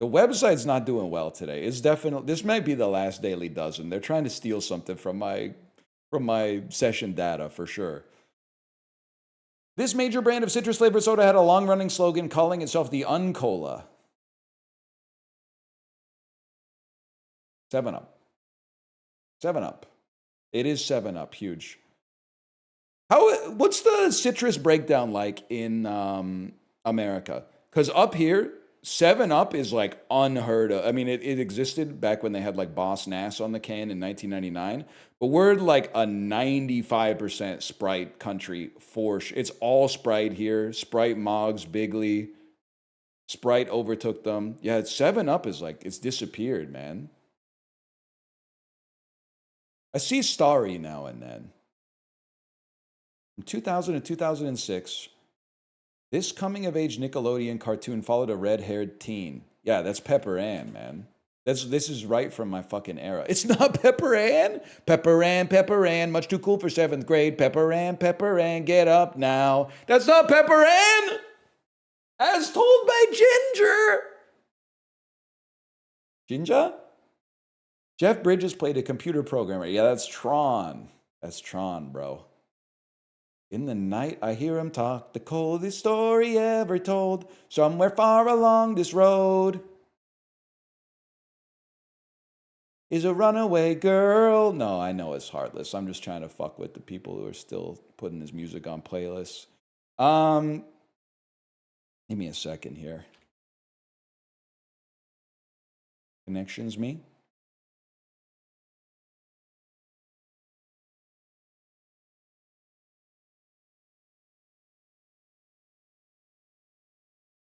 The website's not doing well today. It's definitely, this might be the last Daily Dozen. They're trying to steal something from my session data for sure. This major brand of citrus-flavored soda had a long-running slogan calling itself the Uncola. 7-Up. 7-Up. It is 7-Up, huge. What's the citrus breakdown like in America? Because up here, 7-Up is like unheard of. I mean, it existed back when they had like Boss Nass on the can in 1999, but we're like a 95% Sprite country for sure. It's all Sprite here. Sprite, Moggs, Bigley. Sprite overtook them. Yeah, 7-Up is like, it's disappeared, man. I see Starry now and then. From 2000 to 2006, this coming-of-age Nickelodeon cartoon followed a red-haired teen. Yeah, that's Pepper Ann, man. This is right from my fucking era. It's not Pepper Ann? Pepper Ann, much too cool for 7th grade. Pepper Ann, get up now. That's not Pepper Ann! As told by Ginger! Ginger? Jeff Bridges played a computer programmer. Yeah, that's Tron. That's Tron, bro. In the night, I hear him talk, the coldest story ever told, somewhere far along this road is a runaway girl. No, I know it's heartless. I'm just trying to fuck with the people who are still putting his music on playlists. Give me a second here. Connections me?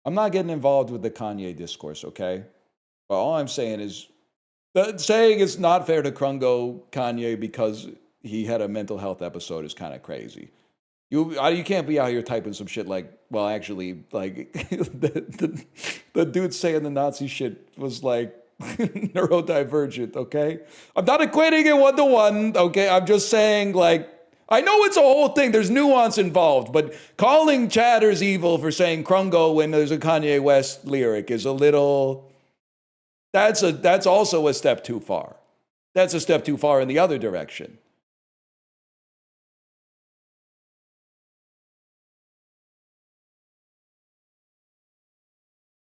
I'm not getting involved with the Kanye discourse, okay? But all I'm saying is, saying it's not fair to Krungo Kanye because he had a mental health episode is kind of crazy. You can't be out here typing some shit like, well, actually, like, the dude saying the Nazi shit was like neurodivergent, okay? I'm not equating it 1-to-1, okay? I'm just saying, like, I know it's a whole thing. There's nuance involved, but calling Chatters evil for saying Krungo when there's a Kanye West lyric is a little. That's also a step too far. That's a step too far in the other direction.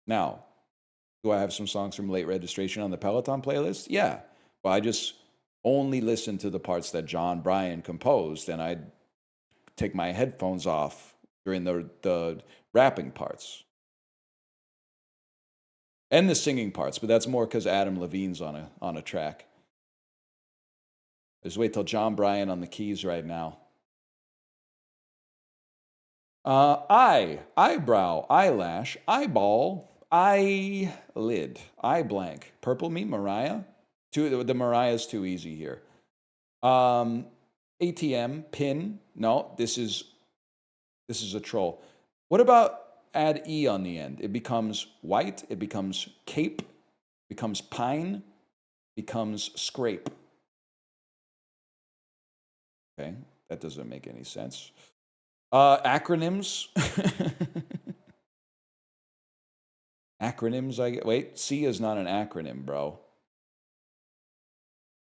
Now, do I have some songs from Late Registration on the Peloton playlist? Yeah, but I just only listen to the parts that John Bryan composed, and I'd take my headphones off during the rapping parts. And the singing parts, but that's more because Adam Levine's on a track. Just wait till John Bryan on the keys right now. Eyebrow, eyelash, eyeball, eyelid, eye blank. Purple me, Mariah. The Mariah's too easy here. ATM, pin. No, this is a troll. What about add E on the end? It becomes white, it becomes cape, becomes pine, becomes scrape. Okay, that doesn't make any sense. Acronyms. Acronyms, wait, C is not an acronym, bro.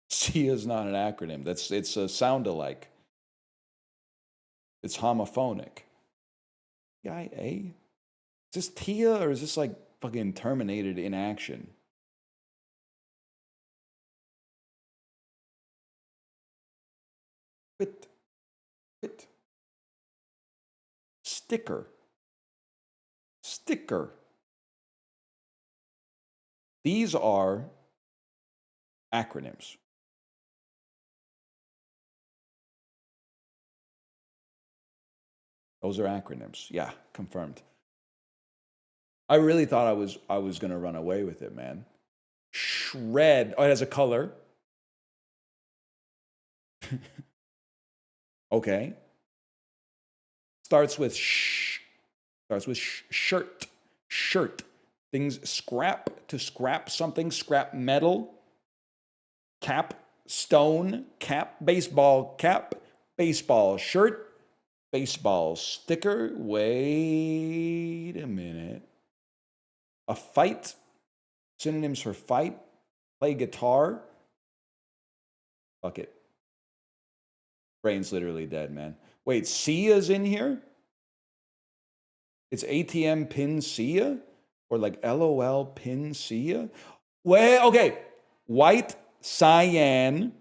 C is not an acronym. It's a sound-alike. It's homophonic. TIA? Is this Tia or is this like fucking terminated in action? Quit. Sticker. These are acronyms. Those are acronyms. Yeah, confirmed. I really thought I was gonna run away with it, man. Shred. Oh, it has a color. Okay. Starts with shirt. Things scrap, to scrap something, scrap metal. Cap, stone, cap, baseball cap, baseball shirt, baseball sticker. Wait a minute. A fight. Synonyms for fight. Play guitar. Fuck it. Brain's literally dead, man. Wait, Sia's in here? It's ATM pin Sia? Or like LOL pin Sia? Wait, okay. White, cyan.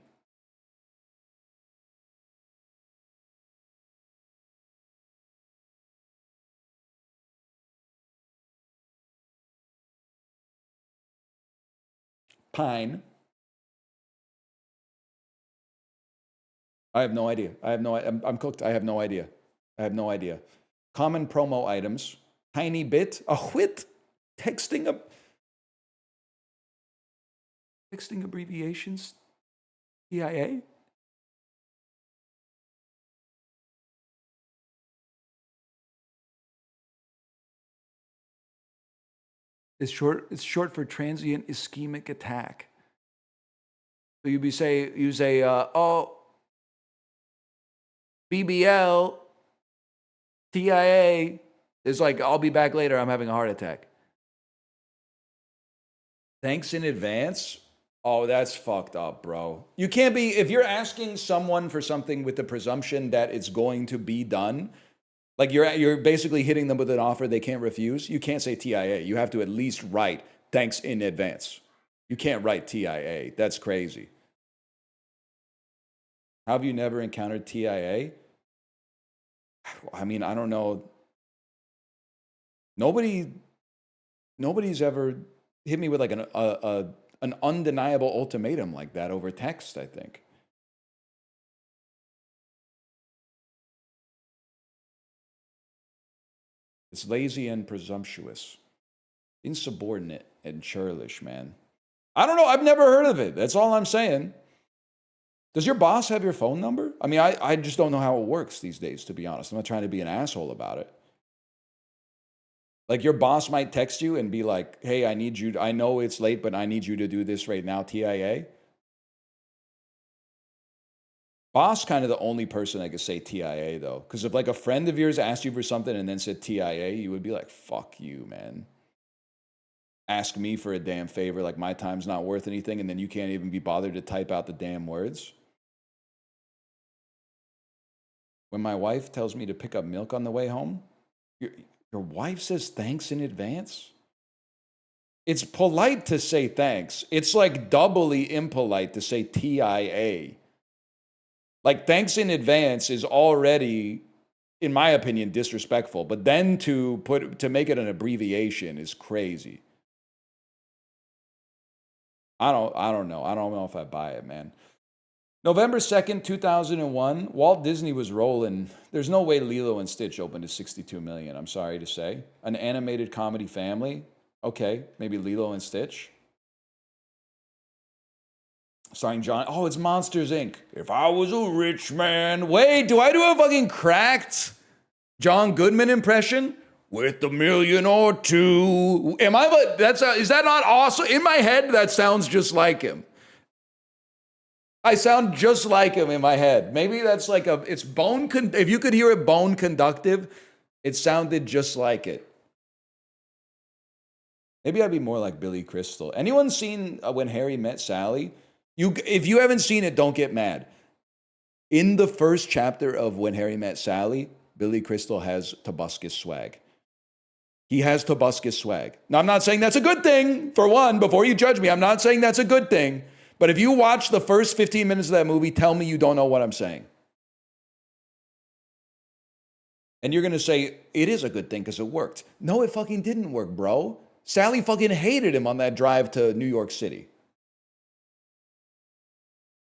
Pine. I have no idea. I'm cooked. I have no idea. Common promo items. Tiny bit. A whit. Texting abbreviations. TIA. It's short for transient ischemic attack. So you say BBL, TIA. It's like, I'll be back later. I'm having a heart attack. Thanks in advance. Oh, that's fucked up, bro. You can't be, if you're asking someone for something with the presumption that it's going to be done, like you're basically hitting them with an offer they can't refuse, you can't say TIA. You have to at least write thanks in advance. You can't write TIA. That's crazy. How have you never encountered TIA? I mean, I don't know. Nobody's ever hit me with like an undeniable ultimatum like that over text, I think. It's lazy and presumptuous. Insubordinate and churlish, man. I don't know. I've never heard of it. That's all I'm saying. Does your boss have your phone number? I mean, I just don't know how it works these days, to be honest. I'm not trying to be an asshole about it. Like your boss might text you and be like, hey, I know it's late, but I need you to do this right now, TIA. Boss kind of the only person I could say TIA though. Because if like a friend of yours asked you for something and then said TIA, you would be like, fuck you, man. Ask me for a damn favor, like my time's not worth anything, and then you can't even be bothered to type out the damn words. When my wife tells me to pick up milk on the way home, your wife says thanks in advance? It's polite to say thanks. It's like doubly impolite to say TIA. Like thanks in advance is already, in my opinion, disrespectful. But then to make it an abbreviation is crazy. I don't know. I don't know if I buy it, man. November 2nd, 2001, Walt Disney was rolling. There's no way Lilo and Stitch opened to 62 million, I'm sorry to say. An animated comedy family. Okay, maybe Lilo and Stitch. Starring John. Oh, it's Monsters, Inc. If I was a rich man. Wait, do I do a fucking cracked John Goodman impression? With a million or two. Is that not awesome? In my head, that sounds just like him. I sound just like him in my head. Maybe that's like if you could hear it bone conductive, it sounded just like it. Maybe I'd be more like Billy Crystal. Anyone seen When Harry Met Sally? If you haven't seen it, don't get mad. In the first chapter of When Harry Met Sally, Billy Crystal has Tobuscus swag. He has Tobuscus swag. Now, I'm not saying that's a good thing, for one, before you judge me, I'm not saying that's a good thing. But if you watch the first 15 minutes of that movie, tell me you don't know what I'm saying. And you're going to say, it is a good thing because it worked. No, it fucking didn't work, bro. Sally fucking hated him on that drive to New York City.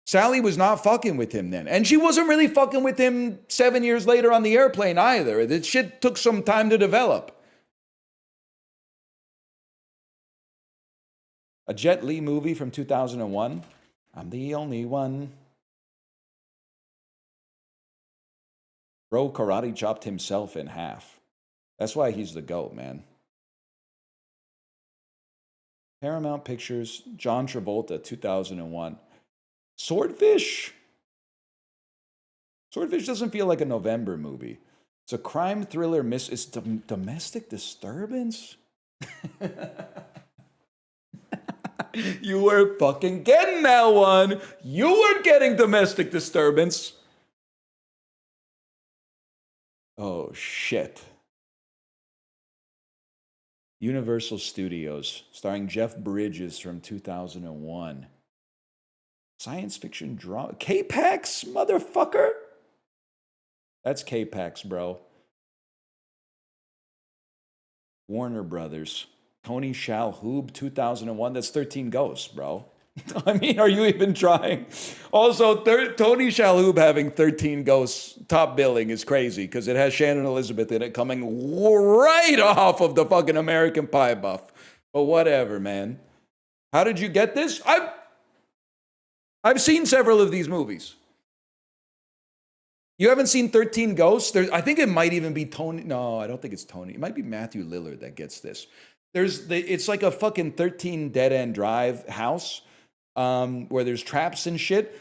Sally was not fucking with him then. And she wasn't really fucking with him 7 years later on the airplane either. That shit took some time to develop. A Jet Li movie from 2001. I'm the only one. Bro karate chopped himself in half. That's why he's the GOAT, man. Paramount Pictures, John Travolta, 2001. Swordfish. Swordfish doesn't feel like a November movie. It's a crime thriller. It's domestic disturbance? You were fucking getting that one. You were getting domestic disturbance. Oh, shit. Universal Studios, starring Jeff Bridges from 2001. Science fiction drama. K-Pax, motherfucker. That's K-Pax, bro. Warner Brothers. Tony Shalhoub, 2001. That's 13 Ghosts, bro. I mean, are you even trying? Also, Tony Shalhoub having 13 Ghosts top billing is crazy because it has Shannon Elizabeth in it coming right off of the fucking American Pie buff. But whatever, man. How did you get this? I've seen several of these movies. You haven't seen 13 Ghosts? I think it might even be Tony. No, I don't think it's Tony. It might be Matthew Lillard that gets this. It's like a fucking 13 Dead End Drive house where there's traps and shit.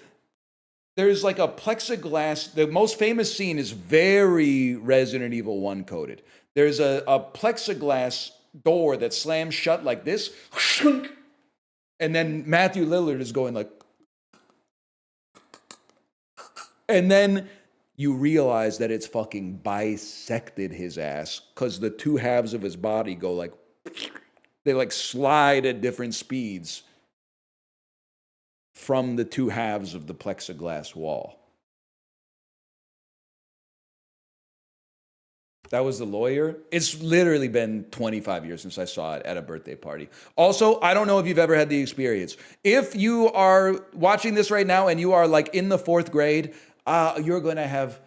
There's like a plexiglass. The most famous scene is very Resident Evil 1 coded. There's a plexiglass door that slams shut like this. And then Matthew Lillard is going like. And then you realize that it's fucking bisected his ass because the two halves of his body go like. They like slide at different speeds from the two halves of the plexiglass wall. That was The Lawyer. It's literally been 25 years since I saw it at a birthday party. Also, I don't know if you've ever had the experience. If you are watching this right now and you are like in the 4th grade, you're going to have,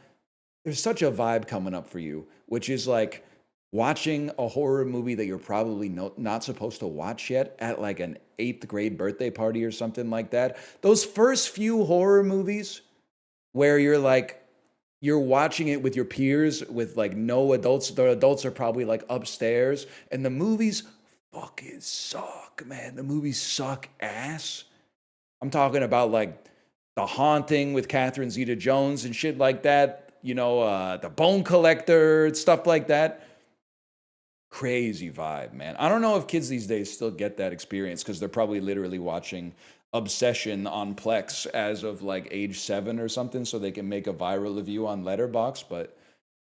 there's such a vibe coming up for you, which is like, watching a horror movie that you're probably not supposed to watch yet at like an 8th grade birthday party or something like that. Those first few horror movies where you're watching it with your peers with like no adults. The adults are probably like upstairs and the movies fucking suck, man. The movies suck ass. I'm talking about like The Haunting with Catherine Zeta-Jones and shit like that. You know, The Bone Collector, stuff like that. Crazy vibe, man. I don't know if kids these days still get that experience because they're probably literally watching Obsession on Plex as of like age 7 or something so they can make a viral review on Letterboxd. But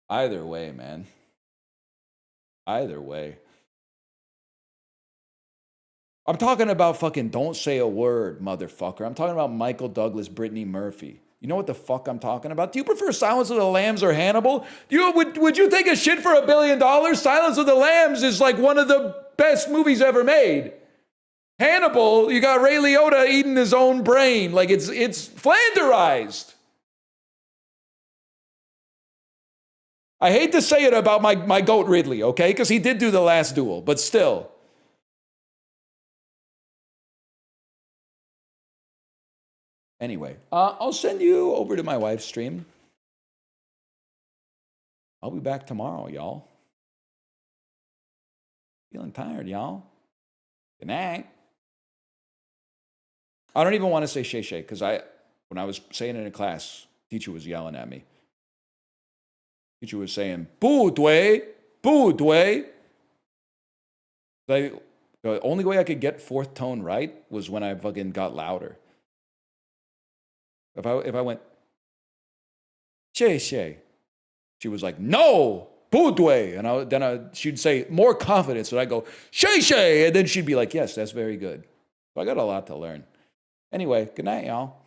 either way, man. Either way. I'm talking about fucking Don't Say a Word, motherfucker. I'm talking about Michael Douglas, Brittany Murphy. You know what the fuck I'm talking about? Do you prefer Silence of the Lambs or Hannibal? Would you take a shit for $1 billion? Silence of the Lambs is like one of the best movies ever made. Hannibal, you got Ray Liotta eating his own brain. Like it's Flanderized. I hate to say it about my goat Ridley, okay? Because he did do The Last Duel, but still. Anyway, I'll send you over to my wife's stream. I'll be back tomorrow, y'all. Feeling tired, y'all. Good night. I don't even want to say Shay Shay because when I was saying it in class, teacher was yelling at me. Teacher was saying, "Boo Dway, boo Dway." The only way I could get fourth tone right was when I fucking got louder. If I went, Shay Shay, she was like, "No, boo Dway," and then she'd say more confidence, and I go, "Shay Shay," and then she'd be like, "Yes, that's very good." So I got a lot to learn. Anyway, good night, y'all.